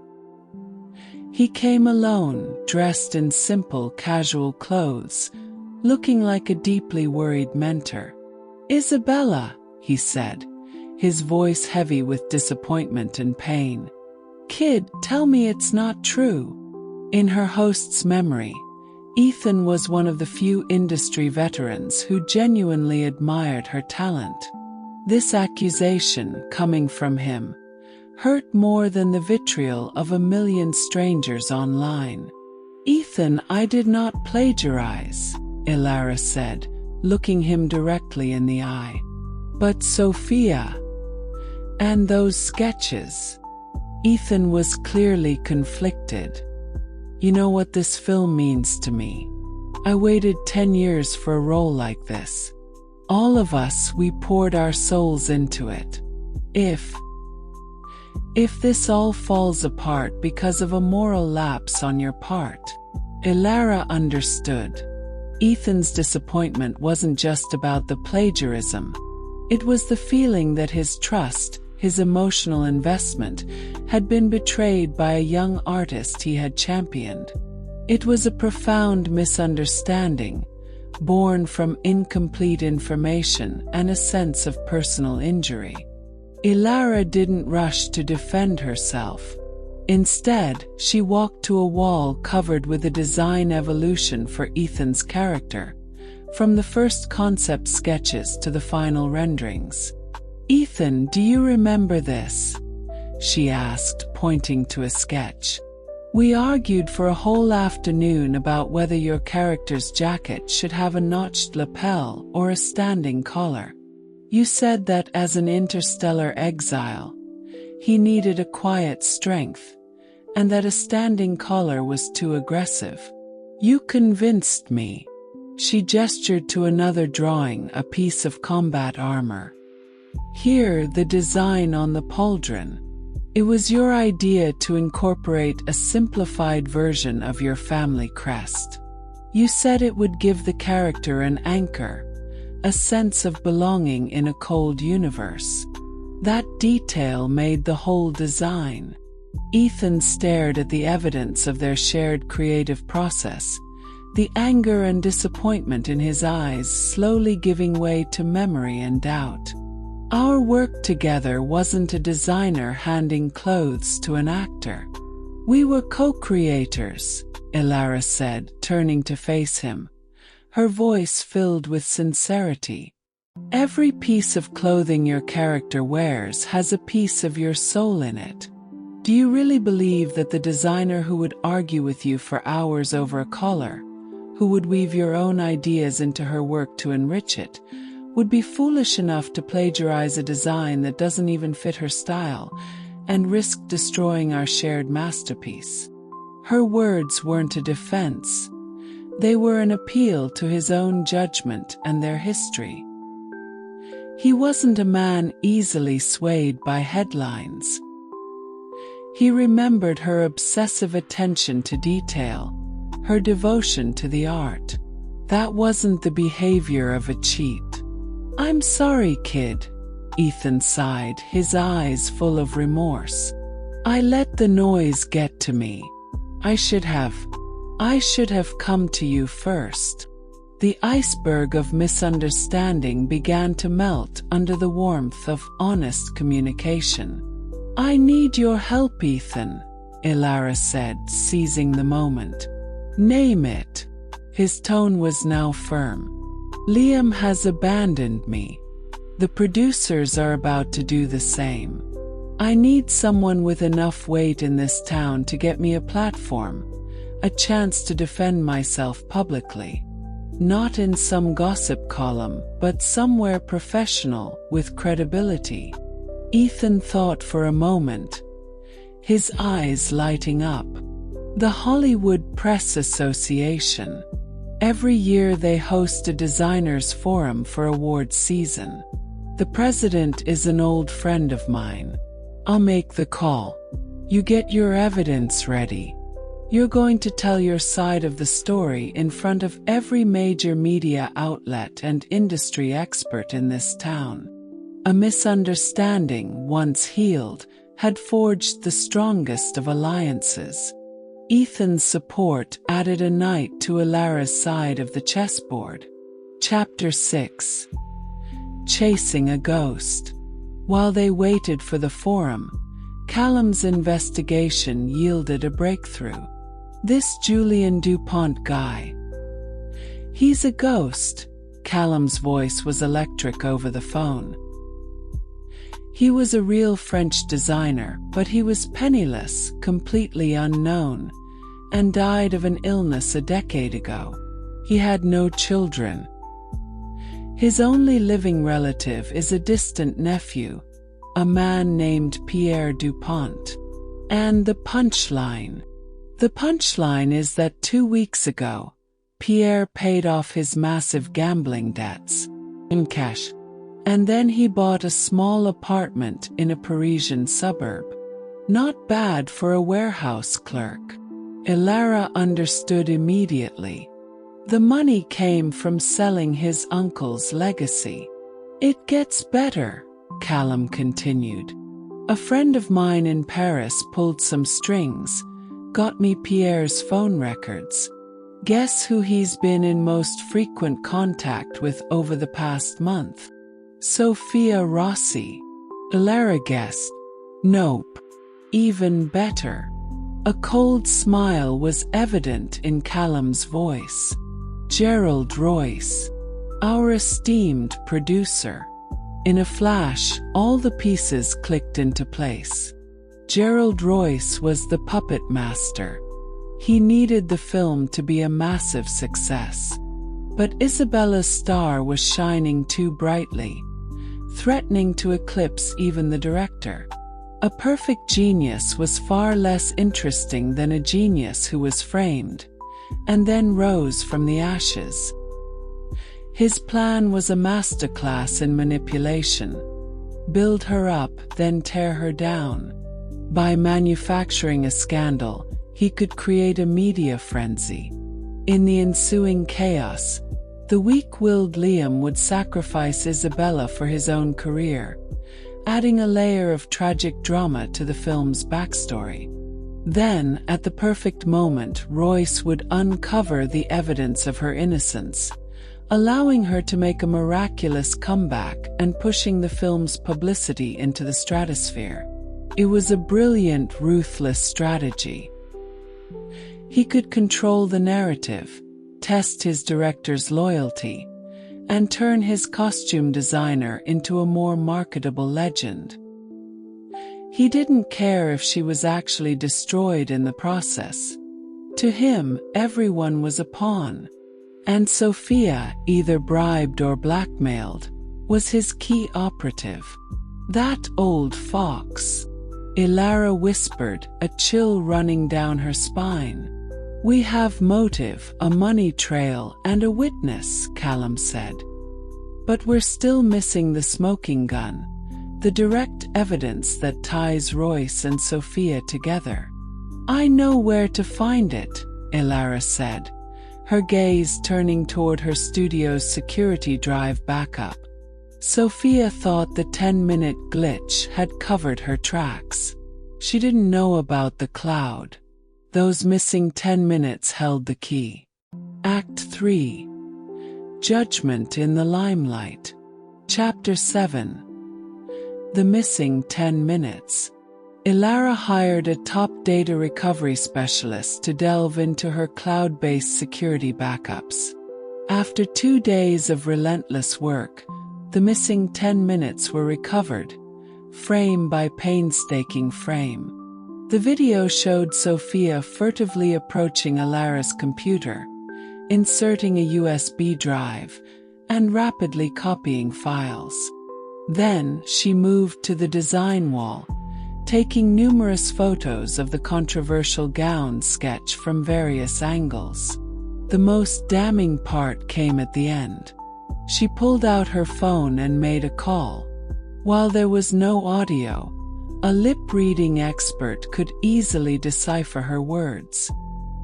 He came alone, dressed in simple, casual clothes, looking like a deeply worried mentor. "Isabella," he said, his voice heavy with disappointment and pain. "Kid, tell me it's not true." In her host's memory, Ethan was one of the few industry veterans who genuinely admired her talent. This accusation, coming from him, hurt more than the vitriol of a million strangers online. "Ethan, I did not plagiarize," Ilara said, looking him directly in the eye. "But Sophia, and those sketches." Ethan was clearly conflicted. "You know what this film means to me? I waited 10 years for a role like this. All of us, we poured our souls into it. If this all falls apart because of a moral lapse on your part." Ilara understood. Ethan's disappointment wasn't just about the plagiarism. It was the feeling that his trust, his emotional investment, had been betrayed by a young artist he had championed. It was a profound misunderstanding, born from incomplete information and a sense of personal injury. Ilara didn't rush to defend herself. Instead, she walked to a wall covered with a design evolution for Ethan's character, from the first concept sketches to the final renderings. "Ethan, do you remember this?" she asked, pointing to a sketch. "We argued for a whole afternoon about whether your character's jacket should have a notched lapel or a standing collar. You said that as an interstellar exile, he needed a quiet strength, and that a standing collar was too aggressive. You convinced me." She gestured to another drawing, a piece of combat armor. "Here, the design on the pauldron. It was your idea to incorporate a simplified version of your family crest. You said it would give the character an anchor, a sense of belonging in a cold universe. That detail made the whole design." Ethan stared at the evidence of their shared creative process, the anger and disappointment in his eyes slowly giving way to memory and doubt. "Our work together wasn't a designer handing clothes to an actor. We were co-creators," Ilara said, turning to face him, her voice filled with sincerity. "Every piece of clothing your character wears has a piece of your soul in it. Do you really believe that the designer who would argue with you for hours over a collar, who would weave your own ideas into her work to enrich it, would be foolish enough to plagiarize a design that doesn't even fit her style and risk destroying our shared masterpiece?" Her words weren't a defense. They were an appeal to his own judgment and their history. He wasn't a man easily swayed by headlines. He remembered her obsessive attention to detail, her devotion to the art. That wasn't the behavior of a cheat. "I'm sorry, kid," Ethan sighed, his eyes full of remorse. "I let the noise get to me. I should have come to you first." The iceberg of misunderstanding began to melt under the warmth of honest communication. "I need your help, Ethan," Ilara said, seizing the moment. "Name it." His tone was now firm. "Liam has abandoned me. The producers are about to do the same. I need someone with enough weight in this town to get me a platform, a chance to defend myself publicly. Not in some gossip column, but somewhere professional, with credibility." Ethan thought for a moment, his eyes lighting up. "The Hollywood Press Association. Every year they host a designers forum for awards season. The president is an old friend of mine. I'll make the call. You get your evidence ready. You're going to tell your side of the story in front of every major media outlet and industry expert in this town." A misunderstanding, once healed, had forged the strongest of alliances. Ethan's support added a knight to Ilara's side of the chessboard. Chapter 6. Chasing a Ghost. While they waited for the forum, Callum's investigation yielded a breakthrough. "This Julian DuPont guy. He's a ghost." Callum's voice was electric over the phone. "He was a real French designer, but he was penniless, completely unknown, and died of an illness a decade ago. He had no children. His only living relative is a distant nephew, a man named Pierre DuPont. And the punchline. The punchline is that 2 weeks ago, Pierre paid off his massive gambling debts in cash. And then he bought a small apartment in a Parisian suburb. Not bad for a warehouse clerk." Ilara understood immediately. The money came from selling his uncle's legacy. "It gets better," Callum continued. "A friend of mine in Paris pulled some strings, got me Pierre's phone records. Guess who he's been in most frequent contact with over the past month? Sophia Rossi. Elara guessed. Nope. Even better. A cold smile was evident in Callum's voice. Gerald Royce. Our esteemed producer. In a flash, all the pieces clicked into place. Gerald Royce was the puppet master. He needed the film to be a massive success. But Isabella's star was shining too brightly, threatening to eclipse even the director. A perfect genius was far less interesting than a genius who was framed, and then rose from the ashes. His plan was a masterclass in manipulation. Build her up, then tear her down. By manufacturing a scandal, he could create a media frenzy. In the ensuing chaos, the weak-willed Liam would sacrifice Isabella for his own career, adding a layer of tragic drama to the film's backstory. Then, at the perfect moment, Royce would uncover the evidence of her innocence, allowing her to make a miraculous comeback and pushing the film's publicity into the stratosphere. It was a brilliant, ruthless strategy. He could control the narrative, test his director's loyalty, and turn his costume designer into a more marketable legend. He didn't care if she was actually destroyed in the process. To him, everyone was a pawn. And Sophia, either bribed or blackmailed, was his key operative. That old fox. Elara whispered, a chill running down her spine. We have motive, a money trail, and a witness, Callum said. But we're still missing the smoking gun, the direct evidence that ties Royce and Sophia together. I know where to find it, Elara said, her gaze turning toward her studio's security drive backup. Sophia thought the 10-minute glitch had covered her tracks. She didn't know about the cloud. Those missing 10 minutes held the key. Act 3. Judgment in the Limelight. Chapter 7. The Missing 10 Minutes. Elara hired a top data recovery specialist to delve into her cloud-based security backups. After 2 days of relentless work, the missing 10 minutes were recovered, frame by painstaking frame. The video showed Sophia furtively approaching Elara's computer, inserting a USB drive, and rapidly copying files. Then she moved to the design wall, taking numerous photos of the controversial gown sketch from various angles. The most damning part came at the end. She pulled out her phone and made a call. While there was no audio, a lip-reading expert could easily decipher her words.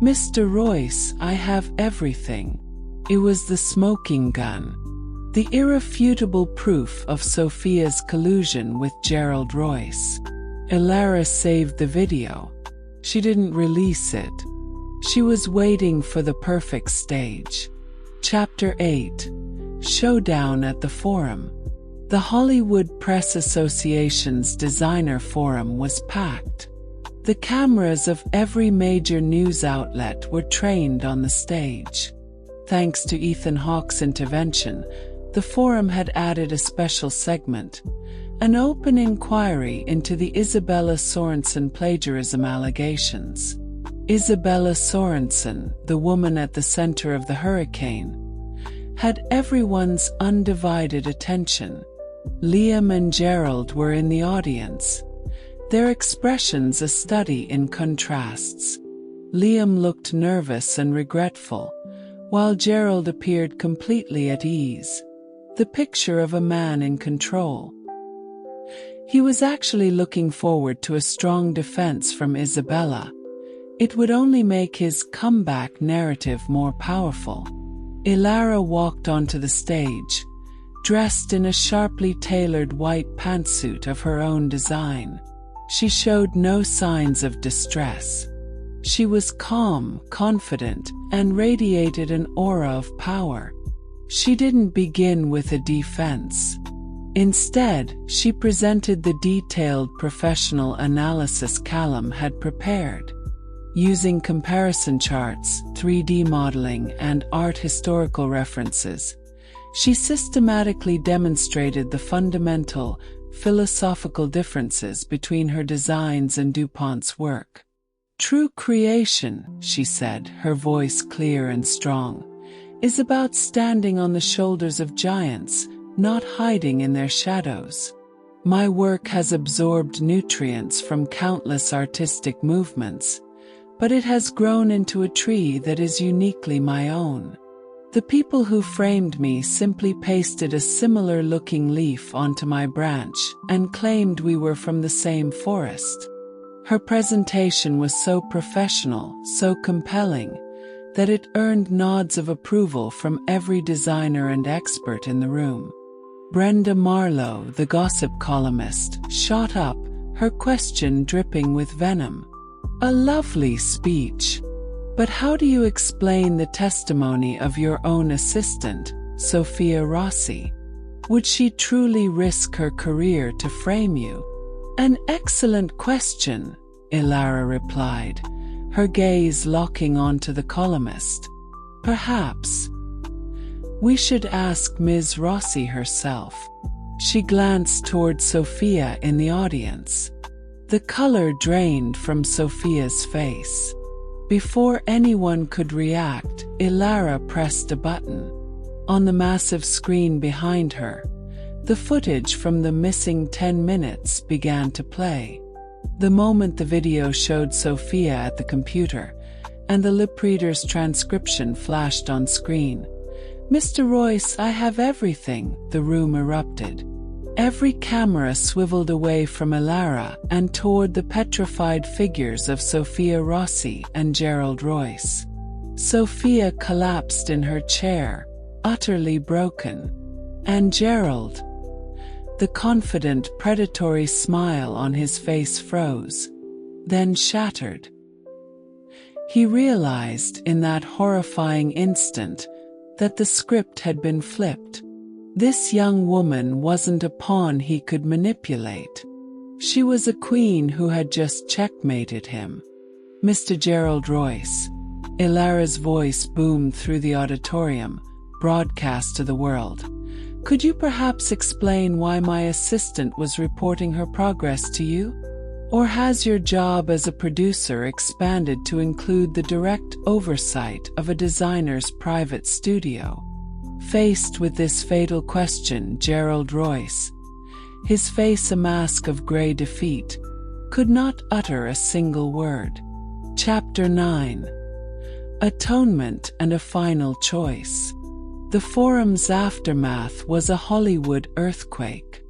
Mr. Royce, I have everything. It was the smoking gun. The irrefutable proof of Sophia's collusion with Gerald Royce. Elara saved the video. She didn't release it. She was waiting for the perfect stage. Chapter 8. Showdown at the Forum. The Hollywood Press Association's designer forum was packed. The cameras of every major news outlet were trained on the stage. Thanks to Ethan Hawke's intervention, the forum had added a special segment, an open inquiry into the Isabella Sorensen plagiarism allegations. Isabella Sorensen, the woman at the center of the hurricane, had everyone's undivided attention. Liam and Gerald were in the audience, their expressions a study in contrasts. Liam looked nervous and regretful, while Gerald appeared completely at ease, the picture of a man in control. He was actually looking forward to a strong defense from Isabella. It would only make his comeback narrative more powerful. Elara walked onto the stage, dressed in a sharply tailored white pantsuit of her own design. She showed no signs of distress. She was calm, confident, and radiated an aura of power. She didn't begin with a defense. Instead, she presented the detailed professional analysis Callum had prepared. Using comparison charts, 3D modeling, and art historical references, she systematically demonstrated the fundamental, philosophical differences between her designs and DuPont's work. True creation, she said, her voice clear and strong, is about standing on the shoulders of giants, not hiding in their shadows. My work has absorbed nutrients from countless artistic movements, but it has grown into a tree that is uniquely my own. The people who framed me simply pasted a similar-looking leaf onto my branch and claimed we were from the same forest. Her presentation was so professional, so compelling, that it earned nods of approval from every designer and expert in the room. Brenda Marlowe, the gossip columnist, shot up, her question dripping with venom. A lovely speech. But how do you explain the testimony of your own assistant, Sophia Rossi? Would she truly risk her career to frame you? An excellent question, Ilara replied, her gaze locking onto the columnist. Perhaps we should ask Ms. Rossi herself. She glanced toward Sophia in the audience. The color drained from Sophia's face. Before anyone could react, Ilara pressed a button. On the massive screen behind her, the footage from the missing 10 minutes began to play. The moment the video showed Sophia at the computer, and the lip reader's transcription flashed on screen. "Mr. Royce, I have everything," the room erupted. Every camera swiveled away from Ilara and toward the petrified figures of Sophia Rossi and Gerald Royce. Sophia collapsed in her chair, utterly broken. And Gerald, the confident, predatory smile on his face froze, then shattered. He realized in that horrifying instant that the script had been flipped. This young woman wasn't a pawn he could manipulate. She was a queen who had just checkmated him. "Mr. Gerald Royce," Ilara's voice boomed through the auditorium, broadcast to the world. "Could you perhaps explain why my assistant was reporting her progress to you? Or has your job as a producer expanded to include the direct oversight of a designer's private studio?" Faced with this fatal question, Gerald Royce, his face a mask of grey defeat, could not utter a single word. Chapter 9. Atonement and a Final Choice. The forum's aftermath was a Hollywood earthquake.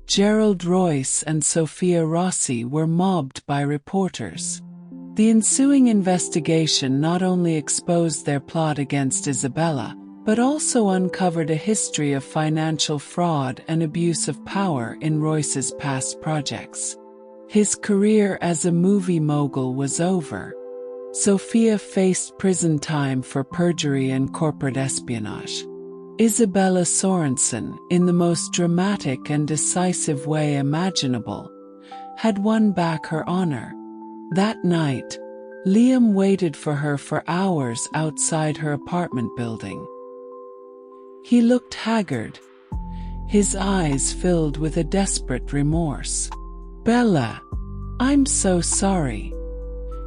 Gerald Royce and Sophia Rossi were mobbed by reporters. The ensuing investigation not only exposed their plot against Isabella, but also uncovered a history of financial fraud and abuse of power in Royce's past projects. His career as a movie mogul was over. Sophia faced prison time for perjury and corporate espionage. Isabella Sorensen, in the most dramatic and decisive way imaginable, had won back her honor. That night, Liam waited for her for hours outside her apartment building. He looked haggard, his eyes filled with a desperate remorse. "Bella, I'm so sorry,"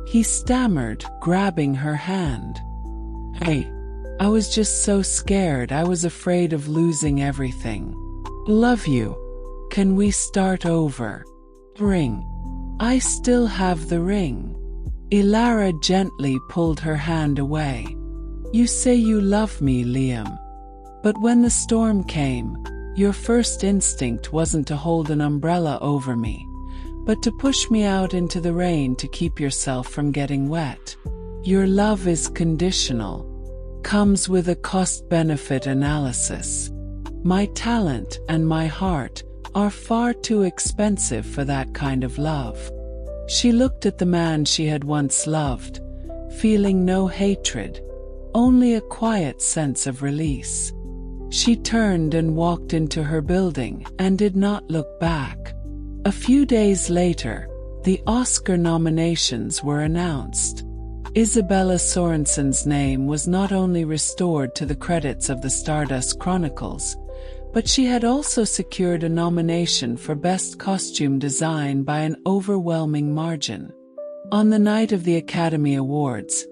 he stammered, grabbing her hand. "Hey, I was just so scared. I was afraid of losing everything. Love you. Can we start over? Ring. I still have the ring." Ilara gently pulled her hand away. "You say you love me, Liam. But when the storm came, your first instinct wasn't to hold an umbrella over me, but to push me out into the rain to keep yourself from getting wet. Your love is conditional, comes with a cost-benefit analysis. My talent and my heart are far too expensive for that kind of love." She looked at the man she had once loved, feeling no hatred, only a quiet sense of release. She turned and walked into her building and did not look back. A few days later, the Oscar nominations were announced. Isabella Sorensen's name was not only restored to the credits of the Stardust Chronicles, but she had also secured a nomination for Best Costume Design by an overwhelming margin. On the night of the Academy Awards,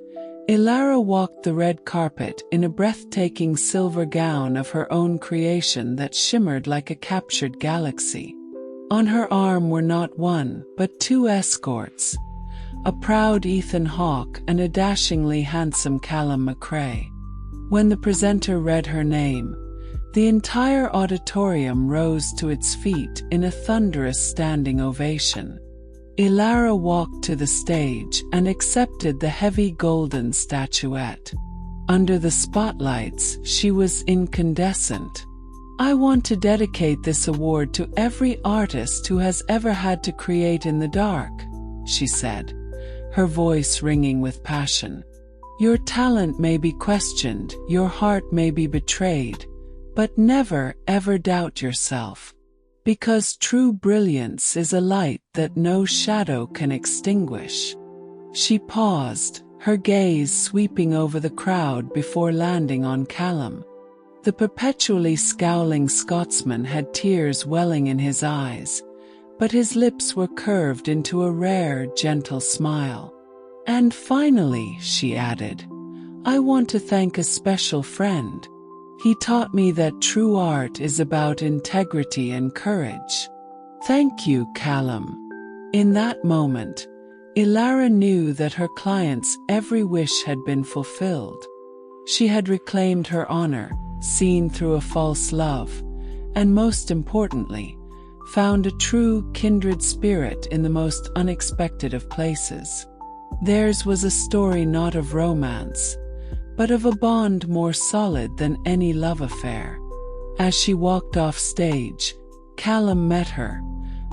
Ilara walked the red carpet in a breathtaking silver gown of her own creation that shimmered like a captured galaxy. On her arm were not one, but two escorts, a proud Ethan Hawke and a dashingly handsome Callum McRae. When the presenter read her name, the entire auditorium rose to its feet in a thunderous standing ovation. Ilara walked to the stage and accepted the heavy golden statuette. Under the spotlights, she was incandescent. "I want to dedicate this award to every artist who has ever had to create in the dark," she said, her voice ringing with passion. "Your talent may be questioned, your heart may be betrayed, but never, ever doubt yourself. Because true brilliance is a light that no shadow can extinguish." She paused, her gaze sweeping over the crowd before landing on Callum. The perpetually scowling Scotsman had tears welling in his eyes, but his lips were curved into a rare, gentle smile. "And finally," she added, "I want to thank a special friend. He taught me that true art is about integrity and courage. Thank you, Callum." In that moment, Ilara knew that her client's every wish had been fulfilled. She had reclaimed her honor, seen through a false love, and most importantly, found a true kindred spirit in the most unexpected of places. Theirs was a story not of romance, but of a bond more solid than any love affair. As she walked off stage, Callum met her,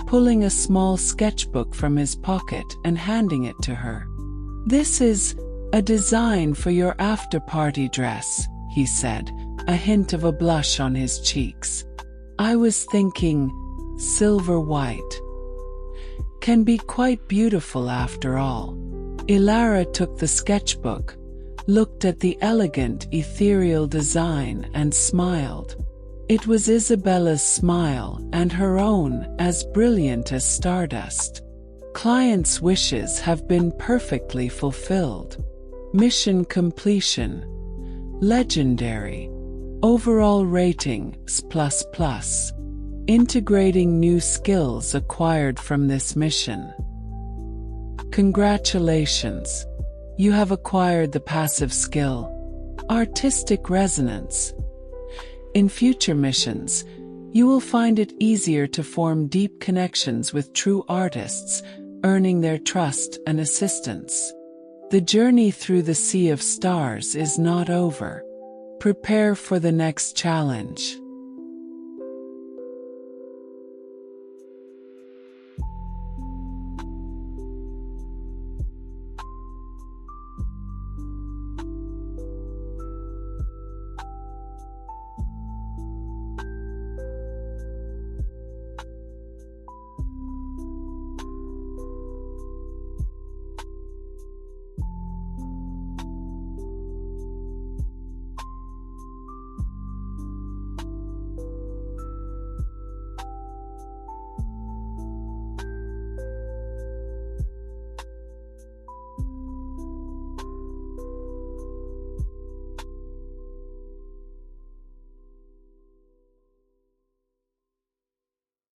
pulling a small sketchbook from his pocket and handing it to her. "This is a design for your after-party dress," he said, a hint of a blush on his cheeks. "I was thinking, silver white can be quite beautiful after all." Ilara took the sketchbook, looked at the elegant, ethereal design and smiled. It was Isabella's smile, and her own, as brilliant as stardust. Clients' wishes have been perfectly fulfilled. Mission completion. Legendary. Overall rating, S++. Integrating new skills acquired from this mission. Congratulations. You have acquired the passive skill, artistic resonance. In future missions, you will find it easier to form deep connections with true artists, earning their trust and assistance. The journey through the sea of stars is not over. Prepare for the next challenge.